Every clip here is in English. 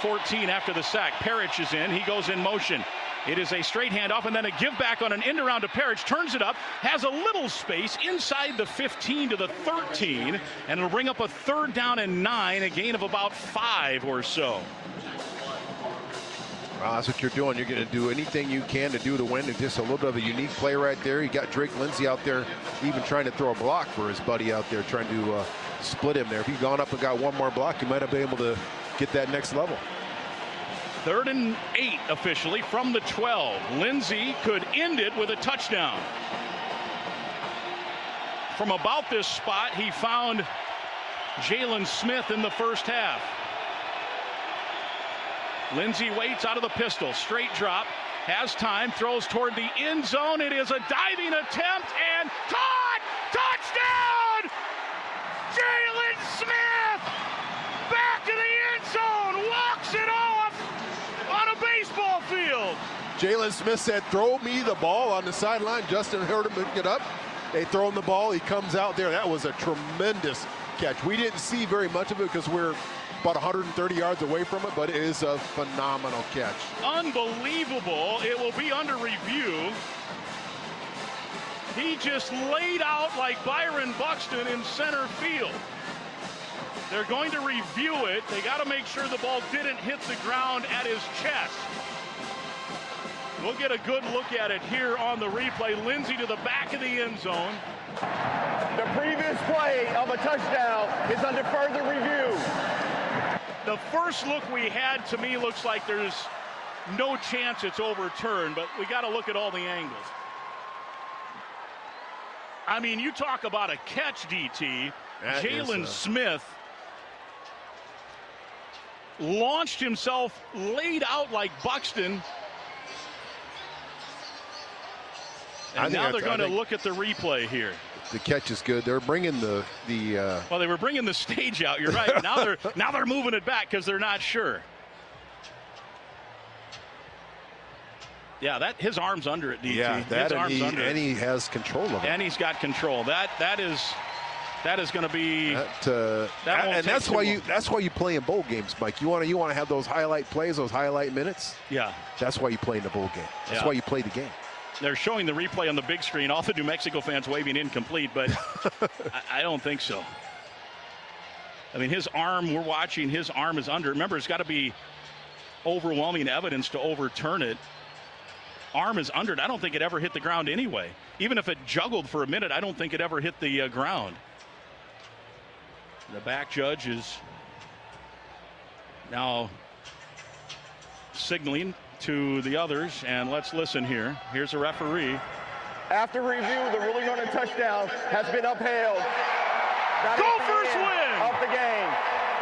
14 after the sack. Parrish is in. He goes in motion. It is a straight handoff and then a give back on an end around to Parrish. Turns it up, has a little space inside the 15 to the 13, and it'll bring up a 3rd down and 9, a gain of about 5 or so. Well, that's what you're doing. You're going to do anything you can to do to win. It's just a little bit of a unique play right there. You got Drake Lindsey out there even trying to throw a block for his buddy out there, trying to split him there. If he'd gone up and got one more block, he might have been able to get that next level. 3rd and 8 officially from the 12. Lindsey could end it with a touchdown. From about this spot, he found Jalen Smith in the first half. Lindsey waits out of the pistol, straight drop, has time, throws toward the end zone. It is a diving attempt and caught! Touchdown! Jalen Smith back to the end zone, walks it off on a baseball field. Jalen Smith said, throw me the ball on the sideline. Justin heard him pick it up. They throw him the ball. He comes out there. That was a tremendous catch. We didn't see very much of it because we're about 130 yards away from it, but it is a phenomenal catch. Unbelievable. It will be under review. He just laid out like Byron Buxton in center field. They're going to review it. They got to make sure the ball didn't hit the ground at his chest. We'll get a good look at it here on the replay. Lindsey to the back of the end zone. The previous play of a touchdown is under further review. The first look we had, to me, looks like there's no chance it's overturned, but we got to look at all the angles. I mean, you talk about a catch, DT. Jalen Smith launched himself, laid out like Buxton. And now they're going to look at the replay here. The catch is good. They're bringing the well, they were bringing the stage out. You're right. now they're moving it back because they're not sure. Yeah, that his arm's under it, DT. Yeah, that and he has control of it. And he's got control. That is going to be. And that's why you play in bowl games, Mike. You want to have those highlight plays, those highlight minutes. Yeah. That's why you play in the bowl game. That's why you play the game. They're showing the replay on the big screen. All the New Mexico fans waving incomplete, but I don't think so. I mean, his arm, we're watching, his arm is under. Remember, it's got to be overwhelming evidence to overturn it. Arm is under it. I don't think it ever hit the ground anyway. Even if it juggled for a minute, I don't think it ever hit the ground. The back judge is now signaling to the others, and let's listen here. Here's a referee. After review, the ruling on a touchdown has been upheld. Gophers win of the game.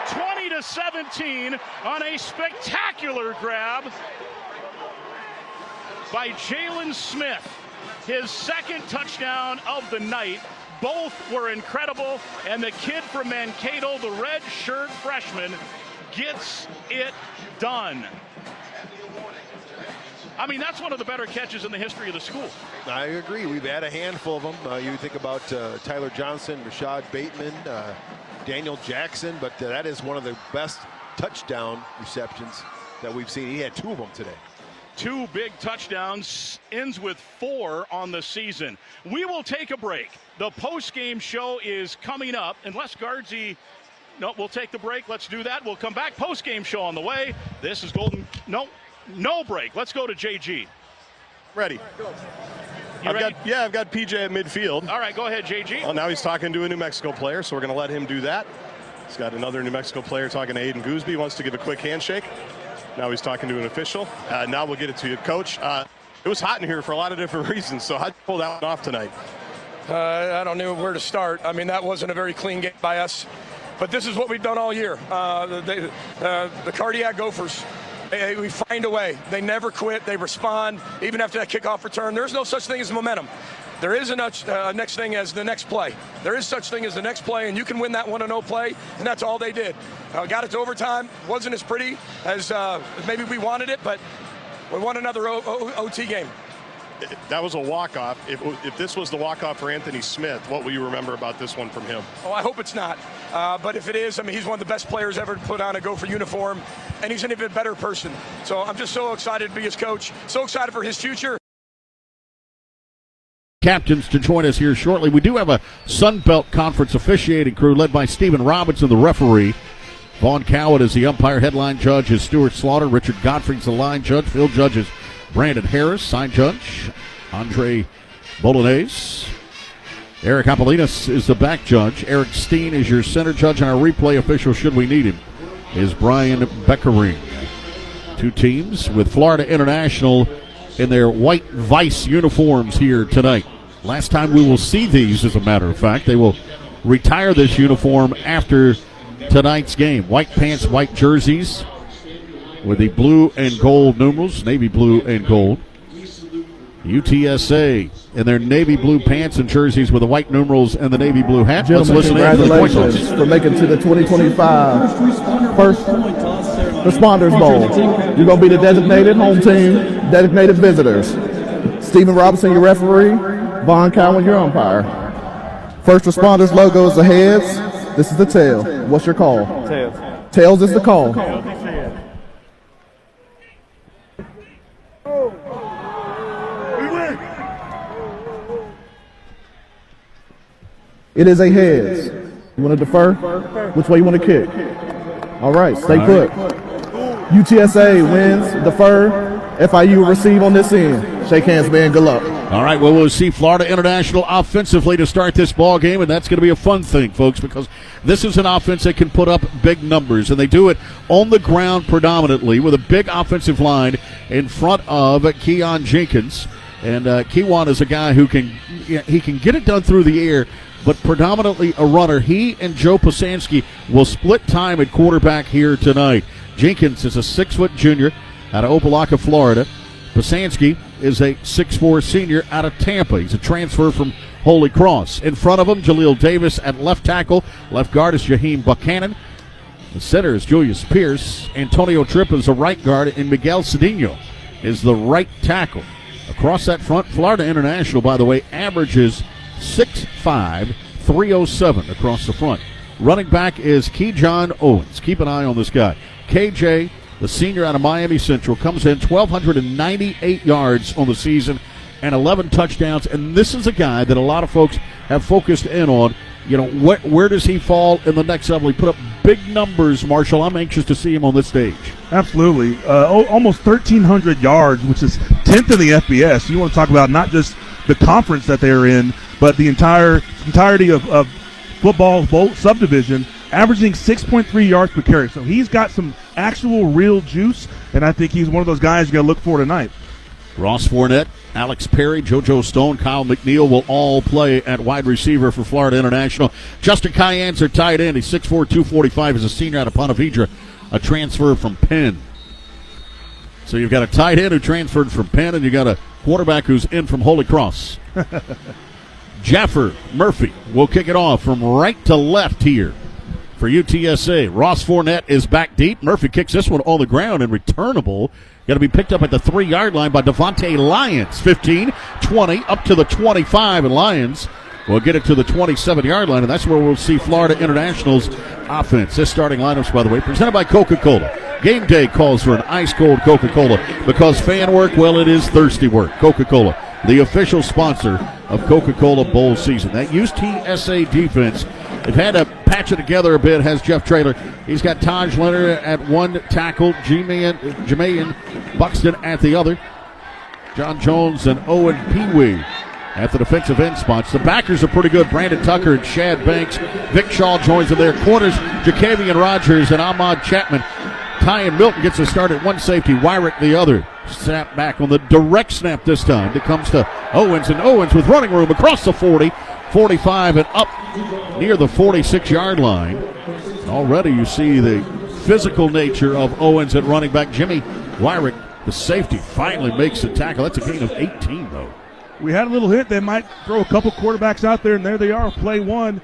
20-17 on a spectacular grab by Jalen Smith. His 2nd touchdown of the night. Both were incredible, and the kid from Mankato, the red shirt freshman, gets it done. I mean, that's one of the better catches in the history of the school. I agree. We've had a handful of them. You think about Tyler Johnson, Rashad Bateman, Daniel Jackson, but that is one of the best touchdown receptions that we've seen. He had 2 of them today. 2 big touchdowns, ends with 4 on the season. We will take a break. The post-game show is coming up. Unless Guardsy, no, we'll take the break. Let's do that. We'll come back. Post-game show on the way. This is Golden. No break. Let's go to JG. Ready. Ready? I've got PJ at midfield. All right, go ahead, JG. Well, now he's talking to a New Mexico player, so we're going to let him do that. He's got another New Mexico player talking to Aiden Gooseby, wants to give a quick handshake. Now he's talking to an official. Now we'll get it to you, Coach. It was hot in here for a lot of different reasons, so how'd you pull that one off tonight? I don't know where to start. I mean, that wasn't a very clean game by us, but this is what we've done all year. The Cardiac Gophers. We find a way. They never quit. They respond, even after that kickoff return. There's no such thing as momentum. There is a next thing as the next play. There is such thing as the next play, and you can win that 1-0 play, and that's all they did. Got it to overtime. Wasn't as pretty as maybe we wanted it, but we won another OT game. That was a walk-off. If this was the walk-off for Anthony Smith, what will you remember about this one from him? Oh, I hope it's not. But if it is, I mean, he's one of the best players ever to put on a Gopher uniform. and he's an even better person. So I'm just so excited to be his coach, so excited for his future. Captains to join us here shortly. We do have a Sun Belt Conference officiating crew led by Stephen Robinson, the referee. Vaughn Cowett is the umpire. Headline judge is Stuart Slaughter. Richard Godfrey's the line judge. Field judge is Brandon Harris. Sign judge Andre Bolognese. Eric Apolinas is the back judge. Eric Steen is your center judge, and our replay official, should we need him, is Brian Beckering. Two teams with Florida International in their white Vice uniforms here tonight. Last time we will see these, as a matter of fact. They will retire this uniform after tonight's game. White pants, white jerseys with the blue and gold numerals, navy blue and gold. UTSA in their navy blue pants and jerseys with the white numerals and the navy blue hat. Gentlemen, let's listen congratulations for making to the 2025 First Responders Bowl. You're going to be the designated home team, designated visitors. Stephen Robinson, your referee. Vaughn Cowan, your umpire. First Responders logo is the heads. This is the tail. What's your call? Tails. Tails is the call. It is a heads. You want to defer? Which way you want to kick? All right, stay put. UTSA wins, defer. FIU will receive on this end. Shake hands, man. Good luck. All right, well, we'll see Florida International offensively to start this ball game, and that's going to be a fun thing, folks, because this is an offense that can put up big numbers, and they do it on the ground predominantly with a big offensive line in front of Keon Jenkins. And Keon is a guy who can get it done through the air, but predominantly a runner. He and Joe Pasansky will split time at quarterback here tonight. Jenkins is a 6-foot junior out of Opelika, Florida. Pasansky is a 6'4 senior out of Tampa. He's a transfer from Holy Cross. In front of him, Jaleel Davis at left tackle. Left guard is Jaheim Buchanan. The center is Julius Pierce. Antonio Tripp is the right guard, and Miguel Cedinho is the right tackle. Across that front, Florida International, by the way, averages 6'5", 307 across the front. Running back is Kejon Owens. Keep an eye on this guy. KJ, the senior out of Miami Central, comes in 1,298 yards on the season and 11 touchdowns. And this is a guy that a lot of folks have focused in on. You know, where does he fall in the next level? He put up big numbers, Marshall. I'm anxious to see him on this stage. Absolutely. Almost 1,300 yards, which is 10th in the FBS. You want to talk about not just the conference that they're in, but the entirety of football bowl subdivision, averaging 6.3 yards per carry. So he's got some actual real juice, and I think he's one of those guys you got to look for tonight. Ross Fournette, Alex Perry, JoJo Stone, Kyle McNeil will all play at wide receiver for Florida International. Justin Cayen's their tight end. He's 6'4", 245. He's a senior out of Ponte Vedra, a transfer from Penn. So you've got a tight end who transferred from Penn, and you got a quarterback who's in from Holy Cross. Jaffer Murphy will kick it off from right to left here for UTSA. Ross Fournette is back deep. Murphy kicks this one on the ground and returnable. Got to be picked up at the 3-yard line by Devontae Lyons. 15, 20, up to the 25, and Lyons will get it to the 27-yard line, and that's where we'll see Florida International's offense. This starting lineups, by the way, presented by Coca-Cola. Game Day calls for an ice-cold Coca-Cola because fan work, well, it is thirsty work. Coca-Cola, the official sponsor of Coca-Cola Bowl season. That UTSA defense, they've had to patch it together a bit, has Jeff Traylor. He's got Taj Leonard at one tackle, Jermaine Buxton at the other, John Jones and Owen Peewee at the defensive end spots. The backers are pretty good. Brandon Tucker and Shad Banks. Vic Shaw joins them there. Corners, Jacavian Rogers and Ahmad Chapman. Tyan Milton gets a start at one safety. Wyrick the other. Snap back on the direct snap this time. It comes to Owens, and Owens with running room across the 40, 45, and up near the 46-yard line. Already you see the physical nature of Owens at running back. Jimmy Wyrick, the safety, finally makes the tackle. That's a gain of 18, though. We had a little hit. They might throw a couple quarterbacks out there, and there they are. Play one.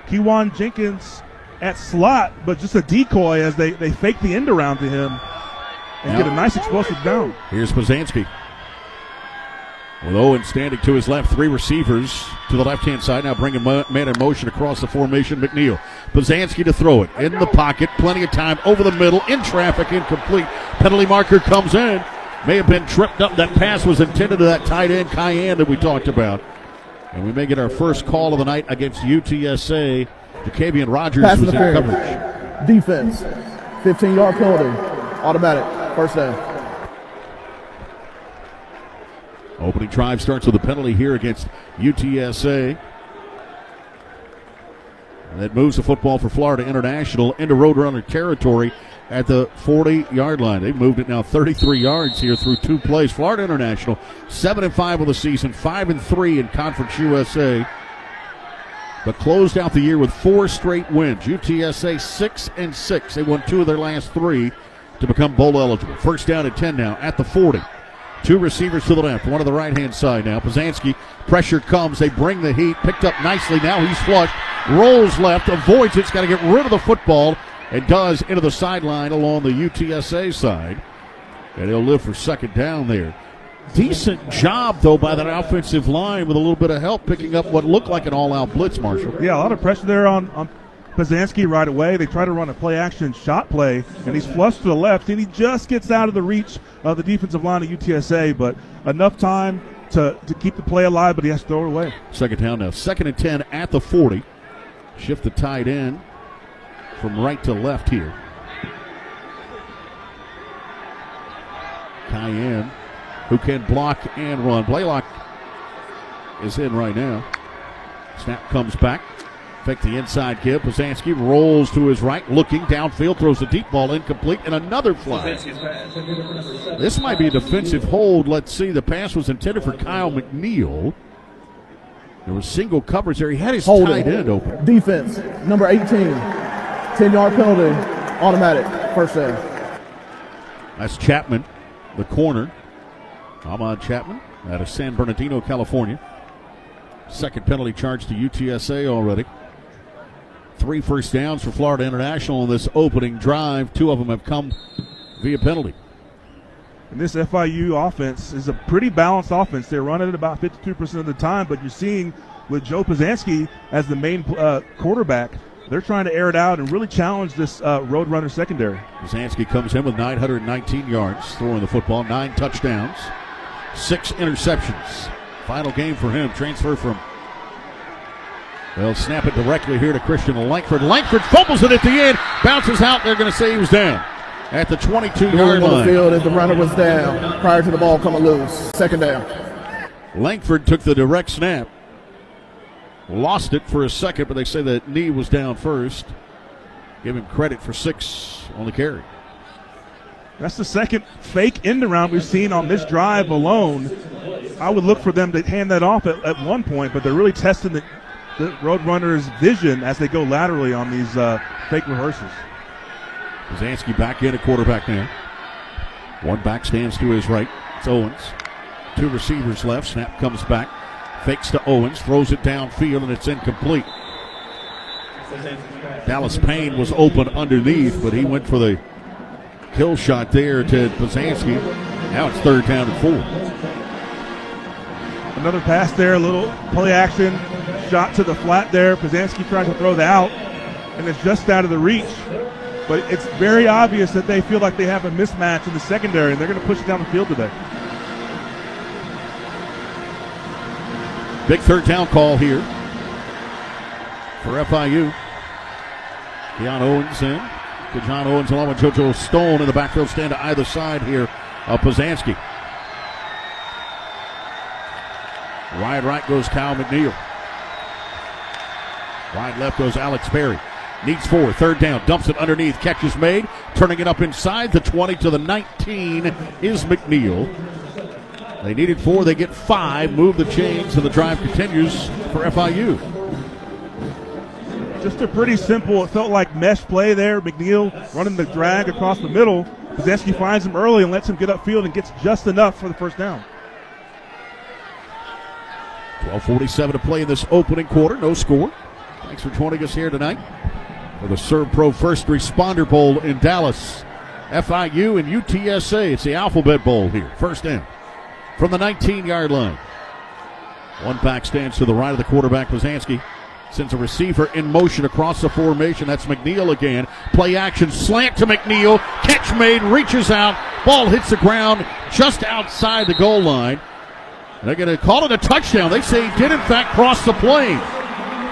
Keon Jenkins at slot, but just a decoy as they fake the end around to him and get a nice explosive down. Here's Pasansky. With Owen standing to his left, 3 receivers to the left-hand side. Now bringing man in motion across the formation. McNeil. Posanski to throw it. In the pocket. Plenty of time. Over the middle. In traffic. Incomplete. Penalty marker comes in. May have been tripped up. That pass was intended to that tight end, Cayenne, that we talked about. And we may get our first call of the night against UTSA. Jacavian Rogers Pass was in interference. coverage. Defense. 15-yard penalty. Automatic. First down. Opening drive starts with a penalty here against UTSA. And that moves the football for Florida International into Roadrunner territory at the 40-yard line. They've moved it now 33 yards here through 2 plays. Florida International 7-5 of the season, 5-3 in Conference USA, but closed out the year with 4 straight wins. UTSA 6-6. They won 2 of their last 3 to become bowl eligible. First down and 10 now at the 40. 2 receivers to the left, 1 to the right-hand side now. Posanski, pressure comes. They bring the heat. Picked up nicely. Now he's flushed. Rolls left, avoids it. He's got to get rid of the football, and does into the sideline along the UTSA side. And he'll live for second down there. Decent job, though, by that offensive line with a little bit of help picking up what looked like an all-out blitz, Marshall. Yeah, a lot of pressure there on Posanski right away. They try to run a play-action shot play, and he's flushed to the left, and he just gets out of the reach of the defensive line of UTSA, but enough time to keep the play alive, but he has to throw it away. Second down now. 2nd and 10 at the 40. Shift the tight end from right to left here. Cayenne, who can block and run. Blaylock is in right now. Snap comes back. Fake the inside give. Posanski rolls to his right, looking downfield, throws the deep ball incomplete, and another flag. This might be a defensive hold. Let's see. The pass was intended for Kyle McNeil. There was single coverage there. He had his tight end open. Defense. Number 18. 10-yard penalty. Automatic. First down. That's Chapman, the corner. Ahmad Chapman out of San Bernardino, California. Second penalty charge to UTSA already. 3 first downs for Florida International on this opening drive. 2 of them have come via penalty. And this FIU offense is a pretty balanced offense. They're running it about 52% of the time, but you're seeing with Joe Posanski as the main quarterback, they're trying to air it out and really challenge this Roadrunner secondary. Posanski comes in with 919 yards, throwing the football, 9 touchdowns, 6 interceptions. Final game for him. Transfer from. They'll snap it directly here to Christian Langford. Langford fumbles it at the end, bounces out. They're going to say he was down at the 22-yard line. On the field as the runner was down prior to the ball coming loose. Second down. Langford took the direct snap. Lost it for a second, but they say the knee was down first. Give him credit for 6 on the carry. That's the second fake end around we've seen on this drive alone. I would look for them to hand that off at one point, but they're really testing the Roadrunners' vision as they go laterally on these fake reverses. Posanski back in at quarterback now. 1 back stands to his right. It's Owens. 2 receivers left. Snap comes back. Fakes to Owens. Throws it downfield, and it's incomplete. Dallas Payne was open underneath, but he went for the kill shot there to Posanski. Now it's 3rd down and 4. Another pass there, a little play action shot to the flat there. Posanski tries to throw that out, and it's just out of the reach. But it's very obvious that they feel like they have a mismatch in the secondary, and they're going to push it down the field today. Big 3rd down call here for FIU. Keon Owens in. John Owens along with JoJo Stone in the backfield, stand to either side here of Posanski. Wide right goes Kyle McNeil. Wide left goes Alex Perry. Needs 4, 3rd down, dumps it underneath, catch is made, turning it up inside the 20 to the 19 is McNeil. They needed 4, they get 5, move the chains, and the drive continues for FIU. Just a pretty simple, it felt like mesh play there. McNeil running the drag across the middle. Posanski finds him early and lets him get upfield and gets just enough for the first down. 12:47 to play in this opening quarter. No score. Thanks for joining us here tonight for the SERVPRO First Responder Bowl in Dallas. FIU and UTSA. It's the Alphabet Bowl here. First down from the 19-yard line. One back stands to the right of the quarterback, Posanski. Sends a receiver in motion across the formation. That's McNeil again. Play action, slant to McNeil. Catch made, reaches out. Ball hits the ground just outside the goal line. They're going to call it a touchdown. They say he did, in fact, cross the plane.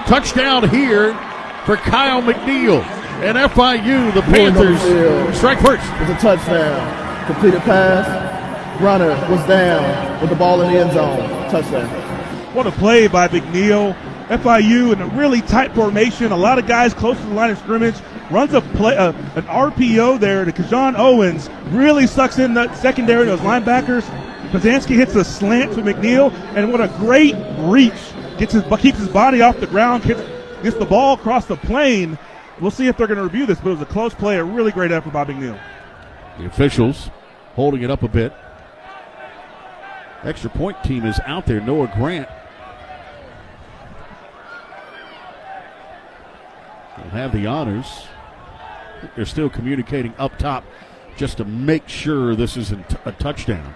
Touchdown here for Kyle McNeil. And FIU, the Panthers, strike first. It's a touchdown. Completed pass. Runner was down with the ball in the end zone. Touchdown. What a play by McNeil. FIU in a really tight formation. A lot of guys close to the line of scrimmage. Runs a play, an RPO there to Kajon Owens. Really sucks in the secondary, those linebackers. Posanski hits a slant to McNeil, and what a great reach. Keeps his body off the ground, gets the ball across the plane. We'll see if they're going to review this, but it was a close play, a really great effort by McNeil. The officials holding it up a bit. Extra point team is out there. Noah Grant will have the honors. They're still communicating up top just to make sure this isn't a touchdown.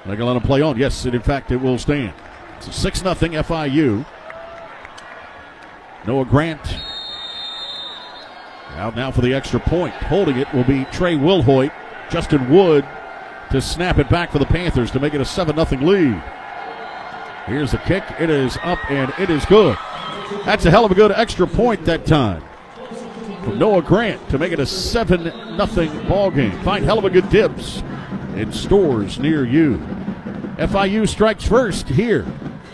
They're going to let him play on. Yes, in fact, it will stand. It's a 6-0 FIU. Noah Grant out now for the extra point. Holding it will be Trey Wilhoit. Justin Wood to snap it back for the Panthers to make it a 7-0 lead. Here's the kick. It is up and it is good. That's a hell of a good extra point that time from Noah Grant to make it a 7-0 ball game. Find hell of a good dibs in stores near you. FIU strikes first here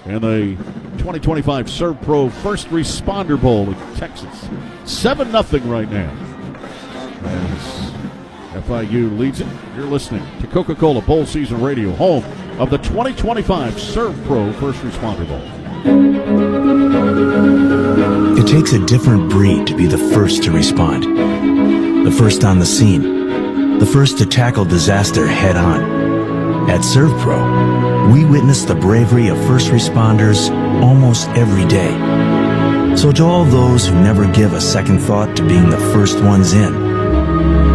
in the 2025 SERVPRO First Responder Bowl in Texas. 7-0 right now as FIU leads it. You're listening to Coca-Cola Bowl Season Radio, home of the 2025 SERVPRO First Responder Bowl. It takes a different breed to be the first to respond. The first on the scene. The first to tackle disaster head on. At SERVPRO, we witness the bravery of first responders almost every day. So to all those who never give a second thought to being the first ones in,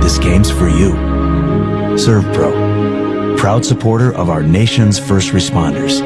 this game's for you. SERVPRO, proud supporter of our nation's first responders.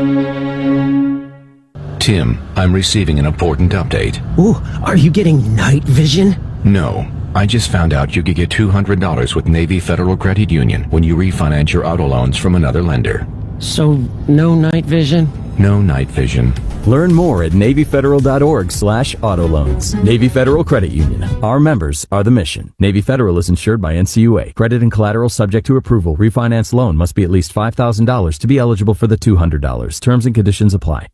Tim, I'm receiving an important update. Ooh, are you getting night vision? No. I just found out you could get $200 with Navy Federal Credit Union when you refinance your auto loans from another lender. So, no night vision? No night vision. Learn more at NavyFederal.org/autoloans. Navy Federal Credit Union. Our members are the mission. Navy Federal is insured by NCUA. Credit and collateral subject to approval. Refinance loan must be at least $5,000 to be eligible for the $200. Terms and conditions apply.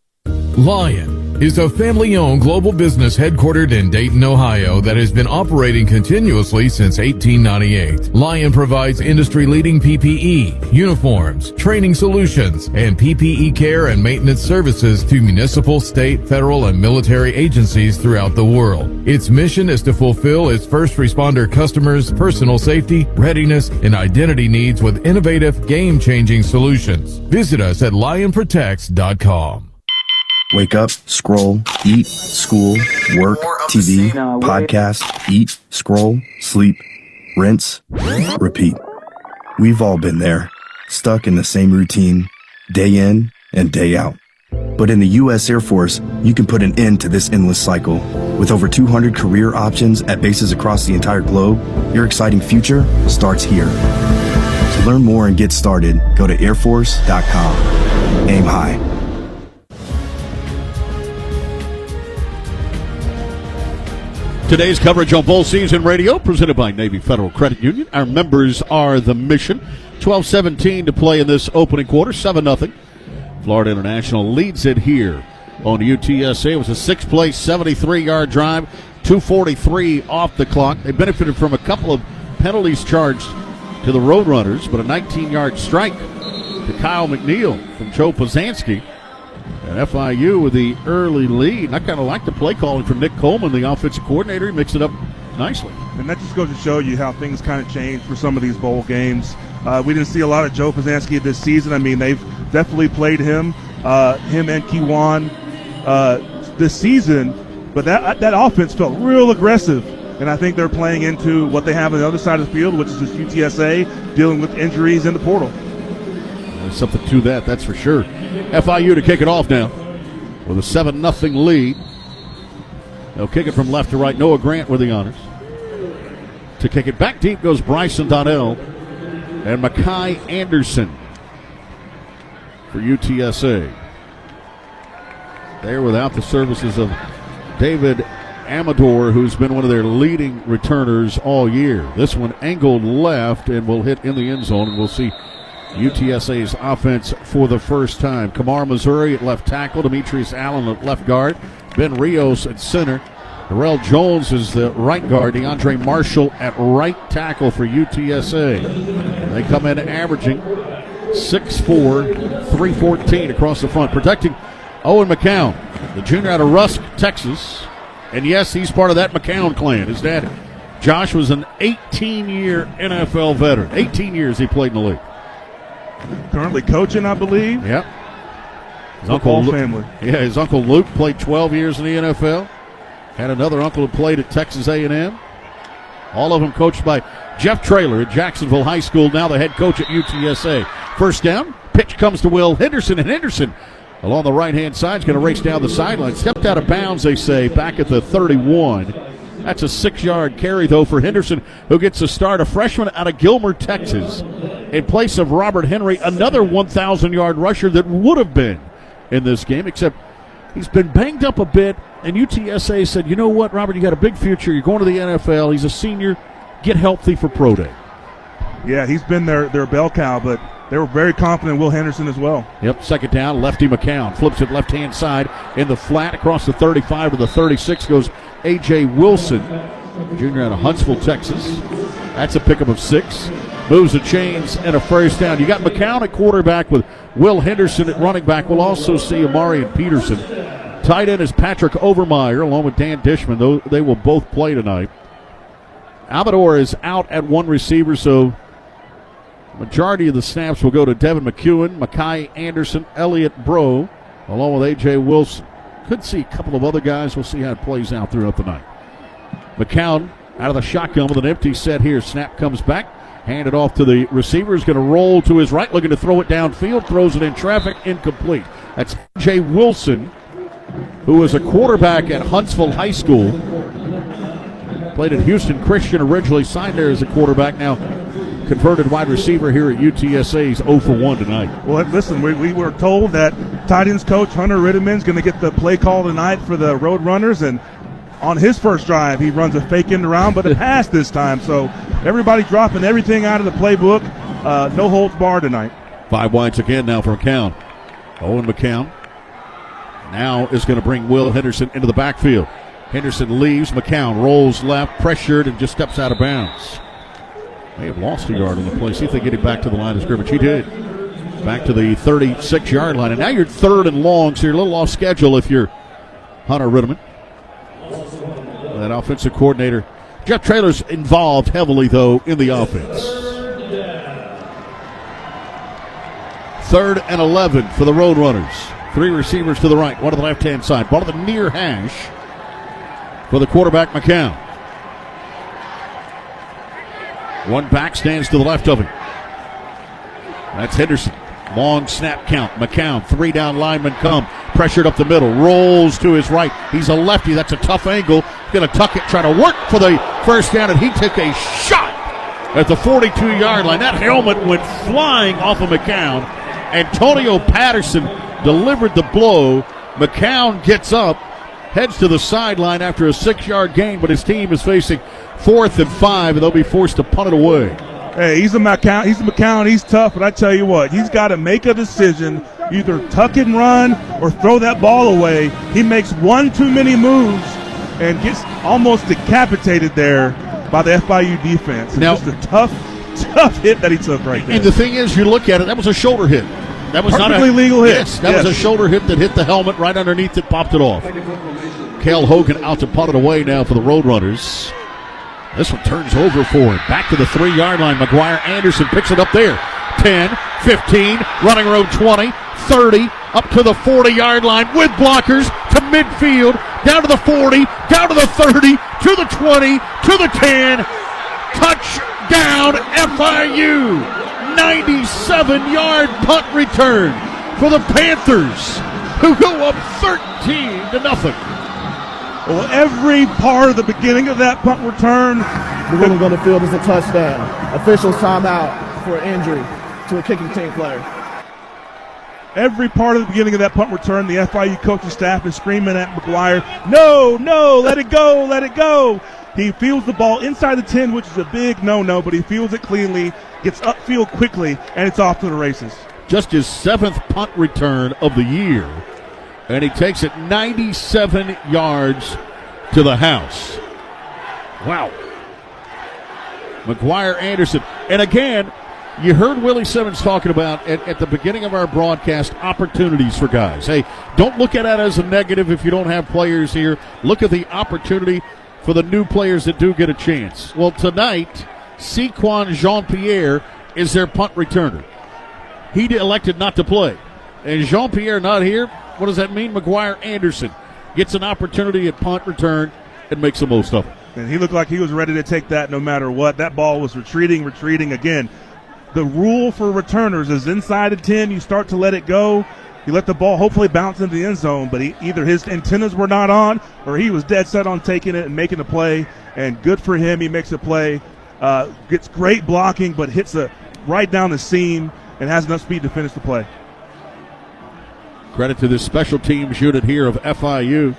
Lion is a family-owned global business headquartered in Dayton, Ohio that has been operating continuously since 1898. Lion provides industry-leading PPE, uniforms, training solutions, and PPE care and maintenance services to municipal, state, federal, and military agencies throughout the world. Its mission is to fulfill its first responder customers' personal safety, readiness, and identity needs with innovative, game-changing solutions. Visit us at lionprotects.com. Wake up, scroll, eat, school, work, TV, podcast, eat, scroll, sleep, rinse, repeat. We've all been there, stuck in the same routine, day in and day out. But in the U.S. Air Force, you can put an end to this endless cycle. With over 200 career options at bases across the entire globe, your exciting future starts here. To learn more and get started, go to airforce.com. Aim high. Today's coverage on Bowl Season Radio, presented by Navy Federal Credit Union. Our members are the mission. 12:17 to play in this opening quarter, 7-0. Florida International leads it here on UTSA. It was a 6-play, 73-yard drive, 2:43 off the clock. They benefited from a couple of penalties charged to the Roadrunners, but a 19-yard strike to Kyle McNeil from Joe Posanski. And FIU with the early lead. And I kind of like the play calling from Nick Coleman, the offensive coordinator. He mixed it up nicely. And that just goes to show you how things kind of change for some of these bowl games. We didn't see a lot of Joe Posanski this season. I mean, they've definitely played him and Kiwan this season. But that offense felt real aggressive. And I think they're playing into what they have on the other side of the field, which is this UTSA dealing with injuries in the portal. There's something to that, that's for sure. FIU to kick it off now with a 7-0 lead. They'll kick it from left to right. Noah Grant with the honors. To kick it back deep goes Bryson Donnell and Makai Anderson for UTSA. They're without the services of David Amador, who's been one of their leading returners all year. This one angled left and will hit in the end zone, and we'll see UTSA's offense for the first time. Kamar Missouri at left tackle, Demetrius Allen at left guard, Ben Rios at center, Darrell Jones is the right guard, DeAndre Marshall at right tackle for UTSA. They come in averaging 6'4", 314 across the front, protecting Owen McCown, the junior out of Rusk, Texas. And yes, he's part of that McCown clan, his daddy. Josh was an 18-year NFL veteran. 18 years he played in the league. Currently coaching, I believe. Yep. His uncle family. Yeah, his uncle Luke played 12 years in the NFL. Had another uncle who played at Texas A&M. All of them coached by Jeff Traylor at Jacksonville High School, now the head coach at UTSA. First down, pitch comes to Will Henderson, and Henderson along the right-hand side is going to race down the sideline. Stepped out of bounds, they say, back at the 31. That's a 6-yard carry, though, for Henderson, who gets a start, a freshman out of Gilmer, Texas, in place of Robert Henry, another 1,000-yard rusher that would have been in this game, except he's been banged up a bit, and UTSA said, you know what, Robert, you got a big future. You're going to the NFL. He's a senior. Get healthy for Pro Day. Yeah, he's been their bell cow, but they were very confident in Will Henderson as well. Yep, second down, lefty McCown. Flips it left-hand side in the flat. Across the 35 to the 36 goes A.J. Wilson, junior out of Huntsville, Texas. That's a pickup of 6. Moves the chains and a first down. You got McCown at quarterback with Will Henderson at running back. We'll also see Amarian Peterson. Tight end is Patrick Overmeyer along with Dan Dishman. They will both play tonight. Amador is out at one receiver, so majority of the snaps will go to Devin McEwen, Makai Anderson, Elliott Bro, along with A.J. Wilson. Could see a couple of other guys. We'll see how it plays out throughout the night. McCown out of the shotgun with an empty set here. Snap comes back. Handed off to the receiver. Is going to roll to his right, looking to throw it downfield. Throws it in traffic. Incomplete. That's A.J. Wilson, who was a quarterback at Huntsville High School. Played at Houston Christian originally. Signed there as a quarterback. Now converted wide receiver here at UTSA. He's 0 for 1 tonight. Well, listen, we were told that tight ends coach Hunter Ritterman is going to get the play call tonight for the Roadrunners, and on his first drive, he runs a fake end around, but a pass this time. So everybody dropping everything out of the playbook. No holds barred tonight. 5 wides again now for McCown. Owen McCown now is going to bring Will Henderson into the backfield. Henderson leaves. McCown rolls left, pressured, and just steps out of bounds. May have lost a yard on the play. See if they get him back to the line of scrimmage. He did. Back to the 36-yard line. And now you're third and long, so you're a little off schedule if you're Hunter Ritterman. That offensive coordinator. Jeff Traylor's involved heavily, though, in the offense. 3rd and 11 for the Roadrunners. 3 receivers to the right, one to the left-hand side. Ball to the near hash for the quarterback, McCown. One back stands to the left of him. That's Henderson. Long snap count. McCown, 3 down linemen come. Pressured up the middle. Rolls to his right. He's a lefty. That's a tough angle. Going to tuck it, try to work for the first down, and he took a shot at the 42-yard line. That helmet went flying off of McCown. Antonio Patterson delivered the blow. McCown gets up, heads to the sideline after a 6-yard gain, but his team is facing 4th and 5, and they'll be forced to punt it away. Hey, he's a McCown. He's tough, but I tell you what, he's got to make a decision, either tuck and run or throw that ball away. He makes one too many moves and gets almost decapitated there by the FIU defense. Now, just a tough hit that he took right there. And the thing is, you look at it, that was a shoulder hit. That was perfectly legal hit. Yes, that was a shoulder hit that hit the helmet right underneath it, popped it off. Cale Hogan out to punt it away now for the Roadrunners. This one turns over for him. Back to the 3-yard line. McGuire Anderson picks it up there. 10, 15, running road 20, 30, up to the 40-yard line with blockers to midfield, down to the 40, down to the 30, to the 20, to the 10. Touchdown FIU. 97-yard punt return for the Panthers, who go up 13-0. Well, every part of the beginning of that punt return, The ruling on the field is a touchdown. Officials timeout for an injury to a kicking team player. every part of the beginning of that punt return, the FIU coaching staff is screaming at McGuire, no, let it go, let it go. He fields the ball inside the 10, which is a big no-no, but he fields it cleanly, gets upfield quickly, and it's off to the races. Just his 7th punt return of the year, and he takes it 97 yards to the house. Wow. McGuire Anderson. And again, you heard Willie Simmons talking about at the beginning of our broadcast opportunities for guys. Hey, don't look at it as a negative if you don't have players here. Look at the opportunity for the new players that do get a chance. Well, tonight, Sequan Jean-Pierre is their punt returner. He elected not to play. And Jean-Pierre not here, what does that mean? McGuire Anderson gets an opportunity at punt return and makes the most of it. And he looked like he was ready to take that no matter what. That ball was retreating again. The rule for returners is inside the 10, you start to let it go. You let the ball hopefully bounce into the end zone, but either his antennas were not on or he was dead set on taking it and making a play. And good for him, he makes a play. Gets great blocking, but hits right down the seam and has enough speed to finish the play. Credit to this special teams unit here of FIU.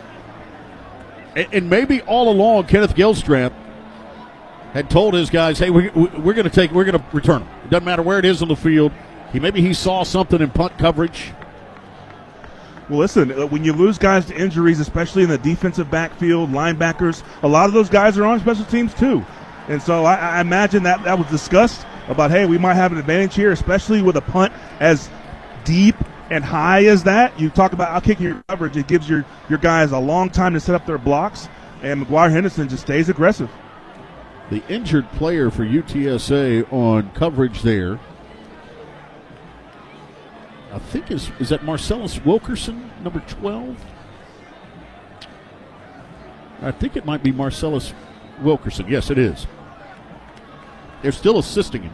And maybe all along, Kenneth Gilstrap had told his guys, hey, we're going to return him. It doesn't matter where it is on the field. Maybe he saw something in punt coverage. Well, listen, when you lose guys to injuries, especially in the defensive backfield, linebackers, a lot of those guys are on special teams too. And so I imagine that was discussed about, hey, we might have an advantage here, especially with a punt as deep and high as that. You talk about outkicking your coverage. It gives your guys a long time to set up their blocks, and McGuire Henderson just stays aggressive. The injured player for UTSA on coverage there, I think is that Marcellus Wilkerson, number 12? I think it might be Marcellus Wilkerson. Yes, it is. They're still assisting him.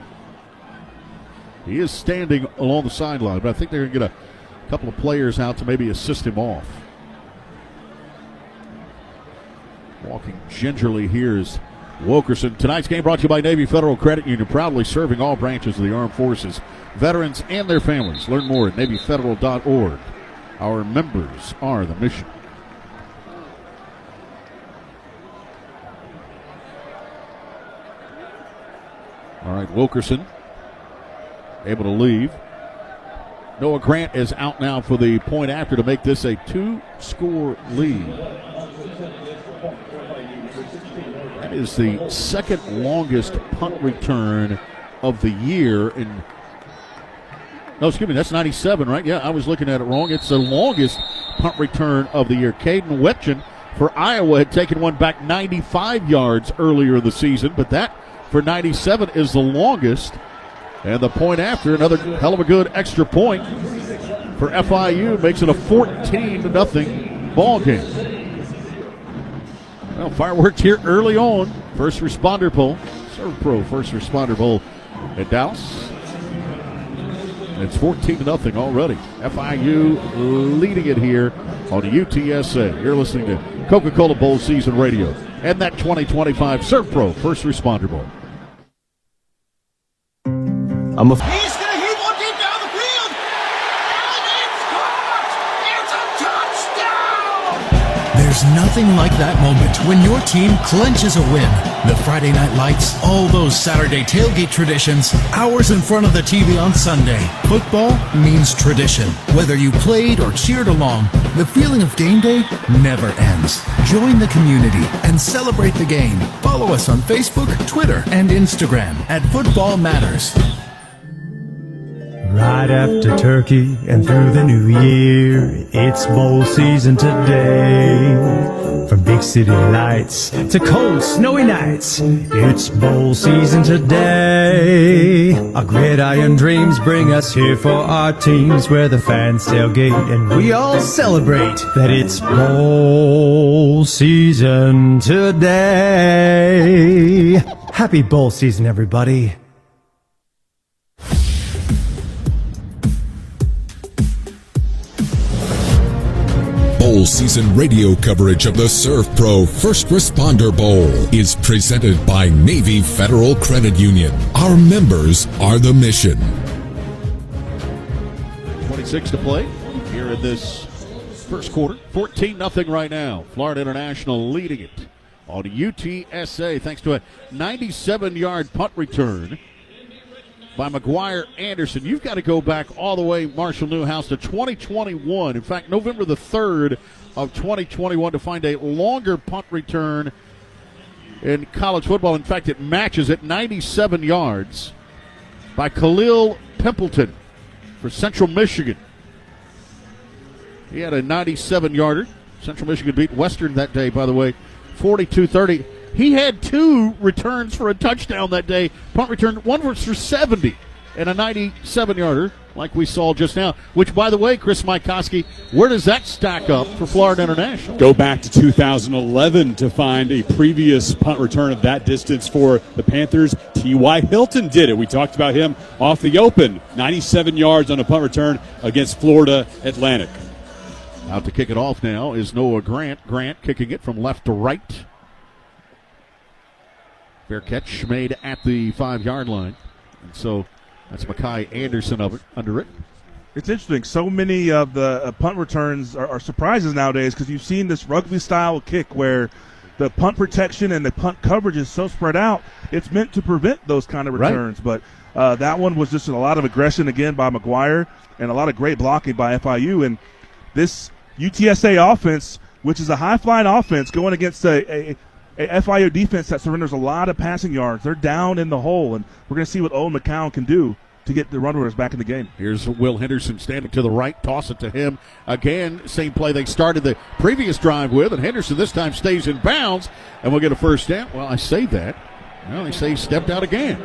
He is standing along the sideline, but I think they're going to get a couple of players out to maybe assist him off. Walking gingerly here is Wilkerson. Tonight's game brought to you by Navy Federal Credit Union, proudly serving all branches of the armed forces, veterans, and their families. Learn more at NavyFederal.org. Our members are the mission. All right, Wilkerson able to leave. Noah Grant is out now for the point after to make this a 2-score lead. That is the second longest punt return of the year. That's 97, right? Yeah, I was looking at it wrong. It's the longest punt return of the year. Caden Wetchen for Iowa had taken one back 95 yards earlier in the season, but that for 97 is the longest. And the point after, another hell of a good extra point for FIU, makes it a 14-0 ball game. Well, fireworks here early on. First responder poll, SERVPRO first responder poll at Dallas. It's 14-0 already. FIU leading it here on UTSA. You're listening to Coca-Cola Bowl Season Radio and that 2025 SERVPRO first responder bowl. He's going to hit one deep down the field, and it's caught! It's a touchdown! There's nothing like that moment when your team clinches a win. The Friday night lights, all those Saturday tailgate traditions, hours in front of the TV on Sunday. Football means tradition. Whether you played or cheered along, the feeling of game day never ends. Join the community and celebrate the game. Follow us on Facebook, Twitter, and Instagram at Football Matters. Right after turkey and through the new year, it's bowl season today. From big city lights to cold snowy nights, it's bowl season today. Our gridiron dreams bring us here for our teams, where the fans tailgate and we all celebrate that it's bowl season today. Happy bowl season, everybody. Bowl season radio coverage of the SERVPRO First Responder Bowl is presented by Navy Federal Credit Union. Our members are the mission. 26 to play here in this first quarter. 14-0 right now. Florida International leading it on UTSA thanks to a 97-yard punt return by McGuire Anderson. You've got to go back all the way, Marshall Newhouse, to 2021. In fact, November the 3rd of 2021 to find a longer punt return in college football. In fact, it matches at 97 yards by Khalil Pimpleton for Central Michigan. He had a 97-yarder. Central Michigan beat Western that day, by the way, 42-30. He had 2 returns for a touchdown that day. Punt return, one was for 70 and a 97-yarder, like we saw just now. Which, by the way, Chris Mikoski, where does that stack up for Florida International? Go back to 2011 to find a previous punt return of that distance for the Panthers. T.Y. Hilton did it. We talked about him off the open. 97 yards on a punt return against Florida Atlantic. Out to kick it off now is Noah Grant. Grant kicking it from left to right. Fair catch made at the 5-yard line. And so that's Mekhi Anderson under it. It's interesting. So many of the punt returns are surprises nowadays because you've seen this rugby-style kick where the punt protection and the punt coverage is so spread out. It's meant to prevent those kind of returns. Right. But that one was just a lot of aggression again by McGuire and a lot of great blocking by FIU. And this UTSA offense, which is a high-flying offense, going against a FIU defense that surrenders a lot of passing yards. They're down in the hole, and we're going to see what Owen McCown can do to get the Roadrunners back in the game. Here's Will Henderson standing to the right. Toss it to him. Again, same play they started the previous drive with, and Henderson this time stays in bounds, and we'll get a first down. Well, I say that. Well, they say he stepped out again.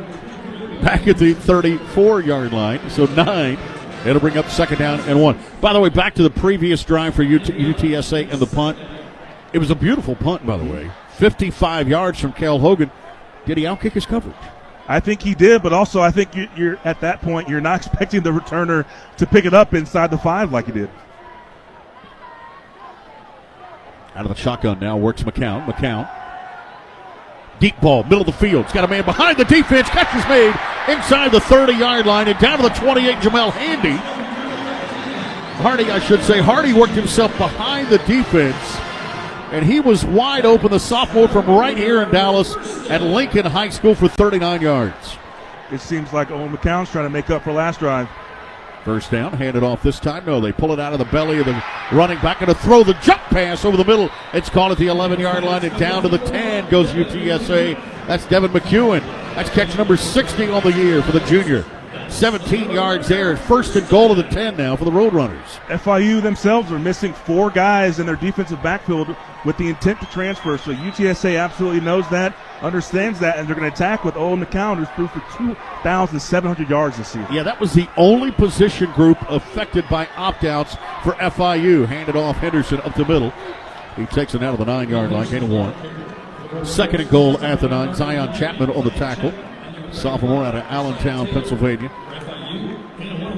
Back at the 34-yard line, so 9. It'll bring up second down and 1. By the way, back to the previous drive for UTSA and the punt. It was a beautiful punt, by the way. 55 yards from Cal Hogan. Did he outkick his coverage? I think he did, but also I think you're at that point, you're not expecting the returner to pick it up inside the 5 like he did. Out of the shotgun now works McCown. McCown. Deep ball, middle of the field. He's got a man behind the defense. Catch is made inside the 30-yard line and down to the 28, Jamel Hardy, I should say. Hardy worked himself behind the defense, and he was wide open, the sophomore from right here in Dallas at Lincoln High School for 39 yards. It seems like Owen McCown's trying to make up for last drive. First down, handed off this time. No, they pull it out of the belly of the running back and to throw the jump pass over the middle. It's caught at the 11-yard line and down to the 10 goes UTSA. That's Devin McEwen. That's catch number 60 on the year for the junior. 17 yards there. First and goal of the 10 now for the Roadrunners. FIU themselves are missing 4 guys in their defensive backfield with the intent to transfer. So UTSA absolutely knows that, understands that, and they're going to attack with Owen McCown, who's threw for 2,700 yards this season. Yeah, that was the only position group affected by opt-outs for FIU. Handed off Henderson up the middle. He takes it out of the 9-yard line, gain of 1. Second and goal at the 9. Zion Chapman on the tackle. Sophomore out of Allentown, Pennsylvania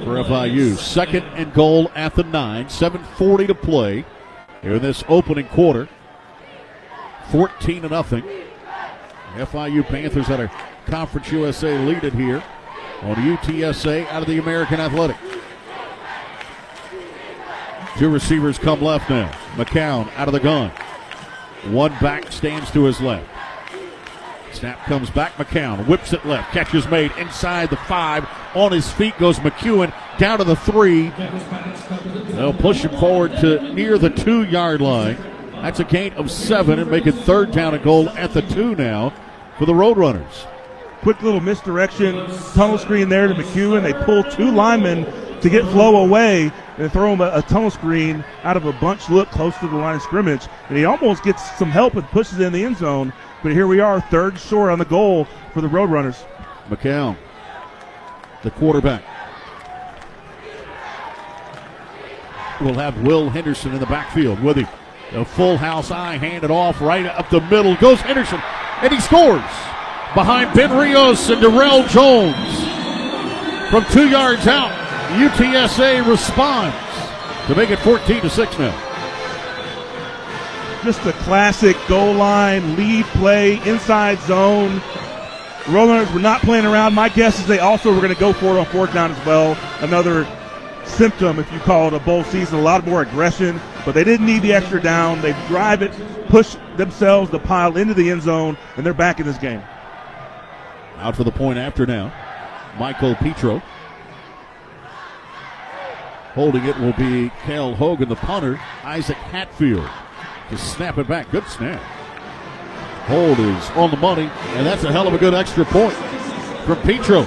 for FIU. Second and goal at the 9. 7:40 to play here in this opening quarter. 14-0. FIU Panthers had a Conference USA lead it here on UTSA out of the American Athletic. 2 receivers come left now. McCown out of the gun. 1 back stands to his left. Snap comes back. McCown whips it left. Catch is made inside the 5. On his feet goes McEwen down to the 3. They'll push him forward to near the 2-yard line. That's a gain of 7 and make it third down and goal at the 2 now for the Roadrunners. Quick little misdirection. Tunnel screen there to McEwen. They pull 2 linemen to get Flo away and throw him a tunnel screen out of a bunch look close to the line of scrimmage. And he almost gets some help and pushes it in the end zone. But here we are, third short on the goal for the Roadrunners. McCown, the quarterback. We'll have Will Henderson in the backfield with him. A full house eye, handed off right up the middle. Goes Henderson, and he scores behind Ben Rios and Darrell Jones. From 2 yards out, UTSA responds to make it 14-6 now. just a classic goal line, lead play, inside zone. The Roadrunners were not playing around. My guess is they also were going to go for it on fourth down as well. Another symptom, if you call it a bowl season, a lot more aggression, but they didn't need the extra down. They drive it, push themselves the pile into the end zone, and they're back in this game. Out for the point after now, Michael Petro. Holding it will be Cale Hogan, the punter. Isaac Hatfield to snap it back. Good snap. Hold is on the money, and that's a hell of a good extra point from Petro.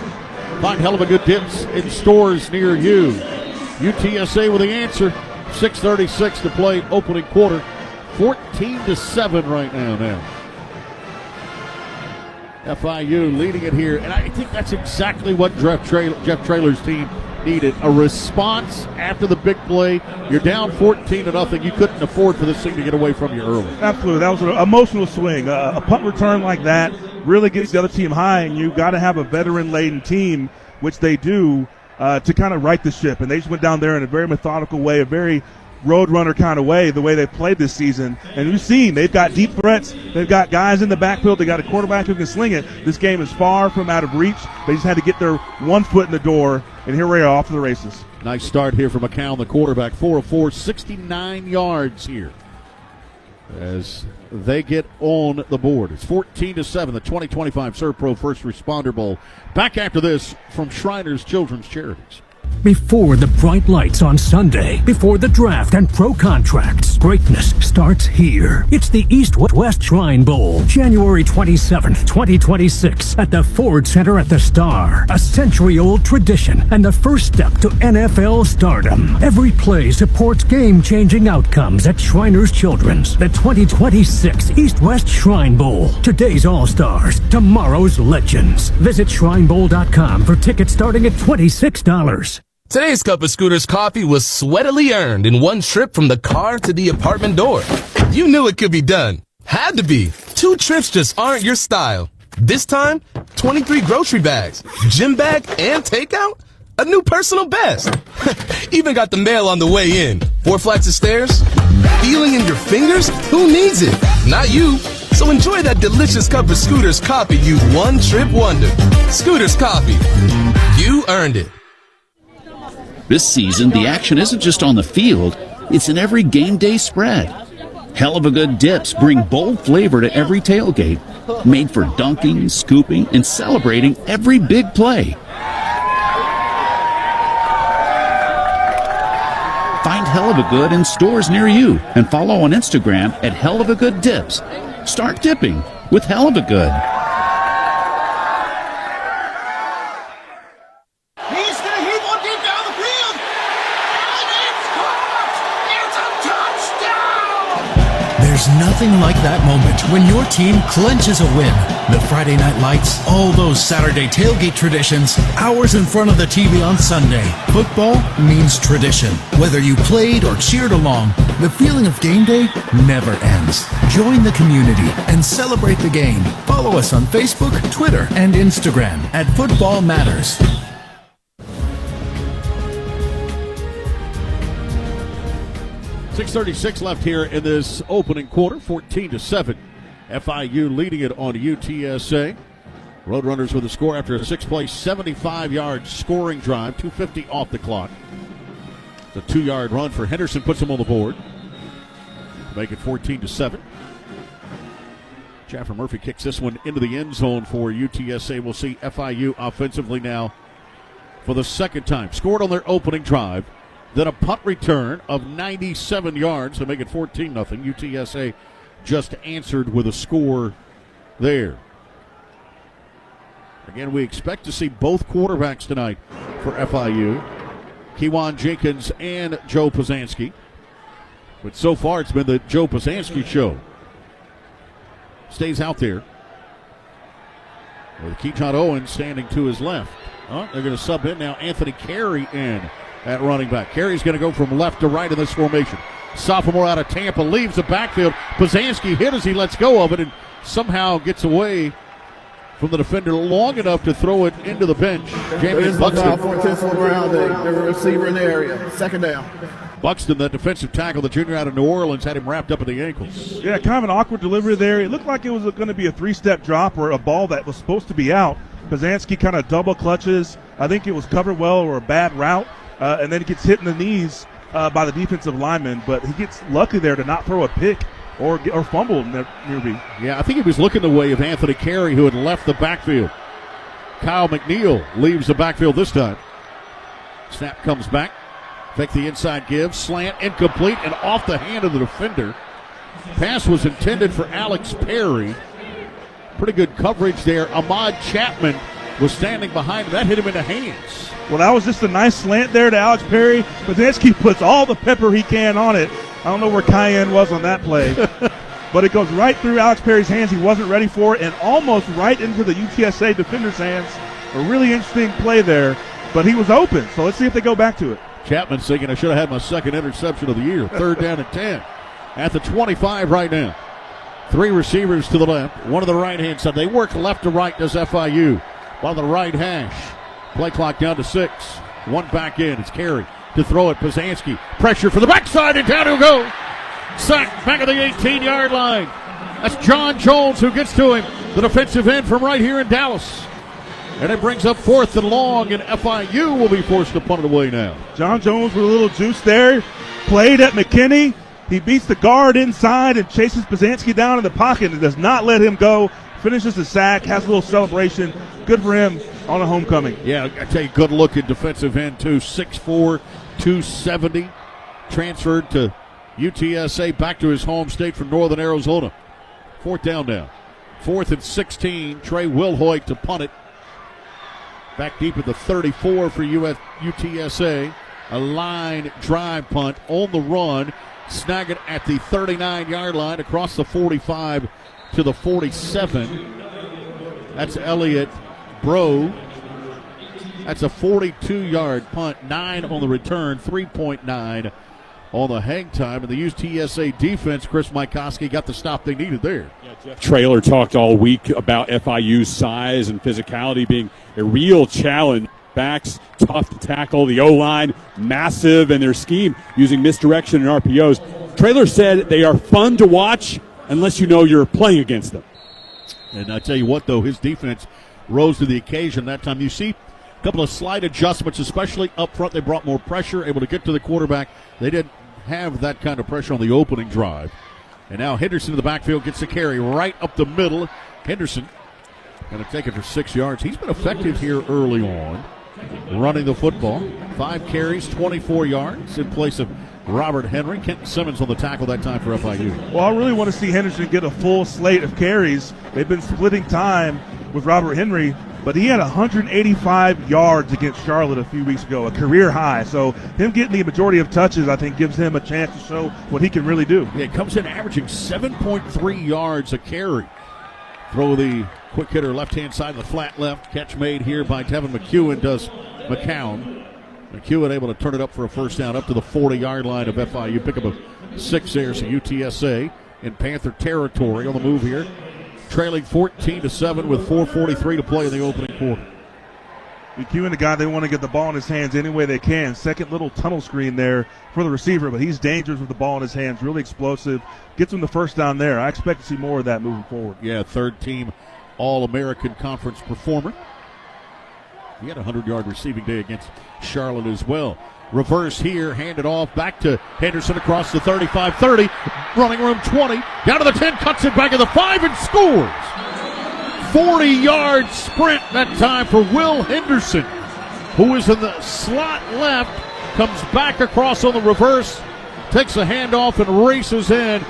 Find hell of a good dips in stores near you. UTSA with the answer. 6:36 to play, opening quarter. 14-7 right now. FIU leading it here, and I think that's exactly what Jeff Traylor's team needed. A response after the big play. You're down 14-0. You couldn't afford for this thing to get away from you early. Absolutely. That was an emotional swing. A punt return like that really gets the other team high, and you got to have a veteran-laden team, which they do, to kind of right the ship. And they just went down there in a very methodical way, a very Roadrunner kind of way, the way they played this season. And we've seen they've got deep threats. They've got guys in the backfield. They got a quarterback who can sling it. This game is far from out of reach. They just had to get their one foot in the door, and here we are off to the races. Nice start here from McCown, the quarterback. 4 of 4, 69 yards here as they get on the board. It's 14-7, the 2025 SERVPRO First Responder Bowl. Back after this from Shriners Children's Charities. Before the bright lights on Sunday, before the draft and pro contracts, greatness starts here. It's the East-West Shrine Bowl, January 27th, 2026, at the Ford Center at the Star. A century-old tradition and the first step to NFL stardom. Every play supports game-changing outcomes at Shriners Children's. The 2026 East-West Shrine Bowl. Today's All-Stars, tomorrow's legends. Visit shrinebowl.com for tickets starting at $26. Today's cup of Scooter's coffee was sweatily earned in one trip from the car to the apartment door. You knew it could be done. Had to be. 2 trips just aren't your style. This time, 23 grocery bags, gym bag, and takeout? A new personal best. Even got the mail on the way in. 4 flights of stairs? Feeling in your fingers? Who needs it? Not you. So enjoy that delicious cup of Scooter's coffee, you one-trip wonder. Scooter's Coffee. You earned it. This season, the action isn't just on the field, it's in every game day spread. Hell of a Good dips bring bold flavor to every tailgate, made for dunking, scooping, and celebrating every big play. Find Hell of a Good in stores near you and follow on Instagram at Hell of a Good Dips. Start dipping with Hell of a Good. There's nothing like that moment when your team clinches a win. The Friday night lights, all those Saturday tailgate traditions, hours in front of the TV on Sunday. Football means tradition. Whether you played or cheered along, the feeling of game day never ends. Join the community and celebrate the game. Follow us on Facebook, Twitter, and Instagram at Football Matters. .36 left here in this opening quarter, 14-7. FIU leading it on UTSA. Roadrunners with a score after a 6-play, 75-yard scoring drive, 2:50 off the clock. The 2-yard run for Henderson puts them on the board to make it 14-7. Jaffer Murphy kicks this one into the end zone for UTSA. We'll see FIU offensively now for the second time. Scored on their opening drive. Then a punt return of 97 yards to make it 14-0. UTSA just answered with a score there. Again, we expect to see both quarterbacks tonight for FIU, Kewan Jenkins and Joe Posanski. But so far, it's been the Joe Posanski show. Stays out there with Keyshawn Owens standing to his left. Oh, they're going to sub in now. Anthony Carey in at running back. Carey's going to go from left to right in this formation. Sophomore out of Tampa leaves the backfield. Posanski hit as he lets go of it and somehow gets away from the defender long enough to throw it into the bench. Jamie Buxton. For intentional grounding. There's a receiver in the area. Second down. Buxton, the defensive tackle, the junior out of New Orleans, had him wrapped up at the ankles. Yeah, kind of an awkward delivery there. It looked like it was going to be a 3-step drop or a ball that was supposed to be out. Pazanski kind of double clutches. I think it was covered well or a bad route, and then he gets hit in the knees by the defensive lineman. But he gets lucky there to not throw a pick or fumble nearby. Yeah, I think he was looking the way of Anthony Carey, who had left the backfield. Kyle McNeil leaves the backfield this time. Snap comes back. Fake the inside give. Slant incomplete and off the hand of the defender. Pass was intended for Alex Perry. Pretty good coverage there. Ahmad Chapman was standing behind him. That hit him in the hands. Well, that was just a nice slant there to Alex Perry. Pazanski puts all the pepper he can on it. I don't know where Cayenne was on that play. But it goes right through Alex Perry's hands. He wasn't ready for it, and almost right into the UTSA defender's hands. A really interesting play there, but he was open. So let's see if they go back to it. Chapman thinking, I should have had my second interception of the year. 3rd down and 10. At the 25 right now. 3 receivers to the left, 1 to the right-hand side. They work left to right, does FIU. 1 on the right hash. Play clock down to 6. 1 back in. It's Carey to throw it. Pazanski. Pressure for the backside, and down he'll go. Sack back at the 18-yard line. That's John Jones who gets to him. The defensive end from right here in Dallas. And it brings up 4th and long, and FIU will be forced to punt it away now. John Jones with a little juice there. Played at McKinney. He beats the guard inside and chases Pazanski down in the pocket and does not let him go. Finishes the sack, has a little celebration. Good for him on a homecoming. Yeah, I tell you, good looking defensive end too. 6'4", 270. Transferred to UTSA, back to his home state from Northern Arizona. 4th down now. 4th and 16. Trey Wilhoit to punt it. Back deep at the 34 for UTSA. A line drive punt on the run. Snag it at the 39-yard line across the 45 to the 47. That's Elliott Bro. That's a 42-yard punt. 9 on the return. 3.9 on the hang time. And the UTSA defense, Chris Mikoski, got the stop they needed there. Jeff Traylor talked all week about FIU's size and physicality being a real challenge. Backs tough to tackle, the O-line massive, and their scheme using misdirection and RPOs. Traylor said they are fun to watch unless you know you're playing against them. And I tell you what, though, his defense rose to the occasion that time. You see a couple of slight adjustments, especially up front. They brought more pressure, able to get to the quarterback. They didn't have that kind of pressure on the opening drive. And now Henderson in the backfield gets a carry right up the middle. Henderson going to take it for 6 yards. He's been effective here early on, running the football. 5 carries, 24 yards in place of Robert Henry. Kenton Simmons on the tackle that time for FIU. Well, I really want to see Henderson get a full slate of carries. They've been splitting time with Robert Henry, but he had 185 yards against Charlotte a few weeks ago, a career high. So him getting the majority of touches, I think, gives him a chance to show what he can really do. Yeah, it comes in averaging 7.3 yards a carry. Throw the quick hitter left-hand side of the flat left. Catch made here by Tevin McEwen, does McCown. McEwen able to turn it up for a first down up to the 40-yard line of FIU. Pick up a 6 there, so UTSA in Panther territory on the move here. Trailing 14-7 with 4:43 to play in the opening quarter. McEwen, the guy they want to get the ball in his hands any way they can. Second little tunnel screen there for the receiver, but he's dangerous with the ball in his hands. Really explosive. Gets him the first down there. I expect to see more of that moving forward. Yeah, 3rd-team All-American Conference performer. He had a 100-yard receiving day against Charlotte as well. Reverse here, handed off, back to Henderson across the 35-30. Running room 20, down to the 10, cuts it back at the 5 and scores. 40-yard sprint that time for Will Henderson, who is in the slot left, comes back across on the reverse, takes a handoff and races in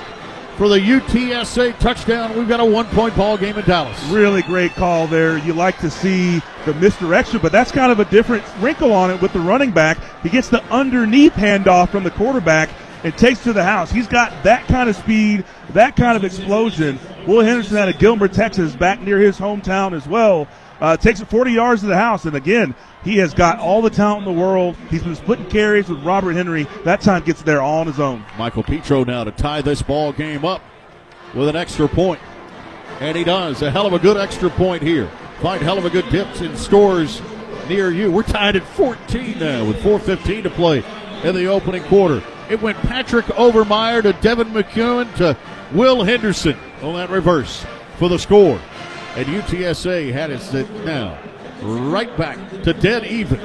for the UTSA touchdown. We've got a 1-point ball game in Dallas. Really great call there. You like to see the misdirection, but that's kind of a different wrinkle on it with the running back. He gets the underneath handoff from the quarterback and takes to the house. He's got that kind of speed, that kind of explosion. Will Henderson out of Gilmer, Texas, back near his hometown as well. Takes it 40 yards to the house, and again, he has got all the talent in the world. He's been splitting carries with Robert Henry. That time gets there all on his own. Michael Petro now to tie this ball game up with an extra point. And he does. A hell of a good extra point here. Find hell of a good dips in scores near you. We're tied at 14 now with 4:15 to play in the opening quarter. It went Patrick Overmeyer to Devin McEwen to Will Henderson on that reverse for the score. And UTSA had it now right back to dead even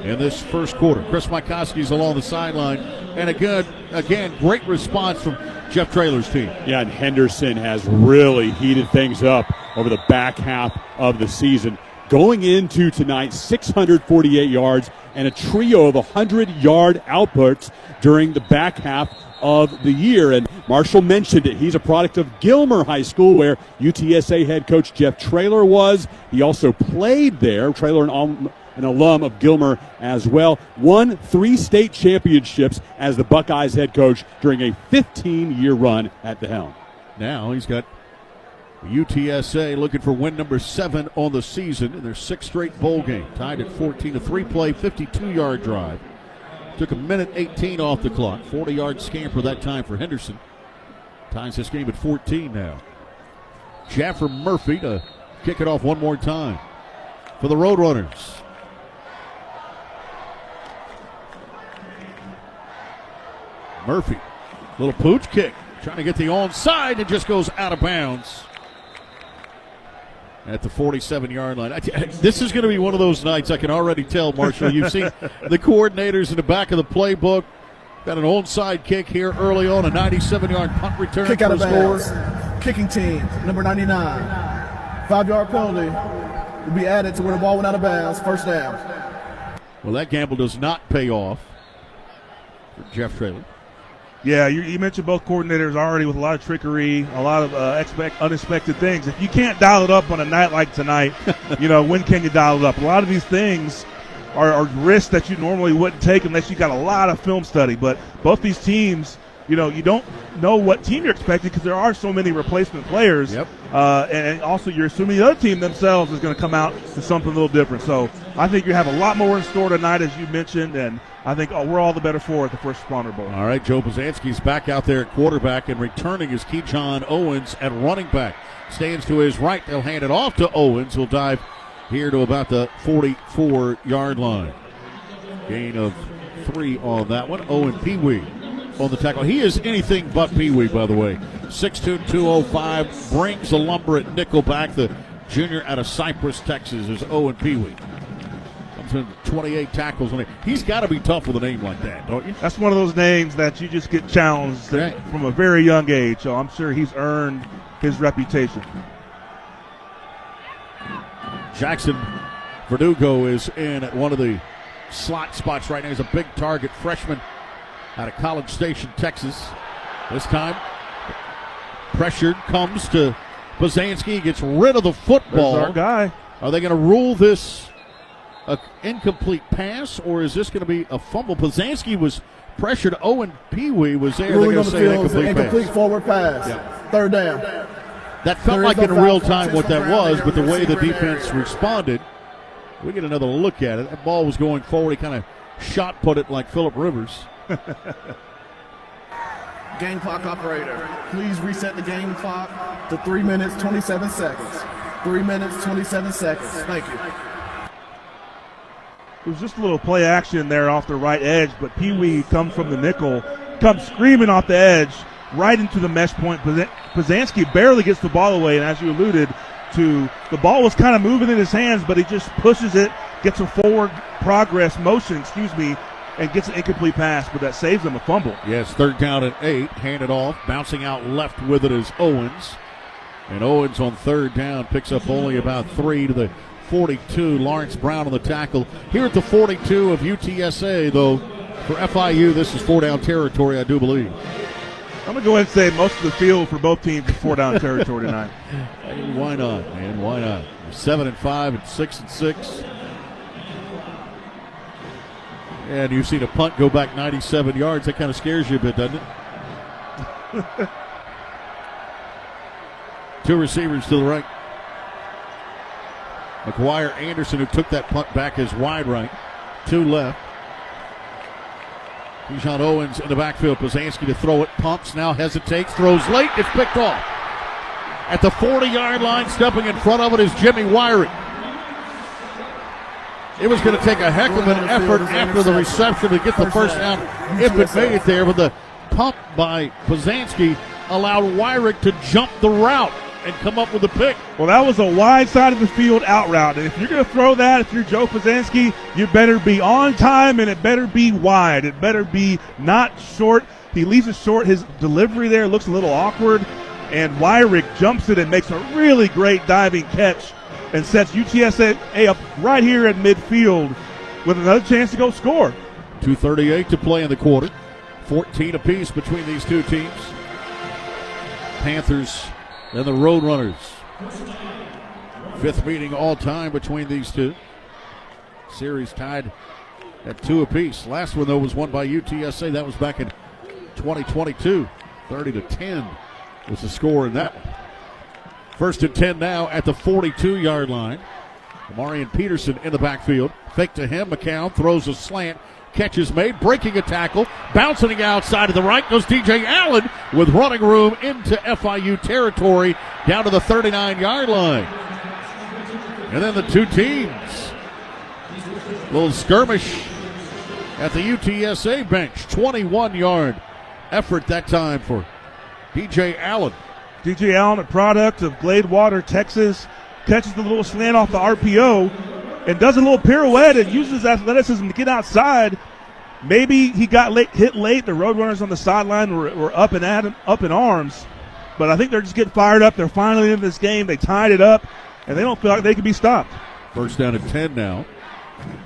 in this first quarter. Chris Mikoski's along the sideline. And again, great response from Jeff Traylor's team. Yeah, and Henderson has really heated things up over the back half of the season. Going into tonight, 648 yards and a trio of 100-yard outputs during the back half of the year. And Marshall mentioned it. He's a product of Gilmer High School, where UTSA head coach Jeff Traylor was. He also played there. Traylor, an alum of Gilmer as well. Won 3 state championships as the Buckeyes head coach during a 15-year run at the helm. Now he's got UTSA looking for win number 7 on the season in their 6th straight bowl game. Tied at 14, a 3-play, 52-yard drive. Took a minute 18 off the clock. 40-yard scamper that time for Henderson. Ties this game at 14 now. Jaffer Murphy to kick it off one more time for the Roadrunners. Murphy, little pooch kick, trying to get the onside. It just goes out of bounds at the 47-yard line. This is going to be one of those nights, I can already tell, Marshall. You've seen the coordinators in the back of the playbook. Got an onside kick here early on, a 97-yard punt return. Kick out of bounds. Kicking team, number 99. 5-yard penalty will be added to where the ball went out of bounds. First down. Well, that gamble does not pay off for Jeff Traylor. Yeah, you mentioned both coordinators already with a lot of trickery, a lot of unexpected things. If you can't dial it up on a night like tonight, when can you dial it up? A lot of these things are risks that you normally wouldn't take unless you got a lot of film study. But both these teams, you don't know what team you're expecting because there are so many replacement players. Yep. And also you're assuming the other team themselves is going to come out with something a little different. So I think you have a lot more in store tonight, as you mentioned, and I think we're all the better for at the First Responder Bowl. All right, Joe Posanski's back out there at quarterback, and returning is Keyshawn Owens at running back. Stands to his right. They'll hand it off to Owens. He'll dive here to about the 44-yard line. Gain of 3 on that one. Owen Pee-wee on the tackle. He is anything but Pee-wee, by the way. 6'2", 205, brings the lumber at nickelback. The junior out of Cypress, Texas, is Owen Pee-wee. 28 tackles on it. He's got to be tough with a name like that, don't you? That's one of those names that you just get challenged from a very young age, so I'm sure he's earned his reputation. Jackson Verdugo is in at one of the slot spots right now. He's a big target, freshman out of College Station, Texas. This time, pressured, comes to Posanski, gets rid of the football. There's our guy. Are they going to rule this an incomplete pass, or is this going to be a fumble? Posanski was pressured. Owen Pee-wee was there. Ruling on the field is an incomplete forward pass. Yeah. 3rd down. That felt like in real time what that was, but the way the defense responded, we get another look at it. That ball was going forward. He kind of shot put it like Phillip Rivers. Game clock operator, please reset the game clock to 3 minutes, 27 seconds. 3 minutes, 27 seconds. Thank you. It was just a little play action there off the right edge, but Pee-wee comes from the nickel, comes screaming off the edge, right into the mesh point. Posanski barely gets the ball away, and as you alluded to, the ball was kind of moving in his hands, but he just pushes it, gets a forward motion, and gets an incomplete pass, but that saves him a fumble. Yes, 3rd down and 8, handed off, bouncing out left with it is Owens. And Owens on 3rd down picks up only about 3 to the 42. Lawrence Brown on the tackle. Here at the 42 of UTSA, though, for FIU, this is 4-down territory, I do believe. I'm going to go ahead and say most of the field for both teams is 4-down territory tonight. Hey, why not, man? Why not? 7-5 and 6-6. And you've seen a punt go back 97 yards. That kind of scares you a bit, doesn't it? 2 receivers to the right. McGuire Anderson, who took that punt back, is wide right. 2 left. Keyshawn Owens in the backfield. Posanski to throw it. Pumps, now hesitates, throws late. It's picked off. At the 40-yard line, stepping in front of it is Jimmy Wyrick. It was going to take a heck of an effort after the reception to get the first down if it made it there, but the pump by Posanski allowed Wyrick to jump the route and come up with a pick. Well, that was a wide side of the field out route. And if you're going to throw that, if you're Joe Posanski, you better be on time and it better be wide. It better be not short. He leaves it short. His delivery there looks a little awkward. And Wyrick jumps it and makes a really great diving catch and sets UTSA up right here at midfield with another chance to go score. 2:38 to play in the quarter. 14 apiece between these two teams. Panthers and the Roadrunners. 5th meeting all time between these two. Series tied at 2 apiece. Last one, though, was won by UTSA. That was back in 2022. 30-10 was the score in that one. 1st and 10 now at the 42-yard line. Amarian Peterson in the backfield. Fake to him. McCown throws a slant. Catch is made, breaking a tackle, bouncing outside to the right goes DJ Allen with running room into FIU territory down to the 39-yard line. And then the two teams. Little skirmish at the UTSA bench. 21-yard effort that time for DJ Allen. DJ Allen, a product of Gladewater, Texas, catches the little slant off the RPO and does a little pirouette and uses athleticism to get outside. Maybe he got hit late. The Roadrunners on the sideline were up in arms. But I think they're just getting fired up. They're finally in this game. They tied it up, and they don't feel like they can be stopped. 1st down and 10 now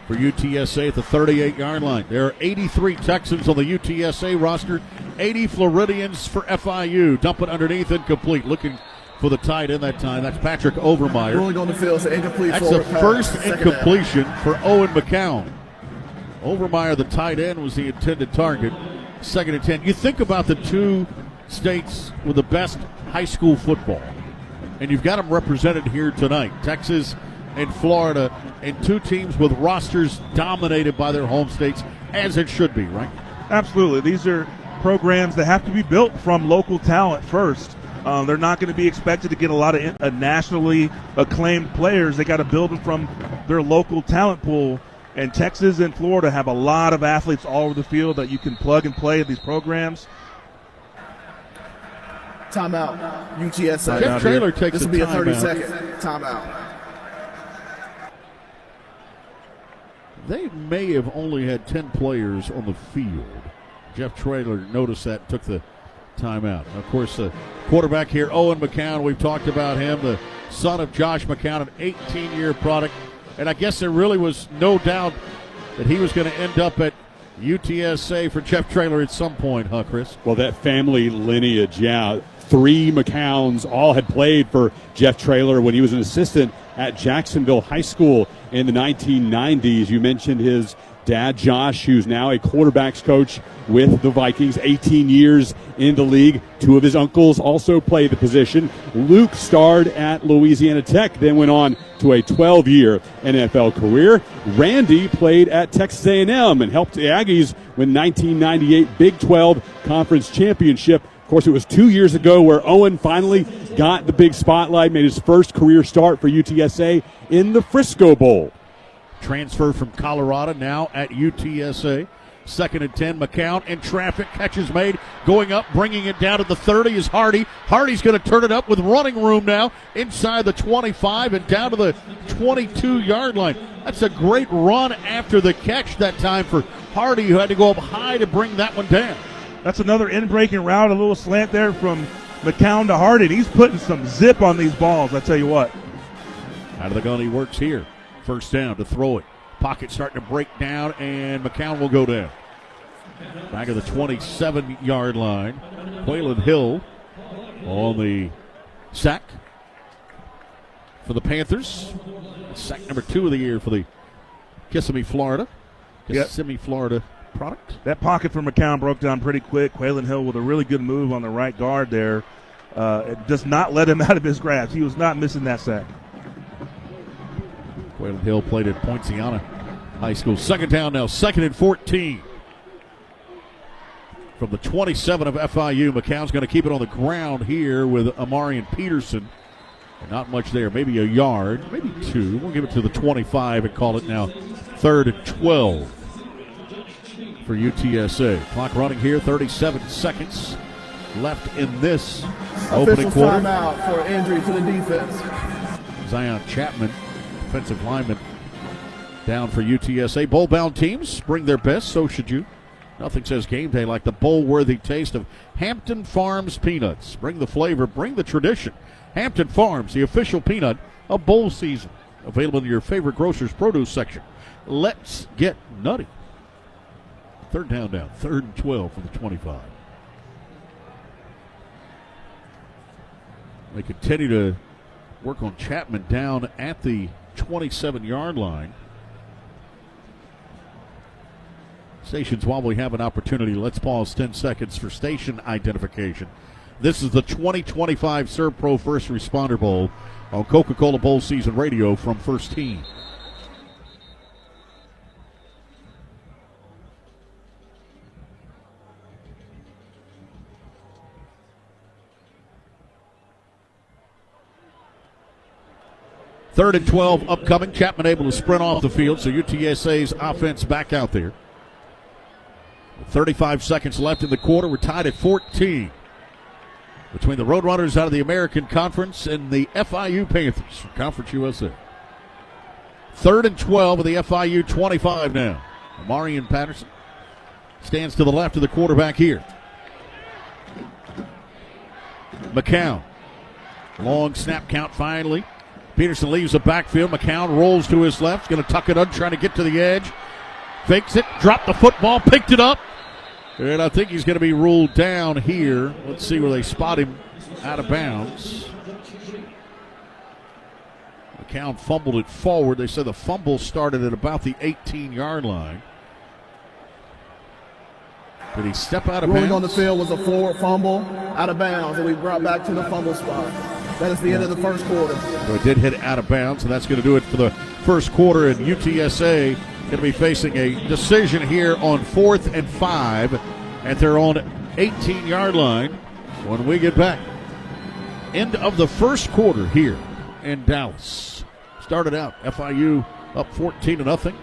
for UTSA at the 38-yard line. There are 83 Texans on the UTSA roster, 80 Floridians for FIU. Dump it underneath, incomplete. Looking for the tight end that time. That's Patrick Overmeyer. Rolling on the field, so incomplete. That's the first incompletion for Owen McCown. Overmeyer, the tight end, was the intended target. 2nd and 10. You think about the two states with the best high school football, and you've got them represented here tonight, Texas and Florida, and two teams with rosters dominated by their home states, as it should be, right? Absolutely. These are programs that have to be built from local talent first. They're not going to be expected to get a lot of nationally acclaimed players. They got to build them from their local talent pool. And Texas and Florida have a lot of athletes all over the field that you can plug and play in these programs. Timeout. UTSA. Jeff Traylor takes this will be a 30-second timeout. They may have only had 10 players on the field. Jeff Traylor noticed that, took the timeout. Of course, the quarterback here, Owen McCown, we've talked about him, the son of Josh McCown, an 18-year product. And I guess there really was no doubt that he was going to end up at UTSA for Jeff Traylor at some point, huh, Chris? Well, that family lineage, yeah. 3 McCowns all had played for Jeff Traylor when he was an assistant at Jacksonville High School in the 1990s. You mentioned his dad, Josh, who's now a quarterbacks coach with the Vikings, 18 years in the league. 2 of his uncles also play the position. Luke starred at Louisiana Tech, then went on to a 12-year NFL career. Randy played at Texas A&M and helped the Aggies win 1998 Big 12 Conference Championship. Of course, it was 2 years ago where Owen finally got the big spotlight, made his first career start for UTSA in the Frisco Bowl. Transfer from Colorado, now at UTSA. 2nd and 10, McCown in traffic, catches made, going up, bringing it down to the 30 is Hardy. Hardy's going to turn it up with running room now inside the 25 and down to the 22-yard line. That's a great run after the catch that time for Hardy, who had to go up high to bring that one down. That's another in-breaking route, a little slant there from McCown to Hardy. He's putting some zip on these balls, I tell you what. Out of the gun, he works here. 1st down to throw it. Pocket starting to break down, and McCown will go down. Back of the 27-yard line. Quaylen Hill on the sack for the Panthers. Sack number 2 of the year for the Kissimmee, Florida. Kissimmee, Florida product. That pocket for McCown broke down pretty quick. Quaylen Hill with a really good move on the right guard there. It does not let him out of his grasp. He was not missing that sack. Quaylen Hill played at Poinciana High School. 2nd down now, 2nd and 14. From the 27 of FIU, McCown's going to keep it on the ground here with Amarian Peterson. And not much there, maybe a yard, maybe 2. We'll give it to the 25 and call it now 3rd and 12 for UTSA. Clock running here, 37 seconds left in this opening Official quarter. timeout for injury to the defense. Zion Chapman, defensive lineman, down for UTSA. Bowl-bound teams bring their best, so should you. Nothing says game day like the bowl-worthy taste of Hampton Farms peanuts. Bring the flavor, bring the tradition. Hampton Farms, the official peanut of bowl season. Available in your favorite grocer's produce section. Let's get nutty. 3rd down now, 3rd and 12 from the 25. They continue to work on Chapman down at the 27-yard line. Stations, while we have an opportunity, let's pause 10 seconds for station identification. This is the 2025 SERVPRO First Responder Bowl on Coca-Cola Bowl Season Radio from First Team. Third and 12 upcoming. Chapman able to sprint off the field, so UTSA's offense back out there. 35 seconds left in the quarter. We're tied at 14 between the Roadrunners out of the American Conference and the FIU Panthers from Conference USA. 3rd and 12 of the FIU 25 now. Amarian Patterson stands to the left of the quarterback here. McCown. Long snap count finally. Peterson leaves the backfield. McCown rolls to his left. Going to tuck it up, trying to get to the edge. Fakes it, dropped the football, picked it up. And I think he's going to be ruled down here. Let's see where they spot him out of bounds. McCown fumbled it forward. They said the fumble started at about the 18-yard line. Did he step out of bounds? Ruling on the field was a forward fumble out of bounds, and we brought back to the fumble spot. That is the end of the first quarter. So it did hit out of bounds, and that's going to do it for the first quarter. And UTSA going to be facing a decision here on 4th and 5 at their own 18-yard line when we get back. End of the first quarter here in Dallas. Started out FIU up 14-0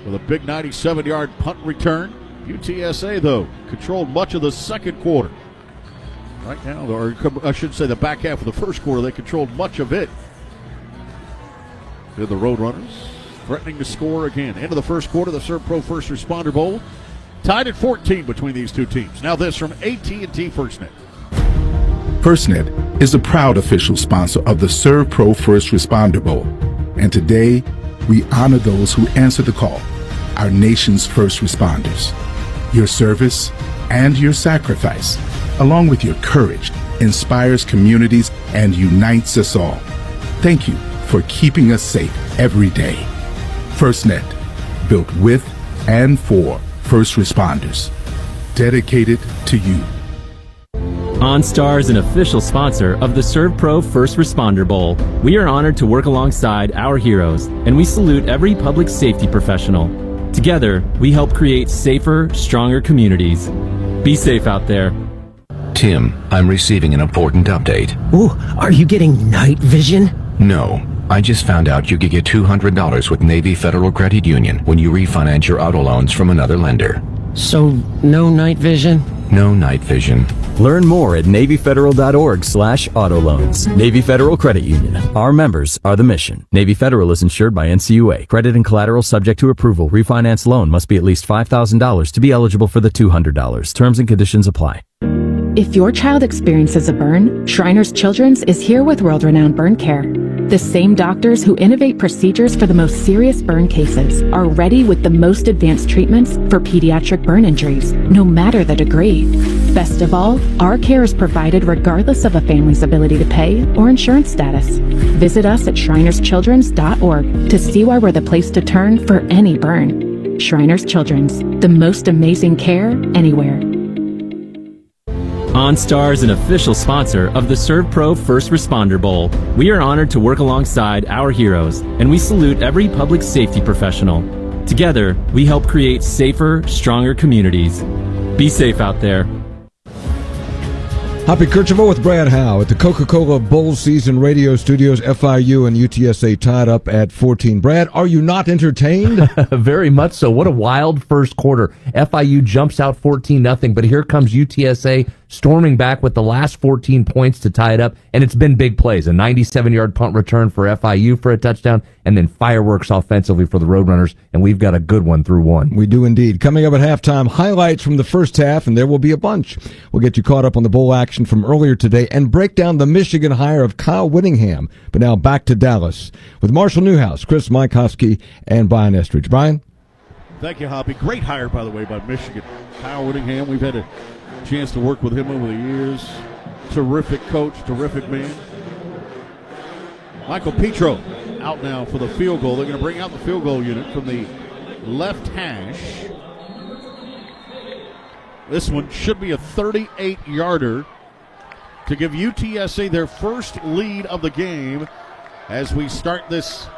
with a big 97-yard punt return. UTSA, though, controlled much of the second quarter. Right now, or I should say the back half of the first quarter, they controlled much of it. They're the Roadrunners threatening to score again. End of the first quarter, the SERVPRO First Responder Bowl. Tied at 14 between these two teams. Now this from AT&T FirstNet. FirstNet is a proud official sponsor of the SERVPRO First Responder Bowl. And today, we honor those who answer the call, our nation's first responders. Your service and your sacrifice, along with your courage, inspires communities and unites us all. Thank you for keeping us safe every day. FirstNet, built with and for first responders. Dedicated to you. OnStar is an official sponsor of the SERVPRO First Responder Bowl. We are honored to work alongside our heroes, and we salute every public safety professional. Together, we help create safer, stronger communities. Be safe out there. Tim, I'm receiving an important update. Ooh, are you getting night vision? No, I just found out you could get $200 with Navy Federal Credit Union when you refinance your auto loans from another lender. So, no night vision? No night vision. Learn more at NavyFederal.org/autoloans. Navy Federal Credit Union. Our members are the mission. Navy Federal is insured by NCAA. Credit and collateral subject to approval. Refinance loan must be at least $5,000 to be eligible for the $200. Terms and conditions apply. If your child experiences a burn, Shriners Children's is here with world-renowned burn care. The same doctors who innovate procedures for the most serious burn cases are ready with the most advanced treatments for pediatric burn injuries, no matter the degree. Best of all, our care is provided regardless of a family's ability to pay or insurance status. Visit us at shrinerschildrens.org to see why we're the place to turn for any burn. Shriners Children's, the most amazing care anywhere. OnStar is an official sponsor of the SERVPRO First Responder Bowl. We are honored to work alongside our heroes, and we salute every public safety professional. Together, we help create safer, stronger communities. Be safe out there. Hoppy Kercheval with Brad Howe at the Coca-Cola Bowl Season Radio Studios. FIU and UTSA tied up at 14. Brad, are you not entertained? Very much so. What a wild first quarter. FIU jumps out 14-0, but here comes UTSA storming back with the last 14 points to tie it up, and it's been big plays. A 97-yard punt return for FIU for a touchdown, and then fireworks offensively for the Roadrunners, and we've got a good one through one. We do indeed. Coming up at halftime, highlights from the first half, and there will be a bunch. We'll get you caught up on the bowl action from earlier today and break down the Michigan hire of Kyle Whittingham. But now back to Dallas with Marshall Newhouse, Chris Mykowski, and Brian Estridge. Brian? Thank you, Hoppy. Great hire, by the way, by Michigan. Kyle Whittingham, we've had a chance to work with him over the years. Terrific coach, terrific man. Michael Petro out now for the field goal. They're going to bring out the field goal unit from the left hash. This one should be a 38-yarder to give UTSA their first lead of the game as we start this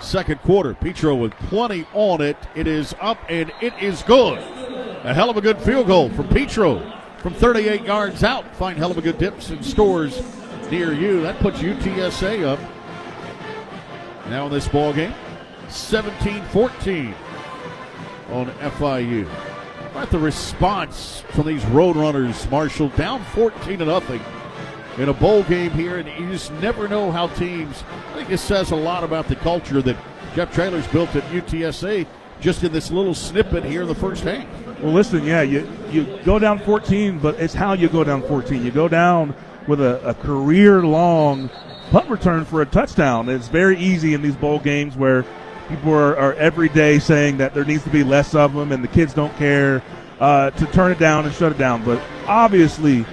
second quarter. Petro with plenty on it. It is up and it is good. A hell of a good field goal from Petro from 38 yards out. Find hell of a good dips and stores near you. That puts UTSA up now in this ball game 17-14 on FIU. About the response from these Roadrunners, Marshall, down 14-0 in a bowl game here, and you just never know how teams. I think it says a lot about the culture that Jeff Traylor's built at UTSA just in this little snippet here in the first half. Well, listen, yeah, you go down 14, but it's how you go down 14. You go down with a career-long punt return for a touchdown. It's very easy in these bowl games where people are every day saying that there needs to be less of them and the kids don't care to turn it down and shut it down. But obviously,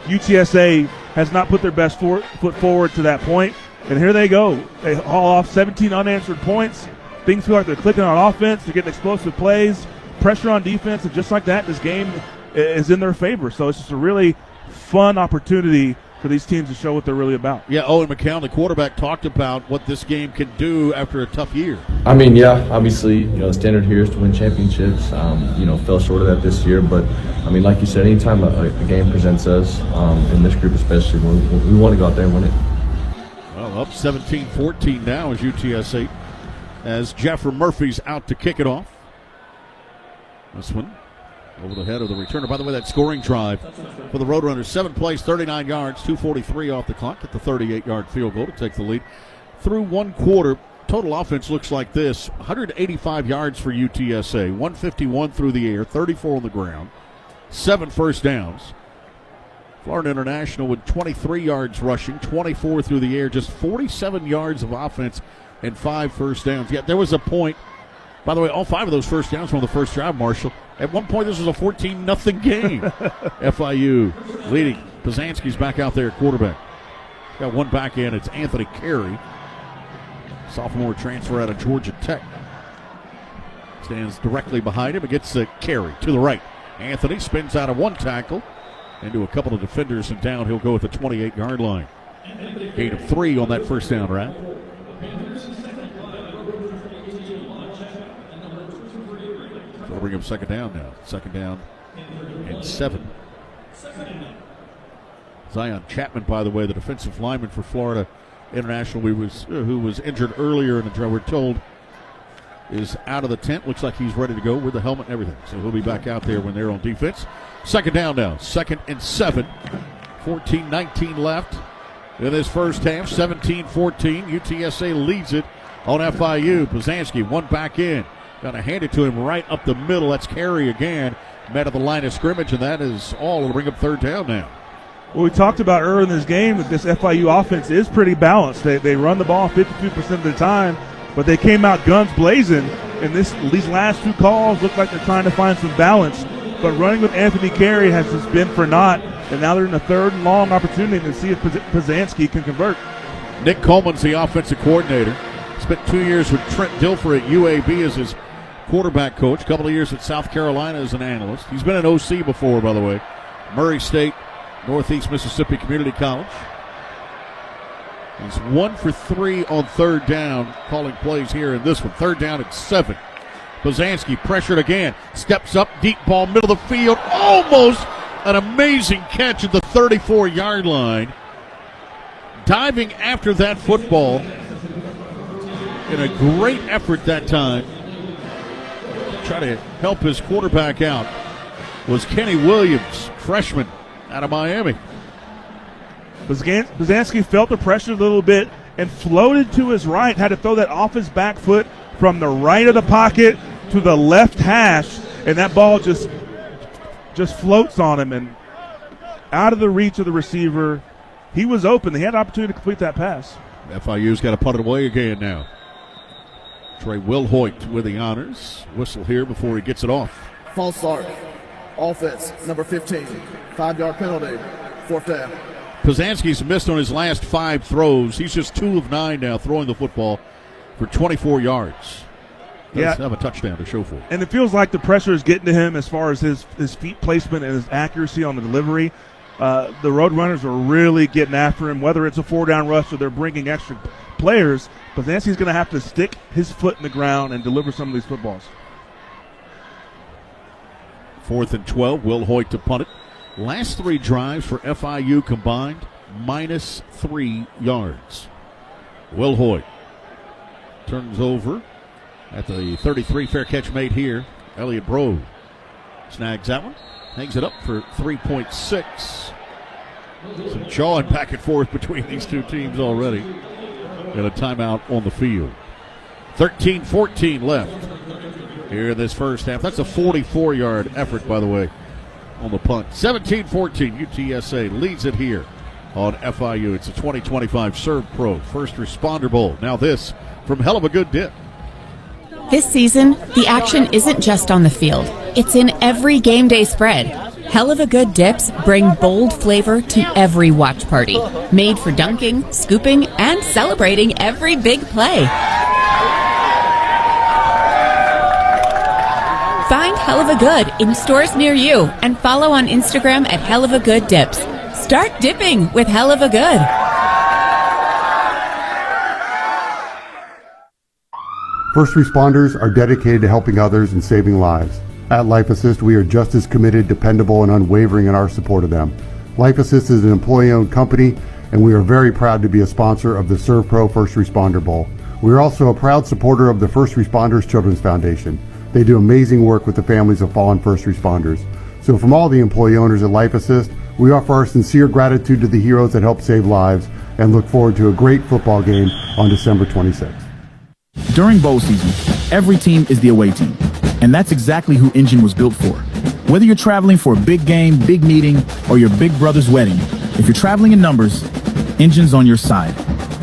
UTSA has not put their best foot forward to that point, and here they go. They haul off 17 unanswered points. Things feel like they're clicking on offense. They're getting explosive plays, pressure on defense, and just like that, this game is in their favor. So it's just a really fun opportunity for these teams to show what they're really about. Yeah, Owen McCown, the quarterback, talked about what this game can do after a tough year. I mean, yeah, obviously, the standard here is to win championships. Fell short of that this year, but I mean, like you said, anytime a game presents us, in this group especially, we want to go out there and win it. Well, up 17-14 now is UTSA as Jeffrey Murphy's out to kick it off. This one over the head of the returner. By the way, that scoring drive for the Roadrunners, 7 plays, 39 yards, 2:43 off the clock at the 38-yard field goal to take the lead. Through one quarter, total offense looks like this: 185 yards for UTSA, 151 through the air, 34 on the ground, 7 first downs. Florida International with 23 yards rushing, 24 through the air, just 47 yards of offense and 5 first downs. Yeah, there was a point. By the way, all 5 of those first downs were on the first drive, Marshall. At one point, this was a 14-0 game. FIU leading. Pazanski's back out there at quarterback. Got one back in. It's Anthony Carey, sophomore transfer out of Georgia Tech. Stands directly behind him. It gets Carey to the right. Anthony spins out of one tackle into a couple of defenders, and down he'll go at the 28-yard line. Gain of 3 on that first down route. So we'll bring him second down now. Second down and 7. Zion Chapman, by the way, the defensive lineman for Florida International, who was injured earlier in the drive, we're told, is out of the tent. Looks like he's ready to go with the helmet and everything. So he'll be back out there when they're on defense. Second down now. 2nd and 7. 14-19 left in this first half. 17-14. UTSA leads it on FIU. Pazanski, one back in. Got to hand it to him right up the middle. That's Carey again. Met at the line of scrimmage, and that is all. It'll bring up third down now. Well, we talked about earlier in this game that this FIU offense is pretty balanced. They run the ball 52% of the time, but they came out guns blazing. And these last 2 calls look like they're trying to find some balance. But running with Anthony Carey has just been for naught. And now they're in a 3rd and long opportunity to see if Pazanski can convert. Nick Coleman's the offensive coordinator. Spent 2 years with Trent Dilfer at UAB as his quarterback coach. A couple of years at South Carolina as an analyst. He's been an OC before, by the way. Murray State, Northeast Mississippi Community College. He's 1 for 3 on third down, calling plays here in this one. Third down at 7. Pazanski pressured again. Steps up, deep ball, middle of the field. Almost An amazing catch at the 34-yard line. Diving after that football in a great effort that time. Try to help his quarterback out was Kenny Williams, freshman out of Miami. Bazansky felt the pressure a little bit and floated to his right, had to throw that off his back foot from the right of the pocket to the left hash, and that ball just floats on him and out of the reach of the receiver. He was open. He had an opportunity to complete that pass. FIU's got to punt it away again now. Trey Wilhoit with the honors. Whistle here before he gets it off. False start. Offense, number 15. 5-yard penalty. Fourth down. Pazanski's missed on his last 5 throws. He's just 2 of 9 now throwing the football for 24 yards. Does have a touchdown to show for it. And it feels like the pressure is getting to him as far as his feet placement and his accuracy on the delivery. The Roadrunners are really getting after him, whether it's a 4-down rush or they're bringing extra players. Pazanski's going to have to stick his foot in the ground and deliver some of these footballs. 4th and 12, Will Hoyt to punt it. Last 3 drives for FIU combined, -3 yards. Will Hoyt turns over at the 33, fair catch made here. Elliott Bro snags that one, hangs it up for 3.6. Some jawing back and forth between these two teams already. And a timeout on the field. 13-14 left here in this first half. That's a 44-yard effort, by the way, on the punt. 17-14, UTSA leads it here on FIU. It's a 2025 SERVPRO First Responder Bowl. Now this from Hell of a Good Dip. This season, the action isn't just on the field. It's in every game day spread. Hell of a Good dips bring bold flavor to every watch party. Made for dunking, scooping, and celebrating every big play. Find Hell of a Good in stores near you and follow on Instagram at Hell of a Good Dips. Start dipping with Hell of a Good. First responders are dedicated to helping others and saving lives. At Life Assist, we are just as committed, dependable, and unwavering in our support of them. Life Assist is an employee-owned company, and we are very proud to be a sponsor of the SERVPRO First Responder Bowl. We are also a proud supporter of the First Responders Children's Foundation. They do amazing work with the families of fallen first responders. So from all the employee owners at Life Assist, we offer our sincere gratitude to the heroes that help save lives and look forward to a great football game on December 26th. During bowl season, every team is the away team. And that's exactly who Engine was built for. Whether you're traveling for a big game, big meeting, or your big brother's wedding, if you're traveling in numbers, Engine's on your side.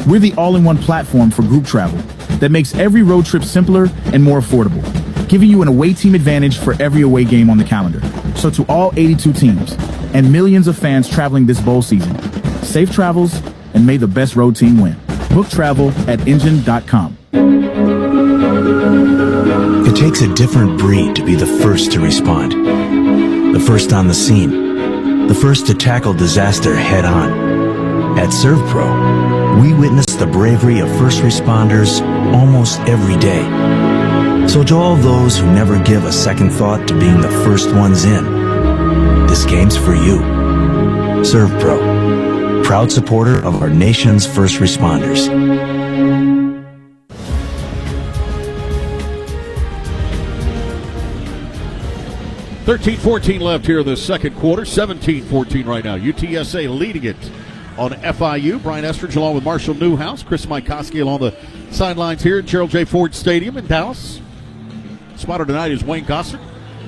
We're the all-in-one platform for group travel that makes every road trip simpler and more affordable, giving you an away team advantage for every away game on the calendar. So to all 82 teams and millions of fans traveling this bowl season, safe travels and may the best road team win. Book travel at engine.com. It takes a different breed to be the first to respond. The first on the scene. The first to tackle disaster head on. At SERVPRO, we witness the bravery of first responders almost every day. So to all those who never give a second thought to being the first ones in, this game's for you. SERVPRO, proud supporter of our nation's first responders. 13-14 left here in the second quarter. 17-14 right now. UTSA leading it on FIU. Brian Estridge along with Marshall Newhouse. Chris Mikoski along the sidelines here at Gerald J. Ford Stadium in Dallas. Spotter tonight is Wayne Gossard.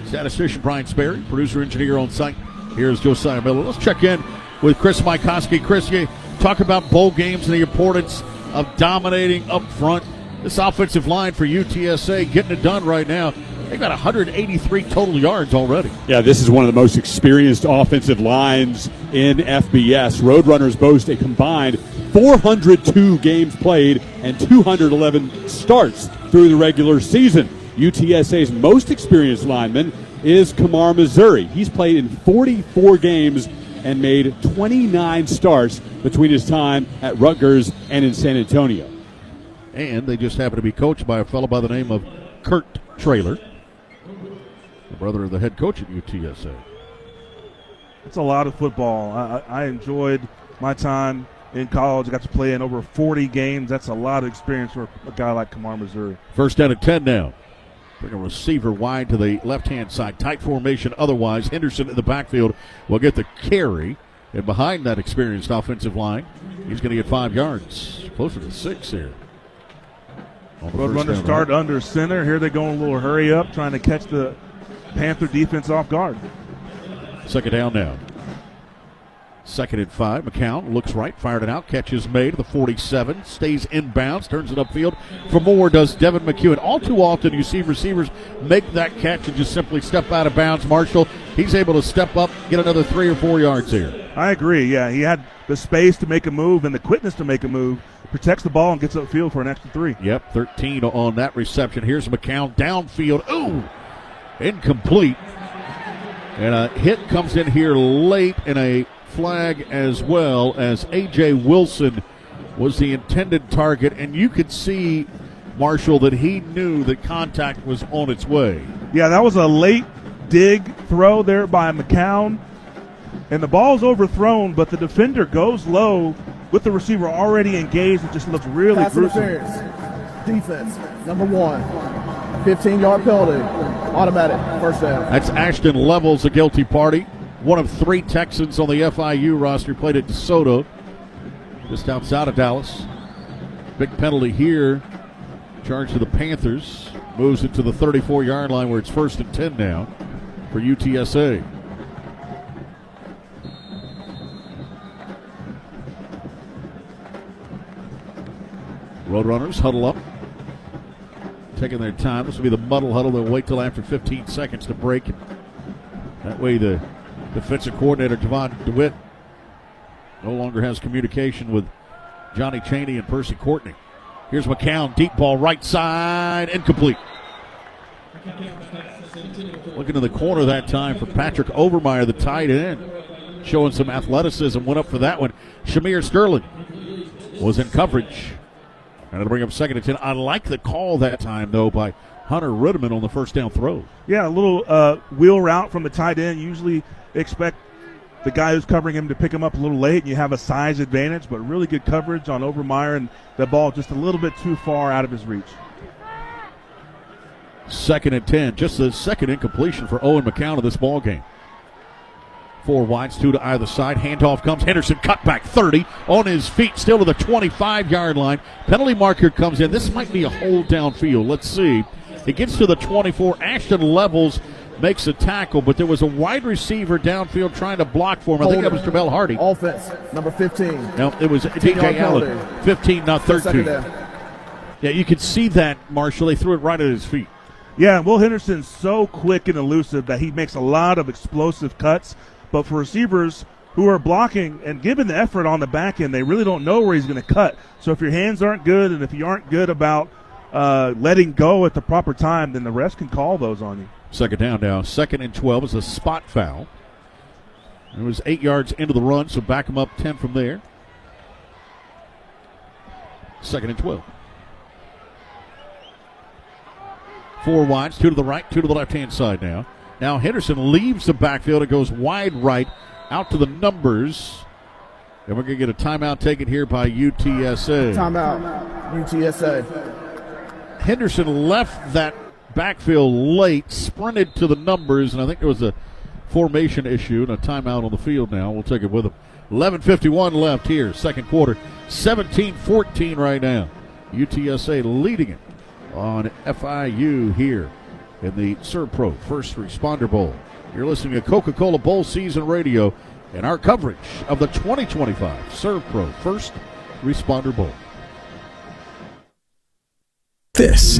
Statistician Brian Sperry. Producer engineer on site. Here's Josiah Miller. Let's check in with Chris Mikoski. Chris, you talk about bowl games and the importance of dominating up front. This offensive line for UTSA getting it done right now. They've got 183 total yards already. Yeah, this is one of the most experienced offensive lines in FBS. Roadrunners boast a combined 402 games played and 211 starts through the regular season. UTSA's most experienced lineman is Kamar Missouri. He's played in 44 games and made 29 starts between his time at Rutgers and in San Antonio. And they just happen to be coached by a fellow by the name of Kurt Traylor, the brother of the head coach at UTSA. It's a lot of football. I enjoyed my time in college. I got to play in over 40 games. That's a lot of experience for a guy like Kamar, Missouri. First down and 10 now. Bring a receiver wide to the left-hand side. Tight formation otherwise. Henderson in the backfield will get the carry. And behind that experienced offensive line, he's going to get 5 yards. Closer to 6 here. Roadrunners start under center. Here they go in a little hurry up, trying to catch the Panther defense off guard. Second down now. 2nd and 5. McCown looks right, fired it out. Catch is made at the 47. Stays inbounds, turns it upfield. For more does Devin McEwen. All too often you see receivers make that catch and just simply step out of bounds. Marshall, he's able to step up, get another 3 or 4 yards here. I agree, yeah. He had the space to make a move and the quickness to make a move. Protects the ball and gets upfield for an extra 3. Yep, 13 on that reception. Here's McCown downfield. Ooh! Incomplete. And a hit comes in here late, and a flag as well, as A.J. Wilson was the intended target, and you could see, Marshall, that he knew that contact was on its way. Yeah, that was a late dig throw there by McCown, and the ball's overthrown, but the defender goes low with the receiver already engaged. It just looks really gruesome. Defense, number 1, 15-yard penalty, automatic, first down. That's Ashton Levels, a guilty party. One of 3 Texans on the FIU roster, played at DeSoto, just outside of Dallas. Big penalty here. Charge to the Panthers. Moves it to the 34-yard line where it's 1st and 10 now for UTSA. Roadrunners huddle up. Taking their time. This will be the muddle huddle. They'll wait till after 15 seconds to break. That way the defensive coordinator, Javon DeWitt, no longer has communication with Johnny Chaney and Percy Courtney. Here's McCown, deep ball right side, incomplete. Looking to the corner that time for Patrick Overmeyer, the tight end, showing some athleticism, went up for that one. Shamir Sterling was in coverage. And it'll bring up 2nd and 10. I like the call that time, though, by Hunter Ritterman on the first down throw. Yeah, a little wheel route from the tight end. Usually expect the guy who's covering him to pick him up a little late, and you have a size advantage, but really good coverage on Overmeyer, and the ball just a little bit too far out of his reach. 2nd and 10. Just the second incompletion for Owen McCown of this ball game. 4 wides, 2 to either side. Handoff comes. Henderson cut back 30 on his feet, still to the 25-yard line. Penalty marker comes in. This might be a hold downfield. Let's see. It gets to the 24. Ashton Levels makes a tackle, but there was a wide receiver downfield trying to block for him. I think that was Travell Hardy. Offense, number 15. No, it was DJ Allen. 15, not 13. Yeah, you could see that, Marshall. They threw it right at his feet. Yeah, Will Henderson's so quick and elusive that he makes a lot of explosive cuts. But for receivers who are blocking and giving the effort on the back end, they really don't know where he's going to cut. So if your hands aren't good and if you aren't good about letting go at the proper time, then the refs can call those on you. 2nd down now. 2nd and 12 is a spot foul. It was 8 yards into the run, so back him up 10 from there. 2nd and 12. 4 wides, 2 to the right, 2 to the left-hand side now. Now Henderson leaves the backfield and goes wide right out to the numbers. And we're going to get a timeout taken here by UTSA. Timeout, UTSA. Henderson left that backfield late, sprinted to the numbers, and I think there was a formation issue and a timeout on the field now. We'll take it with him. 11:51 left here, 2nd quarter. 17-14 right now. UTSA leading it on FIU here in the SERVPRO First Responder Bowl. You're listening to Coca-Cola Bowl Season Radio and our coverage of the 2025 SERVPRO First Responder Bowl. This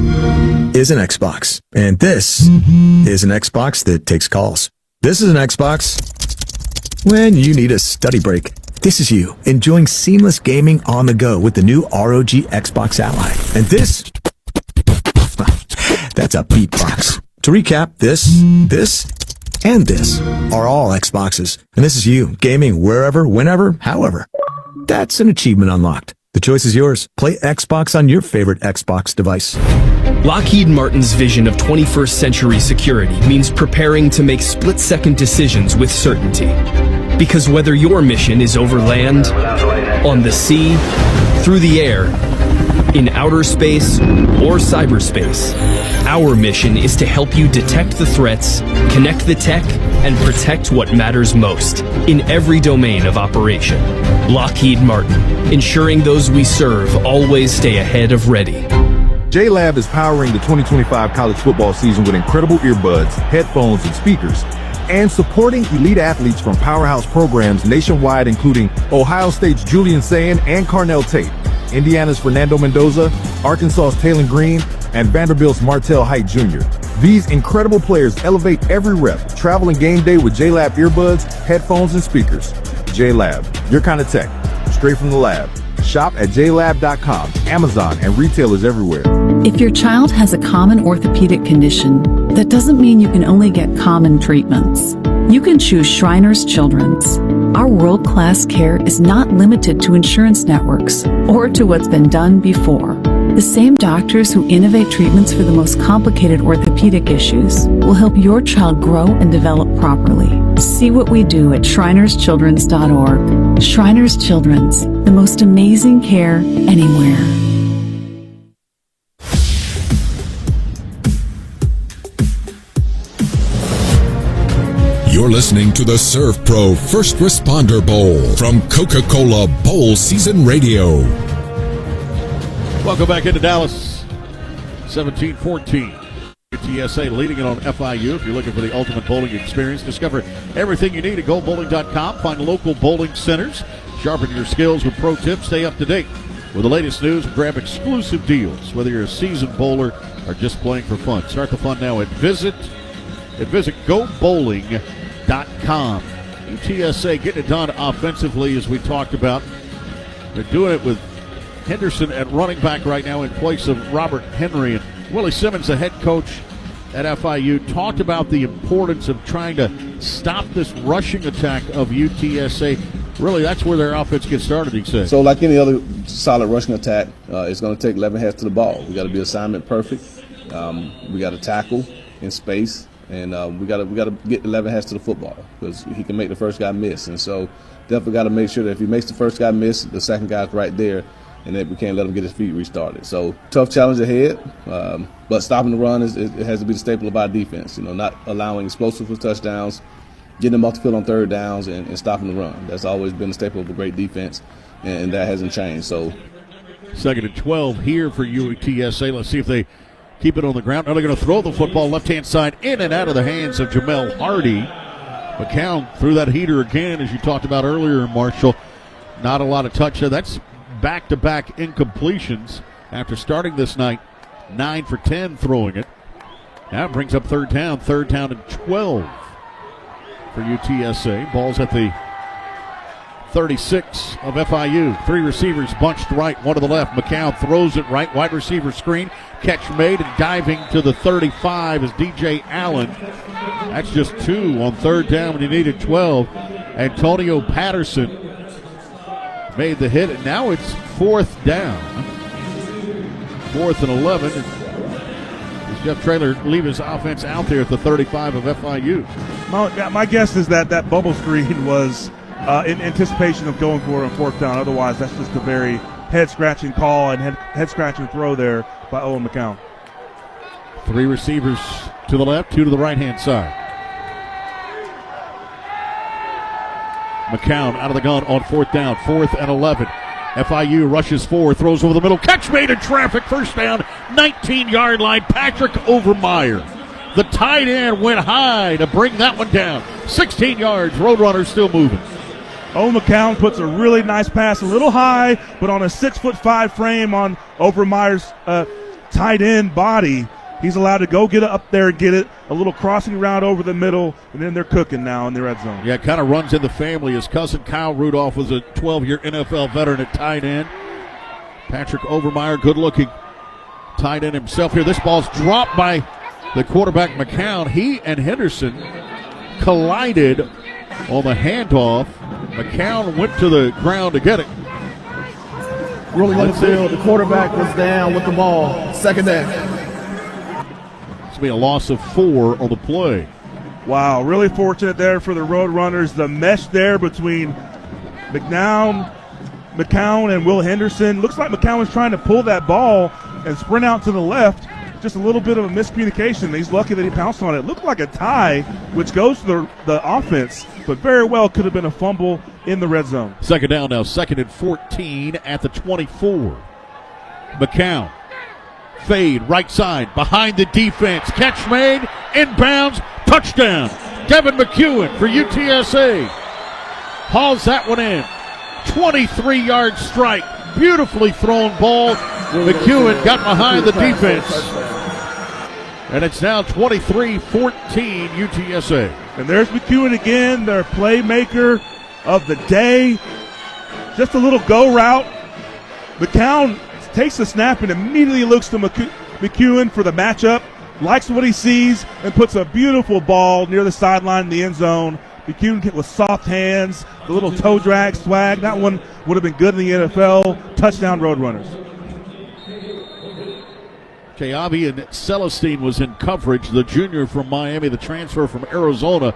is an Xbox, and this is an Xbox that takes calls. This is an Xbox when you need a study break. This is you enjoying seamless gaming on the go with the new ROG Xbox Ally. And this, that's a beatbox. To recap, this, and this are all Xboxes. And this is you gaming wherever, whenever, however. That's an achievement unlocked. The choice is yours. Play Xbox on your favorite Xbox device. Lockheed Martin's vision of 21st century security means preparing to make split-second decisions with certainty. Because whether your mission is over land, on the sea, through the air, in outer space, or cyberspace, our mission is to help you detect the threats, connect the tech, and protect what matters most in every domain of operation. Lockheed Martin, ensuring those we serve always stay ahead of ready. JLab is powering the 2025 college football season with incredible earbuds, headphones, and speakers, and supporting elite athletes from powerhouse programs nationwide, including Ohio State's Julian Sayin and Carnell Tate, Indiana's Fernando Mendoza, Arkansas's Taylor Green, and Vanderbilt's Martell Height Jr. These incredible players elevate every rep. Travel and game day with JLab earbuds, headphones, and speakers. JLab, your kind of tech, straight from the lab. Shop at JLab.com, Amazon, and retailers everywhere. If your child has a common orthopedic condition, that doesn't mean you can only get common treatments. You can choose Shriners Children's. Our world-class care is not limited to insurance networks or to what's been done before. The same doctors who innovate treatments for the most complicated orthopedic issues will help your child grow and develop properly. See what we do at shrinerschildrens.org. Shriners Children's, the most amazing care anywhere. You're listening to the SERVPRO First Responder Bowl from Coca-Cola Bowl Season Radio. Welcome back into Dallas. 17-14. UTSA leading it on FIU. If you're looking for the ultimate bowling experience, discover everything you need at GoBowling.com. Find local bowling centers. Sharpen your skills with pro tips. Stay up to date with the latest news. Grab exclusive deals, whether you're a seasoned bowler or just playing for fun. Start the fun now at visit GoBowling.com. UTSA getting it done offensively, as we talked about. They're doing it with Henderson at running back right now in place of Robert Henry. And Willie Simmons, the head coach at FIU, talked about the importance of trying to stop this rushing attack of UTSA. Really, that's where their offense gets started, he said. So like any other solid rushing attack, it's going to take 11 heads to the ball. We got to be assignment perfect. We got to tackle in space. And we got to get 11 heads to the football because he can make the first guy miss. And so definitely got to make sure that if he makes the first guy miss, the second guy's right there, and that we can't let him get his feet restarted. So tough challenge ahead, but stopping the run it has to be the staple of our defense. Not allowing explosive for touchdowns, getting them off the field on third downs, and stopping the run. That's always been the staple of a great defense, and that hasn't changed. So 2nd and 12 here for UTSA. Let's see if they keep it on the ground. Now they're going to throw the football left-hand side in and out of the hands of Jamel Hardy. McCown threw that heater again, as you talked about earlier, Marshall. Not a lot of touch there. That's back-to-back incompletions after starting this night. 9 for 10 throwing it. Now it brings up third down and 12 for UTSA. Ball's at the 36 of FIU. 3 receivers bunched right, 1 to the left. McCown throws it right, wide receiver screen. Catch made, and diving to the 35 is DJ Allen. That's just 2 on third down when you needed 12. Antonio Patterson made the hit, and now it's 4th down. 4th and 11. Does Jeff Traylor leave his offense out there at the 35 of FIU? My guess is that bubble screen was in anticipation of going for it on 4th down. Otherwise, that's just a very head-scratching call and head-scratching throw there by Owen McCown. 3 receivers to the left, 2 to the right-hand side. McCown out of the gun on 4th down, 4th and 11. FIU rushes forward, throws over the middle. Catch made in traffic, first down, 19-yard line. Patrick Overmeyer. The tight end went high to bring that one down. 16 yards, Roadrunners still moving. Owen McCown puts a really nice pass, a little high, but on a 6'5" frame on Overmeyer's tight end body. He's allowed to go get it up there and get it. A little crossing route over the middle, and then they're cooking now in the red zone. Yeah, it kind of runs in the family. His cousin Kyle Rudolph was a 12-year NFL veteran at tight end. Patrick Overmeyer, good-looking tight end himself here. This ball's dropped by the quarterback McCown. He and Henderson collided on the handoff. McCown went to the ground to get it. Rolling on the field, the quarterback was down with the ball. 2nd down. Be a loss of 4 on the play. Wow, really fortunate there for the Roadrunners. The mesh there between McCown and Will Henderson. Looks like McCown was trying to pull that ball and sprint out to the left. Just a little bit of a miscommunication. He's lucky that he pounced on it. Looked like a tie, which goes to the offense, but very well could have been a fumble in the red zone. Second down now, 2nd and 14 at the 24. McCown, fade, right side, behind the defense. Catch made, inbounds, touchdown. Devin McEwen for UTSA. Hauls that one in. 23-yard strike. Beautifully thrown ball. McEwen got behind the defense. And it's now 23-14 UTSA. And there's McEwen again, their playmaker of the day. Just a little go route. McCown takes the snap and immediately looks to McEwen for the matchup. Likes what he sees and puts a beautiful ball near the sideline in the end zone. McEwen with soft hands, the little toe drag swag. That one would have been good in the NFL. Touchdown Roadrunners. Keabi and Celestine was in coverage, the junior from Miami, the transfer from Arizona.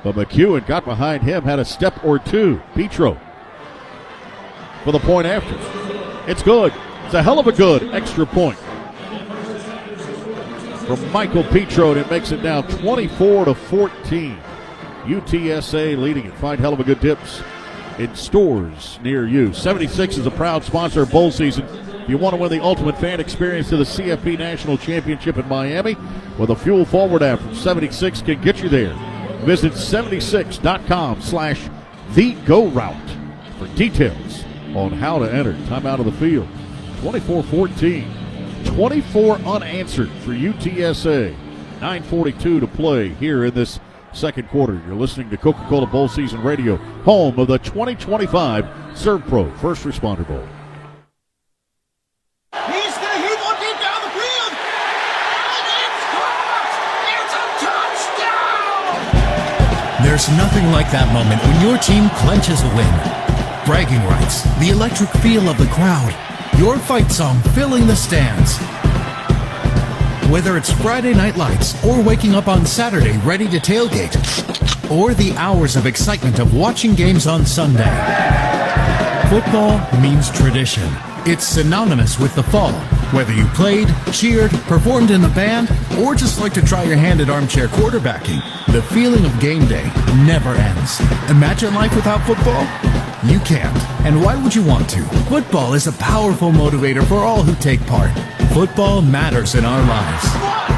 But McEwen got behind him, had a step or two. Petro for the point after. It's good. It's a hell of a good extra point from Michael Petro, and it makes it now 24-14. UTSA leading it. Find hell of a good dips in stores near you. 76 is a proud sponsor of bowl season. If you want to win the ultimate fan experience to the CFP National Championship in Miami, well, the Fuel Forward app from 76 can get you there. Visit 76.com/thegoroute for details on how to enter. Time out of the field. 24-14. 24 unanswered for UTSA. 9:42 to play here in this second quarter. You're listening to Coca-Cola Bowl Season Radio, home of the 2025 SERVPRO First Responder Bowl. He's going to hit one deep down the field. And it's caught. It's a touchdown. There's nothing like that moment when your team clenches a win. Bragging rights, the electric feel of the crowd, your fight song filling the stands. Whether it's Friday Night Lights or waking up on Saturday ready to tailgate, or the hours of excitement of watching games on Sunday. Football means tradition. It's synonymous with the fall. Whether you played, cheered, performed in the band, or just like to try your hand at armchair quarterbacking, the feeling of game day never ends. Imagine life without football? You can't. And why would you want to? Football is a powerful motivator for all who take part. Football matters in our lives. What a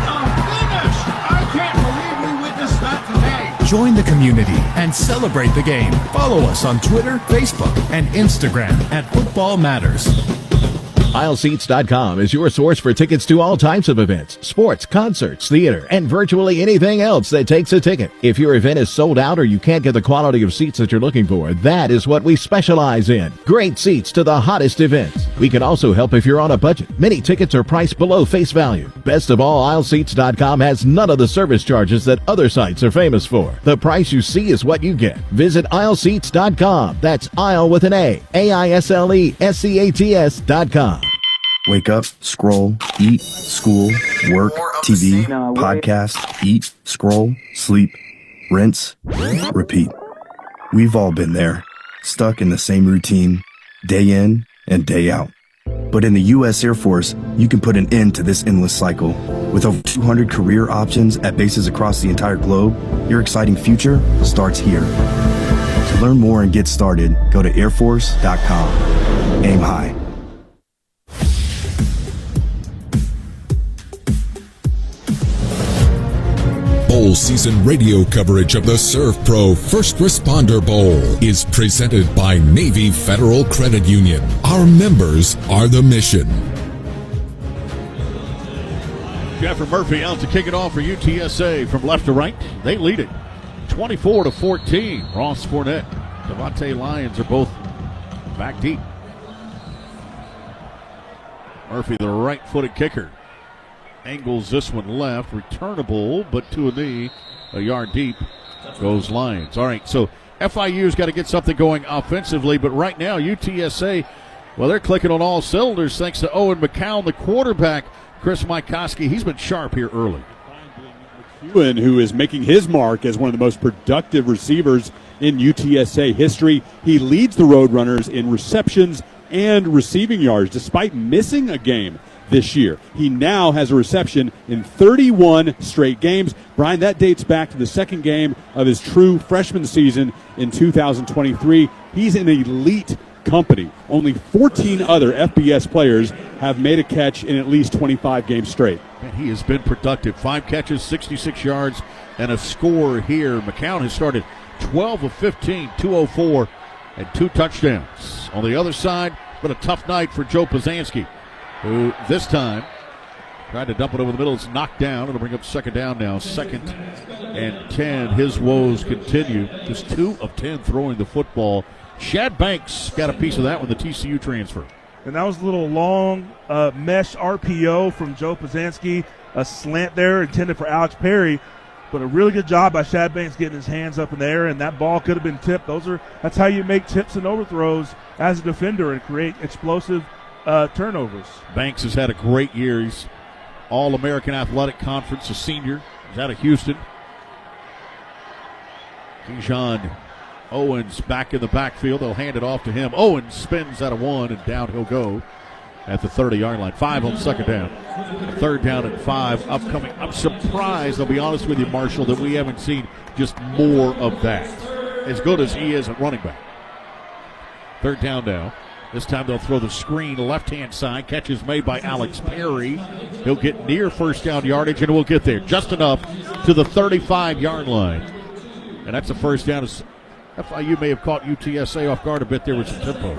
finish! I can't believe we witnessed that today. Join the community and celebrate the game. Follow us on Twitter, Facebook, and Instagram at Football Matters. Aisleseats.com is your source for tickets to all types of events, sports, concerts, theater, and virtually anything else that takes a ticket. If your event is sold out or you can't get the quality of seats that you're looking for, that is what we specialize in. Great seats to the hottest events. We can also help if you're on a budget. Many tickets are priced below face value. Best of all, Aisleseats.com has none of the service charges that other sites are famous for. The price you see is what you get. Visit Aisleseats.com. That's aisle with an A. AISLESEATS.com. Wake up, scroll, eat, school, work, TV, podcast, eat, scroll, sleep, rinse, repeat. We've all been there, stuck in the same routine, day in and day out. But in the U.S. Air Force, you can put an end to this endless cycle. With over 200 career options at bases across the entire globe, your exciting future starts here. To learn more and get started, go to airforce.com. Aim high. Bowl season radio coverage of the SERVPRO First Responder Bowl is presented by Navy Federal Credit Union. Our members are the mission. Jeffrey Murphy out to kick it off for UTSA from left to right. They lead it 24-14. Ross Fournette, Devontae Lyons are both back deep. Murphy, the right-footed kicker, angles this one left, returnable, but to a knee, a yard deep goes Lions. All right, so FIU's got to get something going offensively, but right now UTSA, well, they're clicking on all cylinders thanks to Owen McCown, the quarterback. Chris Mikoski, he's been sharp here early. Ewan, who is making his mark as one of the most productive receivers in UTSA history. He leads the Roadrunners in receptions and receiving yards, despite missing a game this year. He now has a reception in 31 straight games. Brian, that dates back to the second game of his true freshman season in 2023. He's in elite company. Only 14 other FBS players have made a catch in at least 25 games straight. And he has been productive. 5 catches, 66 yards, and a score here. McCown has started 12 of 15, 204, and 2 touchdowns. On the other side, been a tough night for Joe Pazanski, who this time tried to dump it over the middle. It's knocked down. It'll bring up second down now. 2nd and 10. His woes continue. Just 2 of 10 throwing the football. Shad Banks got a piece of that one, the TCU transfer. And that was a little long mesh RPO from Joe Pazanski, a slant there intended for Alex Perry, but a really good job by Shad Banks getting his hands up in the air, and that ball could have been tipped. That's how you make tips and overthrows as a defender and create explosive turnovers. Banks has had a great year. He's All-American Athletic Conference, a senior. He's out of Houston. Keyshawn Owens back in the backfield. They'll hand it off to him. Owens spins out of 1, and down he'll go at the 30-yard line. 5 on second down. 3rd down and 5 upcoming. I'm surprised, I'll be honest with you, Marshall, that we haven't seen just more of that. As good as he is at running back. 3rd down now. This time they'll throw the screen left-hand side. Catch is made by Alex Perry. He'll get near first down yardage, and we'll get there just enough to the 35-yard line. And that's a first down. FIU may have caught UTSA off guard a bit there with some tempo.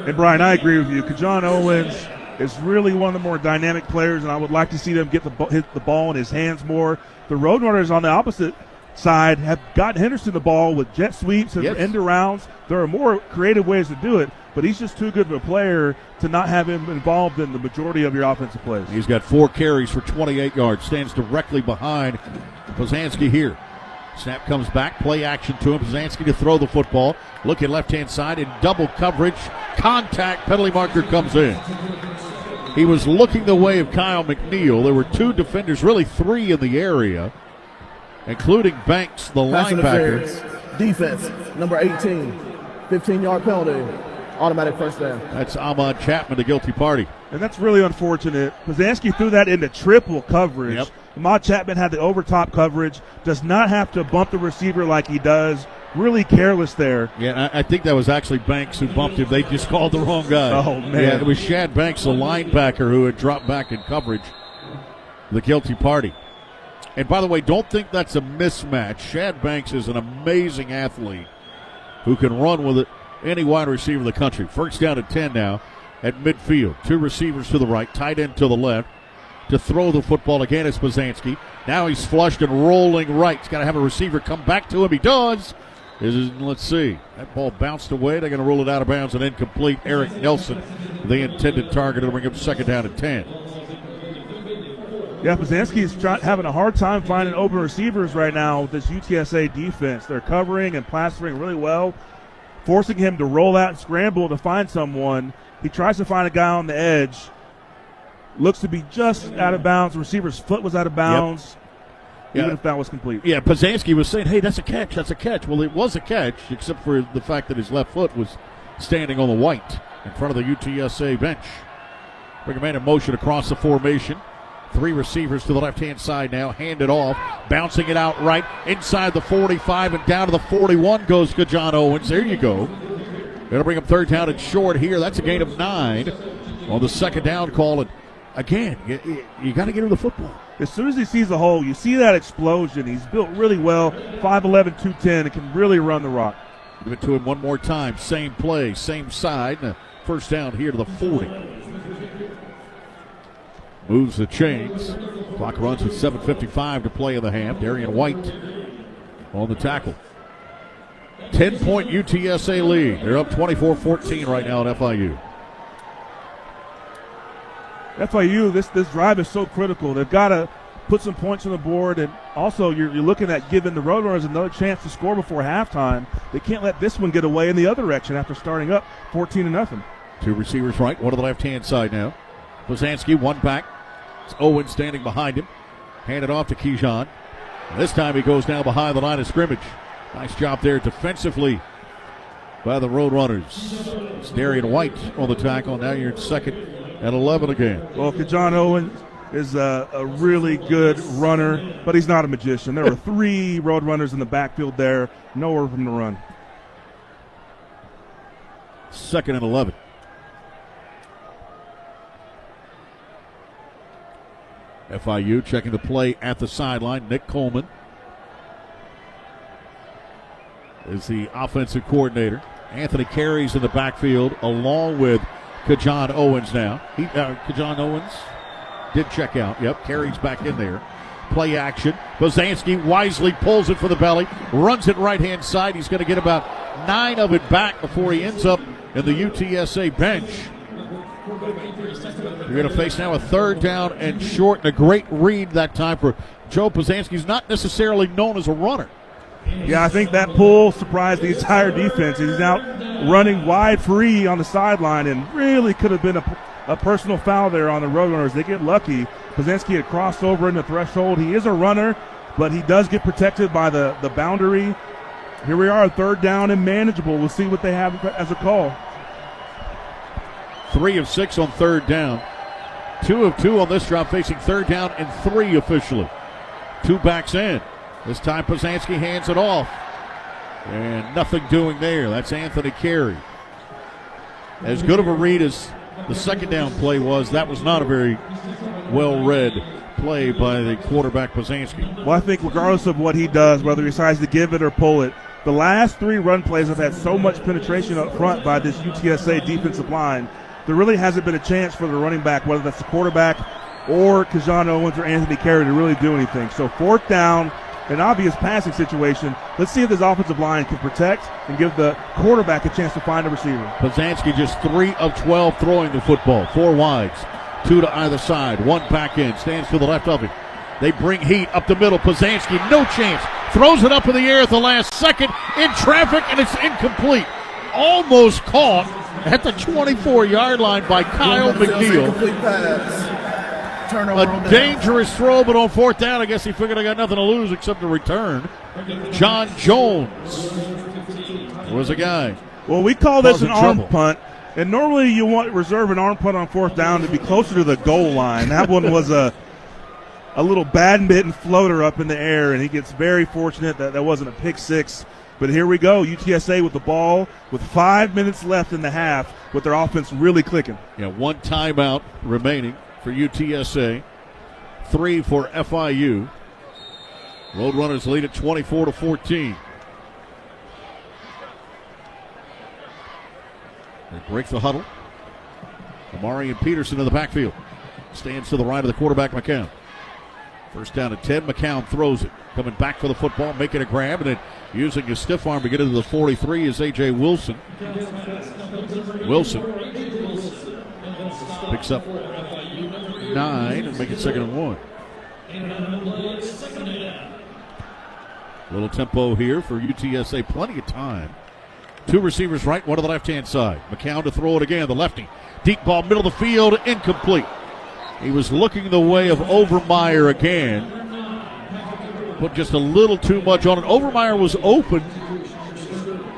And, Brian, I agree with you. Kajon Owens is really one of the more dynamic players, and I would like to see them hit the ball in his hands more. The Roadrunners on the opposite side have got Henderson the ball with jet sweeps and end arounds. There are more creative ways to do it, but he's just too good of a player to not have him involved in the majority of your offensive plays. He's got 4 carries for 28 yards. Stands directly behind Pazanski here. Snap comes back, play action to him. Pazanski to throw the football. Looking left-hand side in double coverage. Contact, penalty marker comes in. He was looking the way of Kyle McNeil. There were 2 defenders, really 3 in the area, including Banks, the linebacker. Defense, number 18, 15-yard penalty. Automatic first down. That's Ahmad Chapman, the guilty party. And that's really unfortunate. Pazanski threw that into triple coverage. Yep. Ahmad Chapman had the over-top coverage. Does not have to bump the receiver like he does. Really careless there. Yeah, I think that was actually Banks who bumped him. They just called the wrong guy. Oh, man. Yeah, it was Shad Banks, the linebacker, who had dropped back in coverage. The guilty party. And by the way, don't think that's a mismatch. Shad Banks is an amazing athlete who can run with it. Any wide receiver in the country. First down at 10 now at midfield. 2 receivers to the right, tight end to the left. To throw the football again is Pazanski. Now he's flushed and rolling right. He's got to have a receiver come back to him. He does. Let's see. That ball bounced away. They're going to roll it out of bounds and incomplete. Eric Nelson, the intended target. It'll bring up second down at 10. Yeah, Pazanski is having a hard time finding open receivers right now with this UTSA defense. They're covering and plastering really well, forcing him to roll out and scramble to find someone. He tries to find a guy on the edge. Looks to be just out of bounds. The receiver's foot was out of bounds, even if that was complete. Yeah, Pazanski was saying, hey, that's a catch, that's a catch. Well, it was a catch, except for the fact that his left foot was standing on the white in front of the UTSA bench. Bring a man in motion across the formation. 3 receivers to the left-hand side now. Hand it off. Bouncing it out right. Inside the 45 and down to the 41 goes Kajon Owens. There you go. Going to bring up 3rd down and short here. That's a gain of 9 on the second down call. And again, you got to get him the football. As soon as he sees the hole, you see that explosion. He's built really well. 5'11", 210, and can really run the rock. Give it to him one more time. Same play, same side. And first down here to the 40. Moves the chains. Clock runs with 7:55 to play in the half. Darian White on the tackle. 10-point UTSA lead. They're up 24-14 right now at FIU. FIU, this drive is so critical. They've got to put some points on the board, and also you're looking at giving the Roadrunners another chance to score before halftime. They can't let this one get away in the other direction after starting up 14-0. 2 receivers right, one to the left-hand side now. Pazanski, one back. It's Owen standing behind him. Hand it off to Keyshawn. This time he goes down behind the line of scrimmage. Nice job there defensively by the Roadrunners. It's Darian White on the tackle. Now you're in 2nd and 11 again. Well, Kajon Owens is a really good runner, but he's not a magician. There were 3 Roadrunners in the backfield there. Nowhere from the run. 2nd and 11. FIU checking the play at the sideline. Nick Coleman is the offensive coordinator. Anthony Carey's in the backfield along with Kajon Owens now. Kajon Owens did check out. Yep, Carey's back in there. Play action. Bozansky wisely pulls it for the belly, runs it right-hand side. He's going to get about 9 of it back before he ends up in the UTSA bench. You're going to face now a 3rd down and short, and a great read that time for Joe Bozansky. He's not necessarily known as a runner. Yeah, I think that pull surprised the entire defense. He's now running wide free on the sideline, and really could have been a personal foul there on the Roadrunners. They get lucky. Bozansky had crossed over in the threshold. He is a runner, but he does get protected by the boundary. Here we are, 3rd down and manageable. We'll see what they have as a call. 3 of 6 on 3rd down. 2 of 2 on this drive, facing 3rd down and 3 officially. 2 backs in. This time Bozansky hands it off. And nothing doing there. That's Anthony Carey. As good of a read as the 2nd down play was, that was not a very well-read play by the quarterback Bozansky. Well, I think regardless of what he does, whether he decides to give it or pull it, the last 3 run plays have had so much penetration up front by this UTSA defensive line. There really hasn't been a chance for the running back, whether that's the quarterback or Kajon Owens or Anthony Carey, to really do anything. So 4th down, an obvious passing situation. Let's see if this offensive line can protect and give the quarterback a chance to find a receiver. Bozansky just 3 of 12 throwing the football. 4 wides, 2 to either side, 1 back in, stands to the left of him. They bring heat up the middle. Bozansky, no chance. Throws it up in the air at the last second in traffic, and it's incomplete. Almost caught at the 24-yard line by Kyle McNeil. A dangerous throw, but on 4th down, I guess he figured I got nothing to lose except a return. John Jones was a guy. Well, we call this an arm punt, and normally you want reserve an arm punt on 4th down to be closer to the goal line. That one was a little badminton floater up in the air, and he gets very fortunate that wasn't a pick 6. But here we go, UTSA with the ball with 5 minutes left in the half with their offense really clicking. Yeah, 1 timeout remaining for UTSA, 3 for FIU. Roadrunners lead at 24-14. They break the huddle. Amari and Peterson in the backfield. Stands to the right of the quarterback, McCown. 1st down and 10. McCown throws it. Coming back for the football, making a grab, and then using his stiff arm to get into the 43 is A.J. Wilson. Wilson picks up 9 and make it 2nd and 1. Little tempo here for UTSA. Plenty of time. 2 receivers right, 1 to the left-hand side. McCown to throw it again. The lefty. Deep ball, middle of the field, incomplete. He was looking the way of Overmeyer again. Put just a little too much on it. Overmeyer was open.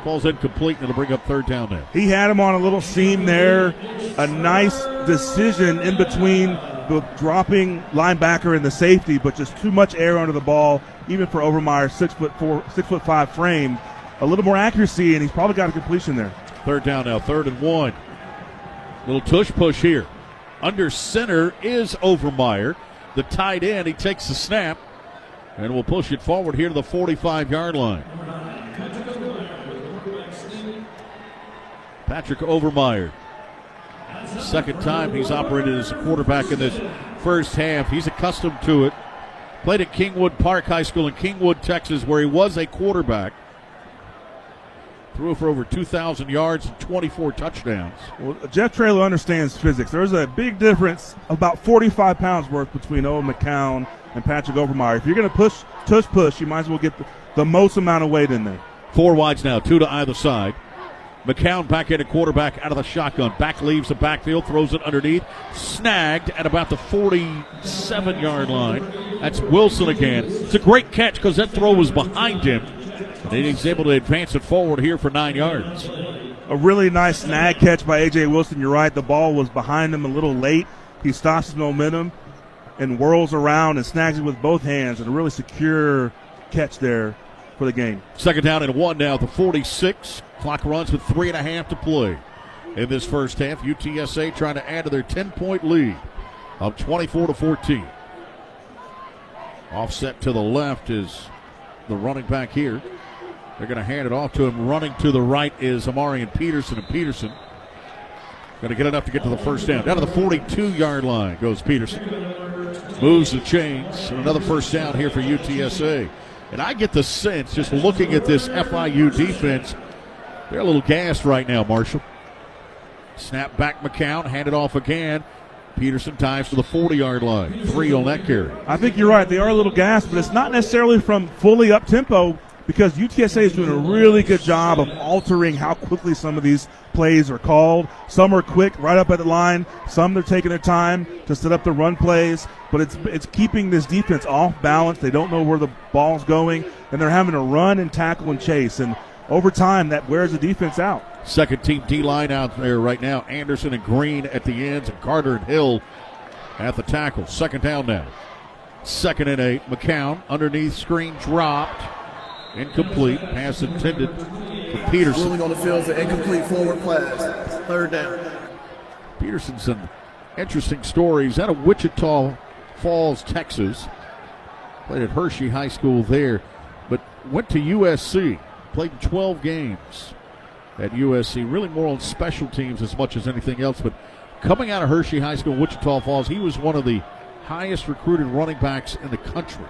Falls incomplete, and it'll bring up 3rd down now. He had him on a little seam there. A nice decision in between the dropping linebacker and the safety, but just too much air under the ball, even for Overmeyer, 6'4", 6'5" frame. A little more accuracy, and he's probably got a completion there. 3rd down now, 3rd and 1. Little tush push here. Under center is Overmeyer. The tight end, he takes the snap, and we'll push it forward here to the 45-yard line. Patrick Overmeyer. 2nd time he's operated as a quarterback in this first half. He's accustomed to it. Played at Kingwood Park High School in Kingwood, Texas, where he was a quarterback. Threw for over 2,000 yards and 24 touchdowns. Well, Jeff Traylor understands physics. There's a big difference, about 45 pounds worth, between Owen McCown and Patrick Overmeyer. If you're going to push, you might as well get the most amount of weight in there. 4 wides now, 2 to either side. McCown back in a quarterback out of the shotgun. Back leaves the backfield, throws it underneath. Snagged at about the 47-yard line. That's Wilson again. It's a great catch because that throw was behind him. And he's able to advance it forward here for 9 yards. A really nice snag catch by A.J. Wilson. You're right. The ball was behind him a little late. He stops his momentum and whirls around and snags it with both hands. And a really secure catch there for the game. 2nd down and 1 now at the 46. Clock runs with 3.5 to play in this first half. UTSA trying to add to their 10-point lead of 24-14. Offset to the left is the running back here. They're going to hand it off to him. Running to the right is Amarian Peterson, and Peterson going to get enough to get to the first down. Down to the 42-yard line goes Peterson. Moves the chains, and another first down here for UTSA. And I get the sense, just looking at this FIU defense, they're a little gassed right now, Marshall. Snap back McCown, hand it off again. Peterson dives to the 40-yard line. 3 on that carry. I think you're right. They are a little gassed, but it's not necessarily from fully up-tempo because UTSA is doing a really good job of altering how quickly some of these plays are called. Some are quick, right up at the line. Some they're taking their time to set up the run plays, but it's keeping this defense off balance. They don't know where the ball's going, and they're having to run and tackle and chase. And over time, that wears the defense out. Second team D-line out there right now. Anderson and Green at the ends, and Carter and Hill at the tackle. 2nd down now. 2nd and 8. McCown underneath, screen dropped. Incomplete. Pass intended for Peterson. Ruling on the field is an incomplete forward pass. 3rd down. Peterson's an interesting story. He's out of Wichita Falls, Texas. Played at Hershey High School there, but went to USC. Played 12 games at USC, really more on special teams as much as anything else. But coming out of Hershey High School in Wichita Falls, he was one of the highest recruited running backs in the country.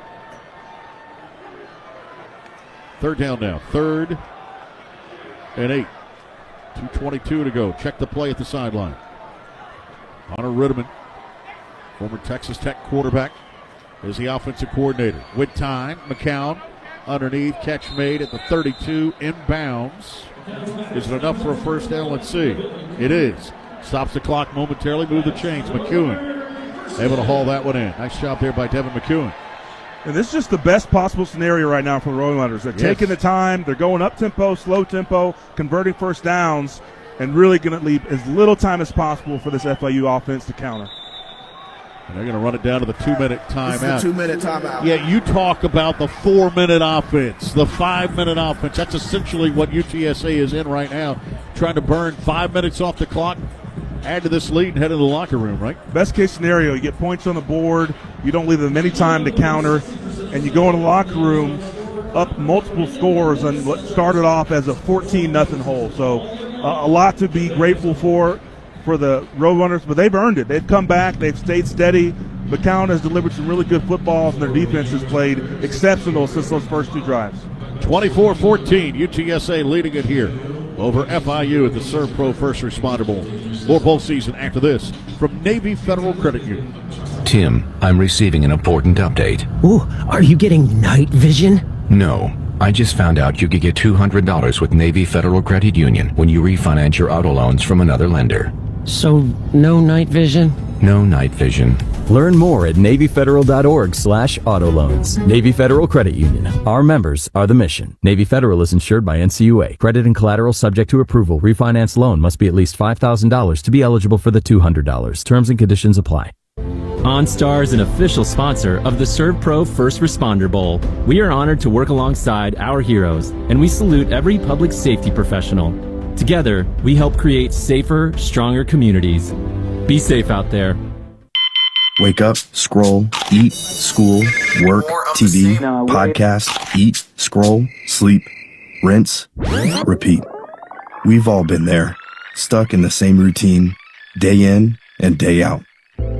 3rd down now. 3rd and 8. 2:22 to go. Check the play at the sideline. Hunter Ritterman, former Texas Tech quarterback, is the offensive coordinator. With time, McCown underneath, catch made at the 32, inbounds. Is it enough for a first down? Let's see. It is. Stops the clock momentarily, move the chains. McEwen able to haul that one in. Nice job there by Devin McEwen. And this is just the best possible scenario right now for the Roadrunners. They're taking the time. They're going up-tempo, slow tempo, converting first downs, and really going to leave as little time as possible for this FIU offense to counter. And they're going to run it down to the 2-minute timeout. This is a 2-minute timeout. Yeah, you talk about the 4-minute offense, the 5-minute offense. That's essentially what UTSA is in right now, trying to burn 5 minutes off the clock, add to this lead, and head into the locker room, right? Best case scenario, you get points on the board, you don't leave them any time to counter, and you go in the locker room up multiple scores on what started off as a 14-0 hole. So a lot to be grateful for the Roadrunners, but they've earned it. They've come back. They've stayed steady. McCown has delivered some really good footballs, and their defense has played exceptional since those first 2 drives. 24-14, UTSA leading it here over FIU at the SERVPRO First Responder Bowl. More bowl season after this from Navy Federal Credit Union. Tim, I'm receiving an important update. Ooh, are you getting night vision? No. I just found out you could get $200 with Navy Federal Credit Union when you refinance your auto loans from another lender. So, no night vision? No night vision. Learn more at NavyFederal.org/auto loans. Navy Federal Credit Union. Our members are the mission. Navy Federal is insured by NCAA. Credit and collateral subject to approval. Refinance loan must be at least $5,000 to be eligible for the $200. Terms and conditions apply. OnStar is an official sponsor of the SERVPRO First Responder Bowl. We are honored to work alongside our heroes, and we salute every public safety professional. Together, we help create safer, stronger communities. Be safe out there. Wake up, scroll, eat, school, work, TV, podcast, eat, scroll, sleep, rinse, repeat. We've all been there, stuck in the same routine, day in and day out.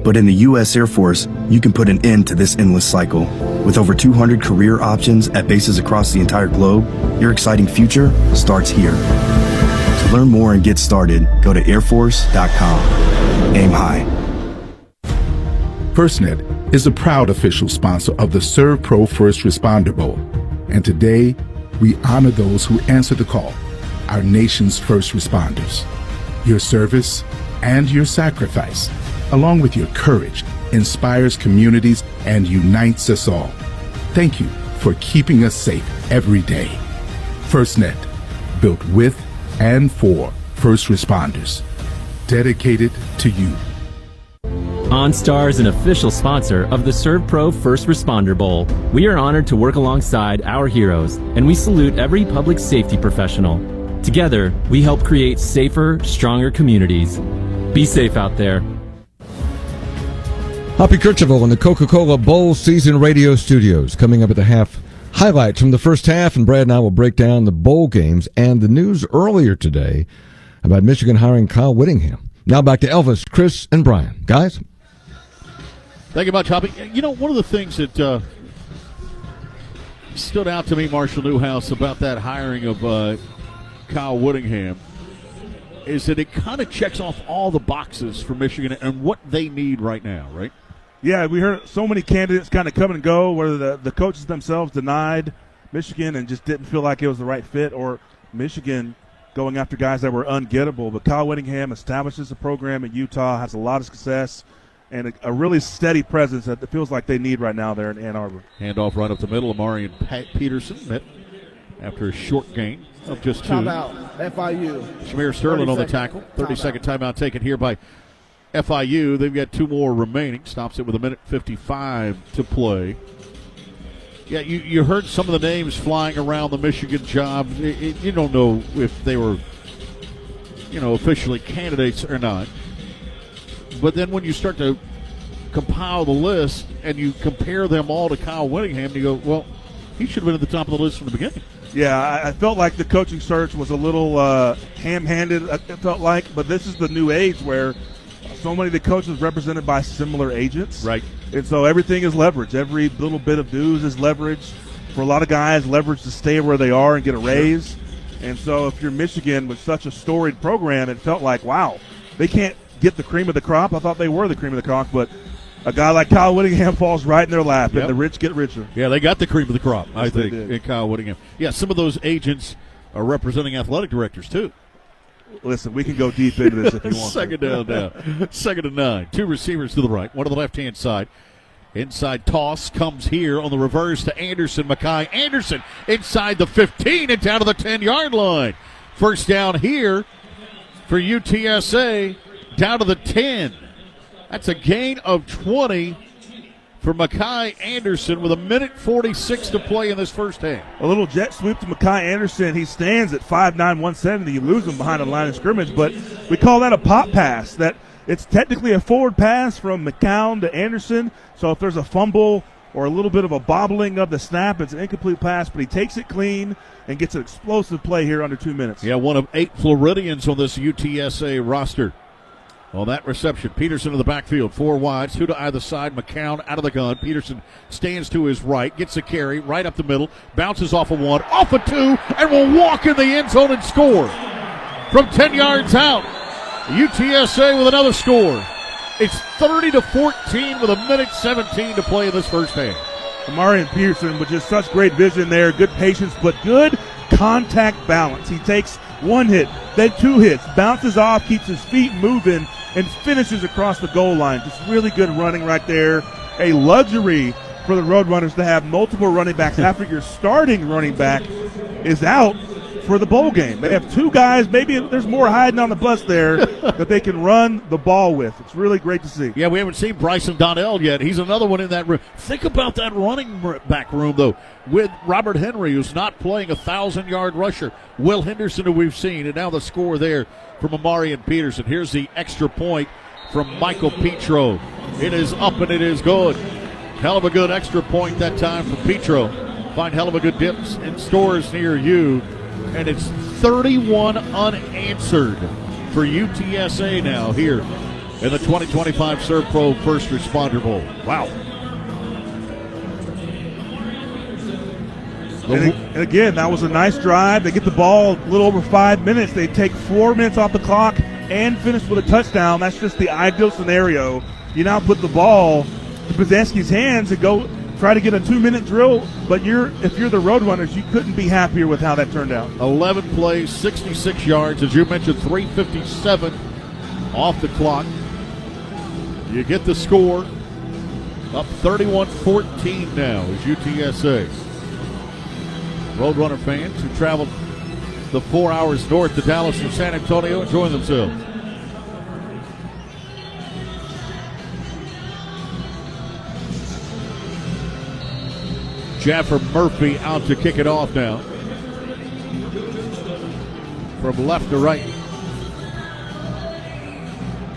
But in the U.S. Air Force, you can put an end to this endless cycle. With over 200 career options at bases across the entire globe, your exciting future starts here. To learn more and get started, go to airforce.com. Aim high. FirstNet is a proud official sponsor of the SERVPRO First Responder Bowl. And today, we honor those who answer the call, our nation's first responders. Your service and your sacrifice, along with your courage, inspires communities, and unites us all. Thank you for keeping us safe every day. FirstNet, built with and for first responders. Dedicated to you. OnStar is an official sponsor of the SERVPRO First Responder Bowl. We are honored to work alongside our heroes, and we salute every public safety professional. Together, we help create safer, stronger communities. Be safe out there. Hoppy Kercheval in the Coca-Cola Bowl season radio studios. Coming up at the half, highlights from the first half, and Brad and I will break down the bowl games and the news earlier today about Michigan hiring Kyle Whittingham. Now back to Elvis, Chris, and Brian. Guys? Thank you much, Hoppy. You know, one of the things that stood out to me, Marshall Newhouse, about that hiring of Kyle Whittingham is that it kind of checks off all the boxes for Michigan and what they need right now, right? Yeah, we heard so many candidates kind of come and go, whether the coaches themselves denied Michigan and just didn't feel like it was the right fit, or Michigan going after guys that were ungettable. But Kyle Whittingham establishes a program in Utah, has a lot of success, and a really steady presence that it feels like they need right now there in Ann Arbor. Handoff right up the middle. Amari and Peterson met after a short gain of just 2. Timeout, FIU. Shamir Sterling on the tackle. 30-second timeout taken here by FIU. They've got 2 more remaining. Stops it with 1:55 to play. Yeah, you heard some of the names flying around the Michigan job. You don't know if they were, officially candidates or not. But then when you start to compile the list and you compare them all to Kyle Whittingham, you go, well, he should have been at the top of the list from the beginning. Yeah, I felt like the coaching search was a little ham-handed, it felt like. But this is the new age where so many of the coaches represented by similar agents. Right. And so everything is leverage. Every little bit of news is leverage. For a lot of guys, leverage to stay where they are and get a raise. Sure. And so if you're Michigan with such a storied program, it felt like, wow, they can't get the cream of the crop. I thought they were the cream of the crop, but a guy like Kyle Whittingham falls right in their lap, and the rich get richer. Yeah, they got the cream of the crop, yes, I think, in Kyle Whittingham. Yeah, some of those agents are representing athletic directors, too. Listen, we can go deep into this if you want. Second down now. 2nd and 9. 2 receivers to the right, one to the left-hand side. Inside toss comes here on the reverse to Anderson. Mekhi Anderson inside the 15 and down to the 10-yard line. First down here for UTSA, down to the 10. That's a gain of 20 for Mekhi Anderson with 1:46 to play in this first half. A little jet sweep to Mekhi Anderson. He stands at 5'9", 170. You lose him behind the line of scrimmage, but we call that a pop pass. That it's technically a forward pass from McCown to Anderson. So if there's a fumble or a little bit of a bobbling of the snap, it's an incomplete pass, but he takes it clean and gets an explosive play here under 2 minutes. Yeah, one of 8 Floridians on this UTSA roster. On that reception, Peterson in the backfield, 4 wide, 2 to either side. McCown out of the gun. Peterson stands to his right, gets a carry right up the middle, bounces off of 1, off of 2, and will walk in the end zone and score. From 10 yards out, UTSA with another score. It's 30-14 with 1:17 to play in this first half. Amari and Peterson with just such great vision there, good patience, but good contact balance. He takes 1 hit, then 2 hits, bounces off, keeps his feet moving, and finishes across the goal line. Just really good running right there. A luxury for the Roadrunners to have multiple running backs after your starting running back is out for the bowl game. They have 2 guys, maybe there's more hiding on the bus there that they can run the ball with. It's really great to see. Yeah, we haven't seen Bryson Donnell yet. He's another one in that room. Think about that running back room, though, with Robert Henry, who's not playing a 1,000-yard rusher. Will Henderson, who we've seen, and now the score there from Amari and Peterson. Here's the extra point from Michael Petro. It is up and it is good. Hell of a good extra point that time from Petro. Find hell of a good dips in stores near you. And it's 31 unanswered for UTSA now here in the 2025 SERVPRO First Responder Bowl. Wow. And again, that was a nice drive. They get the ball a little over 5 minutes. They take 4 minutes off the clock and finish with a touchdown. That's just the ideal scenario. You now put the ball in Poznanski's hands and go try to get a 2-minute drill, but if you're the Roadrunners, you couldn't be happier with how that turned out. 11 plays, 66 yards. As you mentioned, 3:57 off the clock. You get the score. Up 31-14 now is UTSA. Roadrunner fans who traveled the 4 hours north to Dallas from San Antonio enjoying themselves. Jaffer Murphy out to kick it off now. From left to right.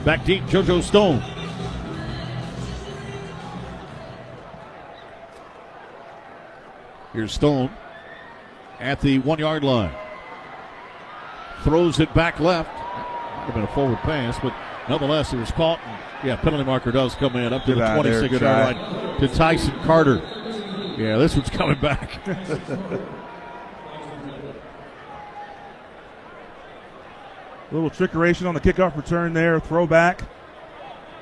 Back deep, JoJo Stone. Here's Stone at the 1 yard line. Throws it back left. Might have been a forward pass, but nonetheless it was caught. And, penalty marker does come in up to the 26 yard line to Tyson Carter. Yeah, this one's coming back. A little trickeration on the kickoff return there, throwback.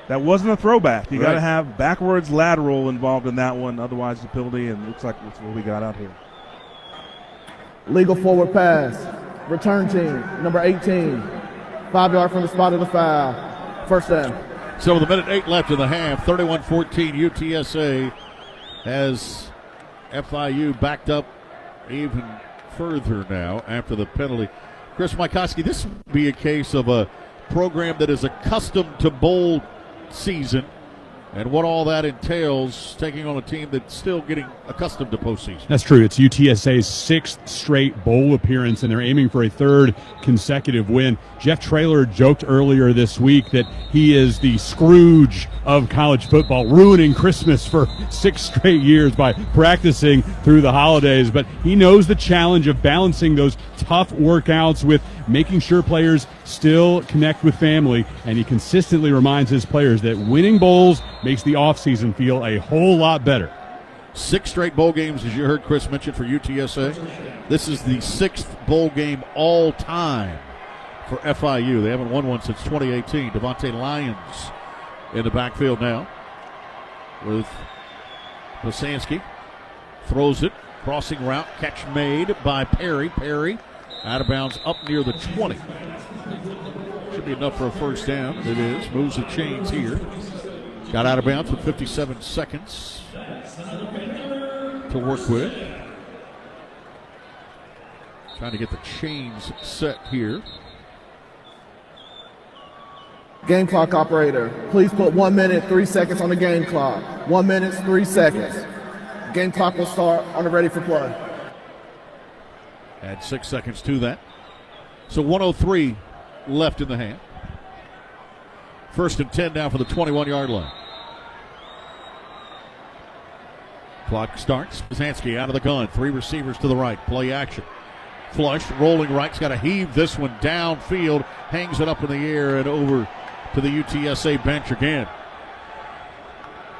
That wasn't a throwback. You got to have backwards lateral involved in that one, otherwise it's a penalty, and it looks like that's what we got out here. Legal forward pass. Return team, number 18. 5 yard from the spot of the foul. First down. So with a minute 8 left in the half, 31-14, UTSA has FIU backed up even further now after the penalty. Chris Mikoski, this would be a case of a program that is accustomed to bowl season and what all that entails, taking on a team that's still getting accustomed to postseason. That's true. It's UTSA's 6th straight bowl appearance, and they're aiming for a 3rd consecutive win. Jeff Traylor joked earlier this week that he is the Scrooge of college football, ruining Christmas for 6 straight years by practicing through the holidays. But he knows the challenge of balancing those tough workouts with making sure players still connect with family, and he consistently reminds his players that winning bowls makes the offseason feel a whole lot better. 6 straight bowl games, as you heard Chris mention, for UTSA. This is the 6th bowl game all time for FIU. They haven't won one since 2018. Devontae Lyons in the backfield now with Bosanski. Throws it, crossing route, catch made by Perry. Perry out of bounds up near the 20. Should be enough for a first down. It is. Moves the chains here. Got out of bounds with 57 seconds to work with. Trying to get the chains set here. Game clock operator, please put 1 minute, 3 seconds on the game clock. 1 minute, 3 seconds. Game clock will start on the ready for play. Add 6 seconds to that. So 1:03 left in the half. 1st and 10 now for the 21-yard line. Clock starts. Bosanski out of the gun. 3 receivers to the right. Play action. Flush, rolling right. He's got to heave this one downfield. Hangs it up in the air and over to the UTSA bench again.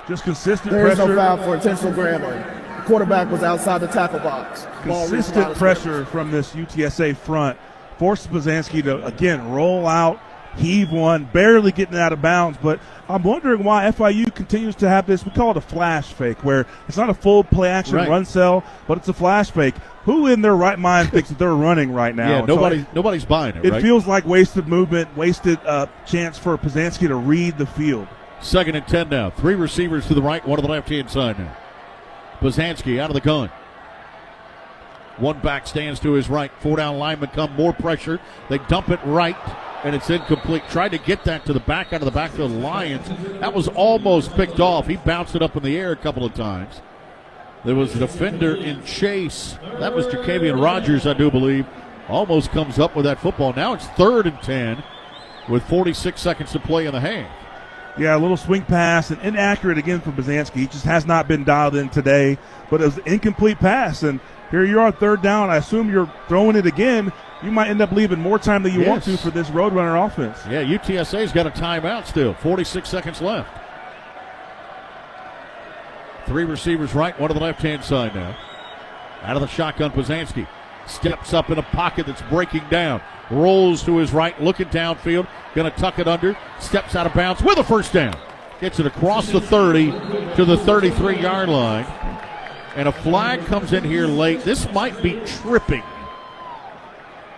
Just consistent there pressure. There is no foul for intentional grabbing. The quarterback was outside the tackle box. Consistent pressure from this UTSA front forced Bosanski to, again, roll out, heave one, barely getting out of bounds. But I'm wondering why FIU continues to have this, we call it a flash fake, where it's not a full play-action run cell, but it's a flash fake. Who in their right mind thinks that they're running right now? Yeah, nobody's buying it, It right? feels like wasted movement, wasted chance for Bosanski to read the field. 2nd and 10 now. 3 receivers to the right, 1 to the left-hand side now. Bosanski out of the gun. 1 back stands to his right. 4 down linemen come, more pressure. They dump it right, and it's incomplete. Tried to get that to the back out of the backfield. Lions. That was almost picked off. He bounced it up in the air a couple of times. There was a defender in chase. That was Jacavian Rogers, I do believe. Almost comes up with that football. Now it's 3rd and 10 with 46 seconds to play in the half. Yeah, a little swing pass and inaccurate again for Bosanski. He just has not been dialed in today, but it was an incomplete pass. And here you are, 3rd down. I assume you're throwing it again. You might end up leaving more time than you want to for this Roadrunner offense. Yeah, UTSA's got a timeout still. 46 seconds left. 3 receivers right, 1 to the left-hand side now. Out of the shotgun, Bosanski steps up in a pocket that's breaking down. Rolls to his right, looking downfield, going to tuck it under, steps out of bounds with a first down. Gets it across the 30 to the 33-yard line. And a flag comes in here late. This might be tripping.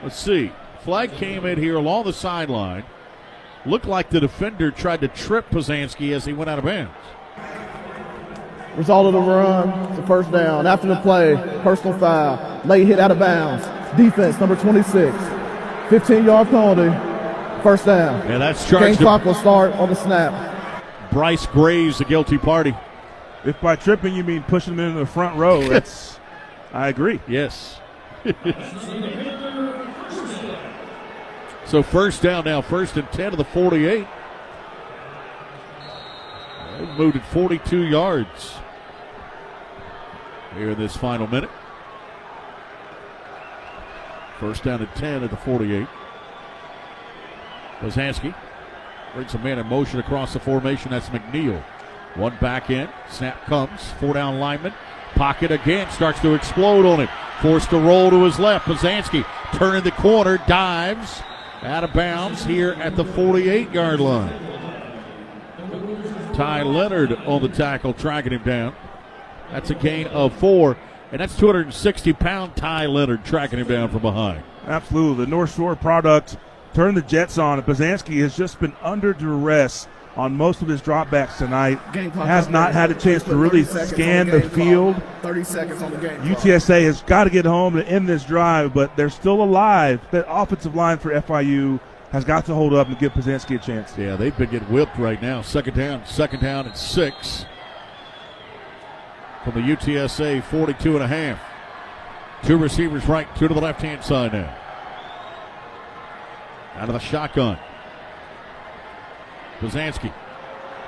Let's see. Flag came in here along the sideline. Looked like the defender tried to trip Bosanski as he went out of bounds. Result of the run, it's a first down. After the play, personal foul, late hit out of bounds. Defense, number 26, 15-yard penalty, first down. And that's charged. Game clock will start on the snap. Bryce Gray's the guilty party. If by tripping you mean pushing them into the front row, that's I agree. Yes. So first down now, 1st and 10 to the 48. They've moved it 42 yards here in this final minute. First down at 10 at the 48. Bozansky brings a man in motion across the formation. That's McNeil. One back in. Snap comes. 4-down lineman. Pocket again. Starts to explode on it. Forced to roll to his left. Bozansky turning the corner. Dives. Out of bounds here at the 48-yard line. Ty Leonard on the tackle, tracking him down. That's a gain of 4. And that's 260-pound Ty Leonard tracking him down from behind. Absolutely. The North Shore product turned the Jets on. Bozansky has just been under duress on most of his dropbacks tonight. Has not had a chance to really scan the field. 30 seconds on the game. UTSA has got to get home to end this drive, but they're still alive. The offensive line for FIU has got to hold up and give Bozansky a chance. Yeah, they've been getting whipped right now. Second down and 6 from the UTSA 42.5. 2 receivers right, 2 to the left-hand side now. Out of the shotgun. Bozansky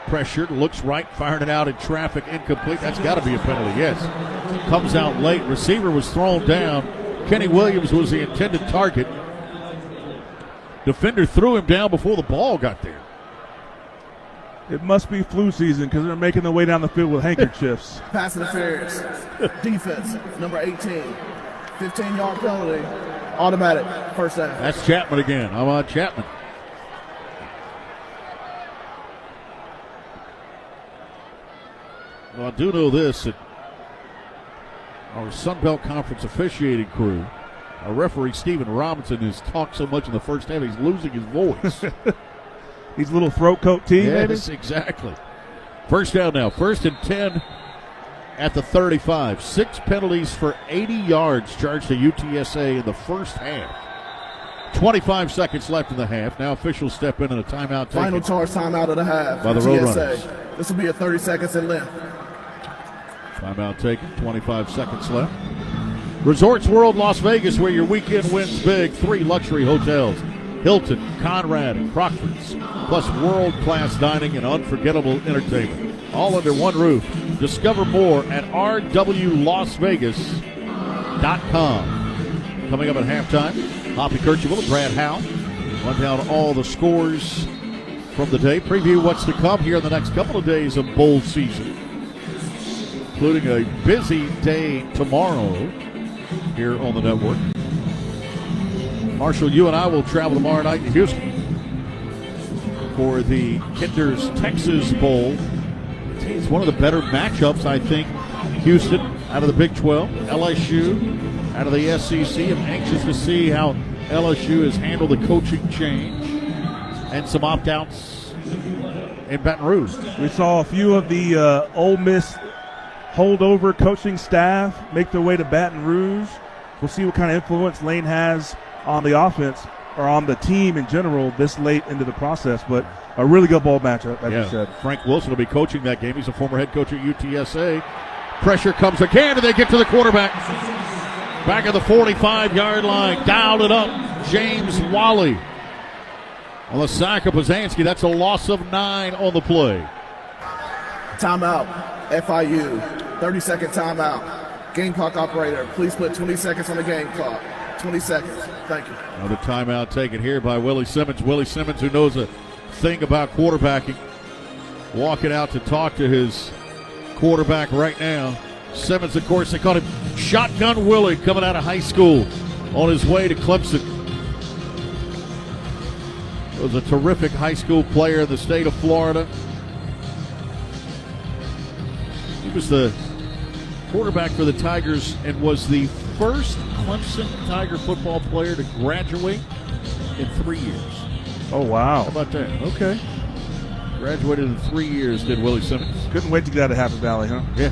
pressured, looks right, firing it out in traffic, incomplete. That's got to be a penalty, yes. Comes out late. Receiver was thrown down. Kenny Williams was the intended target. Defender threw him down before the ball got there. It must be flu season because they're making their way down the field with handkerchiefs. Pass interference. Defense, number 18. 15-yard penalty. Automatic. First down. That's Chapman again. I'm on Chapman. Well, I do know this, that our Sun Belt Conference officiating crew, our referee Stephen Robinson, has talked so much in the first half, he's losing his voice. He's a little throat coat team, yes, maybe? Exactly. First down now. 1st and 10 at the 35. 6 penalties for 80 yards charged to UTSA in the first half. 25 seconds left in the half. Now officials step in and a timeout taken. Final charge timeout of the half. By the Roadrunners. This will be a 30 seconds in length. Timeout taken. 25 seconds left. Resorts World Las Vegas, where your weekend wins big. 3 luxury hotels. Hilton, Conrad, and Crockford's, plus world-class dining and unforgettable entertainment, all under one roof. Discover more at rwlasvegas.com. Coming up at halftime, Hoppy Kirchhoff and Brad Howe run down all the scores from the day, preview what's to come here in the next couple of days of bowl season, including a busy day tomorrow here on the network. Marshall, you and I will travel tomorrow night to Houston for the Kinder's Texas Bowl. It's one of the better matchups, I think. Houston out of the Big 12, LSU out of the SEC. I'm anxious to see how LSU has handled the coaching change and some opt-outs in Baton Rouge. We saw a few of the Ole Miss holdover coaching staff make their way to Baton Rouge. We'll see what kind of influence Lane has on the offense or on the team in general this late into the process, but a really good bowl matchup, as you said. Frank Wilson will be coaching that game. He's a former head coach at UTSA. Pressure comes again, and they get to the quarterback. Back at the 45-yard line, dialed it up. James Wally on the sack of Bozansky. That's a loss of 9 on the play. Timeout, FIU. 30-second timeout. Game clock operator, please put 20 seconds on the game clock. 20 seconds. Thank you. Another timeout taken here by Willie Simmons. Willie Simmons, who knows a thing about quarterbacking, walking out to talk to his quarterback right now. Simmons, of course, they called him Shotgun Willie, coming out of high school on his way to Clemson. He was a terrific high school player in the state of Florida. He was the quarterback for the Tigers and was the first Clemson Tiger football player to graduate in 3 years. Oh, wow. How about that? Okay. Graduated in 3 years, did Willie Simmons. Couldn't wait to get out of Happy Valley, huh? Yeah.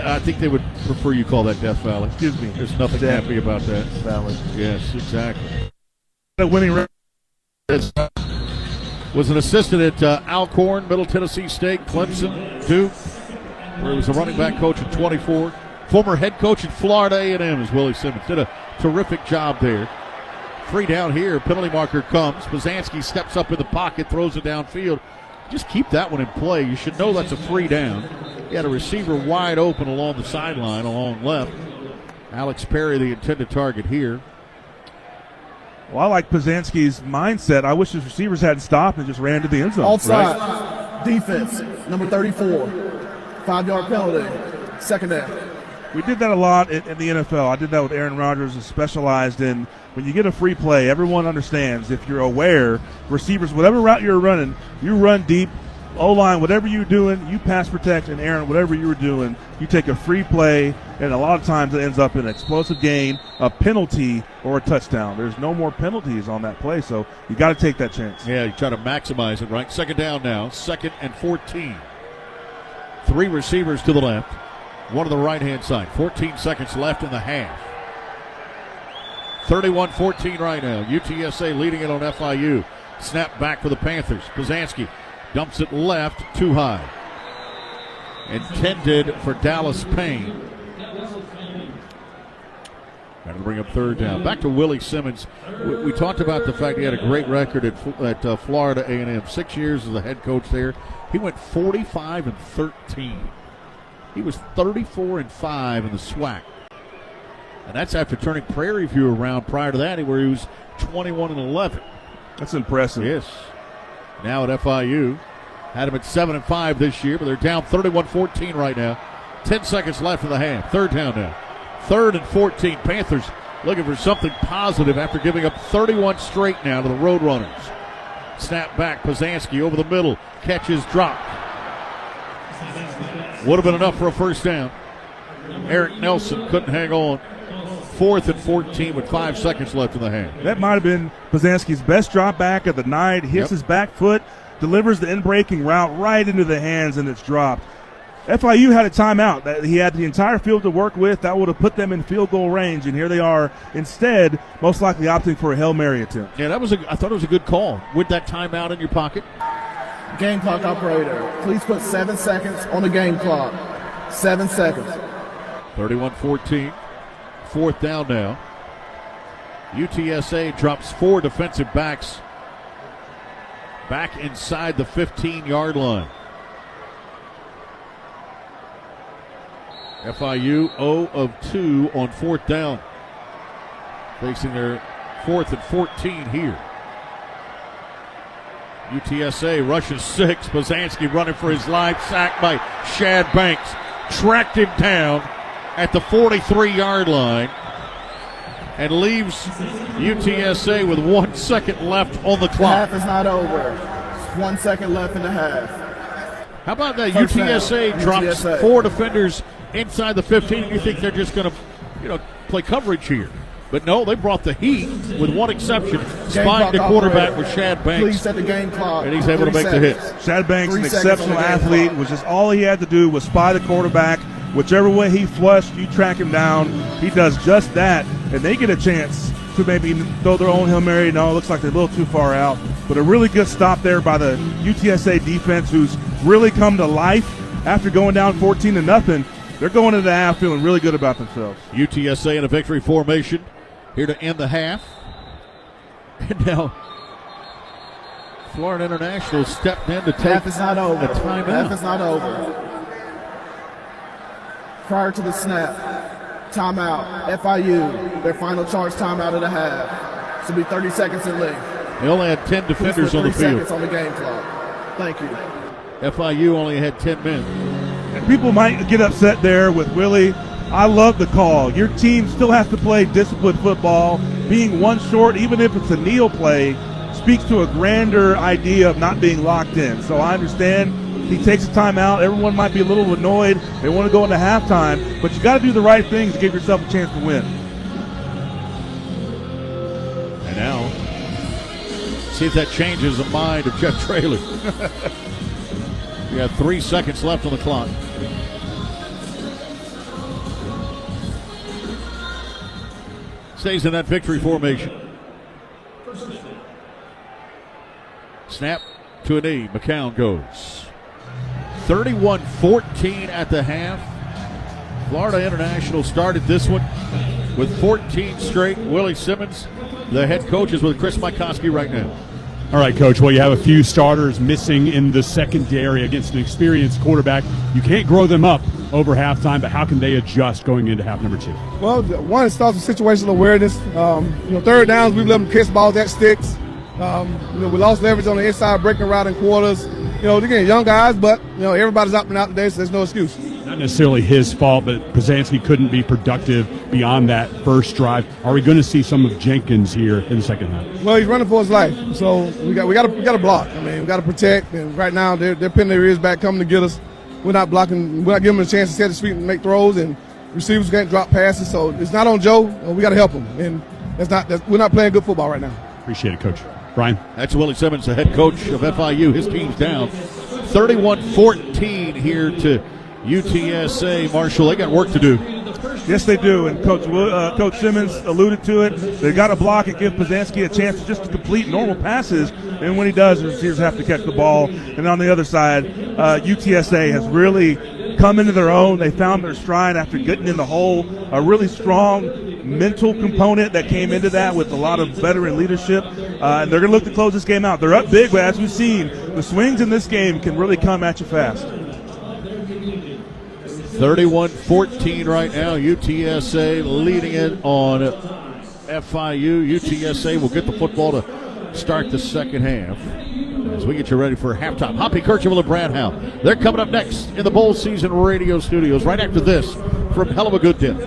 I think they would prefer you call that Death Valley. Excuse me. There's nothing happy about that. Valley. Yes, exactly. The winning record was an assistant at Alcorn, Middle Tennessee State, Clemson, Duke, where he was a running back coach at 24. Former head coach at Florida A&M is Willie Simmons. Did a terrific job there. 3 down here, penalty marker comes. Pazanski steps up in the pocket, throws it downfield. Just keep that one in play. You should know that's a 3 down. He had a receiver wide open along the sideline, along left. Alex Perry, the intended target here. Well, I like Pazanski's mindset. I wish his receivers hadn't stopped and just ran to the end zone. Offside. Right? Defense, number 34. 5-yard penalty. Second down. We did that a lot in the NFL. I did that with Aaron Rodgers, who specialized in when you get a free play, everyone understands. If you're aware, receivers, whatever route you're running, you run deep, O-line, whatever you're doing, you pass protect, and Aaron, whatever you were doing, you take a free play, and a lot of times it ends up in an explosive gain, a penalty, or a touchdown. There's no more penalties on that play, so you got to take that chance. Yeah, you try to maximize it, right? Second down now, 2nd and 14. 3 receivers to the left, 1 to the right-hand side. 14 seconds left in the half. 31-14 right now. UTSA leading it on FIU. Snap back for the Panthers. Pazanski dumps it left, too high. Intended for Dallas Payne. Got to bring up 3rd down. Back to Willie Simmons. We talked about the fact he had a great record at Florida A&M. 6 years as a head coach there. He went 45-13. He was 34-5 in the SWAC. And that's after turning Prairie View around prior to that, where he was 21-11. That's impressive. Yes. Now at FIU. Had him at 7-5 this year, but they're down 31-14 right now. 10 seconds left in the half. 3rd down now. 3rd and 14. Panthers looking for something positive after giving up 31 straight now to the Roadrunners. Snap back. Pazanski over the middle. Catches dropped. Would have been enough for a 1st down. Eric Nelson couldn't hang on. 4th and 14 with 5 seconds left in the half. That might have been Pazanski's best drop back of the night. Hits his back foot, delivers the in-breaking route right into the hands, and it's dropped. FIU had a timeout. He had the entire field to work with. That would have put them in field goal range, and here they are instead, most likely opting for a Hail Mary attempt. Yeah, I thought it was a good call. With that timeout in your pocket. Game clock operator, please put 7 seconds on the game clock. 7 seconds. 31-14. 4th down now. UTSA drops 4 defensive backs back inside the 15-yard line. FIU 0 of 2 on 4th down. Facing their 4th and 14 here. UTSA rushes 6. Pazanski running for his life. Sacked by Shad Banks. Tracked him down at the 43-yard line and leaves UTSA with 1 second left on the clock. Half is not over. 1 second left in the half. How about that? First UTSA down. drops UTSA. 4 defenders inside the 15, and you think they're just going to, play coverage here. But no, they brought the heat with one exception. Spying the quarterback with Shad Banks. Please set the game clock. And he's able to make the hit. Shad Banks, an 3 seconds exceptional on the game athlete, clock. was just all he had to do was spy the quarterback. Whichever way he flushed, you track him down. He does just that, and they get a chance to maybe throw their own Hail Mary. No, it looks like they're a little too far out. But a really good stop there by the UTSA defense, who's really come to life after going down 14-0. They're going into the half feeling really good about themselves. UTSA in a victory formation here to end the half. And now Florida International stepped in to take Half is not over. a timeout. Half is not over. Prior to the snap, timeout, FIU, their final charge timeout of the half. This will be 30 seconds in length. They only had 10 defenders Please put on the 3 field. seconds on the game clock. Thank you. FIU only had 10 men. And people might get upset there with Willie. I love the call. Your team still has to play disciplined football. Being 1 short, even if it's a kneel play, speaks to a grander idea of not being locked in. So I understand he takes a timeout. Everyone might be a little annoyed. They want to go into halftime, but you got to do the right things to give yourself a chance to win. And now See if that changes the mind of Jeff Traylor. We have 3 seconds left on the clock. Stays in that victory formation. Snap to a knee. McCown goes. 31-14 at the half. Florida International started this one with 14 straight. Willie Simmons, the head coach, is with Chris Mikoski right now. All right, Coach. Well, you have a few starters missing in the secondary against an experienced quarterback. You can't grow them up over halftime, but how can they adjust going into half number 2? Well, one, it starts with situational awareness. Third downs, we let them kiss balls at sticks. We lost leverage on the inside breaking route in quarters. They're getting young guys, but everybody's opting out today, so there's no excuse. Not necessarily his fault, but Pazanski couldn't be productive beyond that first drive. Are we going to see some of Jenkins here in the second half? Well, he's running for his life, so we got to block. We got to protect. And right now, they're pinning their ears back, coming to get us. We're not blocking. We're not giving them a chance to set his feet and make throws. And receivers can't drop passes, so it's not on Joe. We got to help him, and we're not playing good football right now. Appreciate it, Coach. Brian? That's Willie Simmons, the head coach of FIU. His team's down 31-14 here to UTSA. Marshall, they got work to do. Yes, they do, and Coach Simmons alluded to it. They got to block and give Pazanski a chance just to complete normal passes, and when he does, the receivers have to catch the ball. And on the other side, UTSA has really come into their own. They found their stride after getting in the hole. A really strong mental component that came into that with a lot of veteran leadership. And they're going to look to close this game out. They're up big, but as we've seen, the swings in this game can really come at you fast. 31-14 right now. UTSA leading it on FIU. UTSA will get the football to start the second half as we get you ready for halftime. Hoppy Kercheval and Brad Howe. They're coming up next in the bowl season radio studios right after this from Hell of a Good Dip.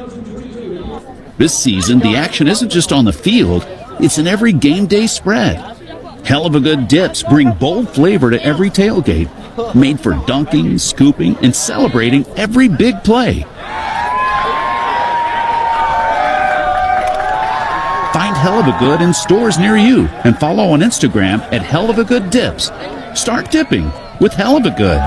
This season, the action isn't just on the field, it's in every game day spread. Hell of a Good dips bring bold flavor to every tailgate, made for dunking, scooping, and celebrating every big play. Find Hell of a Good in stores near you and follow on Instagram at Hell of a Good Dips. Start dipping with Hell of a Good.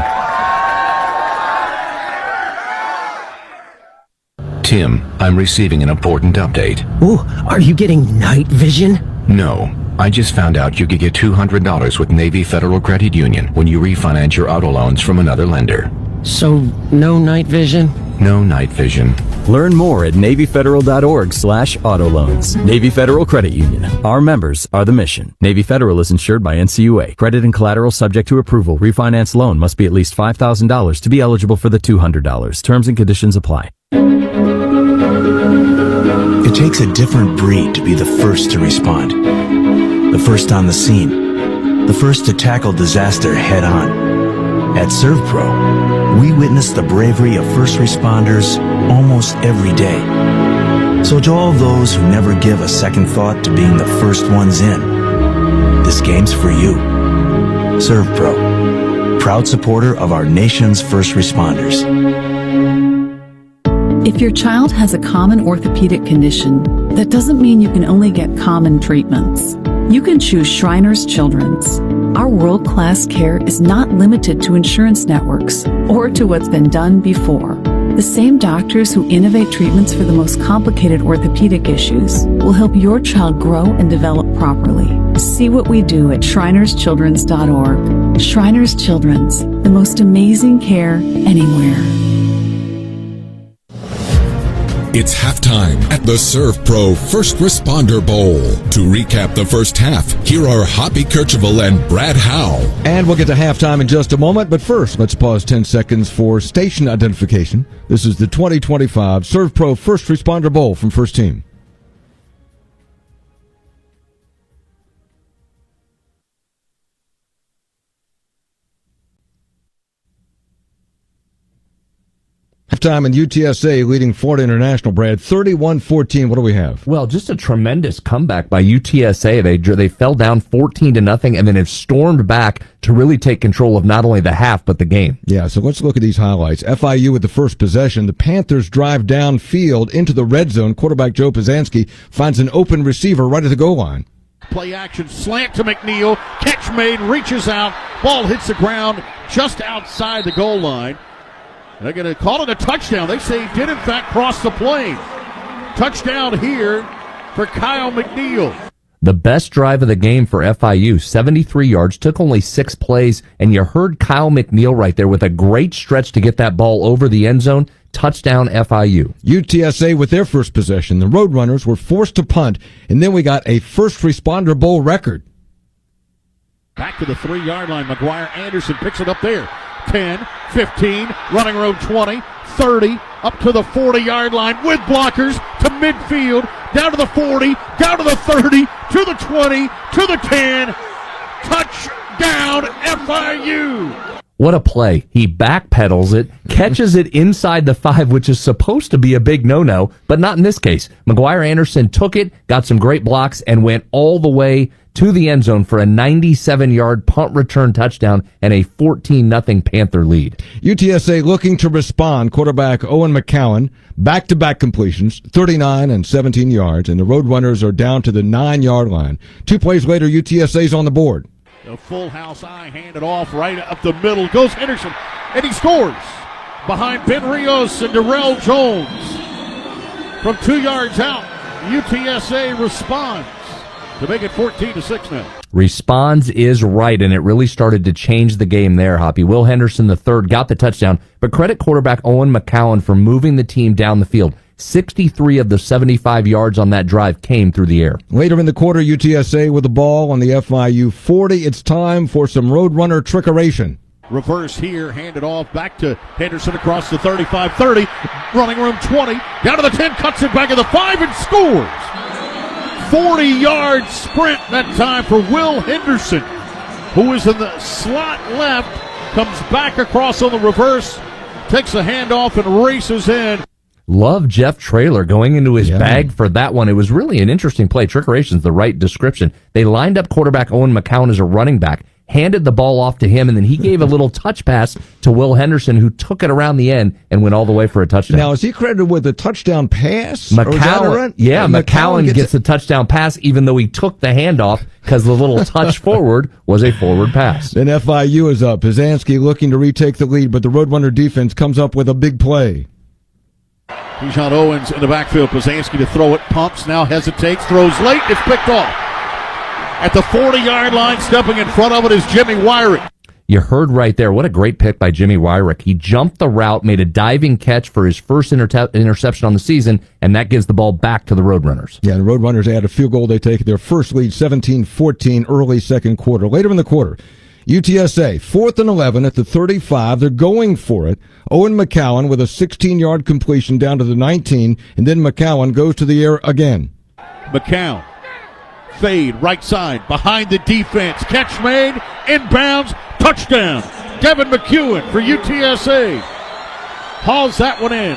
Tim, I'm receiving an important update. Ooh, are you getting night vision? No. I just found out you could get $200 with Navy Federal Credit Union when you refinance your auto loans from another lender. So, no night vision? No night vision. Learn more at NavyFederal.org/auto loans. Navy Federal Credit Union. Our members are the mission. Navy Federal is insured by NCAA. Credit and collateral subject to approval. Refinance loan must be at least $5,000 to be eligible for the $200. Terms and conditions apply. It takes a different breed to be the first to respond. The first on the scene. The first to tackle disaster head on. At SERVPRO, we witness the bravery of first responders almost every day. So to all those who never give a second thought to being the first ones in, this game's for you. SERVPRO, proud supporter of our nation's first responders. If your child has a common orthopedic condition, that doesn't mean you can only get common treatments. You can choose Shriners Children's. Our world-class care is not limited to insurance networks or to what's been done before. The same doctors who innovate treatments for the most complicated orthopedic issues will help your child grow and develop properly. See what we do at shrinerschildrens.org. Shriners Children's, the most amazing care anywhere. It's halftime at the SERVPRO First Responder Bowl. To recap the first half, here are Hoppy Kercheval and Brad Howe. And we'll get to halftime in just a moment, but first, let's pause 10 seconds for station identification. This is the 2025 SERVPRO First Responder Bowl from First Team. Halftime in UTSA leading Florida International, Brad, 31-14. What do we have? Well, just a tremendous comeback by UTSA. They fell down 14-0 and then have stormed back to really take control of not only the half, but the game. Yeah, so let's look at these highlights. FIU with the first possession. The Panthers drive downfield into the red zone. Quarterback Joe Pazanski finds an open receiver right at the goal line. Play action, slant to McNeil, catch made, reaches out, ball hits the ground just outside the goal line. They're going to call it a touchdown. They say he did in fact cross the plane. Touchdown here for Kyle McNeil. The best drive of the game for FIU, 73 yards, took only 6 plays, and you heard Kyle McNeil right there with a great stretch to get that ball over the end zone. Touchdown FIU. UTSA with their first possession. The Roadrunners were forced to punt, and then we got a first responder bowl record. Back to the 3-yard line. McGuire Anderson picks it up there. 10, 15, running road 20, 30, up to the 40-yard line with blockers to midfield, down to the 40, down to the 30, to the 20, to the 10. Touchdown FIU. What a play. He backpedals it, catches it inside the 5, which is supposed to be a big no-no, but not in this case. McGuire Anderson took it, got some great blocks, and went all the way to the end zone for a 97-yard punt return touchdown and a 14-0 Panther lead. UTSA looking to respond. Quarterback Owen McCowan, back-to-back completions, 39 and 17 yards, and the Roadrunners are down to the 9-yard line. 2 plays later, UTSA's on the board. A full house eye handed off right up the middle. Goes Henderson, and he scores behind Ben Rios and Darrell Jones. From 2 yards out, UTSA responds to make it 14-6 now. Responds is right, and it really started to change the game there, Hoppy. Will Henderson III got the touchdown, but credit quarterback Owen McCowan for moving the team down the field. 63 of the 75 yards on that drive came through the air. Later in the quarter, UTSA with the ball on the FIU 40. It's time for some Roadrunner trickeration. Reverse here, handed off back to Henderson across the 35-30, running room 20, down to the 10, cuts it back at the 5 and scores. 40-yard sprint that time for Will Henderson, who is in the slot left, comes back across on the reverse, takes a handoff and races in. Love Jeff Traylor going into his bag for that one. It was really an interesting play. Trickeration is the right description. They lined up quarterback Owen McCowan as a running back, handed the ball off to him, and then he gave a little touch pass to Will Henderson, who took it around the end and went all the way for a touchdown. Now, is he credited with a touchdown pass? McCowan, McCowan gets a touchdown pass, even though he took the handoff because the little touch forward was a forward pass. Then FIU is up. Pisanski looking to retake the lead, but the Roadrunner defense comes up with a big play. Bijan Owens in the backfield. Pisanski to throw it, pumps, now hesitates, throws late, it's picked off. At the 40-yard line, stepping in front of it is Jimmy Wyrick. You heard right there. What a great pick by Jimmy Wyrick. He jumped the route, made a diving catch for his first interception on the season, and that gives the ball back to the Roadrunners. Yeah, the Roadrunners add a field goal. They take their first lead, 17-14, early second quarter. Later in the quarter, UTSA, 4th and 11 at the 35. They're going for it. Owen McCowan with a 16-yard completion down to the 19, and then McCowan goes to the air again. McCowan, fade, right side, behind the defense. Catch made, inbounds, touchdown. Devin McEwen for UTSA. Hauls that one in.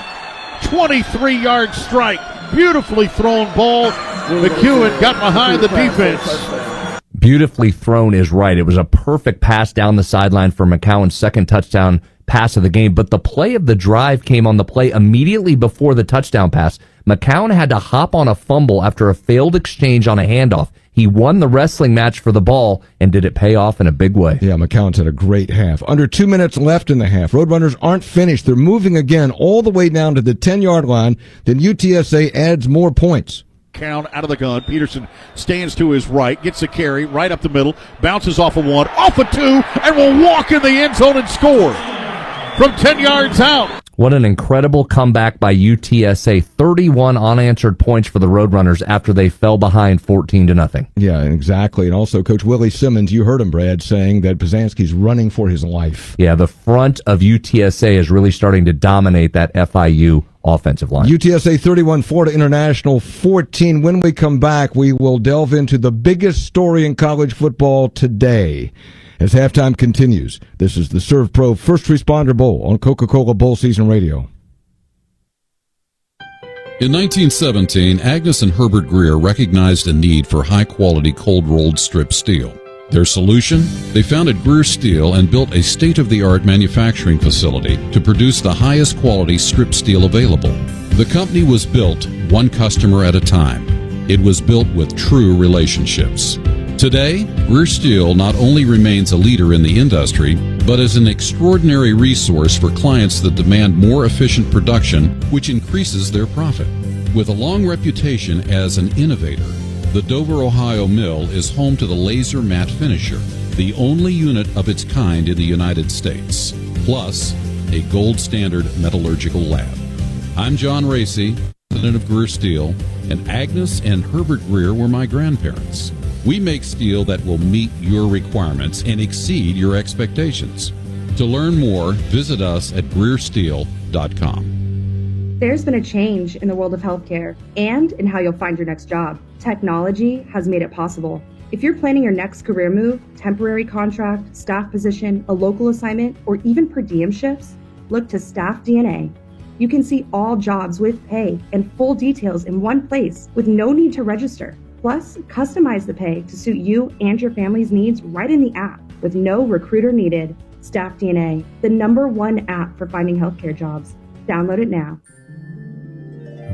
23-yard strike. Beautifully thrown ball. McEwen got behind the defense. Beautifully thrown is right. It was a perfect pass down the sideline for McCowan's second touchdown pass of the game, but the play of the drive came on the play immediately before the touchdown pass. McCowan had to hop on a fumble after a failed exchange on a handoff. He won the wrestling match for the ball, and did it pay off in a big way? Yeah, McCowan's had a great half. Under 2 minutes left in the half. Roadrunners aren't finished. They're moving again all the way down to the 10-yard line. Then UTSA adds more points. Count out of the gun. Peterson stands to his right, gets a carry right up the middle, bounces off a 1, off a 2, and will walk in the end zone and score from 10 yards out. What an incredible comeback by UTSA. 31 unanswered points for the Roadrunners after they fell behind 14-0. Yeah, exactly. And also, Coach Willie Simmons, you heard him, Brad, saying that Pisanski's running for his life. Yeah, the front of UTSA is really starting to dominate that FIU offensive line. UTSA 31, Florida International 14. When we come back, we will delve into the biggest story in college football today. As halftime continues, this is the SERVPRO First Responder Bowl on Coca-Cola Bowl Season Radio. In 1917, Agnes and Herbert Greer recognized a need for high-quality cold-rolled strip steel. Their solution? They founded Greer Steel and built a state-of-the-art manufacturing facility to produce the highest quality strip steel available. The company was built one customer at a time. It was built with true relationships. Today, Greer Steel not only remains a leader in the industry, but is an extraordinary resource for clients that demand more efficient production, which increases their profit. With a long reputation as an innovator, the Dover, Ohio mill is home to the Laser Matte Finisher, the only unit of its kind in the United States, plus a gold standard metallurgical lab. I'm John Racy, president of Greer Steel, and Agnes and Herbert Greer were my grandparents. We make steel that will meet your requirements and exceed your expectations. To learn more, visit us at GreerSteel.com. There's been a change in the world of healthcare and in how you'll find your next job. Technology has made it possible. If you're planning your next career move, temporary contract, staff position, a local assignment, or even per diem shifts, look to Staff DNA. You can see all jobs with pay and full details in one place with no need to register. Plus, customize the pay to suit you and your family's needs right in the app with no recruiter needed. Staff DNA, the #1 app for finding healthcare jobs. Download it now.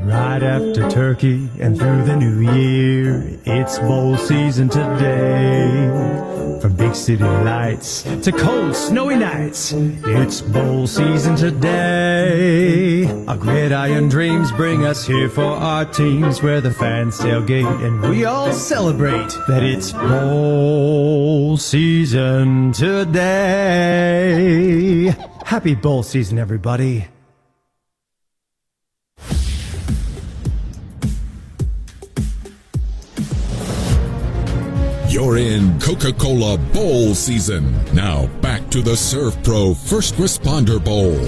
Right after turkey and through the new year, it's bowl season today. From big city lights to cold snowy nights, it's bowl season today. Our gridiron dreams bring us here for our teams, where the fans tailgate and we all celebrate that it's bowl season today. Happy bowl season, everybody. You're in Coca-Cola Bowl season. Now back to the SERVPRO First Responder Bowl.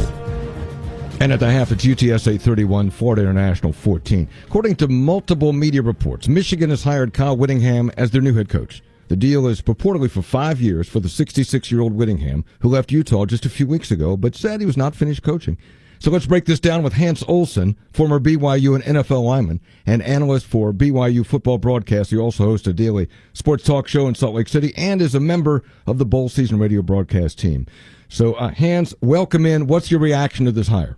And at the half, it's UTSA 31, Florida International 14. According to multiple media reports, Michigan has hired Kyle Whittingham as their new head coach. The deal is purportedly for 5 years for the 66-year-old Whittingham, who left Utah just a few weeks ago, but said he was not finished coaching. So let's break this down with Hans Olsen, former BYU and NFL lineman and analyst for BYU football broadcast. He also hosts a daily sports talk show in Salt Lake City and is a member of the bowl season radio broadcast team. So, Hans, welcome in. What's your reaction to this hire?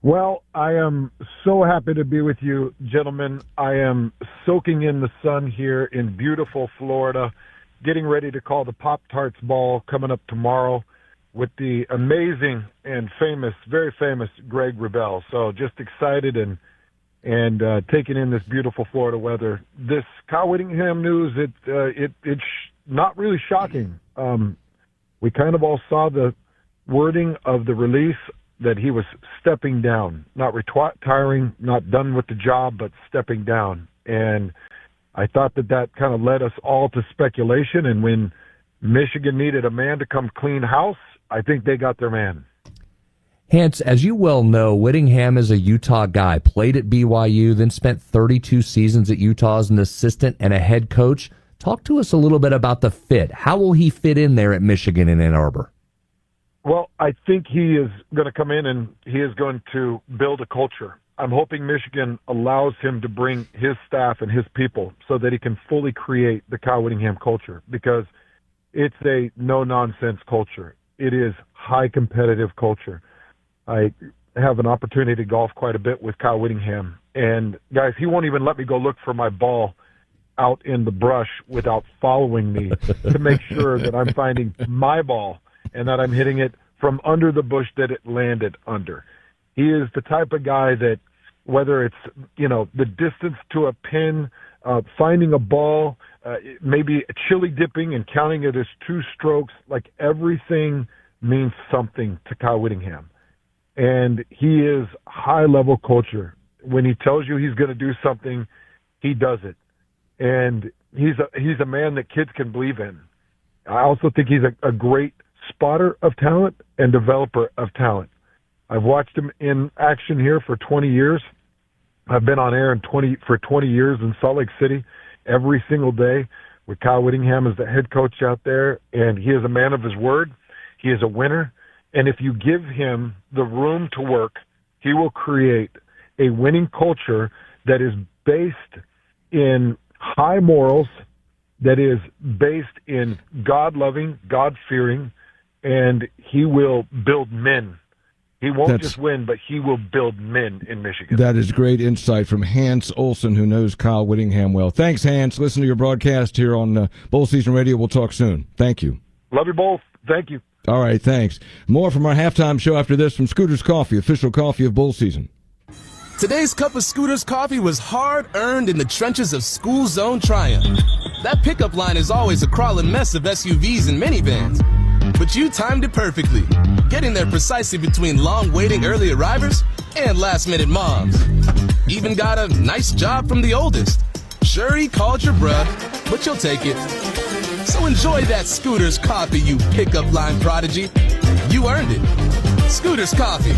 Well, I am so happy to be with you, gentlemen. I am soaking in the sun here in beautiful Florida, getting ready to call the Pop-Tarts Ball coming up tomorrow with the amazing and famous, very famous Greg Wrubell. So just excited and taking in this beautiful Florida weather. This Kyle Whittingham news, it's not really shocking. We kind of all saw the wording of the release that he was stepping down, not retiring, not done with the job, but stepping down. And I thought that kind of led us all to speculation. And when Michigan needed a man to come clean house, I think they got their man. Hans, as you well know, Whittingham is a Utah guy, played at BYU, then spent 32 seasons at Utah as an assistant and a head coach. Talk to us a little bit about the fit. How will he fit in there at Michigan in Ann Arbor? Well, I think he is going to come in and he is going to build a culture. I'm hoping Michigan allows him to bring his staff and his people so that he can fully create the Kyle Whittingham culture, because it's a no-nonsense culture. It is high competitive culture. I have an opportunity to golf quite a bit with Kyle Whittingham. And, guys, he won't even let me go look for my ball out in the brush without following me to make sure that I'm finding my ball and that I'm hitting it from under the bush that it landed under. He is the type of guy that, whether it's, the distance to a pin, finding a ball, maybe chili dipping and counting it as 2 strokes, like everything means something to Kyle Whittingham. And he is high-level culture. When he tells you he's going to do something, he does it. And he's a man that kids can believe in. I also think he's a great spotter of talent and developer of talent. I've watched him in action here for 20 years. I've been on air for 20 years in Salt Lake City every single day with Kyle Whittingham as the head coach out there, and he is a man of his word. He is a winner, and if you give him the room to work, he will create a winning culture that is based in high morals, that is based in God-loving, God-fearing, and he will build men He won't just win, but he will build men in Michigan. That is great insight from Hans Olsen, who knows Kyle Whittingham well. Thanks, Hans. Listen to your broadcast here on Bowl Season Radio. We'll talk soon. Thank you. Love you both. Thank you. All right, thanks. More from our halftime show after this from Scooter's Coffee, official coffee of bowl season. Today's cup of Scooter's Coffee was hard-earned in the trenches of school zone triumph. That pickup line is always a crawling mess of SUVs and minivans. But you timed it perfectly, getting there precisely between long-waiting early arrivers and last-minute moms. Even got a nice job from the oldest. Sure, he called your bruh, but you'll take it. So enjoy that Scooter's Coffee, you pickup line prodigy. You earned it. Scooter's Coffee.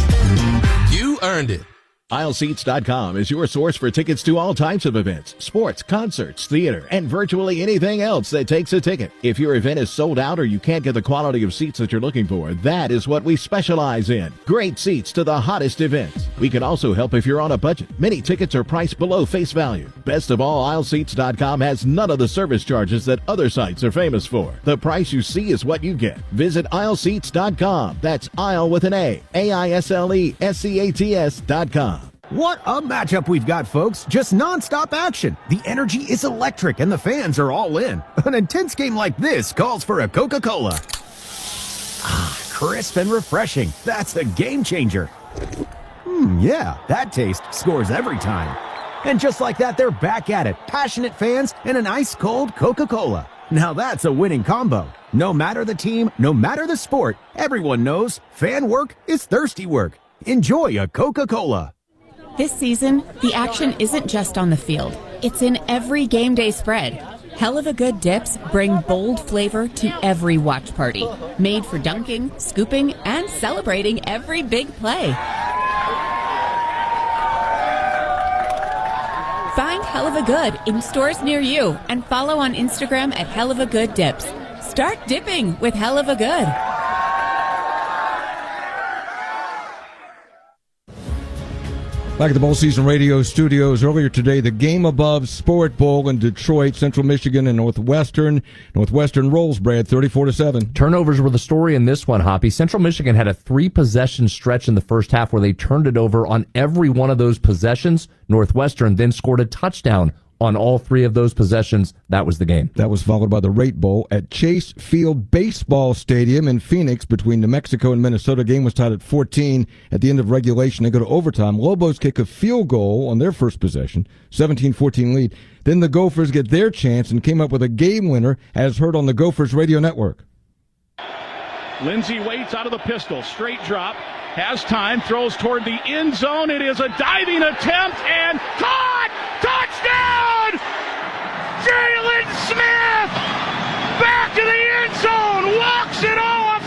You earned it. Aisleseats.com is your source for tickets to all types of events, sports, concerts, theater, and virtually anything else that takes a ticket. If your event is sold out or you can't get the quality of seats that you're looking for, that is what we specialize in. Great seats to the hottest events. We can also help if you're on a budget. Many tickets are priced below face value. Best of all, Aisleseats.com has none of the service charges that other sites are famous for. The price you see is what you get. Visit Aisleseats.com. That's aisle with an A. AISLESEATS.com. What a matchup we've got, folks. Just nonstop action. The energy is electric and the fans are all in. An intense game like this calls for a Coca-Cola. Ah, crisp and refreshing. That's a game changer. Yeah, that taste scores every time. And just like that, they're back at it. Passionate fans and an ice-cold Coca-Cola. Now that's a winning combo. No matter the team, no matter the sport, everyone knows fan work is thirsty work. Enjoy a Coca-Cola. This season, the action isn't just on the field. It's in every game day spread. Hell of a Good dips bring bold flavor to every watch party. Made for dunking, scooping, and celebrating every big play. Find Hell of a Good in stores near you and follow on Instagram at Hell of a Good dips. Start dipping with Hell of a Good. Back at the Bowl Season Radio studios earlier today, the Game Above Sport Bowl in Detroit, Central Michigan and Northwestern. Northwestern rolls, Brad, 34-7. Turnovers were the story in this one, Hoppy. Central Michigan had a 3-possession stretch in the first half where they turned it over on every one of those possessions. Northwestern then scored a touchdown on all 3 of those possessions. That was the game. That was followed by the Rate Bowl at Chase Field Baseball Stadium in Phoenix between New Mexico and Minnesota. Game was tied at 14 at the end of regulation. They go to overtime. Lobos kick a field goal on their first possession, 17-14 lead. Then the Gophers get their chance and came up with a game winner, as heard on the Gophers radio network. Lindsey waits out of the pistol. Straight drop. Has time. Throws toward the end zone. It is a diving attempt and caught! Touchdown! Jalen Smith! Back to the end zone! Walks it off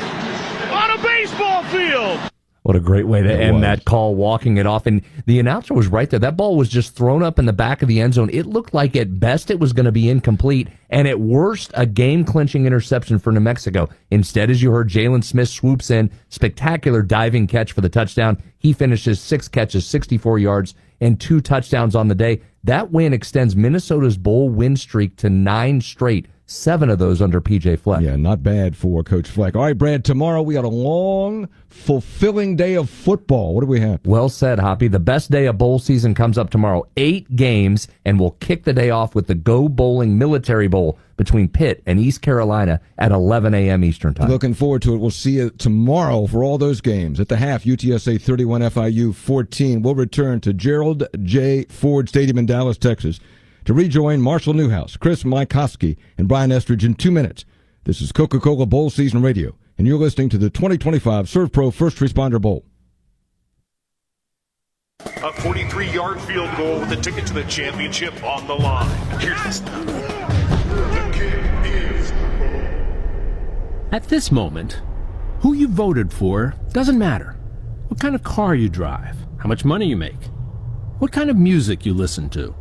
on a baseball field! What a great way to end that call, walking it off. And the announcer was right there. That ball was just thrown up in the back of the end zone. It looked like at best it was going to be incomplete, and at worst, a game-clinching interception for New Mexico. Instead, as you heard, Jalen Smith swoops in, spectacular diving catch for the touchdown. He finishes 6 catches, 64 yards, and 2 touchdowns on the day. That win extends Minnesota's bowl win streak to 9 straight. 7 of those under P.J. Fleck. Yeah, not bad for Coach Fleck. All right, Brad, tomorrow we got a long, fulfilling day of football. What do we have? Well said, Hoppy. The best day of bowl season comes up tomorrow. 8 games, and we'll kick the day off with the Go Bowling Military Bowl between Pitt and East Carolina at 11 a.m. Eastern Time. Looking forward to it. We'll see you tomorrow for all those games. At the half, UTSA 31, FIU 14. We'll return to Gerald J. Ford Stadium in Dallas, Texas, to rejoin Marshall Newhouse, Chris Mikoski, and Brian Estridge in 2 minutes. This is Coca-Cola Bowl Season Radio, and you're listening to the 2025 SERVPRO First Responder Bowl. A 43-yard field goal with a ticket to the championship on the line. Here's the snap. The kick is... At this moment, who you voted for doesn't matter. What kind of car you drive, how much money you make, what kind of music you listen to,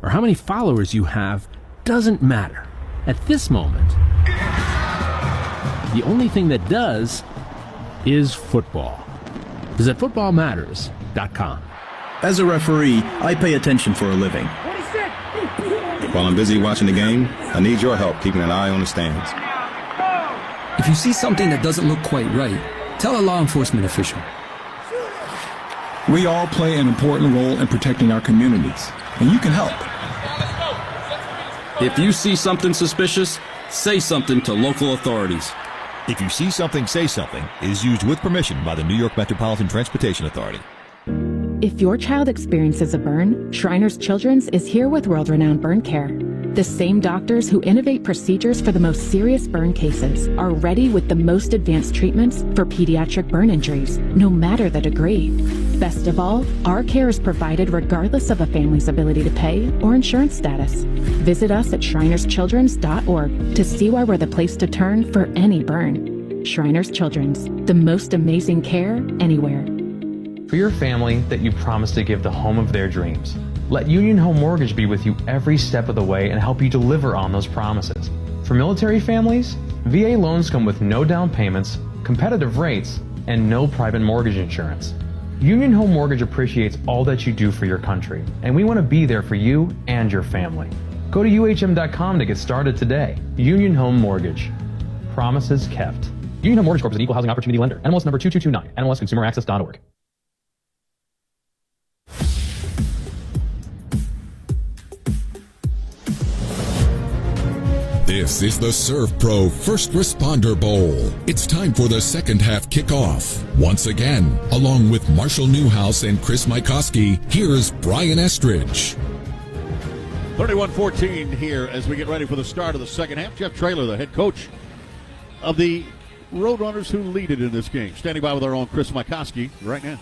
or how many followers you have doesn't matter. At this moment, the only thing that does is football. Visit footballmatters.com. As a referee, I pay attention for a living. While I'm busy watching the game, I need your help keeping an eye on the stands. If you see something that doesn't look quite right, tell a law enforcement official. We all play an important role in protecting our communities, and you can help. If you see something suspicious, say something to local authorities. If you see something, say something is used with permission by the New York Metropolitan Transportation Authority. If your child experiences a burn, Shriners Children's is here with world-renowned burn care. The same doctors who innovate procedures for the most serious burn cases are ready with the most advanced treatments for pediatric burn injuries, no matter the degree. Best of all, our care is provided regardless of a family's ability to pay or insurance status. Visit us at shrinerschildrens.org to see why we're the place to turn for any burn. Shriners Children's, the most amazing care anywhere. For your family that you promised to give the home of their dreams, let Union Home Mortgage be with you every step of the way and help you deliver on those promises. For military families, VA loans come with no down payments, competitive rates, and no private mortgage insurance. Union Home Mortgage appreciates all that you do for your country, and we want to be there for you and your family. Go to UHM.com to get started today. Union Home Mortgage. Promises kept. Union Home Mortgage Corp is an equal housing opportunity lender. NMLS number 2229. NMLSconsumeraccess.org. This is the SERVPRO First Responder Bowl. It's time for the second half kickoff. Once again, along with Marshall Newhouse and Chris Mikoski, here's Brian Estridge. 31-14 here as we get ready for the start of the second half. Jeff Traylor, the head coach of the Roadrunners who lead it in this game, standing by with our own Chris Mikoski right now.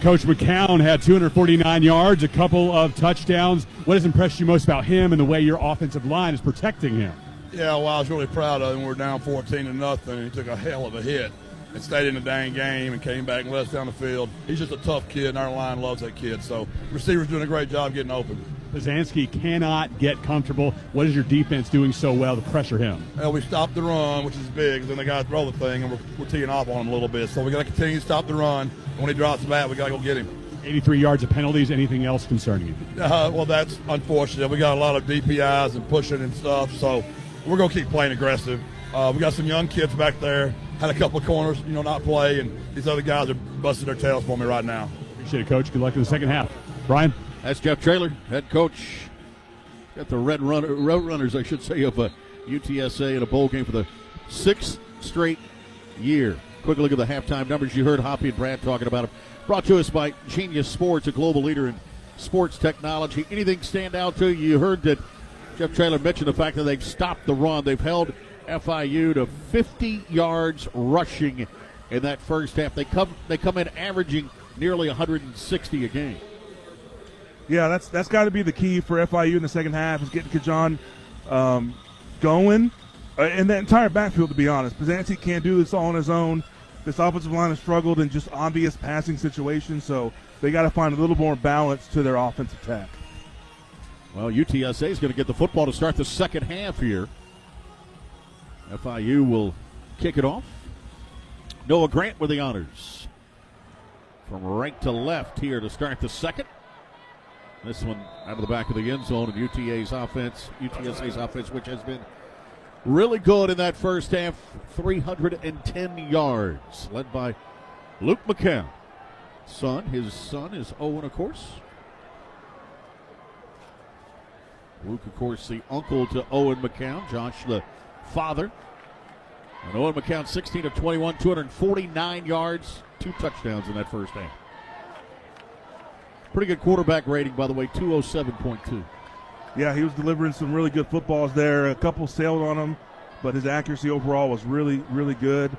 Coach McCown had 249 yards, a couple of touchdowns. What has impressed you most about him and the way your offensive line is protecting him? Yeah, well, I was really proud of him. We were down 14-0, and he took a hell of a hit and stayed in the dang game and came back and let us down the field. He's just a tough kid, and our line loves that kid. So receivers doing a great job getting open. Zansky cannot get comfortable. What is your defense doing so well to pressure him? Well, we stopped the run, which is big. Then they got to throw the thing, and we're teeing off on him a little bit. So we got to continue to stop the run. And when he drops the bat, we got to go get him. 83 yards of penalties. Anything else concerning you? Well, that's unfortunate. We got a lot of DPIs and pushing and stuff. So we're going to keep playing aggressive. We got some young kids back there. Had a couple of corners, not play, and these other guys are busting their tails for me right now. Appreciate it, Coach. Good luck in the second half. Brian? That's Jeff Traylor, head coach. Got the Roadrunners, I should say, of UTSA in a bowl game for the 6th straight year. Quick look at the halftime numbers. You heard Hoppy and Brad talking about them. Brought to us by Genius Sports, a global leader in sports technology. Anything stand out to you? You heard that Jeff Traylor mentioned the fact that they've stopped the run. They've held FIU to 50 yards rushing in that first half. They come in averaging nearly 160 a game. Yeah, that's got to be the key for FIU in the second half is getting Kajan going. And that entire backfield, to be honest. Zansky can't do this all on his own. This offensive line has struggled in just obvious passing situations, so they got to find a little more balance to their offensive attack. Well, UTSA is going to get the football to start the second half here. FIU will kick it off. Noah Grant with the honors. From right to left here to start the second. This one out of the back of the end zone, and UTSA's offense, which has been really good in that first half, 310 yards, led by Luke McCown. His son is Owen, of course. Luke, of course, the uncle to Owen McCown. Josh, the father. And Owen McCown, 16 of 21, 249 yards, 2 touchdowns in that first half. Pretty good quarterback rating, by the way, 207.2. Yeah, he was delivering some really good footballs there. A couple sailed on him, but his accuracy overall was really, really good.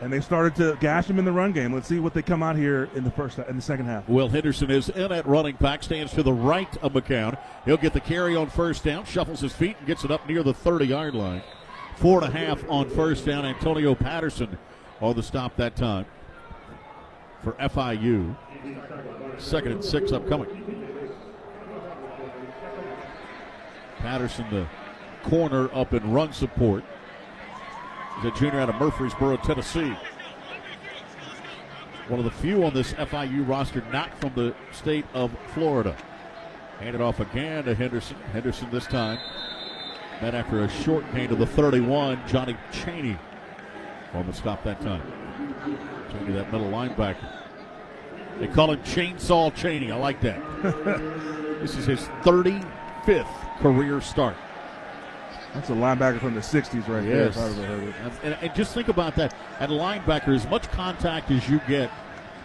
And they started to gash him in the run game. Let's see what they come out here in the second half. Will Henderson is in at running back, stands to the right of McCown. He'll get the carry on first down, shuffles his feet, and gets it up near the 30-yard line. 4.5 on first down. Antonio Patterson on the stop that time for FIU. 2nd and 6 upcoming. Patterson, the corner, up in run support. He's a junior out of Murfreesboro, Tennessee. One of the few on this FIU roster not from the state of Florida. Handed off again to Henderson. Henderson this time. Then after a short gain to the 31, Johnny Chaney on the stop that time. Chaney, that middle linebacker. They call him Chainsaw Chaney. I like that. This is his 35th career start. That's a linebacker from the 60s right there. If I've ever heard it. And just think about that. At a linebacker, as much contact as you get,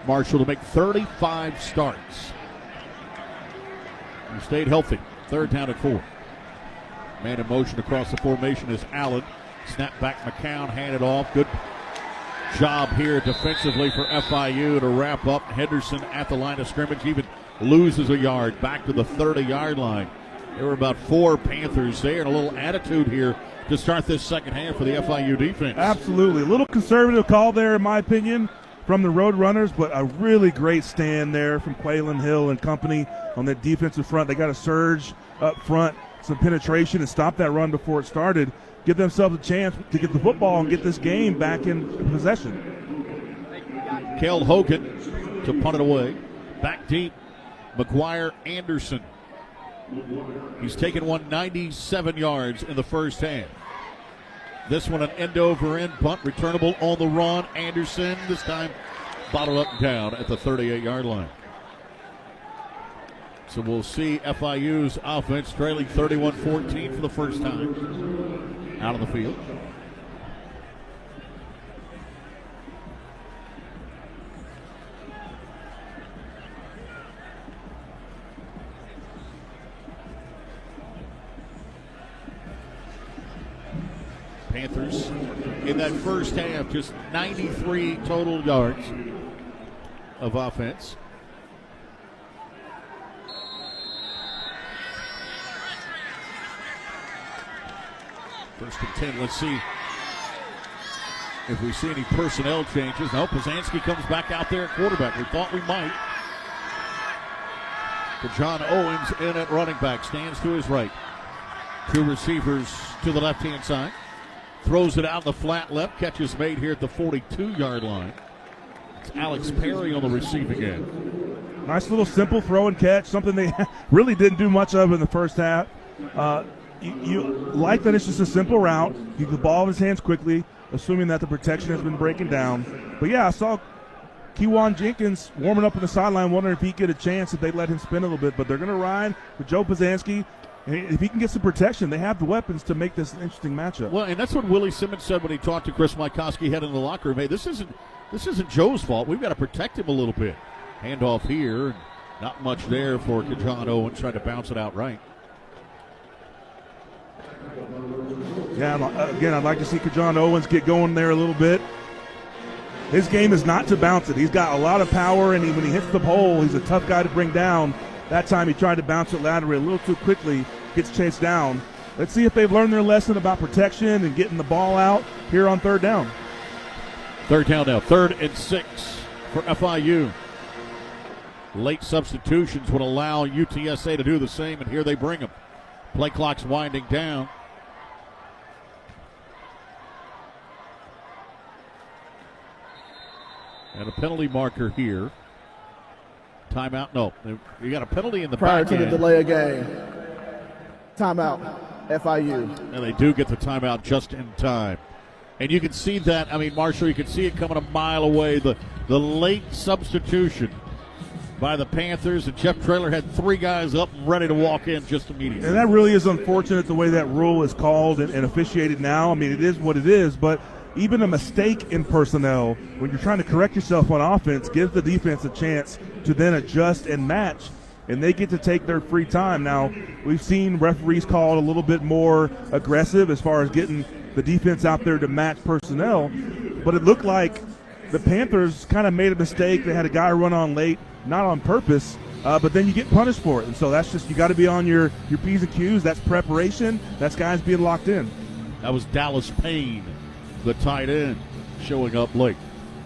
Marshall, to make 35 starts. You stayed healthy. 3rd down and 4. Man in motion across the formation is Allen. Snap back McCown, hand it off. Good job here defensively for FIU to wrap up. Henderson at the line of scrimmage, even loses a yard back to the 30-yard line. There were about 4 Panthers there, and a little attitude here to start this second half for the FIU defense. Absolutely. A little conservative call there, in my opinion, from the Roadrunners, but a really great stand there from Quaylen Hill and company on that defensive front. They got a surge up front, some penetration, and stop that run before it started. Give themselves a chance to get the football and get this game back in possession. Kel Hogan to punt it away. Back deep, McGuire Anderson. He's taken 197 yards in the first half. This one an end-over-end punt, returnable on the run. Anderson, this time bottled up and down at the 38-yard line. So we'll see FIU's offense trailing 31-14 for the first time out on the field. Panthers in that first half, just 93 total yards of offense. First and 10, let's see if we see any personnel changes. No, Pazanski comes back out there at quarterback. We thought we might. John Owens in at running back, stands to his right. 2 receivers to the left-hand side. Throws it out in the flat left. Catch is made here at the 42-yard line. It's Alex Perry on the receiving end. Nice little simple throw and catch, something they really didn't do much of in the first half. You like that it's just a simple route. You get the ball in his hands quickly, assuming that the protection has been breaking down. But, yeah, I saw Kewan Jenkins warming up on the sideline, wondering if he'd get a chance if they let him spin a little bit. But they're going to ride with Joe Pazanski. If he can get some protection, they have the weapons to make this an interesting matchup. Well, and that's what Willie Simmons said when he talked to Chris Mykowski heading in the locker room. Hey, this isn't Joe's fault. We've got to protect him a little bit. Handoff here. Not much there for John Owens trying to bounce it out right. Yeah, again, I'd like to see John Owens get going there a little bit. His game is not to bounce it. He's got a lot of power, and when he hits the pole, he's a tough guy to bring down. That time he tried to bounce it laterally a little too quickly, gets chased down. Let's see if they've learned their lesson about protection and getting the ball out here on 3rd down. 3rd down now, 3rd and 6 for FIU. Late substitutions would allow UTSA to do the same, and here they bring them. Play clock's winding down. And a penalty marker here. Timeout? No. You got a penalty in the prior back to the end. delay of game. Timeout. FIU. And they do get the timeout just in time. And you can see that. I mean, Marshall, you can see it coming a mile away. The late substitution by the Panthers, and Jeff Traylor had 3 guys up and ready to walk in just immediately. And that really is unfortunate the way that rule is called and officiated now. I mean, it is what it is, but even a mistake in personnel, when you're trying to correct yourself on offense, gives the defense a chance to then adjust and match, and they get to take their free time. Now, we've seen referees called a little bit more aggressive as far as getting the defense out there to match personnel, but it looked like the Panthers kind of made a mistake. They had a guy run on late, not on purpose, but then you get punished for it. And so that's just, you got to be on your P's and Q's. That's preparation. That's guys being locked in. That was Dallas Payne, the tight end, showing up late.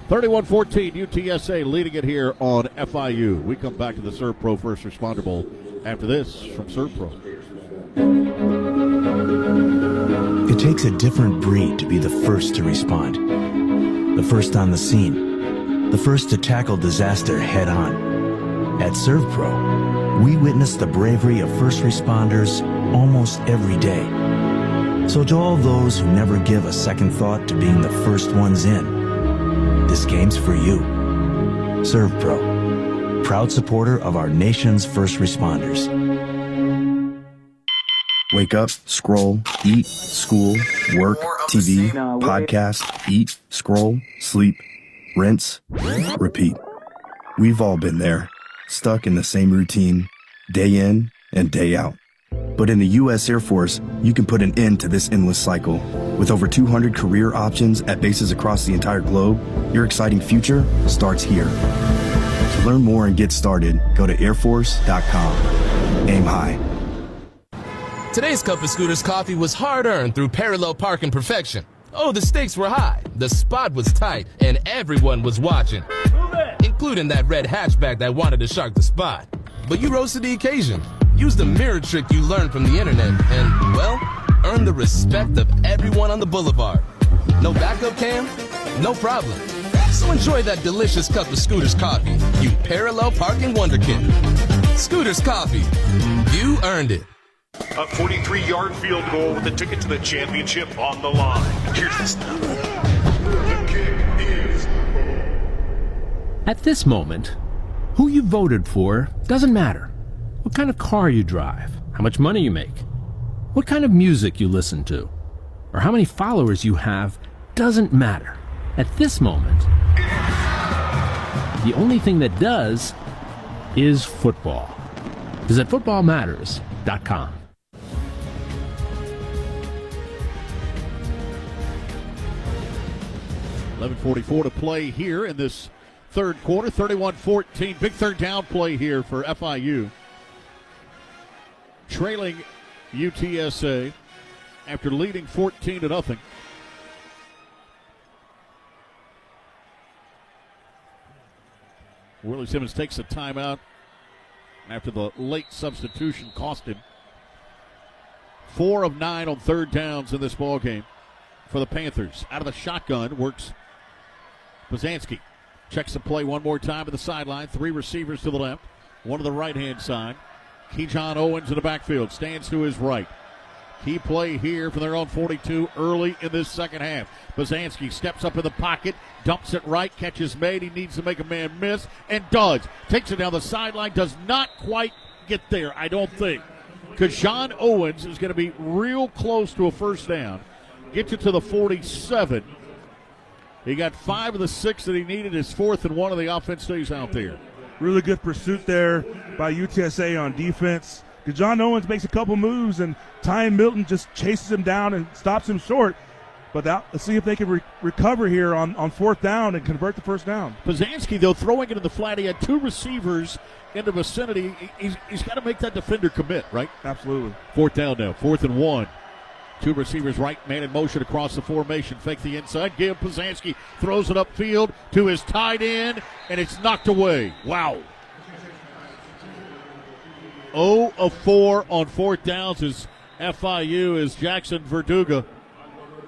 31-14, UTSA leading it here on FIU. We come back to the SERVPRO First Responder Bowl after this from SERVPRO. It takes a different breed to be the first to respond. The first on the scene. The first to tackle disaster head on. At SERVPRO, we witness the bravery of first responders almost every day. So to all those who never give a second thought to being the first ones in, this game's for you. SERVPRO. proud supporter of our nation's first responders. Wake up, scroll, eat, school, work, TV, podcast, eat, scroll, sleep, rinse, repeat. We've all been there, stuck in the same routine, day in and day out. But in the U.S. Air Force, you can put an end to this endless cycle. With over 200 career options at bases across the entire globe, your exciting future starts here. To learn more and get started, go to airforce.com. Aim high. Today's cup of Scooter's coffee was hard-earned through parallel parking perfection. Oh, the stakes were high, the spot was tight, and everyone was watching, including that red hatchback that wanted to shark the spot. But you rose to the occasion, used the mirror trick you learned from the internet, and, well, earned the respect of everyone on the boulevard. No backup cam? No problem. So enjoy that delicious cup of Scooter's coffee, you parallel parking wonderkid. Scooter's coffee. You earned it. A 43-yard field goal with a ticket to the championship on the line. Here's the snap. The kick is. At this moment, who you voted for doesn't matter. What kind of car you drive, how much money you make, what kind of music you listen to, or how many followers you have doesn't matter. At this moment, the only thing that does is football. Visit footballmatters.com. 11:44 to play here in this third quarter. 31-14. Big third down play here for FIU. Trailing UTSA after leading 14-0. Willie Simmons takes a timeout after the late substitution cost him. 4 of 9 on third downs in this ball game for the Panthers. Out of the shotgun works Posanski. Checks the play one more time to the sideline. 3 receivers to the left, 1 to the right-hand side. Keyshawn Owens in the backfield, stands to his right. Key play here for their own 42 early in this second half. Posanski steps up in the pocket, dumps it right, catches made. He needs to make a man miss, and does. Takes it down the sideline, does not quite get there, I don't think. Keyshawn Owens is going to be real close to a first down. Gets it to the 47. He got 5 of the 6 that he needed. His 4th and 1 of the offense stays out there. Really good pursuit there by UTSA on defense. Keyshawn Owens makes a couple moves, and Ty Milton just chases him down and stops him short. But let's see if they can recover here on 4th down and convert the first down. Posanski, though, throwing it in the flat. He had 2 receivers in the vicinity. He's got to make that defender commit, right? Absolutely. 4th down now, 4th and 1. 2 receivers right, man in motion across the formation. Fake the inside. Give Posanski, throws it upfield to his tight end, and it's knocked away. Wow. 0 of 4 on 4th downs is FIU as Jackson Verduga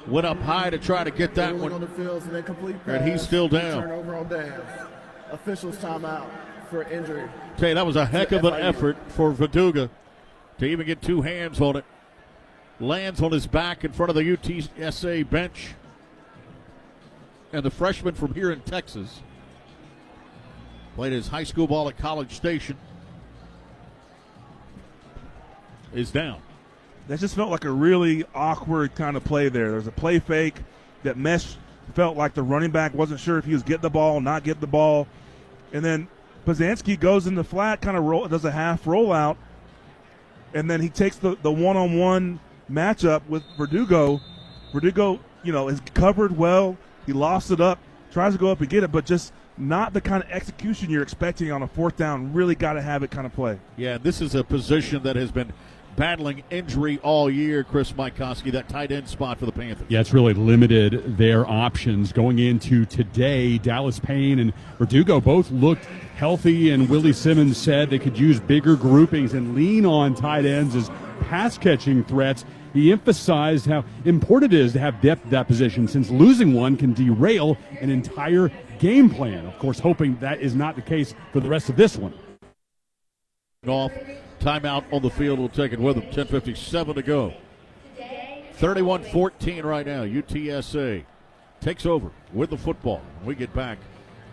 went up high to try to get that one. On the field, and, and he's still down. Turnover on down. Officials timeout for injury. Tell you, that was a heck of an effort for Verduga to even get 2 hands on it. Lands on his back in front of the UTSA bench. And the freshman from here in Texas played his high school ball at College Station. Is down. That just felt like a really awkward kind of play there. There's a play fake that Mesh felt like the running back wasn't sure if he was getting the ball, not getting the ball. And then Posanski goes in the flat, kind of does a half rollout, and then he takes the one-on-one matchup with Verdugo. Verdugo, is covered well. He lofts it up, tries to go up and get it, but just not the kind of execution you're expecting on a 4th down. Really got to have it kind of play. Yeah, this is a position that has been battling injury all year, Chris Mikoski, that tight end spot for the Panthers. Yeah, it's really limited their options going into today. Dallas Payne and Verdugo both looked healthy, and Willie Simmons said they could use bigger groupings and lean on tight ends as pass-catching threats. He emphasized how important it is to have depth at that position, since losing one can derail an entire game plan. Of course, hoping that is not the case for the rest of this one. Off. Timeout on the field. We'll take it with him. 10:57 to go. 31-14 right now. UTSA takes over with the football. When we get back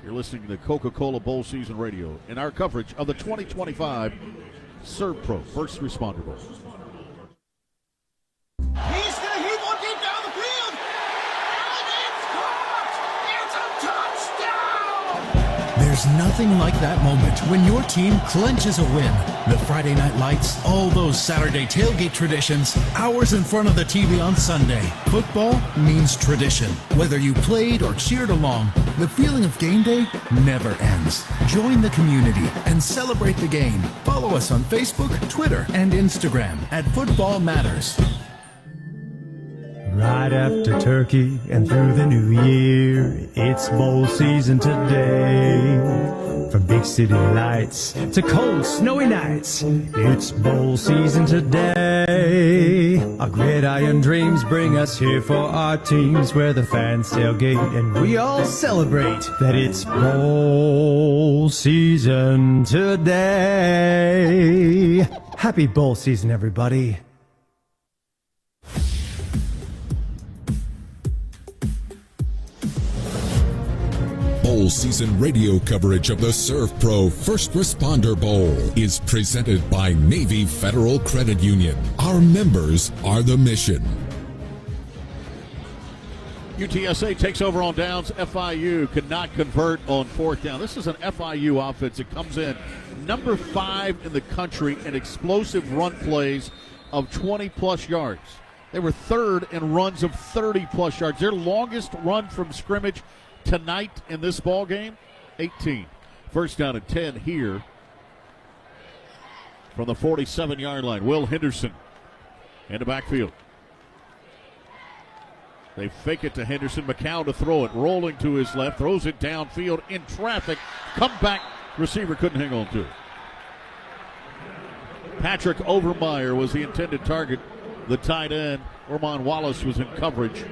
You're listening to Coca-Cola Bowl Season Radio in our coverage of the 2025 SERVPRO First Responder Bowl. He's going to hit one deep down the field. And it's caught. It's a touchdown. There's nothing like that moment when your team clinches a win. The Friday night lights, all those Saturday tailgate traditions, hours in front of the TV on Sunday. Football means tradition. Whether you played or cheered along, the feeling of game day never ends. Join the community and celebrate the game. Follow us on Facebook, Twitter, and Instagram at Football Matters. Right after turkey and through the new year, it's bowl season today. From big city lights to cold snowy nights, it's bowl season today. Our gridiron dreams bring us here for our teams, where the fans tailgate and we all celebrate that it's bowl season today. Happy bowl season, everybody. Bowl season radio coverage of the SERVPRO First Responder Bowl is presented by Navy Federal Credit Union. Our members are the mission. UTSA takes over on downs. FIU could not convert on fourth down. This is an FIU offense. It comes in number 5 in the country in explosive run plays of 20-plus yards. They were third in runs of 30-plus yards. Their longest run from scrimmage tonight in this ball game, 18. First down and 10 here from the 47-yard line. Will Henderson in the backfield. They fake it to Henderson. McCown to throw it. Rolling to his left. Throws it downfield in traffic. Come back. Receiver couldn't hang on to it. Patrick Overmeyer was the intended target. The tight end, Ormond Wallace, was in coverage.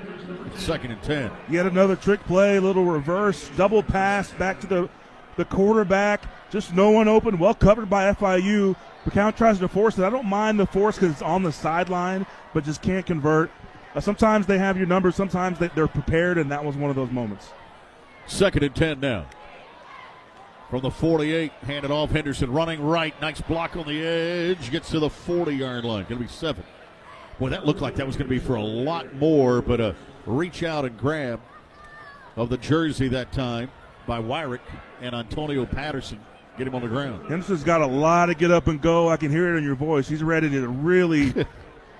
Second and 10. Yet another trick play, a little reverse, double pass back to the quarterback. Just no one open, well covered by FIU. McCown tries to force it. I don't mind the force because it's on the sideline, but just can't convert. Sometimes they have your numbers, sometimes they're prepared, and that was one of those moments. Second and 10 now. From the 48, handed off. Henderson running right. Nice block on the edge. Gets to the 40-yard line. Going to be 7. Boy, that looked like that was going to be for a lot more, but a reach out and grab of the jersey that time by Wyrick and Antonio Patterson. Get him on the ground. Henderson's got a lot to get up and go. I can hear it in your voice. He's ready to really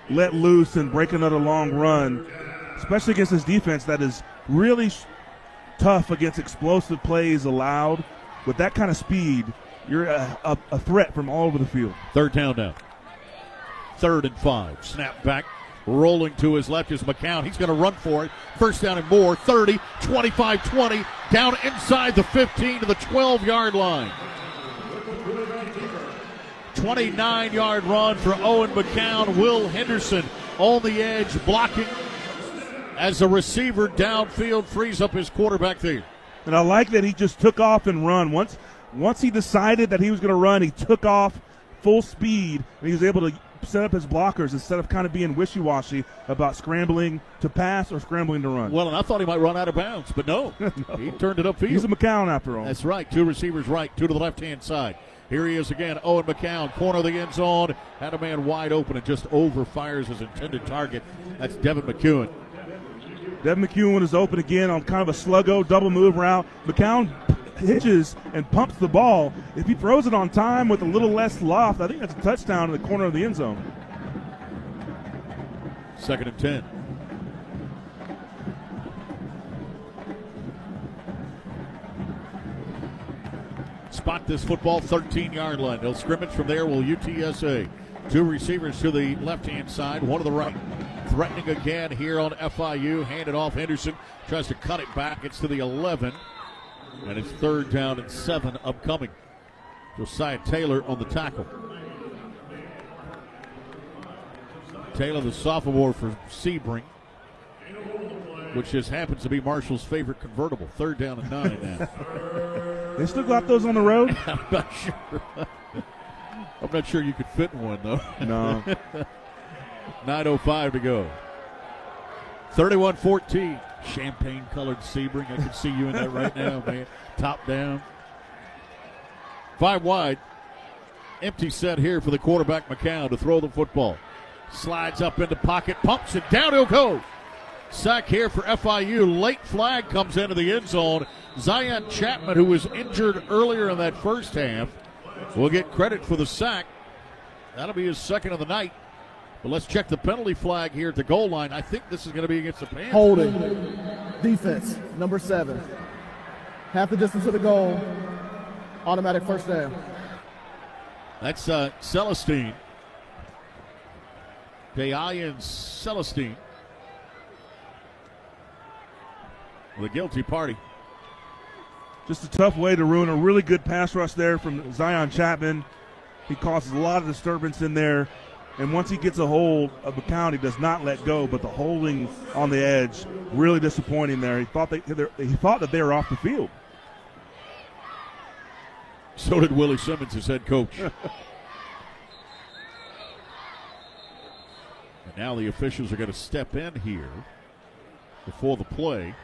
let loose and break another long run, especially against this defense that is really tough against explosive plays allowed. With that kind of speed, you're a threat from all over the field. Third down now. 3rd and 5. Snap back. Rolling to his left is McCown. He's going to run for it. First down and more. 30, 25, 20. Down inside the 15 to the 12-yard line. 29-yard run for Owen McCown. Will Henderson on the edge blocking as a receiver downfield frees up his quarterback there. And I like that he just took off and run. Once he decided that he was going to run, he took off full speed, and he was able to set up his blockers instead of kind of being wishy-washy about scrambling to pass or scrambling to run. Well, and I thought he might run out of bounds, but no. He turned it upfield. He's a McCown after all. That's right. 2 receivers right, 2 to the left-hand side. Here he is again, Owen McCown, corner of the end zone. Had a man wide open and just overfires his intended target. That's Devin McEwen. Devin McEwen is open again on kind of a sluggo double move route. McCown hitches and pumps the ball. If he throws it on time with a little less loft, I think that's a touchdown in the corner of the end zone. 2nd and 10. Spot this football, 13-yard line. They'll scrimmage from there. Will UTSA. 2 receivers to the left-hand side, 1 to the right. Threatening again here on FIU. Handed off. Henderson tries to cut it back. It's to the 11. And it's 3rd down and 7 upcoming. Josiah Taylor on the tackle. Taylor, the sophomore for Sebring, which just happens to be Marshall's favorite convertible. 3rd down and 9 now. They still got those on the road? I'm not sure. I'm not sure you could fit in one, though. No. 9:05 to go. 31-14. Champagne-colored Sebring. I can see you in that right now, man. top down. 5 wide. Empty set here for the quarterback, McCown, to throw the football. Slides up into pocket, pumps it, down he'll go. Sack here for FIU. Late flag comes into the end zone. Zion Chapman, who was injured earlier in that first half, will get credit for the sack. That'll be his second of the night. But let's check the penalty flag here at the goal line. I think this is going to be against the Panthers. Holding. Defense, number 7. Half the distance to the goal. Automatic first down. That's Celestine. Dayan Celestine. The guilty party. Just a tough way to ruin a really good pass rush there from Zion Chapman. He causes a lot of disturbance in there. And once he gets a hold of McCown, he does not let go. But the holding on the edge, really disappointing there. He thought that they were off the field. So did Willie Simmons, his head coach. And now the officials are going to step in here before the play.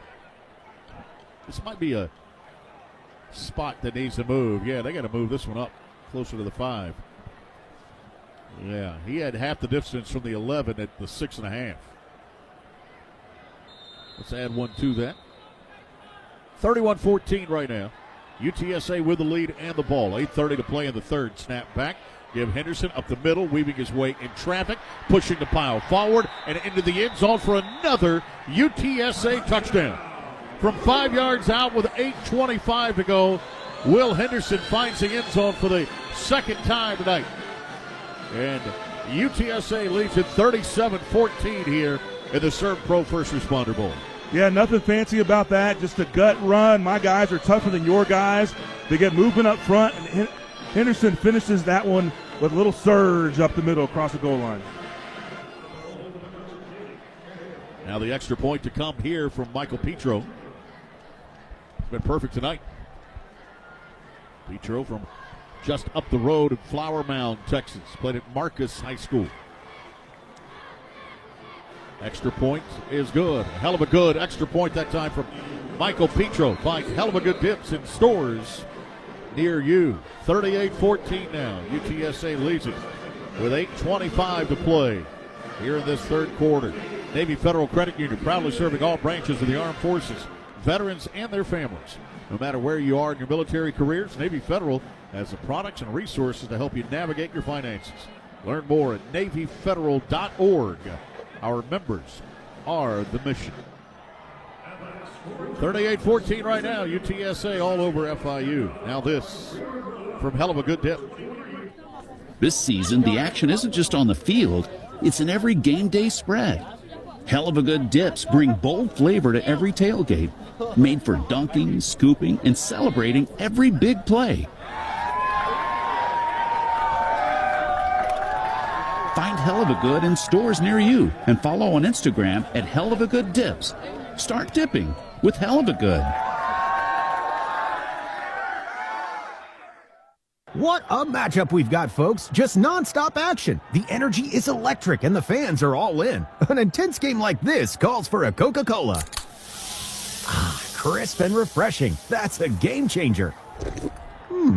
This might be a spot that needs to move. Yeah, they got to move this one up closer to the 5. Yeah, he had half the distance from the 11 at the 6.5. Let's add one to that. 31-14 right now. UTSA with the lead and the ball. 8:30 to play in the third. Snap back. Give Henderson up the middle, weaving his way in traffic, pushing the pile forward and into the end zone for another UTSA touchdown. From 5 yards out with 8:25 to go, Will Henderson finds the end zone for the second time tonight. And UTSA leads it 37-14 here in the SERVPRO First Responder Bowl. Yeah, nothing fancy about that. Just a gut run. My guys are tougher than your guys. They get movement up front, and Henderson finishes that one with a little surge up the middle across the goal line. Now the extra point to come here from Michael Petro. It's been perfect tonight. Petro from just up the road in Flower Mound, Texas. Played at Marcus High School. Extra point is good. Hell of a good extra point that time from Michael Petro. Find hell of a good dips in stores near you. 38-14 now. UTSA leads it with 8:25 to play here in this third quarter. Navy Federal Credit Union, proudly serving all branches of the armed forces, veterans, and their families. No matter where you are in your military careers, Navy Federal has the products and resources to help you navigate your finances. Learn more at NavyFederal.org. Our members are the mission. 38-14 right now. UTSA all over FIU. Now this from hell of a good dip. This season, the action isn't just on the field, it's in every game day spread. Hell of a good dips bring bold flavor to every tailgate, made for dunking, scooping, and celebrating every big play. Find Hell of a Good in stores near you and follow on Instagram at Hell of a Good Dips. Start dipping with Hell of a Good. What a matchup we've got, folks. Just non-stop action. The energy is electric and the fans are all in. An intense game like this calls for a Coca-Cola. Crisp and refreshing. That's a game changer.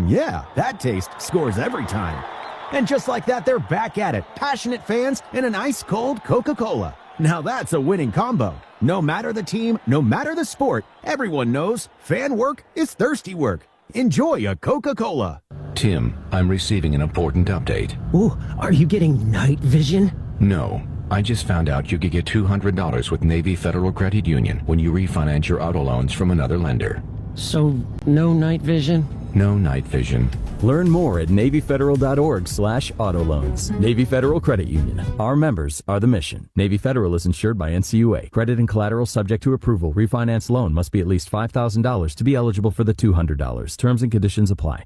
Yeah, that taste scores every time. And just like that, they're back at it. Passionate fans and an ice-cold Coca-Cola. Now that's a winning combo. No matter the team, no matter the sport, everyone knows fan work is thirsty work. Enjoy a Coca-Cola. Tim, I'm receiving an important update. Ooh, are you getting night vision? No. I just found out you could get $200 with Navy Federal Credit Union when you refinance your auto loans from another lender. So, no night vision? No night vision. Learn more at NavyFederal.org/auto loans. Navy Federal Credit Union. Our members are the mission. Navy Federal is insured by NCUA. Credit and collateral subject to approval. Refinance loan must be at least $5,000 to be eligible for the $200. Terms and conditions apply.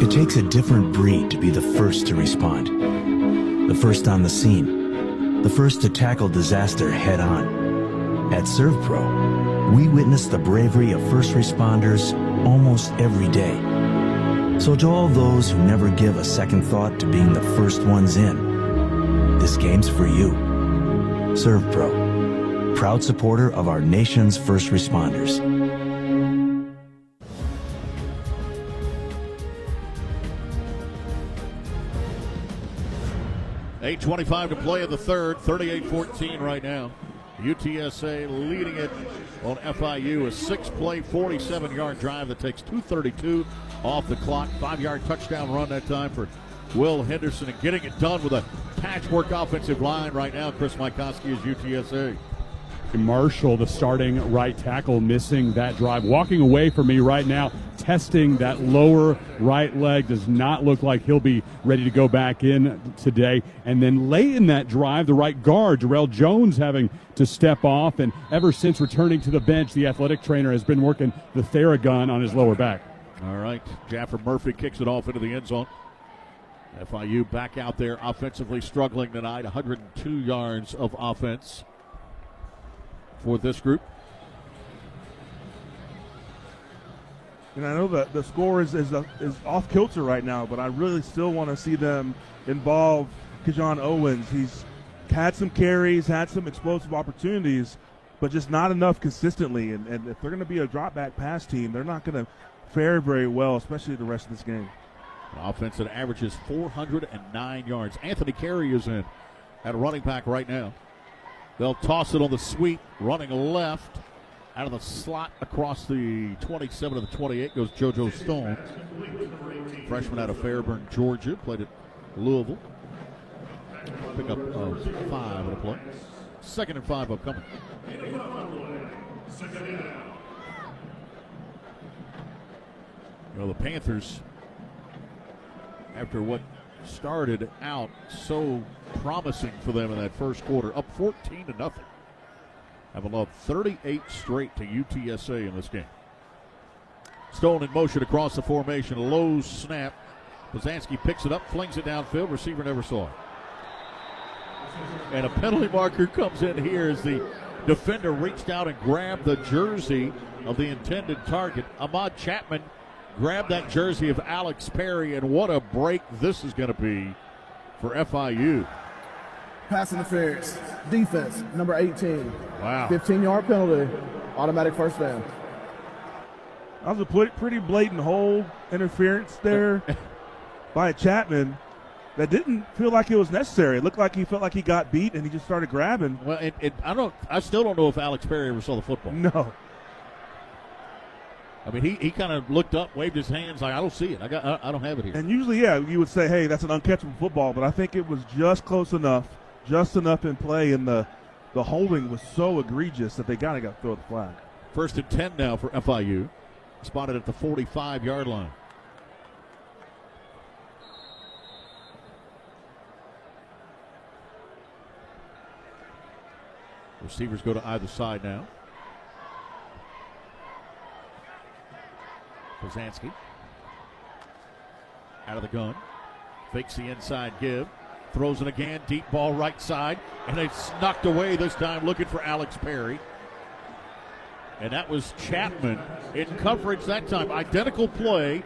It takes a different breed to be the first to respond. The first on the scene. The first to tackle disaster head on. At SERVPRO, we witness the bravery of first responders almost every day. So to all those who never give a second thought to being the first ones in, this game's for you. SERVPRO, proud supporter of our nation's first responders. 8:25 to play in the third, 38-14 right now. UTSA leading it on FIU, a 6-play, 47-yard drive that takes 2:32 off the clock. 5-yard touchdown run that time for Will Henderson, and getting it done with a patchwork offensive line right now. Chris Mykoski is UTSA. Marshall, the starting right tackle, missing that drive. Walking away from me right now, testing that lower right leg. Does not look like he'll be ready to go back in today. And then late in that drive, the right guard, Darrell Jones, having to step off. And ever since returning to the bench, the athletic trainer has been working the Theragun on his lower back. All right, Jafford Murphy kicks it off into the end zone. FIU back out there offensively struggling tonight. 102 yards of offense for this group. And I know that the score is off kilter right now, but I really still want to see them involve Kajon Owens. He's had some carries, had some explosive opportunities, but just not enough consistently. And if they're going to be a drop-back pass team, they're not going to fare very well, especially the rest of this game. An offense that averages 409 yards. Anthony Carey is in at running back right now. They'll toss it on the sweep, running left. Out of the slot across the 27 to the 28 goes JoJo Stone. Freshman out of Fairburn, Georgia. Played at Louisville. Pick up 5 on the play. 2nd and 5 upcoming. The Panthers, after what started out so promising for them in that first quarter, up 14-0. Have allowed 38 straight to UTSA in this game. Stone in motion across the formation. A low snap. Posanski picks it up, flings it downfield. Receiver never saw it. And a penalty marker comes in here as the defender reached out and grabbed the jersey of the intended target. Ahmad Chapman grabbed that jersey of Alex Perry, and what a break this is going to be for FIU. Pass interference. Defense, number 18. Wow. 15-yard penalty. Automatic first down. That was a pretty blatant hold interference there by Chapman that didn't feel like it was necessary. It looked like he felt like he got beat and he just started grabbing. Well, I still don't know if Alex Perry ever saw the football. No. I mean, he kind of looked up, waved his hands like, I don't see it. I don't have it here. And usually, yeah, you would say, hey, that's an uncatchable football, but I think it was just close enough, just enough in play, and the holding was so egregious that they got to throw the flag. 1st and 10 now for FIU. Spotted at the 45-yard line. Receivers go to either side now. Posanski out of the gun. Fakes the inside give. Throws it again. Deep ball right side. And they snuck away this time looking for Alex Perry. And that was Chapman in coverage that time. Identical play.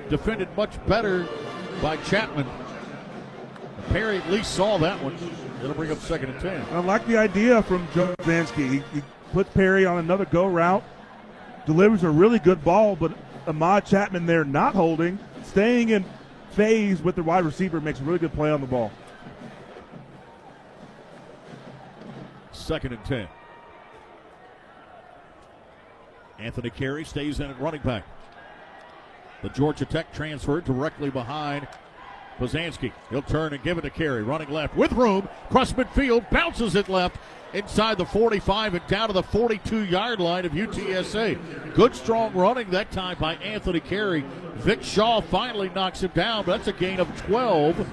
Defended much better by Chapman. Perry at least saw that one. It'll bring up 2nd and 10. I like the idea from Joe Posanski. He puts Perry on another go route. Delivers a really good ball, but Ahmad Chapman there not holding, staying in phase with the wide receiver, makes a really good play on the ball. 2nd and 10. Anthony Carey stays in at running back. The Georgia Tech transfer directly behind Posanski. He'll turn and give it to Carey. Running left with room. Cross midfield. Bounces it left. Inside the 45 and down to the 42-yard line of UTSA. Good strong running that time by Anthony Carey. Vic Shaw finally knocks him down, but that's a gain of 12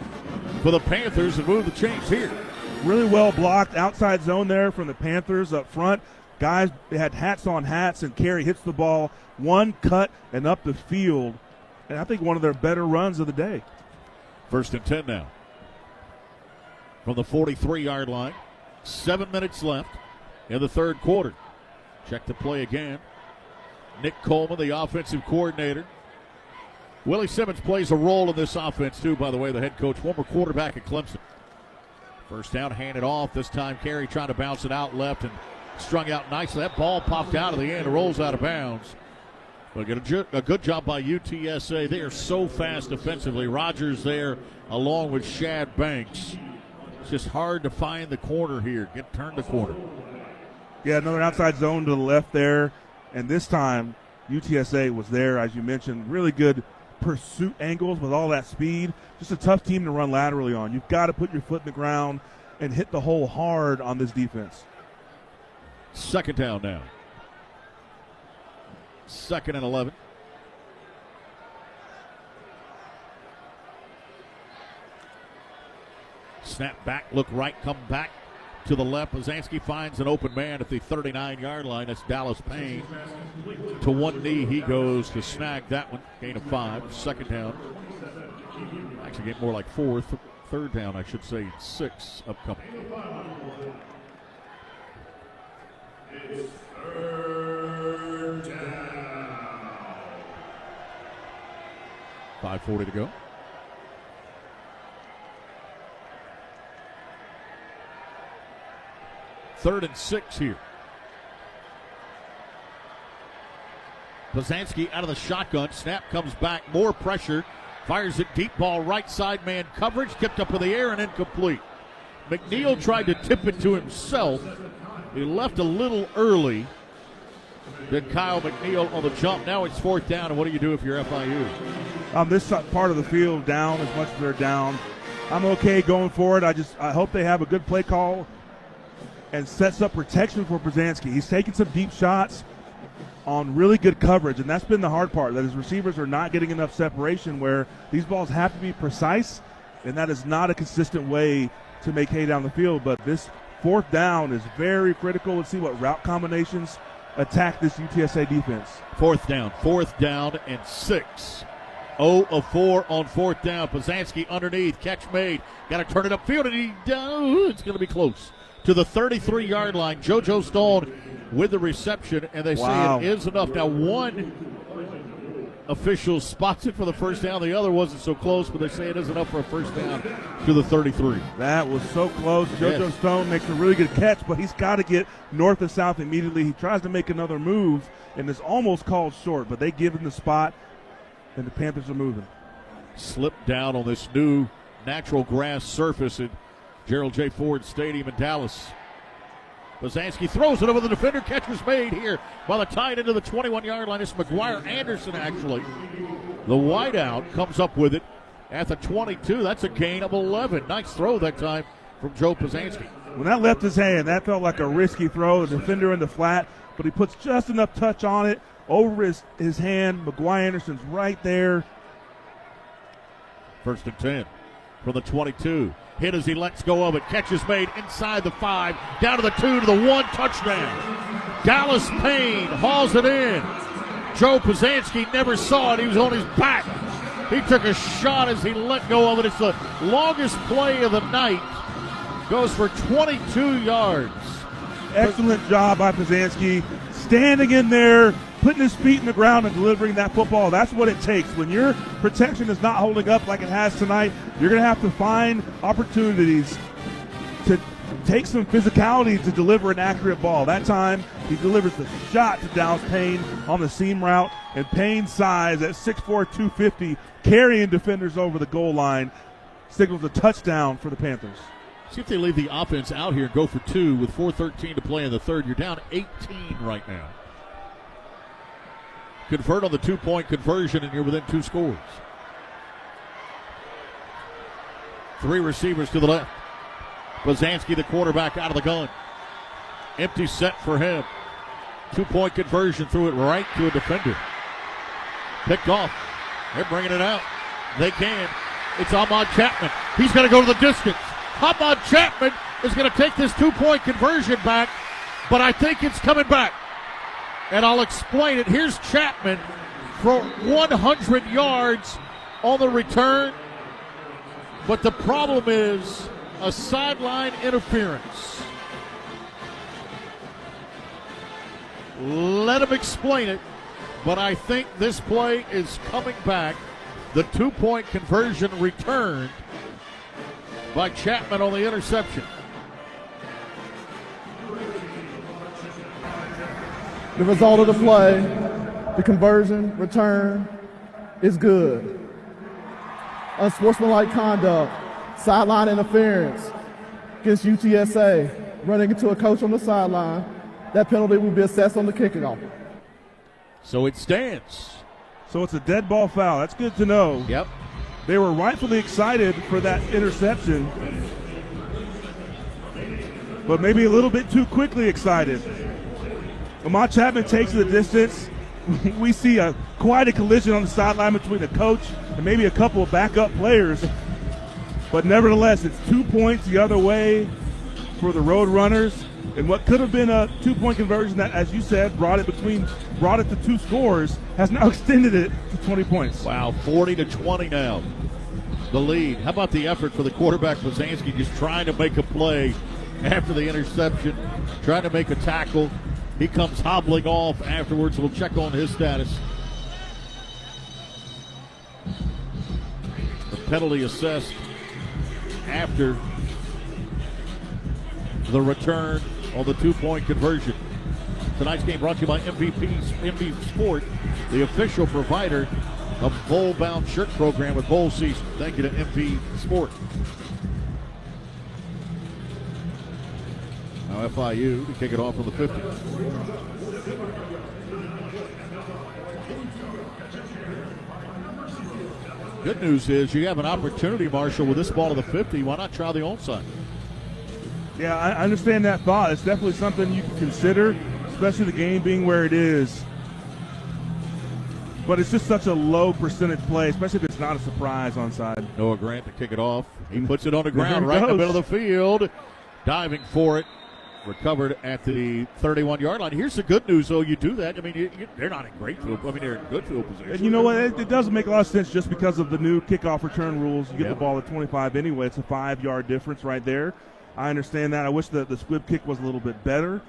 for the Panthers and move the chains here. Really well blocked outside zone there from the Panthers up front. Guys had hats on hats, and Carey hits the ball one cut and up the field. And I think one of their better runs of the day. 1st and 10 now. From the 43-yard line. 7 minutes left in the third quarter. Check the play again. Nick Coleman, the offensive coordinator. Willie Simmons plays a role in this offense, too, by the way, the head coach, former quarterback at Clemson. First down, handed off. This time, Carey trying to bounce it out left and strung out nicely. That ball popped out of the end, rolls out of bounds. But a good job by UTSA. They are so fast defensively. Rogers there along with Shad Banks. just hard to find the corner here. Turn the corner. Yeah, another outside zone to the left there. And this time, UTSA was there, as you mentioned. Really good pursuit angles with all that speed. Just a tough team to run laterally on. You've got to put your foot in the ground and hit the hole hard on this defense. Second down now. 2nd and 11. Snap back, look right, come back to the left. Posanski finds an open man at the 39-yard line. That's Dallas Payne. To one knee, he goes to snag that one. Gain of 5. 2nd down. Actually, get more like 4. 3rd down, I should say. 6 upcoming. It's 3rd down. 5:40 to go. Third and 6 here. Posanski out of the shotgun. Snap comes back. More pressure. Fires it deep ball. Right side man coverage. Tipped up in the air and incomplete. McNeil tried to tip it to himself. He left a little early. Then Kyle McNeil on the jump. Now it's 4th down. And what do you do if you're FIU? On this part of the field, down as much as they're down, I'm okay going for it. I hope they have a good play call and sets up protection for Posanski. He's taking some deep shots on really good coverage, and that's been the hard part, that his receivers are not getting enough separation where these balls have to be precise, and that is not a consistent way to make hay down the field. But this 4th down is very critical. Let's see what route combinations attack this UTSA defense. 4th down and 6. 0 of 4 on 4th down. Posanski underneath, catch made. Got to turn it upfield, and it's going to be close. To the 33-yard line. JoJo Stone with the reception, and they say it is enough. Now, one official spots it for the 1st down. The other wasn't so close, but they say it is enough for a 1st down to the 33. That was so close. JoJo Stone makes a really good catch, but he's got to get north and south immediately. He tries to make another move, and it's almost called short, but they give him the spot, and the Panthers are moving. Slipped down on this new natural grass surface at Gerald J. Ford Stadium in Dallas. Posanski throws it over the defender. Catch was made here by the tight end of the 21-yard line. It's McGuire Anderson, actually. The wideout comes up with it at the 22. That's a gain of 11. Nice throw that time from Joe Posanski. When that left his hand, that felt like a risky throw. The defender in the flat, but he puts just enough touch on it over his hand. McGuire Anderson's right there. 1st and 10 from the 22. Hit as he lets go of it. Catch is made inside the 5, down to the 2, to the 1, touchdown. Dallas Payne hauls it in. Joe Posanski never saw it. He was on his back. He took a shot as he let go of it. It's the longest play of the night. Goes for 22 yards. Excellent job by Posanski. Standing in there, putting his feet in the ground and delivering that football. That's what it takes. When your protection is not holding up like it has tonight, you're going to have to find opportunities to take some physicality to deliver an accurate ball. That time, he delivers the shot to Dallas Payne on the seam route, and Payne's size at 6'4", 250, carrying defenders over the goal line, signals a touchdown for the Panthers. See if they leave the offense out here and go for 2 with 4:13 to play in the 3rd. You're down 18 right now. Convert on the 2-point conversion, and you're within 2 scores. 3 receivers to the left. Posanski, the quarterback, out of the gun. Empty set for him. 2-point conversion, threw it right to a defender. Picked off. They're bringing it out. They can. It's Ahmad Chapman. He's going to go to the distance. Ahmad Chapman is going to take this 2-point conversion back, but I think it's coming back. And I'll explain it. Here's Chapman for 100 yards on the return. But the problem is a sideline interference. Let him explain it. But I think this play is coming back. The 2-point conversion returned by Chapman on the interception. The result of the play, the conversion, return, is good. Unsportsmanlike conduct, sideline interference. against UTSA, running into a coach on the sideline. That penalty will be assessed on the kicking off. So it stands. So it's a dead ball foul. That's good to know. Yep. They were rightfully excited for that interception, but maybe a little bit too quickly excited. Lamont Chapman takes the distance. We see quite a collision on the sideline between the coach and maybe a couple of backup players. But nevertheless, it's 2 points the other way for the Roadrunners. And what could have been a 2-point conversion that, as you said, brought it to 2 scores, has now extended it to 20 points. Wow, 40-20 now. The lead. How about the effort for the quarterback, Posanski, just trying to make a play after the interception, trying to make a tackle. He comes hobbling off afterwards. We'll check on his status. The penalty assessed after the return on the 2-point conversion. Tonight's game brought to you by MV Sport, the official provider of bowl-bound shirt program with bowl season. Thank you to MV Sport. Now FIU to kick it off from the 50. Good news is you have an opportunity, Marshall, with this ball to the 50. Why not try the onside? Yeah, I understand that thought. It's definitely something you can consider, especially the game being where it is. But it's just such a low percentage play, especially if it's not a surprise onside. Noah Grant to kick it off. He puts it on the ground right in the middle of the field. Diving for it. Recovered at the 31-yard line. Here's the good news, though. You do that. I mean, they're not in great field. I mean, they're in good field position. And you know what? It doesn't make a lot of sense just because of the new kickoff return rules. You get the ball at 25 anyway. It's a 5-yard difference right there. I understand that. I wish that the squib kick was a little bit better.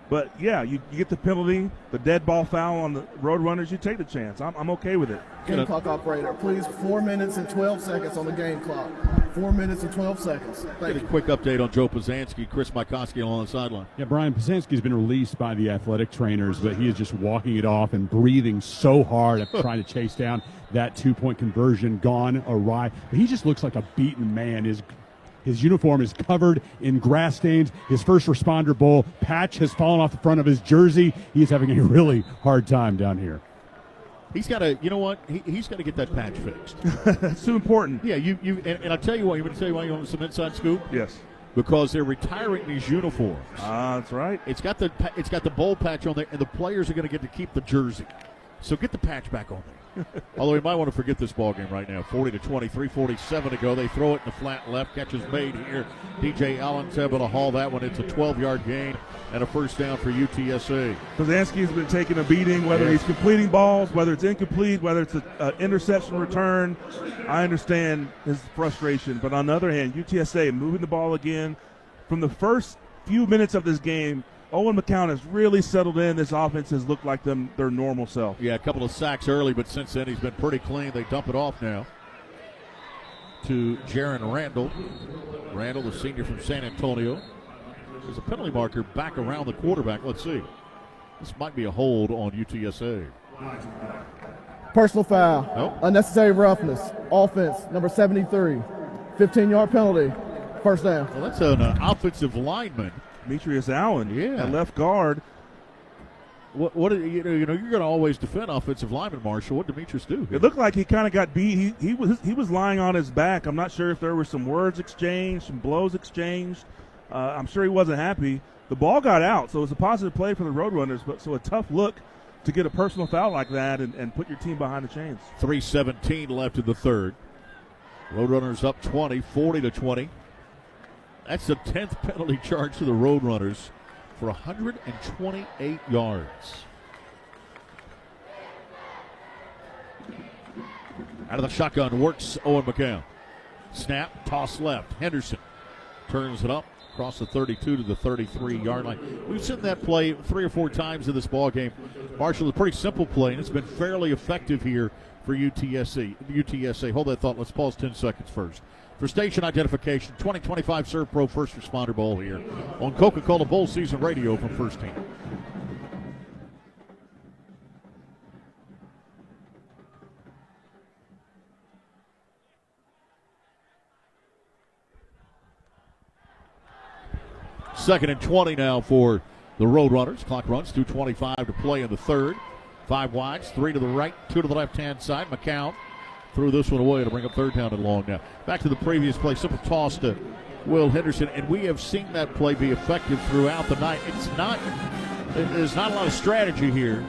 But, yeah, you get the penalty, the dead ball foul on the Roadrunners, you take the chance. I'm okay with it. Game clock operator, please, 4 minutes and 12 seconds on the game clock. 4 minutes and 12 seconds. Thank you. A quick update on Joe Posanski, Chris Mykoski along the sideline. Yeah, Brian, Posanski's been released by the athletic trainers, but he is just walking it off and breathing so hard at trying to chase down that 2-point conversion gone awry. But he just looks like a beaten man. His uniform is covered in grass stains. His first responder bowl patch has fallen off the front of his jersey. He's having a really hard time down here. He's got to, you know what? He's got to get that patch fixed. That's too important. Yeah, and I'll tell you what. You want to tell you why you want some inside scoop? Yes. Because they're retiring these uniforms. That's right. It's got the bowl patch on there, and the players are going to get to keep the jersey. So get the patch back on there. Although we might want to forget this ball game right now. 40-20, 3:47 to go. They throw it in the flat left. Catch is made here. DJ Allen's able to haul that one. It's a 12-yard gain and a first down for UTSA. Posanski's been taking a beating, whether he's completing balls, whether it's incomplete, whether it's an interception return. I understand his frustration. But on the other hand, UTSA moving the ball again. From the first few minutes of this game, Owen McCown has really settled in. This offense has looked like their normal self. Yeah, a couple of sacks early, but since then he's been pretty clean. They dump it off now to Jaron Randall. Randall, the senior from San Antonio. There's a penalty marker back around the quarterback. Let's see. This might be a hold on UTSA. Personal foul. Nope. Unnecessary roughness. Offense, number 73. 15-yard penalty. First down. Well, that's an offensive lineman. Demetrius Allen, yeah, at left guard. What you know? You're going to always defend offensive linemen, Marshall. What did Demetrius do? It looked like he kind of got beat. He was lying on his back. I'm not sure if there were some words exchanged, some blows exchanged. I'm sure he wasn't happy. The ball got out, so it was a positive play for the Roadrunners. But so a tough look to get a personal foul like that and put your team behind the chains. 3:17 left in the third. Roadrunners up 20, 40-20. That's the 10th penalty charge to the Roadrunners for 128 yards. Out of the shotgun works Owen McCown. Snap, toss left. Henderson turns it up across the 32 to the 33-yard line. We've seen that play 3 or 4 times in this ball game. Marshall, a pretty simple play, and it's been fairly effective here for UTSA. Hold that thought. Let's pause 10 seconds first. For station identification, 2025 SERVPRO First Responder Bowl here on Coca-Cola Bowl Season Radio from First Team. 2nd and 20 now for the Roadrunners. Clock runs, 2:25 to play in the third. 5 wides, 3 to the right, 2 to the left-hand side. McCown threw this one away to bring up third down and long now. Back to the previous play, simple toss to Will Henderson, and we have seen that play be effective throughout the night. There's not a lot of strategy here.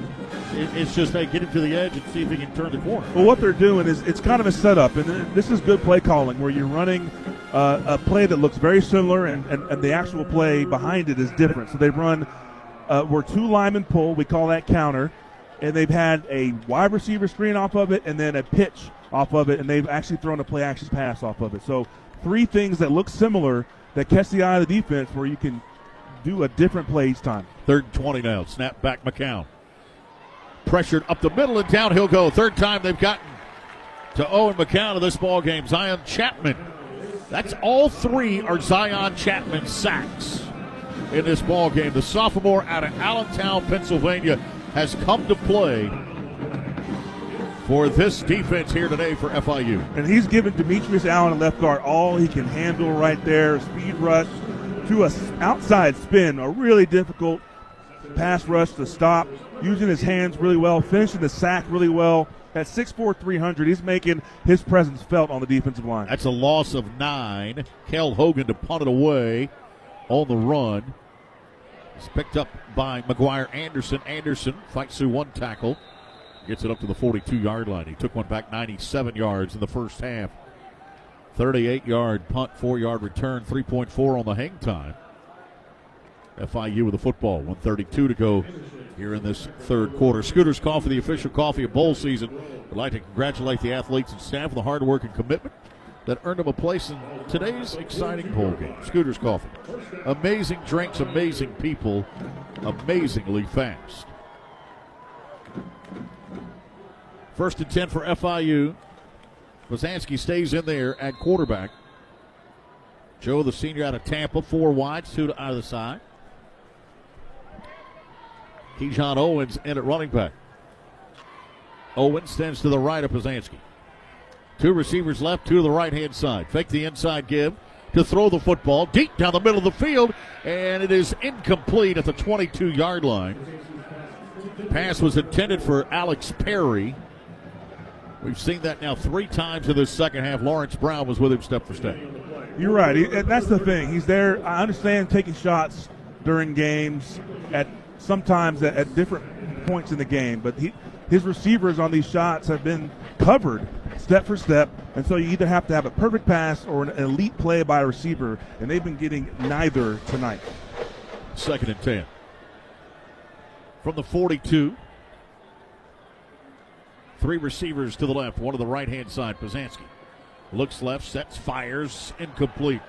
It's just, hey, get him to the edge and see if he can turn the corner. Well, what they're doing is it's kind of a setup, and this is good play calling where you're running a play that looks very similar, and the actual play behind it is different. So they run where 2 linemen pull, we call that counter, and they've had a wide receiver screen off of it and then a pitch off of it, and they've actually thrown a play action pass off of it. So 3 things that look similar that catch the eye of the defense where you can do a different play each time. 3rd and 20 now. Snap back McCown. Pressured up the middle and down he'll go. Third time they've gotten to Owen McCown of this ball game. Zion Chapman. That's all 3 are Zion Chapman sacks in this ball game. The sophomore out of Allentown, Pennsylvania, has come to play for this defense here today for FIU. And he's given Demetrius Allen, a left guard, all he can handle right there. Speed rush to a outside spin, a really difficult pass rush to stop, using his hands really well, finishing the sack really well. At 6'4", 300, he's making his presence felt on the defensive line. That's a loss of 9. Kel Hogan to punt it away on the run. It's picked up by McGuire Anderson. Anderson fights through 1 tackle. Gets it up to the 42-yard line. He took one back 97 yards in the first half. 38-yard punt, 4-yard return, 3.4 on the hang time. FIU with the football, 1:32 to go here in this third quarter. Scooters Coffee, the official coffee of bowl season. I'd like to congratulate the athletes and staff for the hard work and commitment that earned them a place in today's exciting bowl game. Scooters Coffee. Amazing drinks, amazing people, amazingly fast. 1st and 10 for FIU. Bozansky stays in there at quarterback. Joe, the senior out of Tampa, 4 wides, 2 to either side. Keyshawn Owens in at running back. Owens stands to the right of Bozansky. 2 receivers left, 2 to the right-hand side. Fake the inside give to throw the football deep down the middle of the field, and it is incomplete at the 22-yard line. Pass was intended for Alex Perry. We've seen that now 3 times in this second half. Lawrence Brown was with him step for step. You're right. That's the thing. He's there. I understand taking shots during games sometimes at different points in the game, but his receivers on these shots have been covered step for step, and so you either have to have a perfect pass or an elite play by a receiver, and they've been getting neither tonight. 2nd and 10. From the 42. 3 receivers to the left, 1 to the right-hand side. Bozansky looks left, sets, fires, incomplete.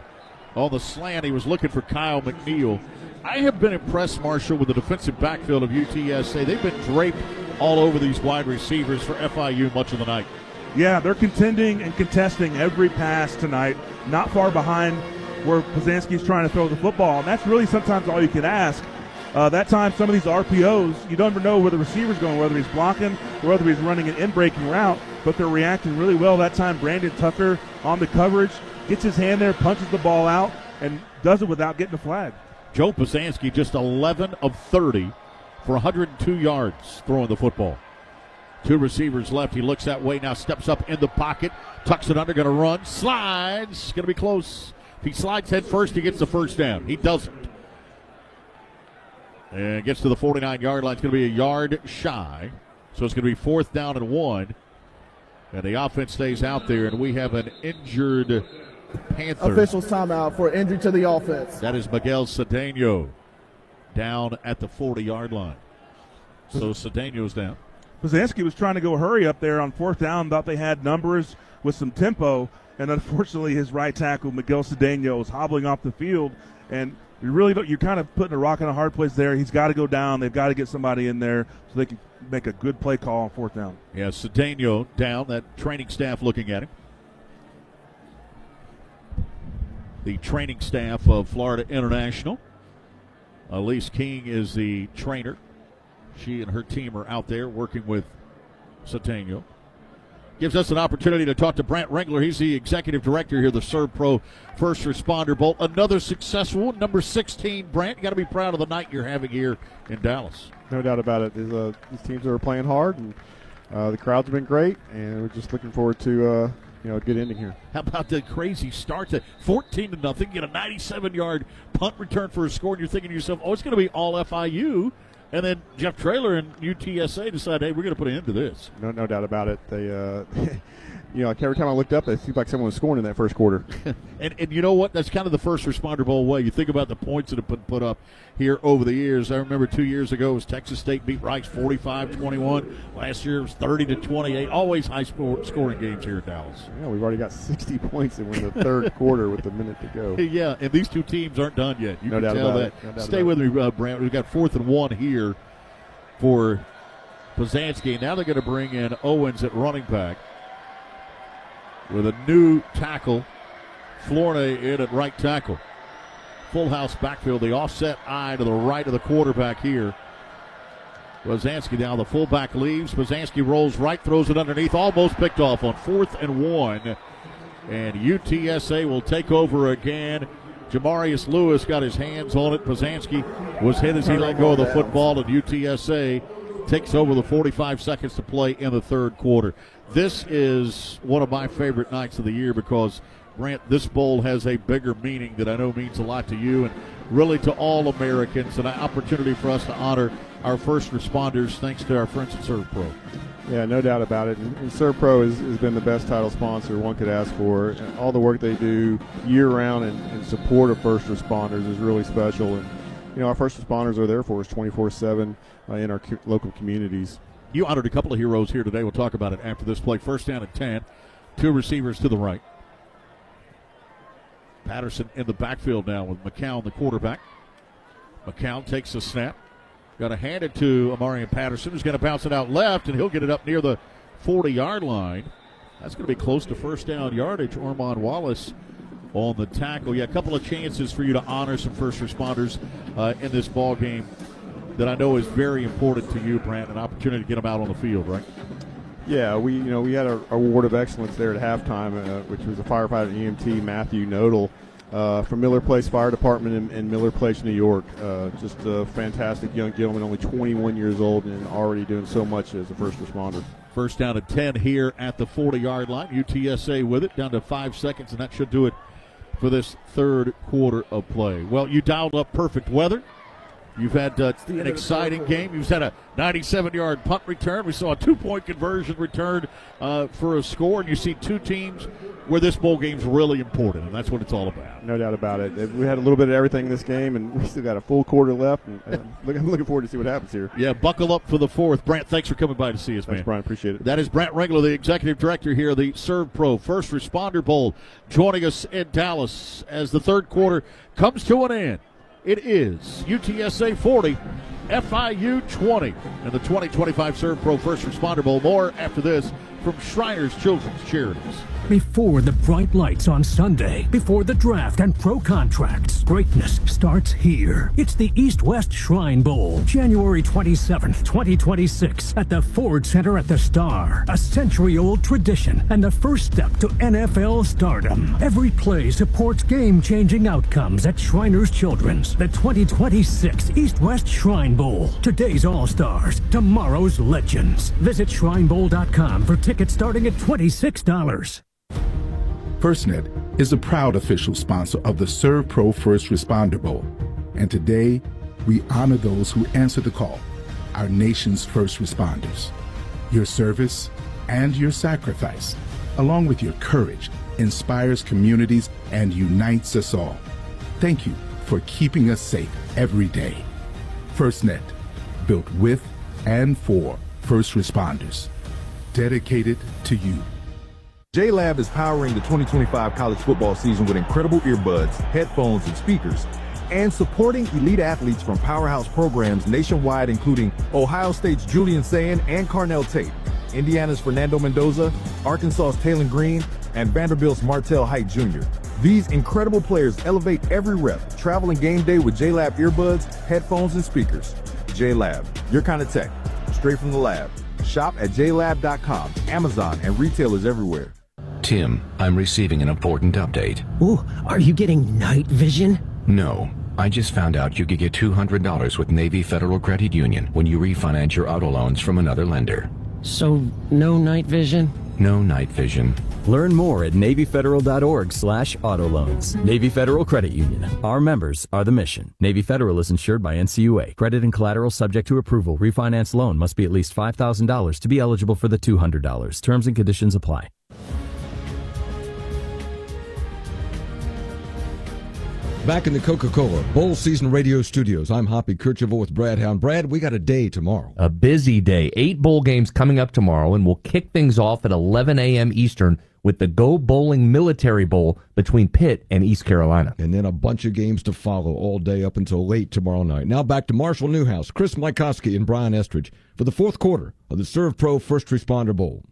On the slant, he was looking for Kyle McNeil. I have been impressed, Marshall, with the defensive backfield of UTSA. They've been draped all over these wide receivers for FIU much of the night. Yeah, they're contending and contesting every pass tonight, not far behind where Bozansky's trying to throw the football, and that's really sometimes all you can ask. That time, some of these RPOs, you don't ever know where the receiver's going, whether he's blocking or whether he's running an in-breaking route, but they're reacting really well. That time, Brandon Tucker on the coverage, gets his hand there, punches the ball out, and does it without getting a flag. Joe Bozansky just 11 of 30 for 102 yards throwing the football. 2 receivers left. He looks that way now, steps up in the pocket, tucks it under, going to run, slides, going to be close. If he slides head first, he gets the first down. He doesn't. And gets to the 49-yard line. It's going to be a yard shy. So it's going to be 4th down and 1. And the offense stays out there, and we have an injured Panther. Officials timeout for injury to the offense. That is Miguel Cedeno down at the 40-yard line. So Cedeno's down. Bozansky was trying to go hurry up there on 4th down, thought they had numbers with some tempo, and unfortunately his right tackle, Miguel Cedeno, was hobbling off the field, and you're kind of putting a rock in a hard place there. He's got to go down. They've got to get somebody in there so they can make a good play call on 4th down. Yeah, Cedeno down, that training staff looking at him. The training staff of Florida International. Elise King is the trainer. She and her team are out there working with Cedeno. gives us an opportunity to talk to Brant Ringler. He's the executive director here of the SERVPRO First Responder Bowl. Another successful one, number 16. Brant, you got to be proud of the night you're having here in Dallas. No doubt about it. These teams are playing hard, and the crowds have been great, and we're just looking forward to a good ending here. How about the crazy start to 14-0, get a 97-yard punt return for a score, and you're thinking to yourself, it's going to be all FIU. And then Jeff Traylor and UTSA decide, hey, we're going to put an end to this. No doubt about it. They, like every time I looked up, it seemed like someone was scoring in that first quarter. and you know what? That's kind of the First Responder Bowl way. You think about the points that have been put up here over the years. I remember 2 years ago, it was Texas State beat Rice 45-21. Last year, it was 30-28. Always high-scoring games here in Dallas. Yeah, we've already got 60 points in the third quarter with a minute to go. Yeah, and these two teams aren't done yet. You can tell that. Stay with me, Brant. We've got 4th and 1 here for Poznanski. Now they're going to bring in Owens at running back with a new tackle. Flornay in at right tackle. Full house backfield. The offset eye to the right of the quarterback here. Poznanski now the fullback leaves. Poznanski rolls right, throws it underneath. Almost picked off on 4th and 1. And UTSA will take over again. Jamarius Lewis got his hands on it. Poznanski was hit as he let go of the football, and UTSA takes over the 45 seconds to play in the third quarter. This is one of my favorite nights of the year because, Brant, this bowl has a bigger meaning that I know means a lot to you and really to all Americans, and an opportunity for us to honor our first responders thanks to our friends at SERVPRO. Yeah, no doubt about it. And SERVPRO has been the best title sponsor one could ask for. And all the work they do year-round in support of first responders is really special. And, our first responders are there for us 24/7 in our local communities. You honored a couple of heroes here today. We'll talk about it after this play. First down and 10. 2 receivers to the right. Patterson in the backfield now with McCown, the quarterback. McCown takes a snap. Got to hand it to Amarian Patterson, who's going to bounce it out left, and he'll get it up near the 40-yard line. That's going to be close to first down yardage. Ormond Wallace on the tackle. Yeah, a couple of chances for you to honor some first responders in this ball game that I know is very important to you, Brant, an opportunity to get them out on the field, right? Yeah, we had our award of excellence there at halftime, which was a firefighter EMT, Matthew Nodal, from Miller Place Fire Department in Miller Place, New York. Just a fantastic young gentleman, only 21 years old and already doing so much as a first responder. First down at 10 here at the 40-yard line. UTSA with it, down to 5 seconds, and that should do it for this third quarter of play. Well, you dialed up perfect weather. You've had an exciting game. You've had a 97-yard punt return. We saw a 2-point conversion return for a score, and you see two teams where this bowl game's really important, and that's what it's all about. No doubt about it. We had a little bit of everything in this game, and we still got a full quarter left. And I'm looking forward to see what happens here. Yeah, buckle up for the fourth. Brant, thanks for coming by to see us, man. Thanks, Brian. Appreciate it. That is Brant Ringler, the executive director here of the SERVPRO First Responder Bowl, joining us in Dallas as the third quarter comes to an end. It is UTSA 40, FIU 20, and the 2025 SERVPRO First Responder Bowl. More after this from Shriners Children's Charities. Before the bright lights on Sunday, before the draft and pro contracts, greatness starts here. It's the East-West Shrine Bowl, January 27th, 2026, at the Ford Center at the Star. A century-old tradition and the first step to NFL stardom. Every play supports game-changing outcomes at Shriners Children's. The 2026 East-West Shrine Bowl. Today's All-Stars, tomorrow's legends. Visit shrinebowl.com for tickets starting at $26. FirstNet is a proud official sponsor of the SERVPRO First Responder Bowl. And today, we honor those who answer the call, our nation's first responders. Your service and your sacrifice, along with your courage, inspires communities and unites us all. Thank you for keeping us safe every day. FirstNet, built with and for first responders. Dedicated to you. JLab is powering the 2025 college football season with incredible earbuds, headphones, and speakers, and supporting elite athletes from powerhouse programs nationwide, including Ohio State's Julian Sayin and Carnell Tate, Indiana's Fernando Mendoza, Arkansas's Taylon Green, and Vanderbilt's Martell Height Jr. These incredible players elevate every rep. Travel and game day with JLab earbuds, headphones, and speakers. JLab, your kind of tech, straight from the lab. Shop at jlab.com, Amazon, and retailers everywhere. Tim, I'm receiving an important update. Ooh, are you getting night vision? No. I just found out you could get $200 with Navy Federal Credit Union when you refinance your auto loans from another lender. So, no night vision? No night vision. Learn more at NavyFederal.org/auto loans. Navy Federal Credit Union. Our members are the mission. Navy Federal is insured by NCAA. Credit and collateral subject to approval. Refinance loan must be at least $5,000 to be eligible for the $200. Terms and conditions apply. Back in the Coca-Cola Bowl Season Radio Studios, I'm Hoppy Kercheval with Brad Hound. Brad, we got a day tomorrow. A busy day. 8 bowl games coming up tomorrow, and we'll kick things off at 11 a.m. Eastern with the Go Bowling Military Bowl between Pitt and East Carolina. And then a bunch of games to follow all day up until late tomorrow night. Now back to Marshall Newhouse, Chris Mykoski, and Brian Estridge for the fourth quarter of the SERVPRO First Responder Bowl.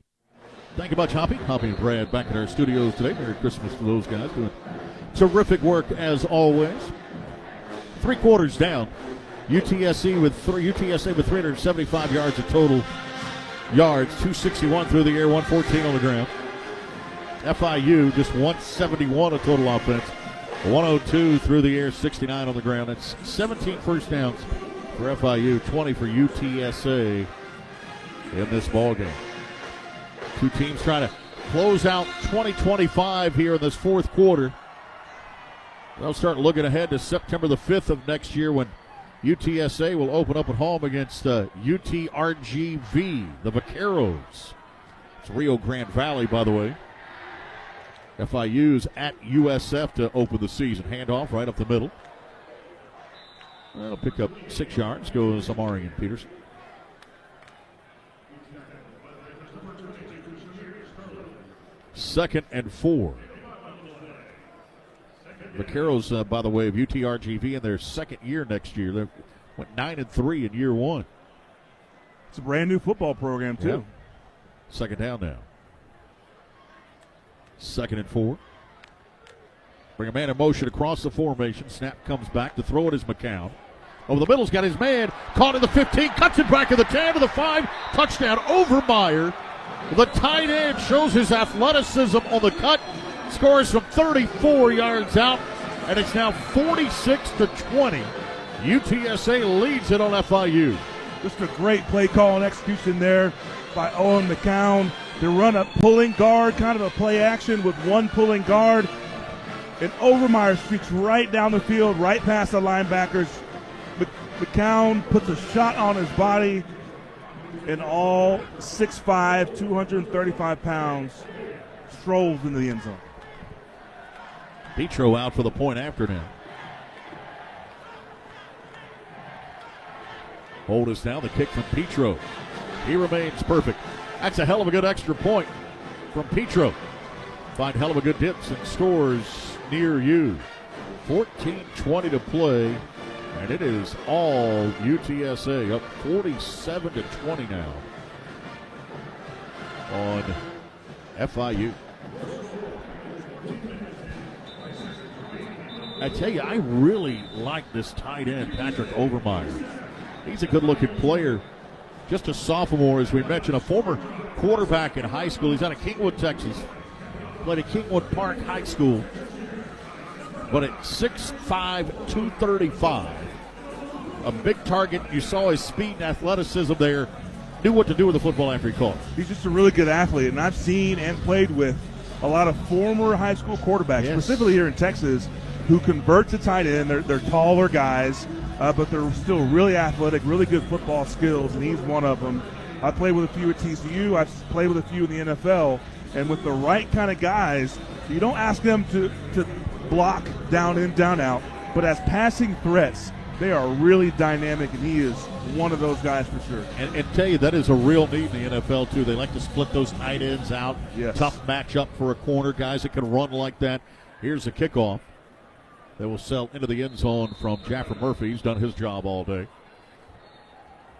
Thank you much, Hoppy. Hoppy and Brad back in our studios today. Merry Christmas to those guys doing terrific work as always. 3 quarters down. UTSA with 375 yards of total yards, 261 through the air, 114 on the ground. FIU just 171 of total offense, 102 through the air, 69 on the ground. It's 17 first downs for FIU, 20 for UTSA in this ball game. Two teams trying to close out 2025 here in this fourth quarter. They'll start looking ahead to September the 5th of next year when UTSA will open up at home against UTRGV, the Vaqueros. It's Rio Grande Valley, by the way. FIU's at USF to open the season. Handoff right up the middle. That'll pick up 6 yards. Goes Amari and Peterson. Second and 4. Vaqueros, by the way, of UTRGV in their second year next year. They went 9-3 in year one. It's a brand new football program, too. Yeah. Second down now. Second and 4. Bring a man in motion across the formation. Snap comes back. To throw it is McCown. Over the middle's got his man. Caught in the 15. Cuts it back to the 10 to the 5. Touchdown over Meyer. The tight end shows his athleticism on the cut. Scores from 34 yards out, and it's now 46-20. UTSA leads it on FIU. Just a great play call and execution there by Owen McCown. They run a pulling guard, kind of a play action with one pulling guard. And Overmeyer streaks right down the field, right past the linebackers. McCown puts a shot on his body, and all 6'5", 235 pounds strolls into the end zone. Petro out for the point after now. Hold us down. The kick from Petro. He remains perfect. That's a hell of a good extra point from Petro. Find hell of a good dips and scores near you. 14:20 to play, and it is all UTSA up 47-20 now on FIU. I tell you, I really like this tight end, Patrick Overmeyer. He's a good-looking player. Just a sophomore, as we mentioned, a former quarterback in high school. He's out of Kingwood, Texas. Played at Kingwood Park High School. But at 6'5", 235, a big target. You saw his speed and athleticism there. Knew what to do with the football after he caught it. He's just a really good athlete, and I've seen and played with a lot of former high school quarterbacks, specifically here in Texas, who convert to tight end. They're taller guys, but they're still really athletic, really good football skills, and he's one of them. I played with a few at TCU. I've played with a few in the NFL, and with the right kind of guys, you don't ask them to block down in, down out, but as passing threats, they are really dynamic, and he is one of those guys for sure. And tell you, that is a real need in the NFL, too. They like to split those tight ends out. Yes. Tough matchup for a corner, guys that can run like that. Here's the kickoff. They will sell into the end zone from Jaffer Murphy. He's done his job all day.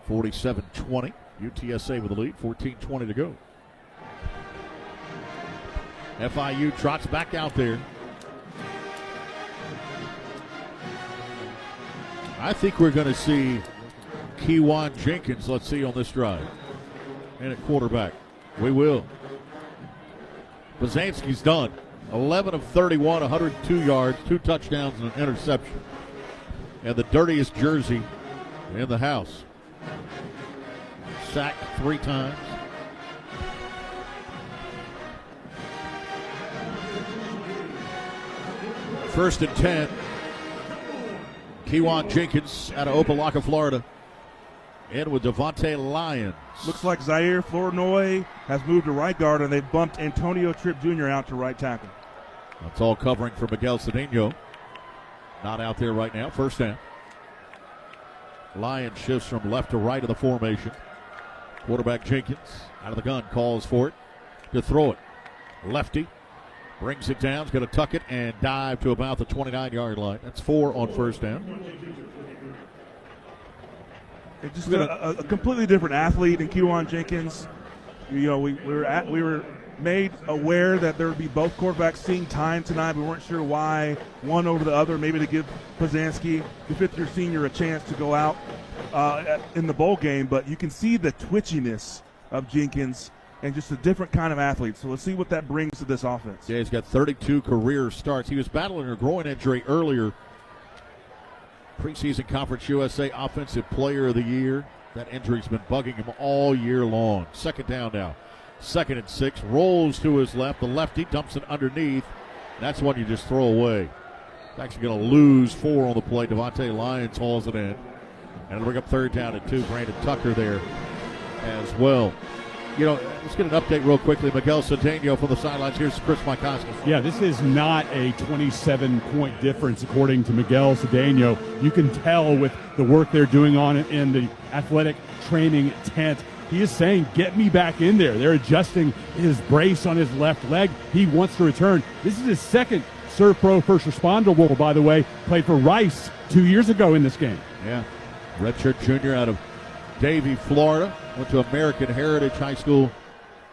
47-20. UTSA with the lead. 14:20 to go. FIU trots back out there. I think we're going to see Kewan Jenkins, let's see, on this drive. in at quarterback. We will. Bazanski's done. 11 of 31, 102 yards, 2 touchdowns, and an interception. And the dirtiest jersey in the house. Sacked 3 times. First and 10. Kewan Jenkins out of Opelika, Florida. In with Devontae Lyons. Looks like Zaire Flournoy has moved to right guard, and they've bumped Antonio Tripp Jr. out to right tackle. That's all covering for Miguel Cedeno. Not out there right now. First down. Lyons shifts from left to right of the formation. Quarterback Jenkins out of the gun, calls for it to throw it. Lefty brings it down, is going to tuck it and dive to about the 29-yard line. That's 4 on first down. It's just a completely different athlete than Kewan Jenkins. You know, we were made aware that there would be both quarterbacks seeing time tonight. We weren't sure why one over the other, maybe to give Pozanski, the fifth-year senior, a chance to go out in the bowl game. But you can see the twitchiness of Jenkins and just a different kind of athlete. So let's see what that brings to this offense. Yeah, he's got 32 career starts. He was battling a groin injury earlier. Preseason Conference USA Offensive Player of the Year. That injury's been bugging him all year long. Second down now. 2nd and 6. Rolls to his left. The lefty dumps it underneath. That's one you just throw away. He's actually going to lose 4 on the play. Devontae Lyons hauls it in. And it'll bring up 3rd down and 2. Brandon Tucker there as well. You know, let's get an update real quickly. Miguel Cedeno from the sidelines. Here's Chris Mikoski. Yeah, this is not a 27-point difference, according to Miguel Cedeno. You can tell with the work they're doing on it in the athletic training tent. He is saying, get me back in there. They're adjusting his brace on his left leg. He wants to return. This is his 2nd SERVPRO First Responder Bowl, by the way. Played for Rice 2 years ago in this game. Yeah, redshirt junior out of Davie, Florida. Went to American Heritage High School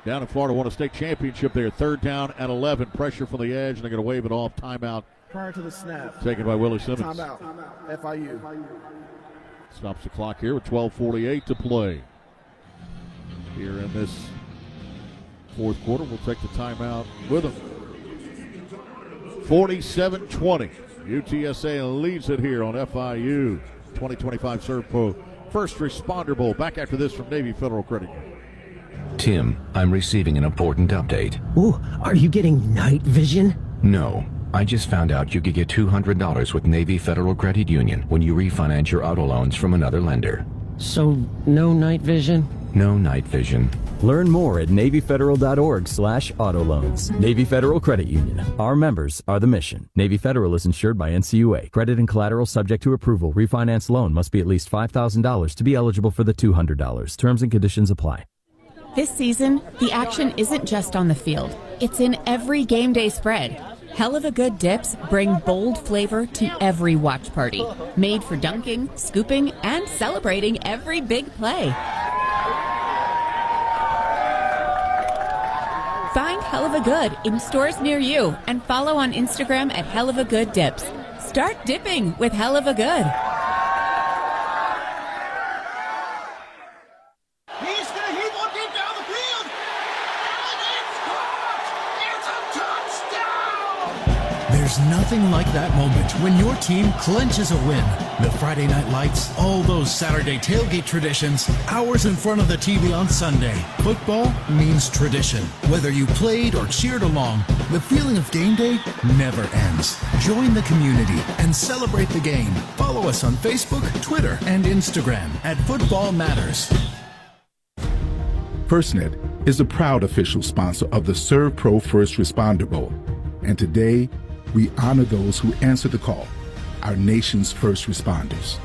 down in Florida. Won a state championship there. 3rd down and 11. Pressure from the edge, and they're going to wave it off. Timeout. Prior to the snap. Taken by Willie Simmons. Timeout. FIU. Stops the clock here with 12:48 to play. Here in this 4th quarter, we'll take the timeout with them. 47-20. UTSA leads it here on FIU. 2025 SERVPRO First Responder Bowl. Back after this from Navy Federal Credit Union. Tim, I'm receiving an important update. Ooh, are you getting night vision? No. I just found out you could get $200 with Navy Federal Credit Union when you refinance your auto loans from another lender. So, no night vision? No night vision. Learn more at NavyFederal.org/auto loans. Navy Federal Credit Union. Our members are the mission. Navy Federal is insured by NCUA. Credit and collateral subject to approval. Refinance loan must be at least $5,000 to be eligible for the $200. Terms and conditions apply. This season, the action isn't just on the field. It's in every game day spread. Hell of a Good dips bring bold flavor to every watch party. Made for dunking, scooping, and celebrating every big play. Find Hell of a Good in stores near you and follow on Instagram at Hell of a Good Dips. Start dipping with Hell of a Good. He's going to hit one deep down the field. And it's caught. It's a touchdown. There's nothing like that moment when your team clinches a win. The Friday night lights, all those Saturday tailgate traditions, hours in front of the TV on Sunday. Football means tradition. Whether you played or cheered along, the feeling of game day never ends. Join the community and celebrate the game. Follow us on Facebook, Twitter, and Instagram at Football Matters. FirstNet is a proud official sponsor of the SERVPRO First Responder Bowl. And today, we honor those who answer the call, our nation's first responders.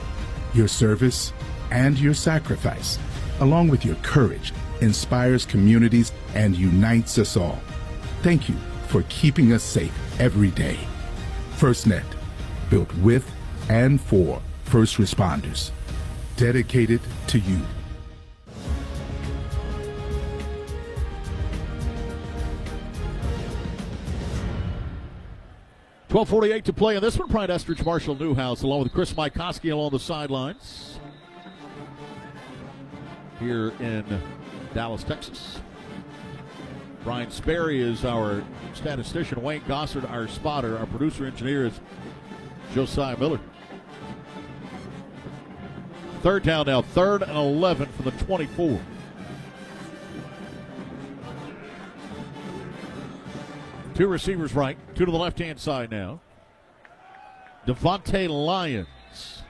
Your service and your sacrifice, along with your courage, inspires communities and unites us all. Thank you for keeping us safe every day. FirstNet, built with and for first responders. Dedicated to you. $12:48 to play in this one. Brian Estridge, Marshall Newhouse, along with Chris Mikoski along the sidelines. Here in Dallas, Texas. Brian Sperry is our statistician. Wayne Gossard, our spotter. Our producer engineer is Josiah Miller. Third down now, 3rd and 11 for the 24. Two receivers right, two to the left-hand side now. Devontae Lyons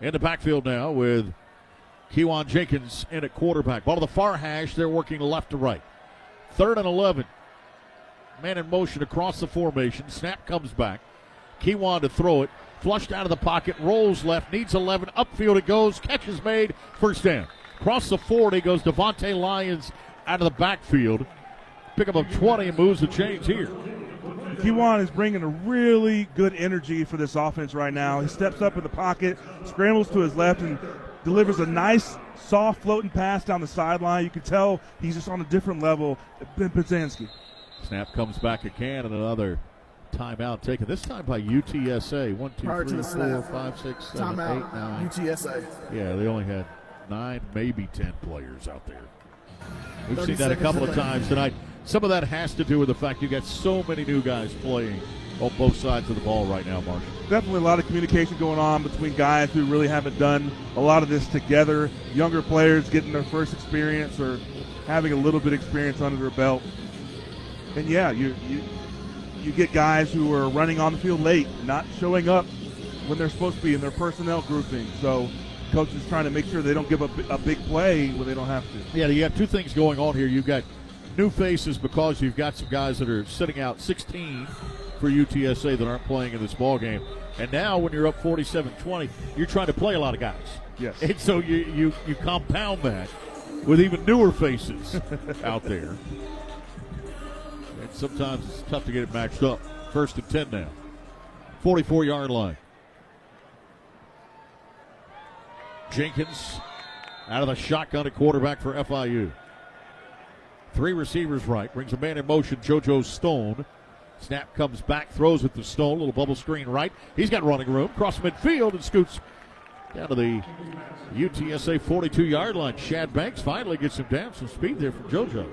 in the backfield now with Kejuan Jenkins in at quarterback. Ball to the far hash, they're working left to right. 3rd and 11. Man in motion across the formation. Snap comes back. Kejuan to throw it. Flushed out of the pocket, rolls left, needs 11. Upfield it goes, catch is made, first down. Across the 40 goes Devontae Lyons out of the backfield. Pick up 20 and moves the chains here. Kejuan is bringing a really good energy for this offense right now. He steps up in the pocket, scrambles to his left, and delivers a nice, soft floating pass down the sideline. You can tell he's just on a different level than Pizanski. Snap comes back again, and another timeout taken. This time by UTSA. 1, 2, Prior to 3, the 4, snap. 5, 6, 7, Timeout, 8, 9. UTSA. Yeah, they only had 9, maybe 10 players out there. We've 30 seen that a couple of seconds times tonight. Some of that has to do with the fact you got so many new guys playing on both sides of the ball right now, Marshall. Definitely a lot of communication going on between guys who really haven't done a lot of this together. Younger players getting their first experience or having a little bit of experience under their belt. And yeah, you get guys who are running on the field late, not showing up when they're supposed to be in their personnel grouping. So coach is trying to make sure they don't give a big play when they don't have to. Yeah, you got two things going on here. You've got new faces because you've got some guys that are sitting out 16 for UTSA that aren't playing in this ball game. And now when you're up 47-20, you're trying to play a lot of guys. Yes. And so you compound that with even newer faces out there. And sometimes it's tough to get it matched up. 1st and 10 now. 44-yard line. Jenkins out of the shotgun at quarterback for FIU. 3 receivers right. Brings a man in motion, JoJo Stone. Snap comes back, throws it to Stone. Little bubble screen right. He's got running room. Cross midfield and scoots down to the UTSA 42-yard line. Shad Banks finally gets him down. Some speed there from JoJo.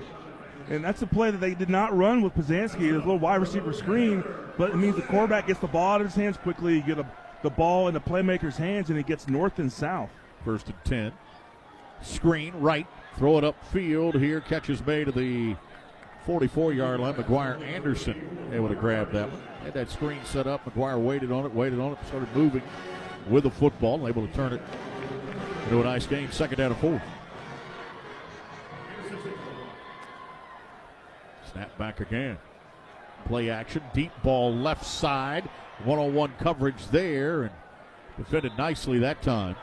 And that's a play that they did not run with Pizanski. There's a little wide receiver screen, but it means the quarterback gets the ball out of his hands quickly. You get the ball in the playmaker's hands, and it gets north and south. 1st and 10. Screen right. Throw it upfield here. Catch is made to the 44-yard line. McGuire Anderson able to grab that one. Had that screen set up. McGuire waited on it, started moving with the football, and able to turn it into a nice game. 2nd down and 4. Snap back again. Play action. Deep ball left side. One-on-one coverage there, and defended nicely that time.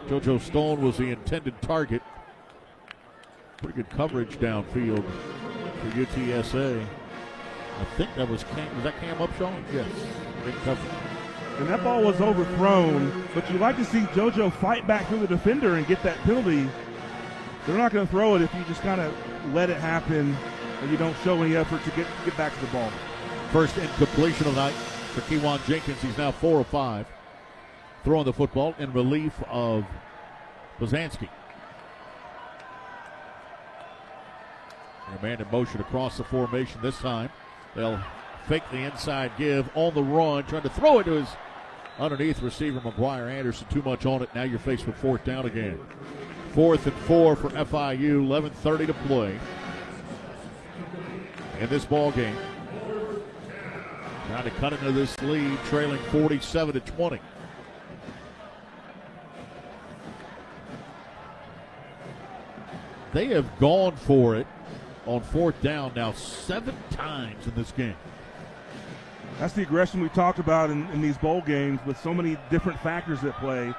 JoJo Stone was the intended target. Pretty good coverage downfield for UTSA. I think that was Cam Upshaw? Yes. Big coverage. And that ball was overthrown, but you like to see JoJo fight back through the defender and get that penalty. They're not going to throw it if you just kind of let it happen and you don't show any effort to get back to the ball. First incompletion of the night for Kejuan Jenkins. He's now 4 of 5. Throwing the football in relief of Pizanski. A man in motion across the formation this time. They'll fake the inside give on the run, trying to throw it to his underneath receiver, McGuire Anderson. Too much on it. Now you're faced with 4th down again. 4th and 4 for FIU. 11:30 to play in this ball game. Trying to cut into this lead, trailing 47-20. They have gone for it on 4th down now 7 times in this game. That's the aggression we talked about in these bowl games with so many different factors at play.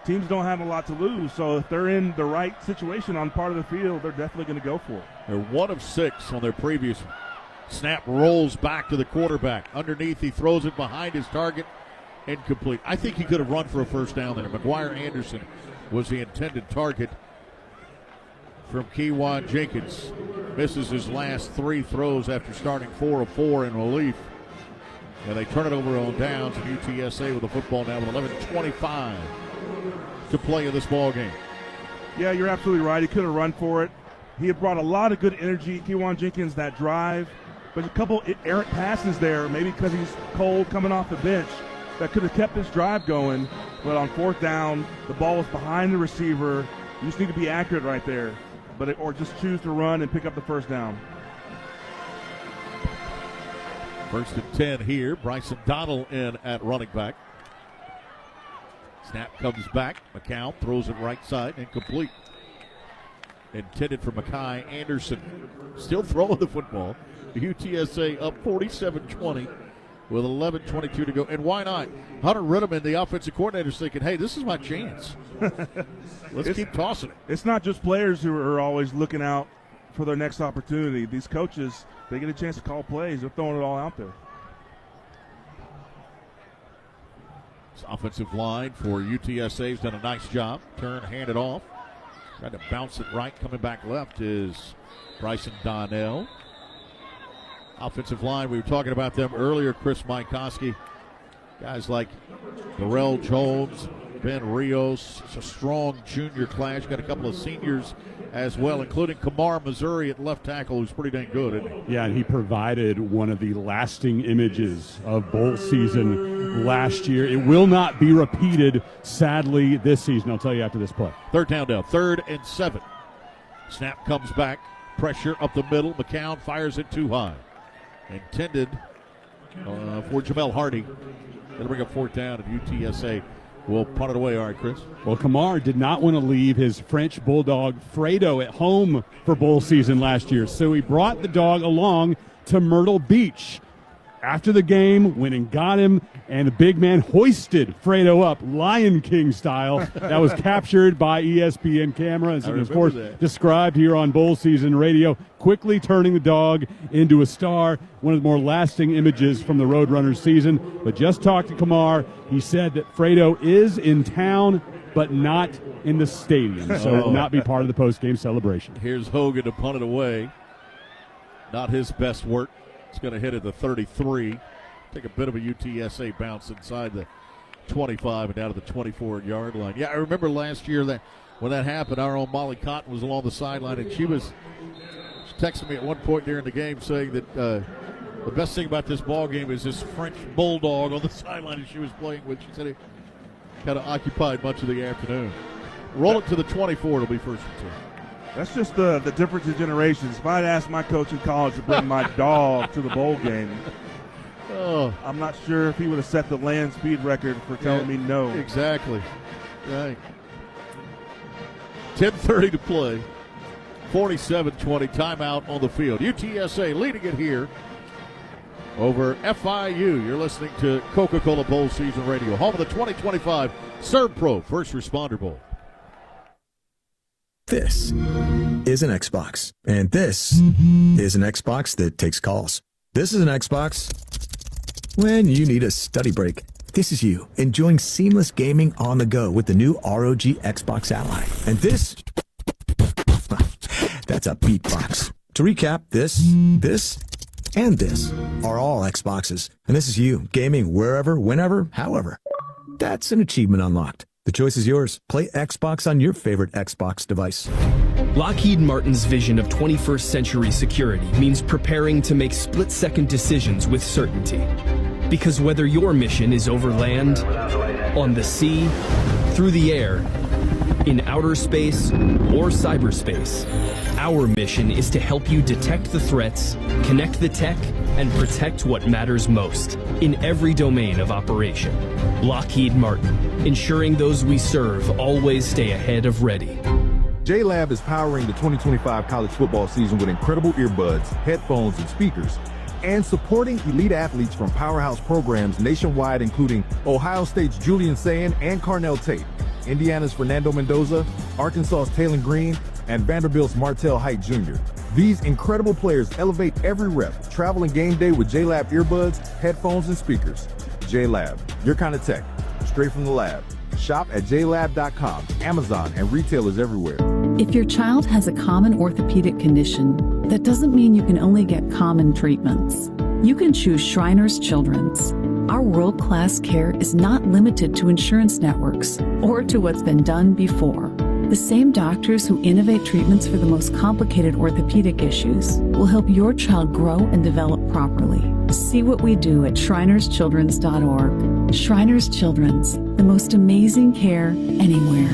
Teams don't have a lot to lose, so if they're in the right situation on part of the field, they're definitely going to go for it. They're 1 of 6 on their previous one. Snap rolls back to the quarterback. Underneath, he throws it behind his target. Incomplete. I think he could have run for a 1st down there. McGuire Anderson was the intended target from Kejuan Jenkins. Misses his last 3 throws after starting 4 of 4 in relief. And they turn it over on downs, and UTSA with the football now with 11:25 to play in this ball game. Yeah, you're absolutely right. He could have run for it. He had brought a lot of good energy, Kewan Jenkins, that drive. But a couple errant passes there, maybe because he's cold coming off the bench, that could have kept this drive going. But on fourth down, the ball was behind the receiver. You just need to be accurate right there, or just choose to run and pick up the first down. 1st and 10 here. Bryson Donnell in at running back. Snap comes back. McCown throws it right side, incomplete. Intended for Mekhi Anderson. Still throwing the football. UTSA up 47-20 with 11:22 to go. And why not? Hunter Ritterman, the offensive coordinator, is thinking, hey, this is my chance. Let's keep tossing it. It's not just players who are always looking out for their next opportunity. These coaches, they get a chance to call plays. They're throwing it all out there. This offensive line for UTSA has done a nice job. Turn, hand it off. Trying to bounce it right. Coming back left is Bryson Donnell. Offensive line, we were talking about them earlier. Chris Mykowski. Guys like Darrell Jones, Ben Rios. It's a strong junior class. Got a couple of seniors as well, including Kamar Missouri at left tackle, who's pretty dang good, isn't he? Yeah, and he provided one of the lasting images of bowl season last year. It will not be repeated, sadly, this season. I'll tell you after this play. Third down now, 3rd and 7. Snap comes back. Pressure up the middle. McCown fires it too high. Intended for Jamel Hardy. That'll bring up 4th down, and UTSA will punt it away. All right, Chris. Well, Kamar did not want to leave his French bulldog Fredo at home for bowl season last year, so he brought the dog along to Myrtle Beach. After the game, went and got him, and the big man hoisted Fredo up, Lion King style. That was captured by ESPN cameras and, of course, described here on Bowl Season Radio, quickly turning the dog into a star, one of the more lasting images from the Roadrunners season. But just talked to Kamar. He said that Fredo is in town, but not in the stadium, so will not be part of the post-game celebration. Here's Hogan to punt it away. Not his best work. It's going to hit at the 33. Take a bit of a UTSA bounce inside the 25 and down to the 24-yard line. Yeah, I remember last year that when that happened, our own Molly Cotton was along the sideline, and she texted me at one point during the game saying that the best thing about this ball game is this French bulldog on the sideline that she was playing with. She said it kind of occupied much of the afternoon. Roll it to the 24. It'll be 1st and 10. That's just the difference in generations. If I'd asked my coach in college to bring my dog to the bowl game, I'm not sure if he would have set the land speed record for telling me no. Exactly. Right. 10:30 to play. 47-20. Timeout on the field. UTSA leading it here over FIU. You're listening to Coca-Cola Bowl Season Radio, home of the 2025 SERVPRO First Responder Bowl. This is an Xbox, and this is an Xbox that takes calls. This is an Xbox when you need a study break. This is you enjoying seamless gaming on the go with the new ROG Xbox Ally. And this, that's a beatbox. To recap, this, and this are all Xboxes. And this is you gaming wherever, whenever, however. That's an achievement unlocked. The choice is yours. Play Xbox on your favorite Xbox device. Lockheed Martin's vision of 21st century security means preparing to make split-second decisions with certainty. Because whether your mission is over land, on the sea, through the air, in outer space, or cyberspace, our mission is to help you detect the threats, connect the tech, and protect what matters most in every domain of operation. Lockheed Martin, ensuring those we serve always stay ahead of ready. JLab is powering the 2025 college football season with incredible earbuds, headphones, and speakers, and supporting elite athletes from powerhouse programs nationwide, including Ohio State's Julian Sayin and Carnell Tate, Indiana's Fernando Mendoza, Arkansas's Taylon Green, and Vanderbilt's Martell Height Jr. These incredible players elevate every rep. Travel and game day with JLab earbuds, headphones, and speakers. JLab, your kind of tech, straight from the lab. Shop at JLab.com, Amazon, and retailers everywhere. If your child has a common orthopedic condition, that doesn't mean you can only get common treatments. You can choose Shriners Children's. Our world-class care is not limited to insurance networks or to what's been done before. The same doctors who innovate treatments for the most complicated orthopedic issues will help your child grow and develop properly. See what we do at shrinerschildren's.org. Shriners Children's, the most amazing care anywhere.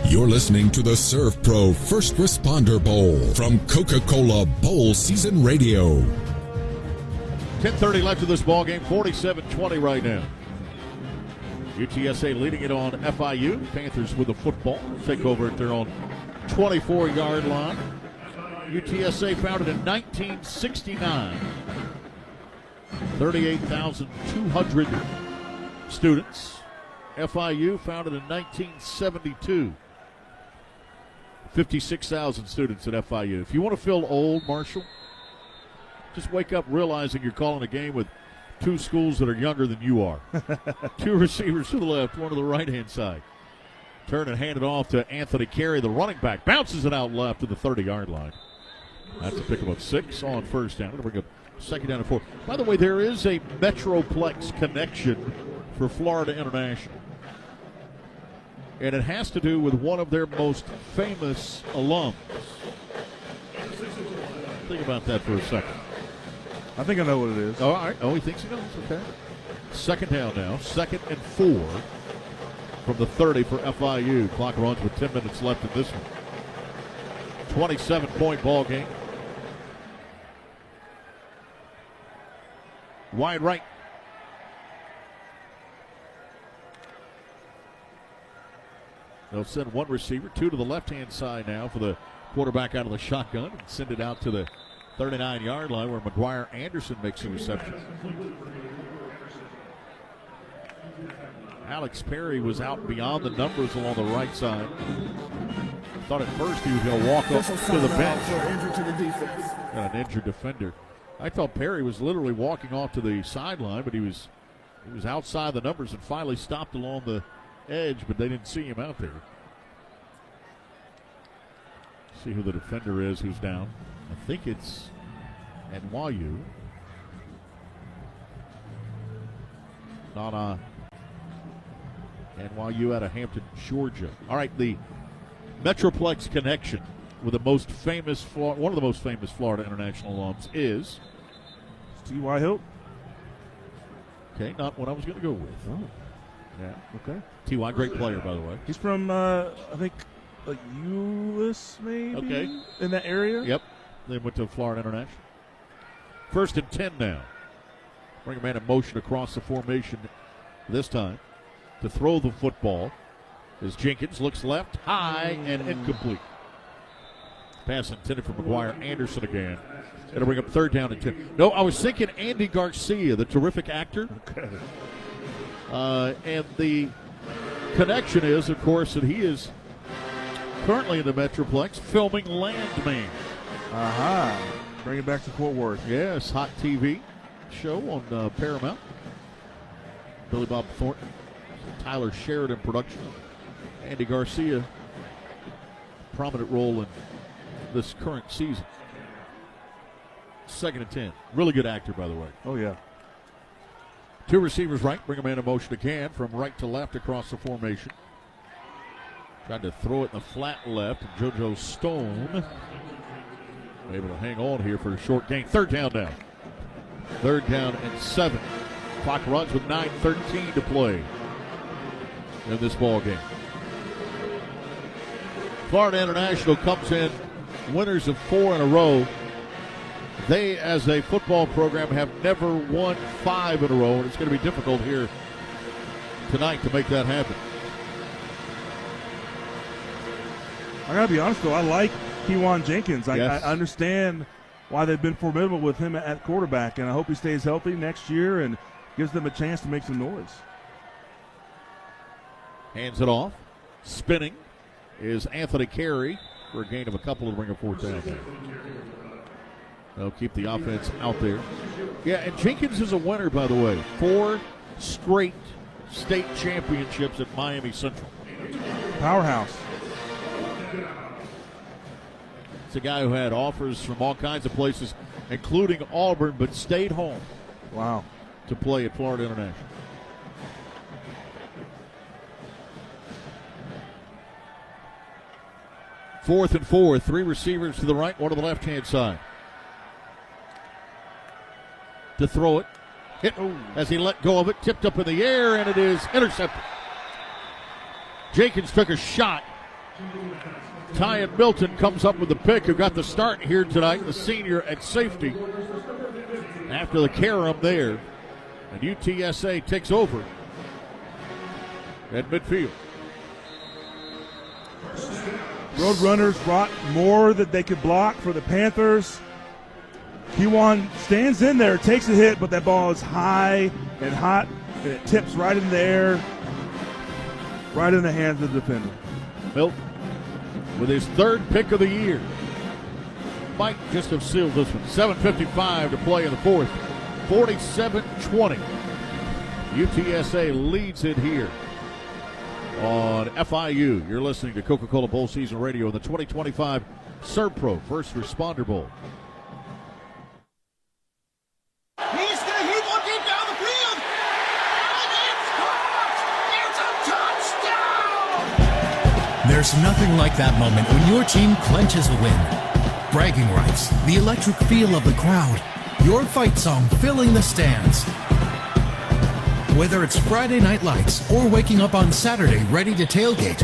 You're listening to the SERVPRO First Responder Bowl from Coca-Cola Bowl Season Radio. 10:30 left in this ball game, 47-20 right now. UTSA leading it on FIU. Panthers with the football. Take over at their own 24-yard line. UTSA founded in 1969. 38,200 students. FIU founded in 1972. 56,000 students at FIU. If you want to feel old, Marshall, just wake up realizing you're calling a game with two schools that are younger than you are. Two receivers to the left, one to the right-hand side. Turn and hand it off to Anthony Carey, the running back. Bounces it out left to the 30-yard line. That's a pickup of 6 on first down. It'll bring up second down and 4. By the way, there is a Metroplex connection for Florida International. And it has to do with one of their most famous alums. Think about that for a second. I think I know what it is. Oh, all right. Oh, he thinks he knows. Okay. Second down now. 2nd and 4 from the 30 for FIU. Clock runs with 10 minutes left in this one. 27-point ball game. Wide right. They'll send one receiver, 2 to the left-hand side now for the quarterback out of the shotgun and send it out to the 39-yard line where McGuire Anderson makes the reception. Alex Perry was out beyond the numbers along the right side. Thought at first he was going to walk up to the bench. Got an injured defender. I thought Perry was literally walking off to the sideline, but he was outside the numbers and finally stopped along the edge, but they didn't see him out there. See who the defender is who's down. I think it's NYU. Not NYU out of Hampton, Georgia. All right, the Metroplex connection with the most famous, one of the most famous Florida International alums is T.Y. Hilton. Okay, not what I was going to go with. Oh. Yeah. Okay. T.Y., great player, by the way. He's from, I think, like Euless, maybe? Okay. In that area? Yep. They went to Florida International. 1st and 10 now. Bring a man in motion across the formation this time to throw the football as Jenkins looks left, high, and incomplete. Pass intended for McGuire Anderson again. It'll bring up 3rd down and 10. No, I was thinking Andy Garcia, the terrific actor. Okay. And the connection is, of course, that he is currently in the Metroplex filming Landman. Aha. Bring it back to Fort Worth. Yes, hot TV show on Paramount. Billy Bob Thornton, Tyler Sheridan production. Andy Garcia, prominent role in this current season. 2nd and 10. Really good actor, by the way. Oh, yeah. 2 receivers right. Bring a man in motion again from right to left across the formation. Tried to throw it in the flat left. JoJo Stone able to hang on here for a short gain. 3rd down now. 3rd down and 7. Clock runs with 9:13 to play in this ball game. Florida International comes in winners of 4 in a row. They, as a football program, have never won 5 in a row, and it's going to be difficult here tonight to make that happen. I got to be honest, though. I like Kewan Jenkins. Yes. I understand why they've been formidable with him at quarterback, and I hope he stays healthy next year and gives them a chance to make some noise. Hands it off. Spinning is Anthony Carey for a gain of a couple to bring a 4th down. They'll keep the offense out there. Yeah, and Jenkins is a winner, by the way. 4 straight state championships at Miami Central. Powerhouse. It's a guy who had offers from all kinds of places, including Auburn, but stayed home. Wow. to play at Florida International. Fourth and 4, 3 receivers to the right, one to the left-hand side. To throw it. Hit as he let go of it, tipped up in the air, and it is intercepted. Jenkins took a shot. Tyan Milton comes up with the pick, who got the start here tonight, the senior at safety. After the carom there, and UTSA takes over at midfield. Roadrunners brought more that they could block for the Panthers. Kiwan stands in there, takes a hit, but that ball is high and hot, and it tips right in the air, right in the hands of the defender. Milton with his third pick of the year. Might just have sealed this one. 7:55 to play in the fourth. 47-20. UTSA leads it here on FIU. You're listening to Coca-Cola Bowl Season Radio in the 2025 SERVPRO First Responder Bowl. He's going to hit one deep down the field. And it's caught. It's a touchdown. There's nothing like that moment when your team clenches a win. Bragging rights, the electric feel of the crowd, your fight song filling the stands. Whether it's Friday Night Lights or waking up on Saturday ready to tailgate,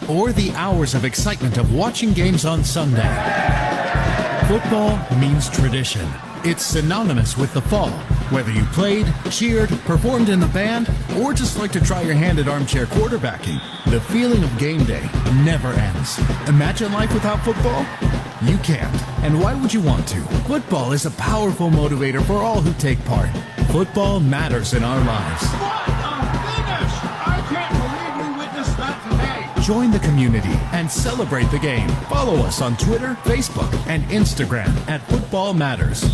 or the hours of excitement of watching games on Sunday. Football means tradition. It's synonymous with the fall. Whether you played, cheered, performed in the band, or just like to try your hand at armchair quarterbacking, the feeling of game day never ends. Imagine life without football? You can't. And why would you want to? Football is a powerful motivator for all who take part. Football matters in our lives. What a finish! I can't believe we witnessed that today. Join the community and celebrate the game. Follow us on Twitter, Facebook, and Instagram at Football Matters.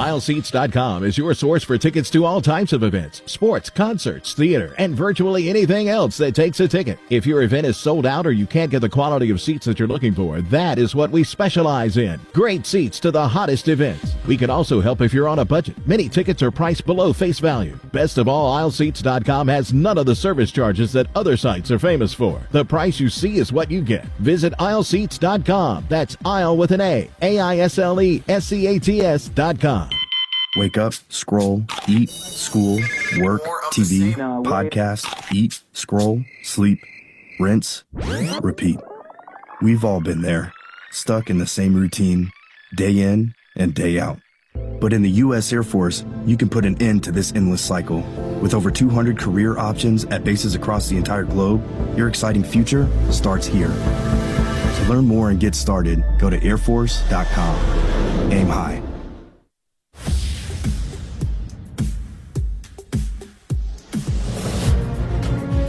Aisleseats.com is your source for tickets to all types of events, sports, concerts, theater, and virtually anything else that takes a ticket. If your event is sold out or you can't get the quality of seats that you're looking for, that is what we specialize in. Great seats to the hottest events. We can also help if you're on a budget. Many tickets are priced below face value. Best of all, Aisleseats.com has none of the service charges that other sites are famous for. The price you see is what you get. Visit Aisleseats.com. That's aisle with an A. AISLESEATS.com. Wake up, scroll, eat, school, work, TV, podcast, eat, scroll, sleep, rinse, repeat. We've all been there, stuck in the same routine, day in and day out. But in the U.S. Air Force, you can put an end to this endless cycle. With over 200 career options at bases across the entire globe, your exciting future starts here. To learn more and get started, go to airforce.com. Aim high.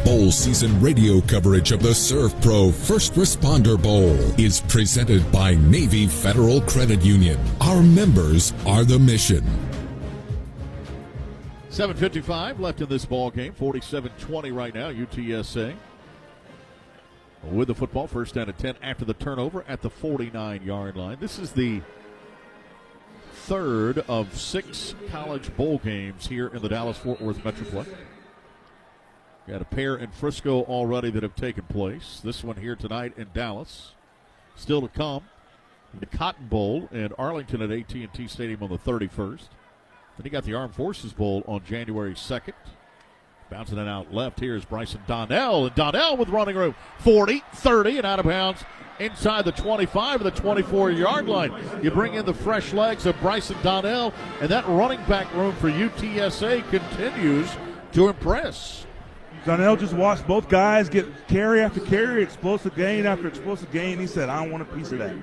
Bowl season radio coverage of the SERVPRO First Responder Bowl is presented by Navy Federal Credit Union. Our members are the mission. 7:55 left in this ball game. 47-20 right now. UTSA with the football. First down at 10 after the turnover at the 49-yard line. This is the third of 6 college bowl games here in the Dallas-Fort Worth Metroplex. Got a pair in Frisco already that have taken place. This one here tonight in Dallas. Still to come, the Cotton Bowl in Arlington at AT&T Stadium on the 31st. Then you got the Armed Forces Bowl on January 2nd. Bouncing it out left here is Bryson Donnell. And Donnell with running room. 40, 30, and out of bounds inside the 25 of the 24-yard line. You bring in the fresh legs of Bryson Donnell, and that running back room for UTSA continues to impress. Donnell just watched both guys get carry after carry, explosive gain after explosive gain. He said, I want a piece of that.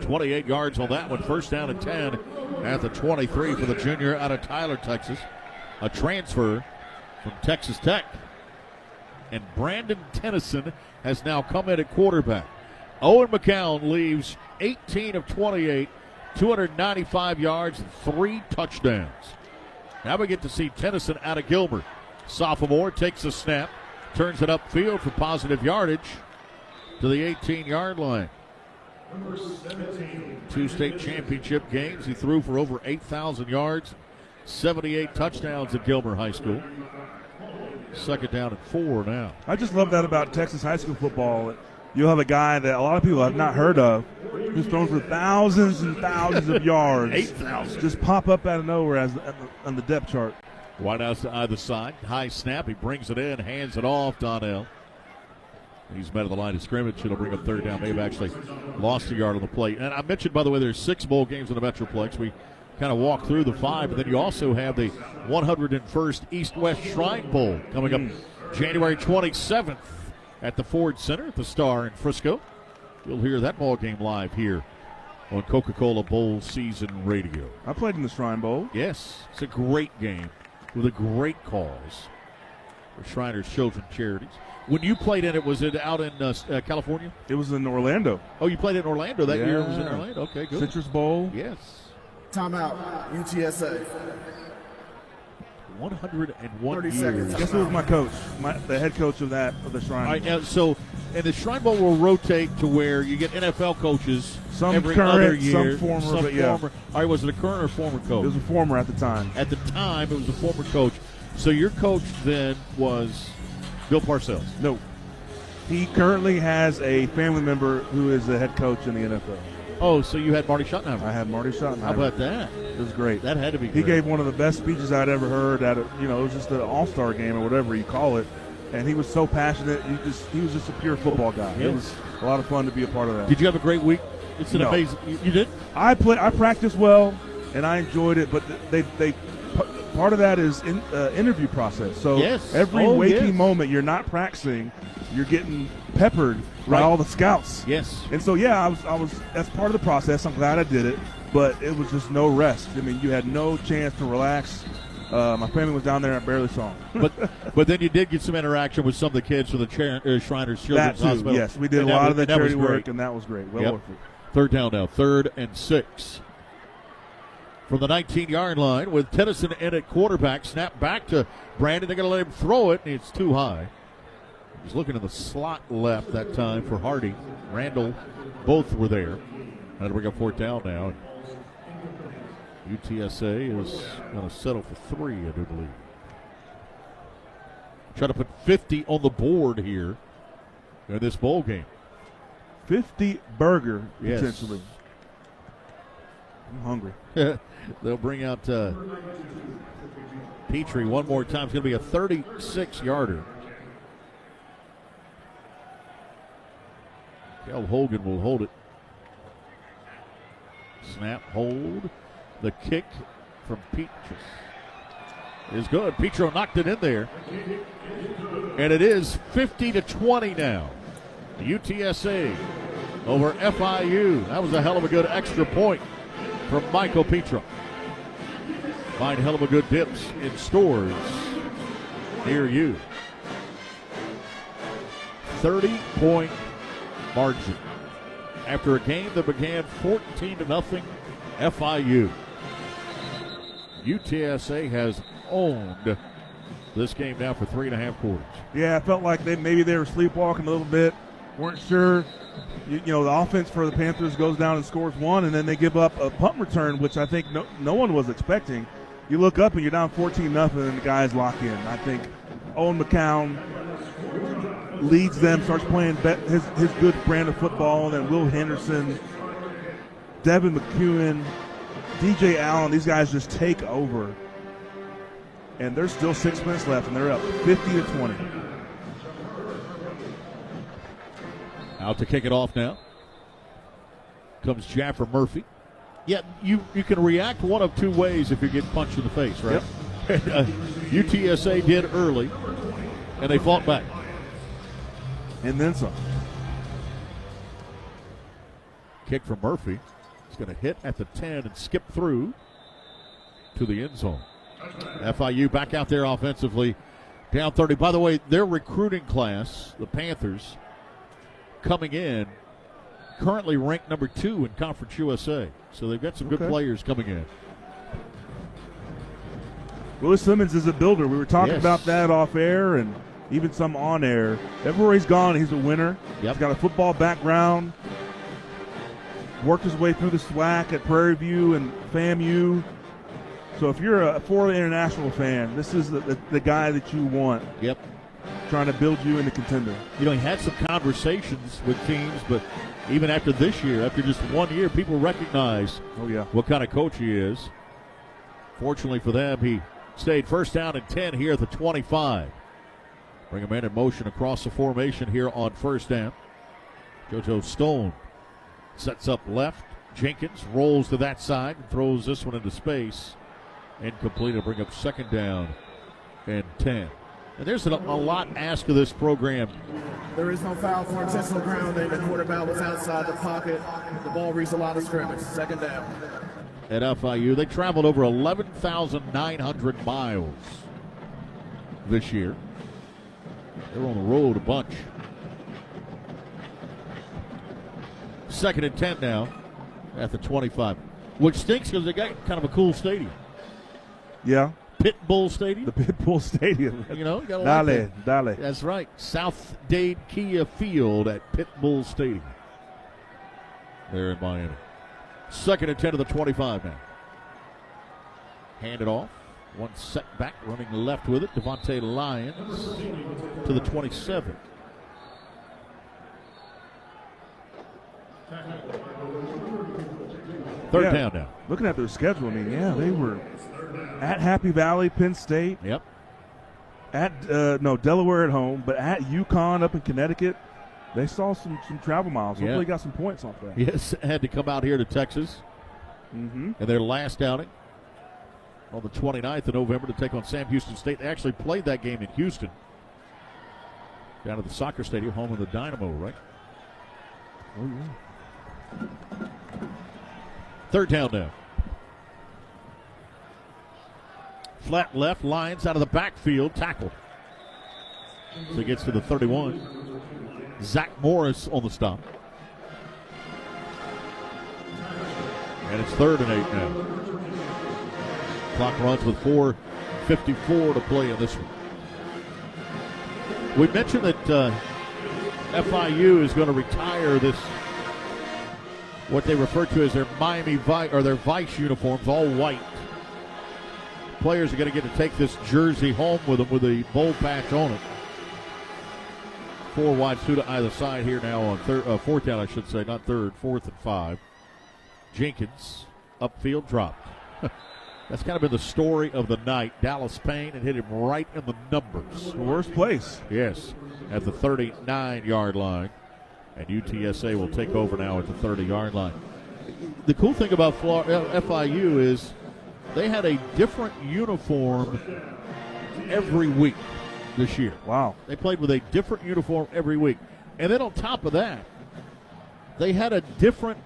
28 yards on that one. First down and 10 at the 23 for the junior out of Tyler, Texas. A transfer from Texas Tech. And Brandon Tennyson has now come in at quarterback. Owen McCown leaves 18 of 28, 295 yards, and 3 touchdowns. Now we get to see Tennyson out of Gilbert. Sophomore takes a snap, turns it upfield for positive yardage to the 18-yard line. 2 state championship games. He threw for over 8,000 yards, 78 touchdowns at Gilmer High School. Second down and 4 now. I just love that about Texas high school football. You'll have a guy that a lot of people have not heard of who's thrown for thousands and thousands of yards. 8,000. Just pop up out of nowhere on the depth chart. Wideouts to either side. High snap. He brings it in, hands it off. Donnell. He's met at the line of scrimmage. It'll bring up third down. They've actually lost a yard on the play. And I mentioned, by the way, there's 6 bowl games in the Metroplex. We kind of walk through the 5, but then you also have the 101st East-West Shrine Bowl coming up January 27th at the Ford Center at the Star in Frisco. You'll hear that ball game live here on Coca-Cola Bowl Season Radio. I played in the Shrine Bowl. Yes, it's a great game with a great cause for Shriners Children's Charities. When you played in it, was it out in California? It was in Orlando. Oh, you played in Orlando that year? It was in Orlando? Okay, good. Citrus Bowl. Yes. Timeout. UTSA. 101 30 years. seconds. Guess who was my coach? The head coach of the Shrine All right, Bowl. now, so, and the Shrine Bowl will rotate to where you get NFL coaches Some every current, other year. some former, but yeah. All right, was it a current or former coach? It was a former at the time. At the time, it was a former coach. So your coach then was Bill Parcells? No. He currently has a family member who is the head coach in the NFL. Oh, so you had Marty Schottenheimer. I had Marty Schottenheimer. How about that? It was great. That had to be He great. gave one of the best speeches I'd ever heard at it was just an all-star game or whatever you call it. And he was so passionate. He was just a pure football guy. Yes. It was a lot of fun to be a part of that. Did you have a great week? It's an No. amazing. You did? I practiced well, and I enjoyed it. But part of that is interview process. So Yes. every Oh, waking yes. moment, you're not practicing. You're getting peppered by Right. all the scouts. Yes. And so I was. That's part of the process. I'm glad I did it, but it was just no rest. I mean, you had no chance to relax. My family was down there. I barely saw them. But then you did get some interaction with some of the kids from the Shriners That Children's too. Hospital. Yes, we did And a lot of that that charity was great. work, and that was great. Well Yep. worth it. Third down now. 3rd and 6. From the 19-yard line with Tennyson in at quarterback. Snap back to Brandon. They're going to let him throw it, and it's too high. He's looking in the slot left that time for Hardy. Randall, both were there. That'll bring up 4th down now. UTSA is going to settle for 3, I do believe. Try to put 50 on the board here in this bowl game. 50 burger, Yes. potentially. I'm hungry. They'll bring out Petrie one more time. It's going to be a 36-yarder. Kel Hogan will hold it. Snap, hold. The kick from Peaches is good. Petro knocked it in there. And it is 50-20 now. UTSA over FIU. That was a hell of a good extra point from Michael Petro. Find hell of a good dips in stores near you. 30-point margin after a game that began 14-0 FIU. UTSA has owned this game now for 3.5 quarters. Yeah, I felt like maybe they were sleepwalking a little bit. Weren't sure. You know, the offense for the Panthers goes down and scores 1, and then they give up a punt return, which I think no one was expecting. You look up and you're down 14-0, and the guys lock in. I think Owen McCown leads them, starts playing his good brand of football, and then Will Henderson, Devin McEwen, DJ Allen, these guys just take over. And there's still 6 minutes left, and they're up 50-20. Out to kick it off now comes Jaffer Murphy. Yeah, you can react one of 2 ways if you get punched in the face, right? Yep. UTSA did early, and they fought back. And then some. Kick from Murphy. He's going to hit at the 10 and skip through to the end zone. FIU back out there offensively, down 30. By the way, their recruiting class, the Panthers, coming in, currently ranked number 2 in Conference USA. So they've got some good players coming in. Willie Simmons is a builder. We were talking about that off air and even some on air. Everywhere he's gone, he's a winner. He's got a football background. Worked his way through the SWAC at Prairie View and FAMU. So if you're a Florida International fan, this is the guy that you want. Yep. Trying to build you into contender. You know, he had some conversations with teams, but even after this year, after just 1 year, people recognize what kind of coach he is. Fortunately for them, he stayed first down and 10 here at the 25. Bring him in motion across the formation here on first down. JoJo Stone sets up left. Jenkins rolls to that side and throws this one into space. Incomplete to bring up second down and 10. And there's a lot asked of this program. There is no foul for intentional grounding. The quarterback was outside the pocket. The ball reached a line of scrimmage. Second down. At FIU, they traveled over 11,900 miles this year. They're on the road a bunch. Second and 10 now at the 25, which stinks because they got kind of a cool stadium. Yeah. Pit Bull Stadium. The Pit Bull Stadium. You know, you gotta like Dale. That's right. South Dade Kia Field at Pit Bull Stadium. There in Miami. Second and 10 to the 25 now. Hand it off. One setback, running left with it. Devontae Lyons to the 27. Third down now. Looking at their schedule, I mean, they were at Happy Valley, Penn State. Yep. At Delaware at home, but at UConn up in Connecticut. They saw some travel miles. Hopefully they got some points off that. Yes, had to come out here to Texas. Mm-hmm. And their last outing on the 29th of November to take on Sam Houston State. They actually played that game in Houston. Down at the soccer stadium, home of the Dynamo, right? Oh, yeah. Third down now. Flat left, Lions out of the backfield, tackle. So he gets to the 31. Zach Morris on the stop. And it's 3rd and 8 now. Clock runs with 4:54 to play in this one. We mentioned that FIU is going to retire this, what they refer to as their Miami Vice, or their Vice uniforms, all white. Players are going to get to take this jersey home with them with a bold patch on it. 4 wide, 2 to either side here now on fourth down, I should say, not third, 4th and 5. Jenkins, upfield, dropped. That's kind of been the story of the night. Dallas Payne had hit him right in the numbers. The worst place. Yes, at the 39-yard line. And UTSA will take over now at the 30-yard line. The cool thing about FIU is they had a different uniform every week this year. Wow. They played with a different uniform every week. And then on top of that, they had a different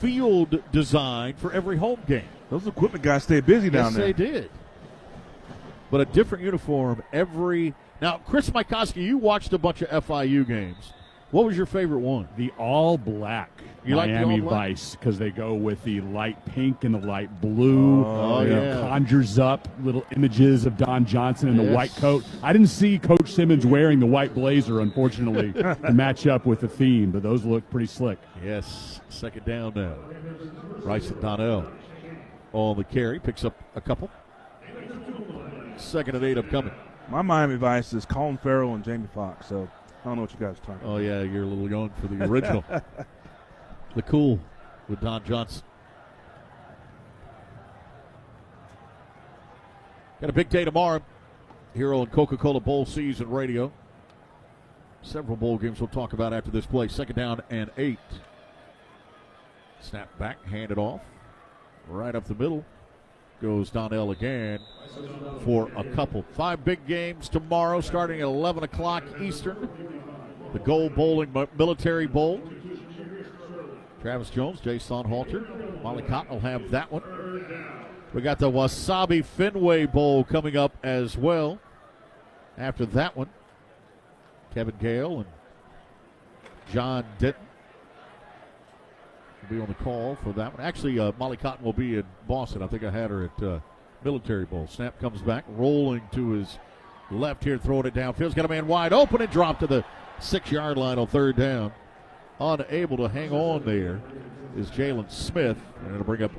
field design for every home game. Those equipment guys stay busy down there. Yes, they did. But a different uniform every... Now, Chris Mikoski, you watched a bunch of FIU games. What was your favorite one? The all-black Miami Miami Vice, because they go with the light pink and the light blue. Conjures up little images of Don Johnson in the white coat. I didn't see Coach Simmons wearing the white blazer, unfortunately, to match up with the theme, but those look pretty slick. Yes, second down now. Bryson Donnell on the carry, picks up a couple. Second and 8 upcoming. My Miami Vice is Colin Farrell and Jamie Foxx, so I don't know what you guys are talking about. Oh, yeah, you're a little young for the original. The cool with Don Johnson. Got a big day tomorrow here on Coca-Cola Bowl Season Radio. Several bowl games we'll talk about after this play. Second down and 8. Snap back, hand it off. Right up the middle goes Donnell again for a couple. 5 big games tomorrow starting at 11 o'clock Eastern. The Gold Bowling Military Bowl. Travis Jones, Jason Halter, Molly Cotton will have that one. We got the Wasabi Fenway Bowl coming up as well. After that one, Kevin Gale and John Denton will be on the call for that one. Actually, Molly Cotton will be in Boston. I think I had her at Military Bowl. Snap comes back, rolling to his left here, throwing it downfield. He's got a man wide open and dropped to the 6-yard line on third down. Unable to hang on there is Jalen Smith, and it'll bring up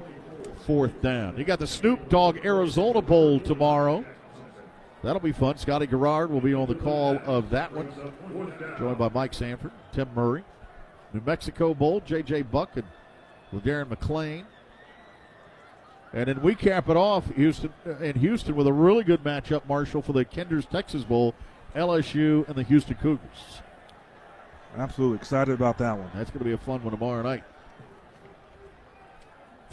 4th down. You got the Snoop Dogg Arizona Bowl tomorrow. That'll be fun. Scotty Garrard will be on the call of that one, joined by Mike Sanford, Tim Murray. New Mexico Bowl, J.J. Buck and Darren McClain. And then we cap it off Houston with a really good matchup, Marshall, for the Kinder's Texas Bowl, LSU and the Houston Cougars. Absolutely excited about that one. That's going to be a fun one tomorrow night.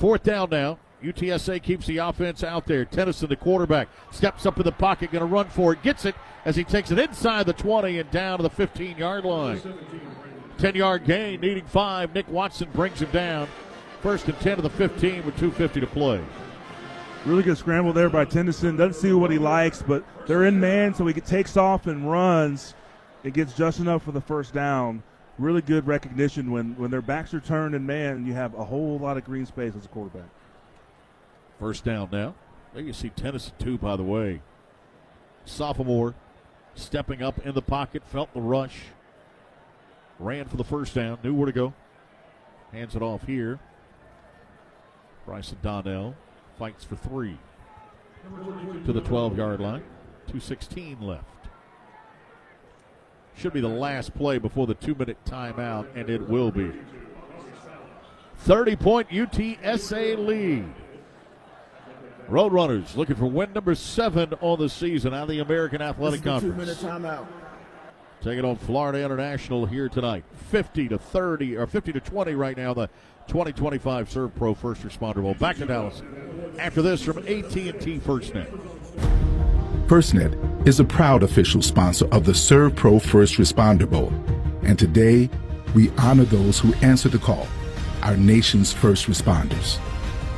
4th down now. UTSA keeps the offense out there. Tennyson, the quarterback, steps up in the pocket, going to run for it, gets it as he takes it inside the 20 and down to the 15-yard line. 10-yard gain, needing 5. Nick Watson brings him down. 1st and 10 to the 15 with 2:50 to play. Really good scramble there by Tennyson. Doesn't see what he likes, but they're in man, so he takes off and runs. It gets just enough for the 1st down. Really good recognition when their backs are turned in man, you have a whole lot of green space as a quarterback. 1st down now. There you see Tennyson, too, by the way. Sophomore stepping up in the pocket, felt the rush. Ran for the 1st down, knew where to go. Hands it off here. Bryson Donnell fights for 3 to the 12-yard line. 2:16 left. Should be the last play before the 2-minute timeout, and it will be. 30-point UTSA lead. Roadrunners looking for win number 7 on the season out of the American Athletic Conference. 2-minute timeout. Taking on Florida International here tonight. 50-30 or 50-20 right now. The 2025 SERVPRO First Responder Bowl. Back to Dallas after this from AT&T FirstNet. FirstNet is a proud official sponsor of the SERVPRO First Responder Bowl. And today, we honor those who answer the call, our nation's first responders.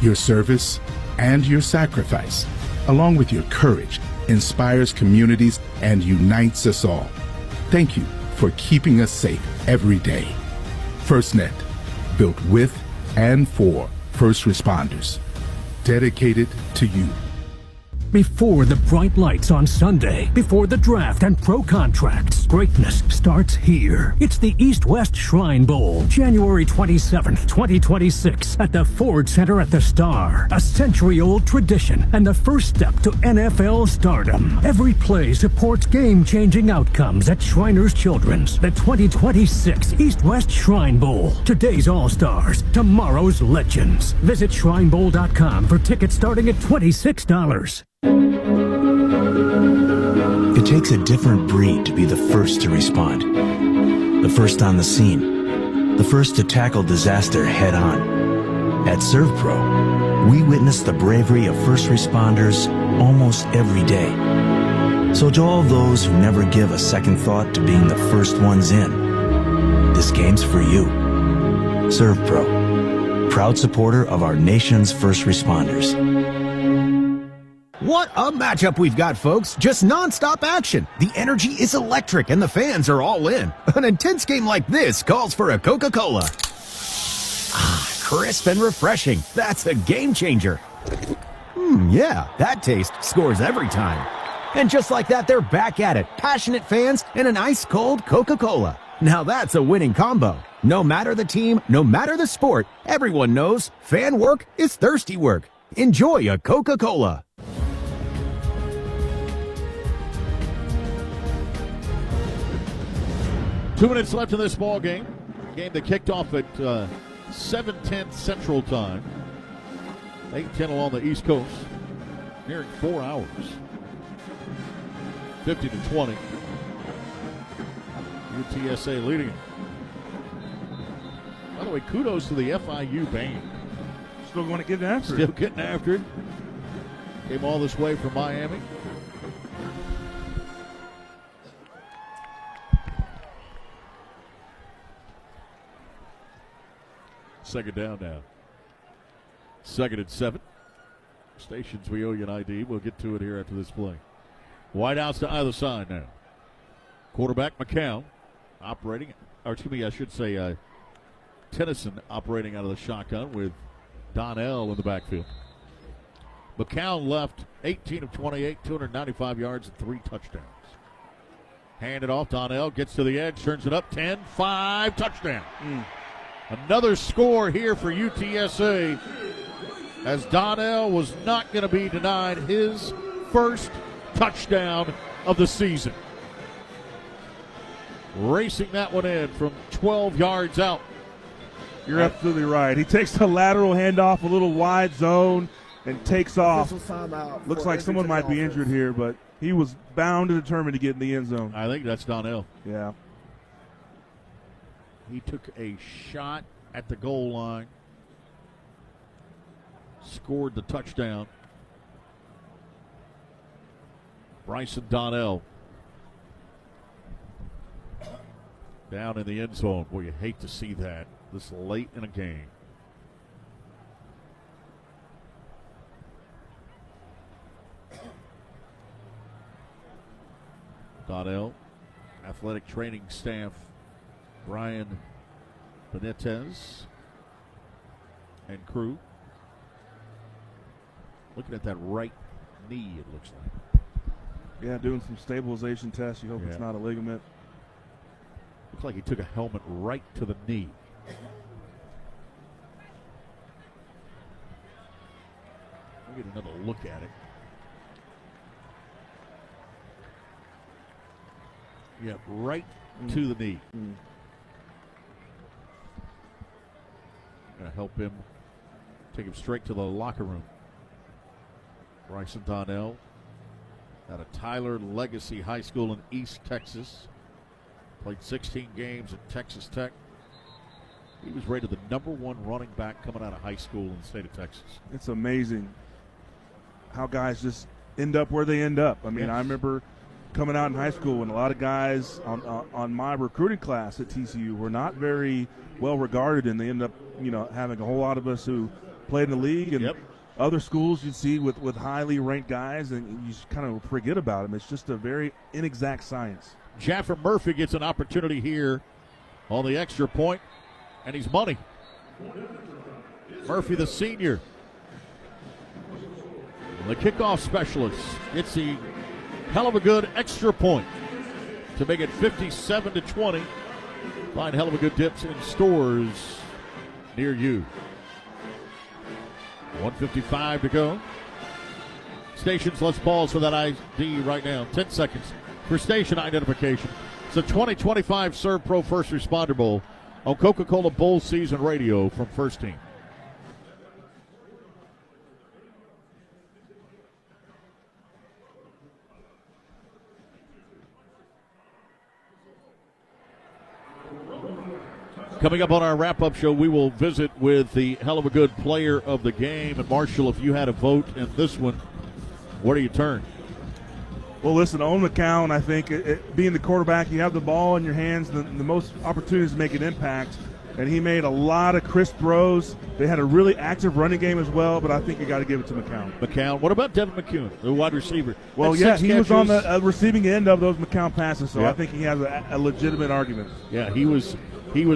Your service and your sacrifice, along with your courage, inspires communities and unites us all. Thank you for keeping us safe every day. FirstNet, built with and for first responders. Dedicated to you. Before the bright lights on Sunday, before the draft and pro contracts, greatness starts here. It's the East-West Shrine Bowl, January 27th, 2026, at the Ford Center at the Star. A century-old tradition and the first step to NFL stardom. Every play supports game-changing outcomes at Shriners Children's. The 2026 East-West Shrine Bowl. Today's All-Stars, tomorrow's legends. Visit shrinebowl.com for tickets starting at $26. It takes a different breed to be the first to respond. The first on the scene. The first to tackle disaster head on. At SERVPRO, we witness the bravery of first responders almost every day. So to all those who never give a second thought to being the first ones in, this game's for you. SERVPRO, proud supporter of our nation's first responders. What a matchup we've got, folks. Just non-stop action. The energy is electric and the fans are all in. An intense game like this calls for a Coca-Cola. Ah, crisp and refreshing. That's a game changer. Yeah, that taste scores every time. And just like that, they're back at it. Passionate fans and an ice-cold Coca-Cola. Now that's a winning combo. No matter the team, no matter the sport, everyone knows fan work is thirsty work. Enjoy a Coca-Cola. Two minutes left in this ball game. Game that kicked off at 7:10 Central Time. 8:10 along the East Coast. Nearing 4 hours. 50-20. UTSA leading it. By the way, kudos to the FIU band. Still going to get after it. Still getting after it. Came all this way from Miami. Second down now. 2nd and 7. Stations, we owe you an ID. We'll get to it here after this play. Wideouts to either side now. Quarterback McCown operating, or excuse me, I should say Tennyson operating out of the shotgun with Donnell in the backfield. McCown left 18 of 28, 295 yards and 3 touchdowns. Handed off, Donnell gets to the edge, turns it up, 10, 5, touchdown. Another score here for UTSA. as Donnell was not going to be denied his first touchdown of the season. Racing that one in from 12 yards out. You're absolutely right. He takes the lateral handoff, a little wide zone, and takes off. Looks like someone might be injured here, but he was bound and determined to get in the end zone. I think that's Donnell. Yeah. He took a shot at the goal line, scored the touchdown. Bryson Donnell down in the end zone. Boy, you hate to see that this late in a game. Donnell, athletic training staff, Brian Benitez and crew. Looking at that right knee, it looks like. Yeah, doing some stabilization tests. You hope it's not a ligament. Looks like he took a helmet right to the knee. We'll get another look at it. Yeah, right to the knee. Gonna help him, take him straight to the locker room. Bryson Donnell out of Tyler Legacy High School in East Texas. Played 16 games at Texas Tech. He was rated the #1 running back coming out of high school in the state of Texas. It's amazing how guys just end up where they end up. I mean, I remember coming out in high school when a lot of guys on my recruiting class at TCU were not very well regarded, and they end up, having a whole lot of us who played in the league and other schools you'd see with highly ranked guys, and you just kind of forget about them. It's just a very inexact science. Jaffer Murphy gets an opportunity here on the extra point, and he's money. Murphy, the senior, the kickoff specialist, gets the hell of a good extra point to make it 57-20. Find hell of a good dips in stores near you. 1:55 to go. Stations, let's pause for that ID right now. 10 seconds for station identification. It's the 2025 SERVPRO First Responder Bowl on Coca-Cola Bowl Season Radio from First Team. Coming up on our wrap-up show, we will visit with the hell of a good player of the game. And Marshall, if you had a vote in this one, where do you turn? Well, listen, Owen McCown, I think, being the quarterback, you have the ball in your hands, the most opportunities to make an impact. And he made a lot of crisp throws. They had a really active running game as well, but I think you got to give it to McCown. McCown. What about Devin McCune, the wide receiver? Well, he was on the receiving end of those McCown passes, so I think he has a legitimate argument. Yeah, he was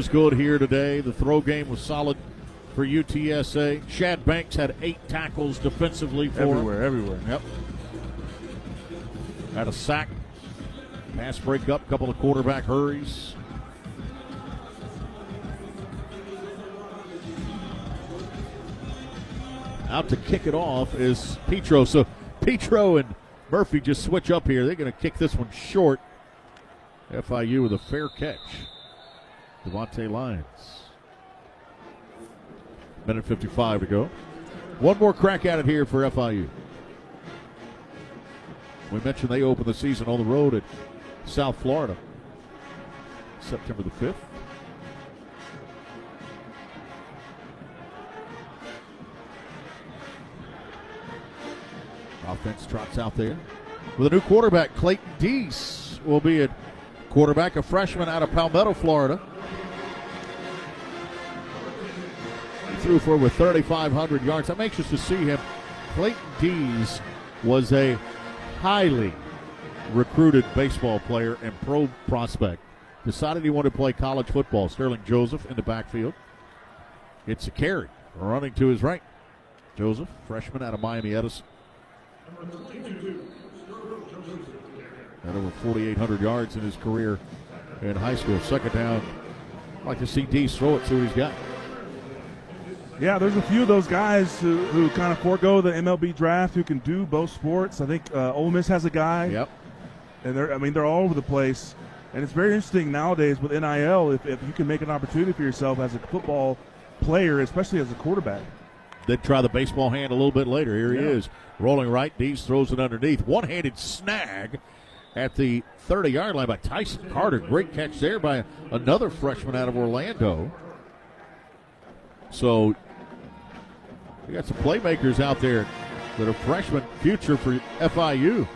good here today. The throw game was solid for UTSA. Shad Banks had 8 tackles defensively for him. Everywhere. Yep. Had a sack, pass breakup, couple of quarterback hurries. Out to kick it off is Petro. So Petro and Murphy just switch up here. They're going to kick this one short. FIU with a fair catch. Devontae Lyons. 1:55 to go. One more crack at it here for FIU. We mentioned they opened the season on the road at South Florida, September the 5th. Offense trots out there with a new quarterback. Clayton Deese will be at quarterback, a freshman out of Palmetto, Florida. He threw for over 3,500 yards. I'm anxious to see him. Clayton Deese was a highly recruited baseball player and pro prospect. Decided he wanted to play college football. Sterling Joseph in the backfield. It's a carry. Running to his right. Joseph, freshman out of Miami Edison. Had over 4,800 yards in his career in high school. Second down. I'd like to see Deese throw it, see what he's got. Yeah, there's a few of those guys who kind of forego the MLB draft who can do both sports. I think Ole Miss has a guy. Yep. And they're all over the place. And it's very interesting nowadays with NIL if you can make an opportunity for yourself as a football player, especially as a quarterback. Then try the baseball hand a little bit later. Here he is, rolling right. Dees throws it underneath. One-handed snag at the 30-yard line by Tyson Carter. Great catch there by another freshman out of Orlando. So we got some playmakers out there that are freshman future for FIU.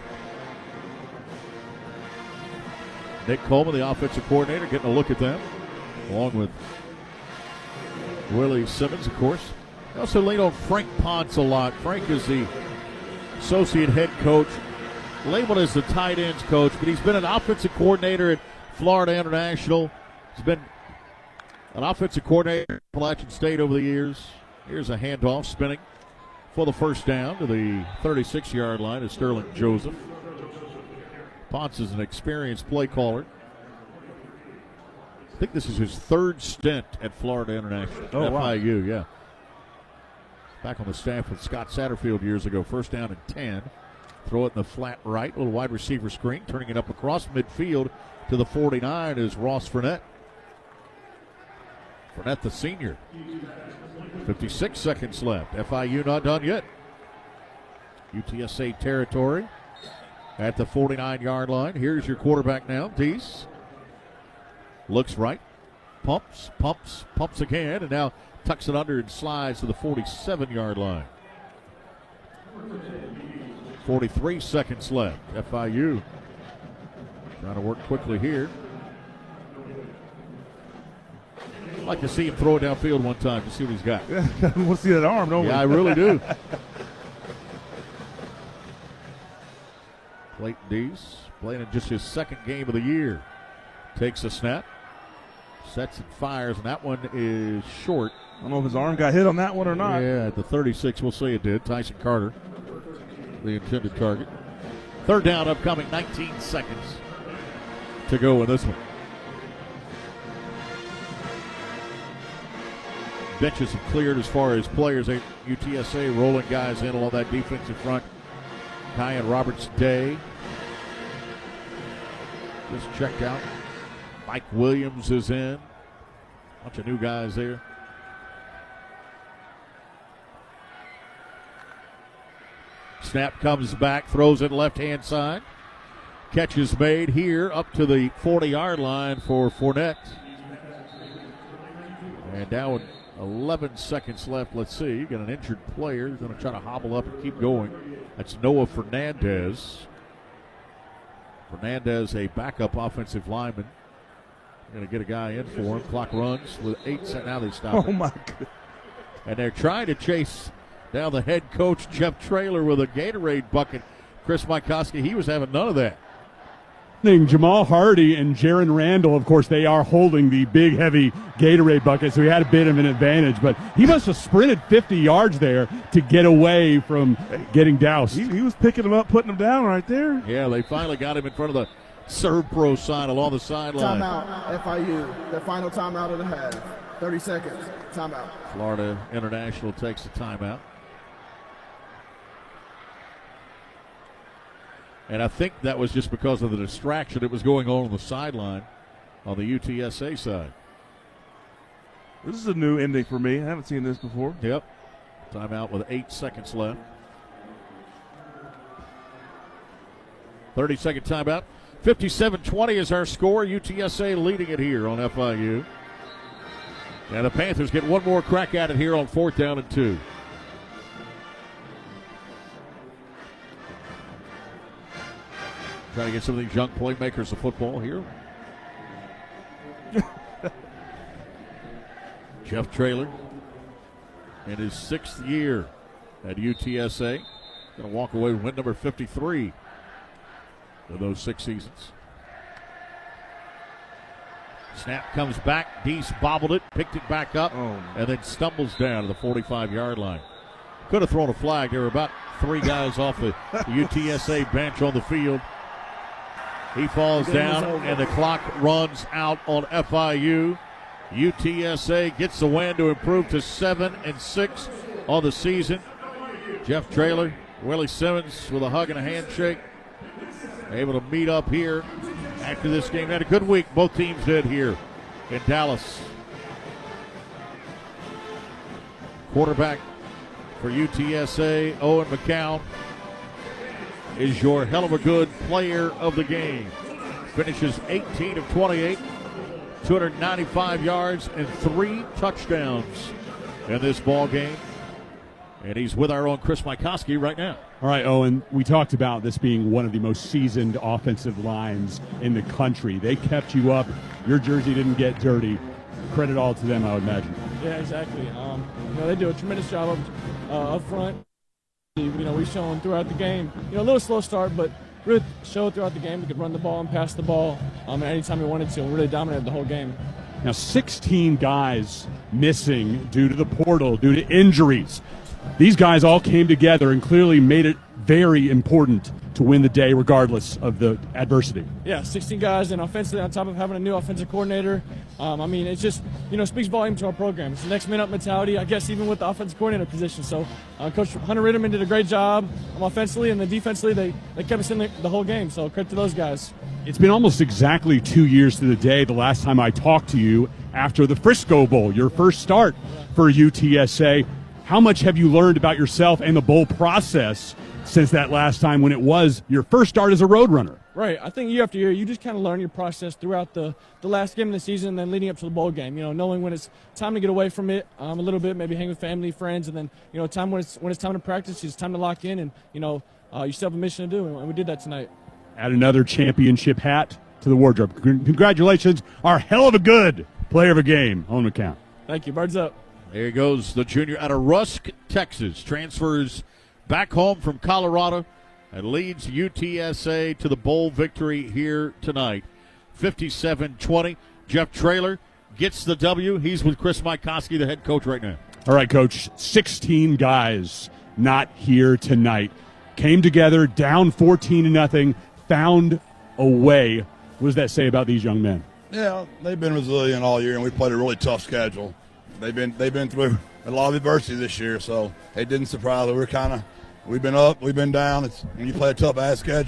Nick Coleman, the offensive coordinator, getting a look at them, along with Willie Simmons, of course. They also lean on Frank Ponce a lot. Frank is the associate head coach, labeled as the tight ends coach, but he's been an offensive coordinator at Florida International. He's been an offensive coordinator at Appalachian State over the years. Here's a handoff spinning for the first down to the 36-yard line is Sterling Joseph. Ponce is an experienced play caller. I think this is his third stint at Florida International. Oh, FIU, wow. yeah. Back on the staff with Scott Satterfield years ago. First down and 10. Throw it in the flat right. Little wide receiver screen. Turning it up across midfield to the 49 is Ross Fournette. Fournette, the senior. 56 seconds left. FIU not done yet. UTSA territory at the 49-yard line. Here's your quarterback now, Dees. Looks right. Pumps again, and now tucks it under and slides to the 47-yard line. 43 seconds left. FIU trying to work quickly here. I'd like to see him throw it downfield one time to see what he's got. We'll see that arm, don't we? Yeah, I really do. Clayton Dees playing in just his second game of the year. Takes a snap. Sets and fires, and that one is short. I don't know if his arm got hit on that one or not. Yeah, at the 36, we'll say it did. Tyson Carter, the intended target. Third down upcoming, 19 seconds to go in this one. Benches have cleared as far as players. UTSA rolling guys in along that defensive front. Kyan Roberts-Day just checked out. Mike Williams is in. Bunch of new guys there. Snap comes back, throws it left-hand side. Catch is made here up to the 40-yard line for Fournette. And now with 11 seconds left, let's see. Got an injured player. He's going to try to hobble up and keep going. That's Noah Fernandez. Fernandez, a backup offensive lineman. Going to get a guy in for him. Clock runs with 8 seconds. Now they stop. Oh, my goodness. And they're trying to chase down the head coach, Jeff Traylor, with a Gatorade bucket. Chris Mykowski, he was having none of that. Jamal Hardy and Jaron Randall, of course, they are holding the big, heavy Gatorade bucket, so he had a bit of an advantage. But he must have sprinted 50 yards there to get away from getting doused. He was picking them up, putting them down right there. Yeah, they finally got him in front of the SERVPRO sign along the sideline. Timeout, FIU. Their final timeout of the half. 30 seconds. Timeout. Florida International takes a timeout. And I think that was just because of the distraction that was going on the sideline on the UTSA side. This is a new ending for me. I haven't seen this before. Yep. Timeout with 8 seconds left. 30-second timeout. 57-20 is our score. UTSA leading it here on FIU. And the Panthers get one more crack at it here on 4th down and 2. Trying to get some of these young playmakers of football here. Jeff Traylor in his 6th year at UTSA. Going to walk away with win number 53 of those 6 seasons. Snap comes back. Dees bobbled it, picked it back up, and then stumbles down to the 45-yard line. Could have thrown a flag. There were about 3 guys off the UTSA bench on the field. He falls down, and the clock runs out on FIU. UTSA gets the win to improve to 7-6 on the season. Jeff Traylor, Willie Simmons with a hug and a handshake. Able to meet up here after this game. Had a good week, both teams did here in Dallas. Quarterback for UTSA, Owen McCown, is your hell of a good player of the game. Finishes 18 of 28, 295 yards and 3 touchdowns in this ball game. And he's with our own Chris Mikoski right now. All right, Owen, we talked about this being one of the most seasoned offensive lines in the country. They kept you up. Your jersey didn't get dirty. Credit all to them, I would imagine. Yeah, exactly. They do a tremendous job up front. We've shown throughout the game, a little slow start, but really showed throughout the game we could run the ball and pass the ball anytime we wanted to, and really dominated the whole game. Now, 16 guys missing due to the portal, due to injuries. These guys all came together and clearly made it very important to win the day regardless of the adversity. Yeah, 16 guys, and offensively on top of having a new offensive coordinator. It's just, speaks volume to our program. It's the next man up mentality, I guess, even with the offensive coordinator position. So Coach Hunter Ritterman did a great job offensively, and then defensively they kept us in the whole game. So credit to those guys. It's been almost exactly 2 years to the day the last time I talked to you after the Frisco Bowl, your first start for UTSA. How much have you learned about yourself and the bowl process since that last time when it was your first start as a Roadrunner? Right. I think year after year, you just kind of learn your process throughout the last game of the season and then leading up to the bowl game. Knowing when it's time to get away from it a little bit, maybe hang with family, friends, and then, time when it's time to practice, it's time to lock in, and, you still have a mission to do, and we did that tonight. Add another championship hat to the wardrobe. Congratulations, our hell of a good player of a game, Owen McCown. Thank you. Birds up. There goes the junior out of Rusk, Texas. Transfers back home from Colorado and leads UTSA to the bowl victory here tonight. 57-20. Jeff Traylor gets the W. He's with Chris Mikoski, the head coach, right now. All right, Coach. 16 guys not here tonight. Came together, down 14-0, found a way. What does that say about these young men? Yeah, they've been resilient all year, and we played a really tough schedule. They've been through a lot of adversity this year, so it didn't surprise us. We've been up, we've been down. It's when you play a tough ass schedule.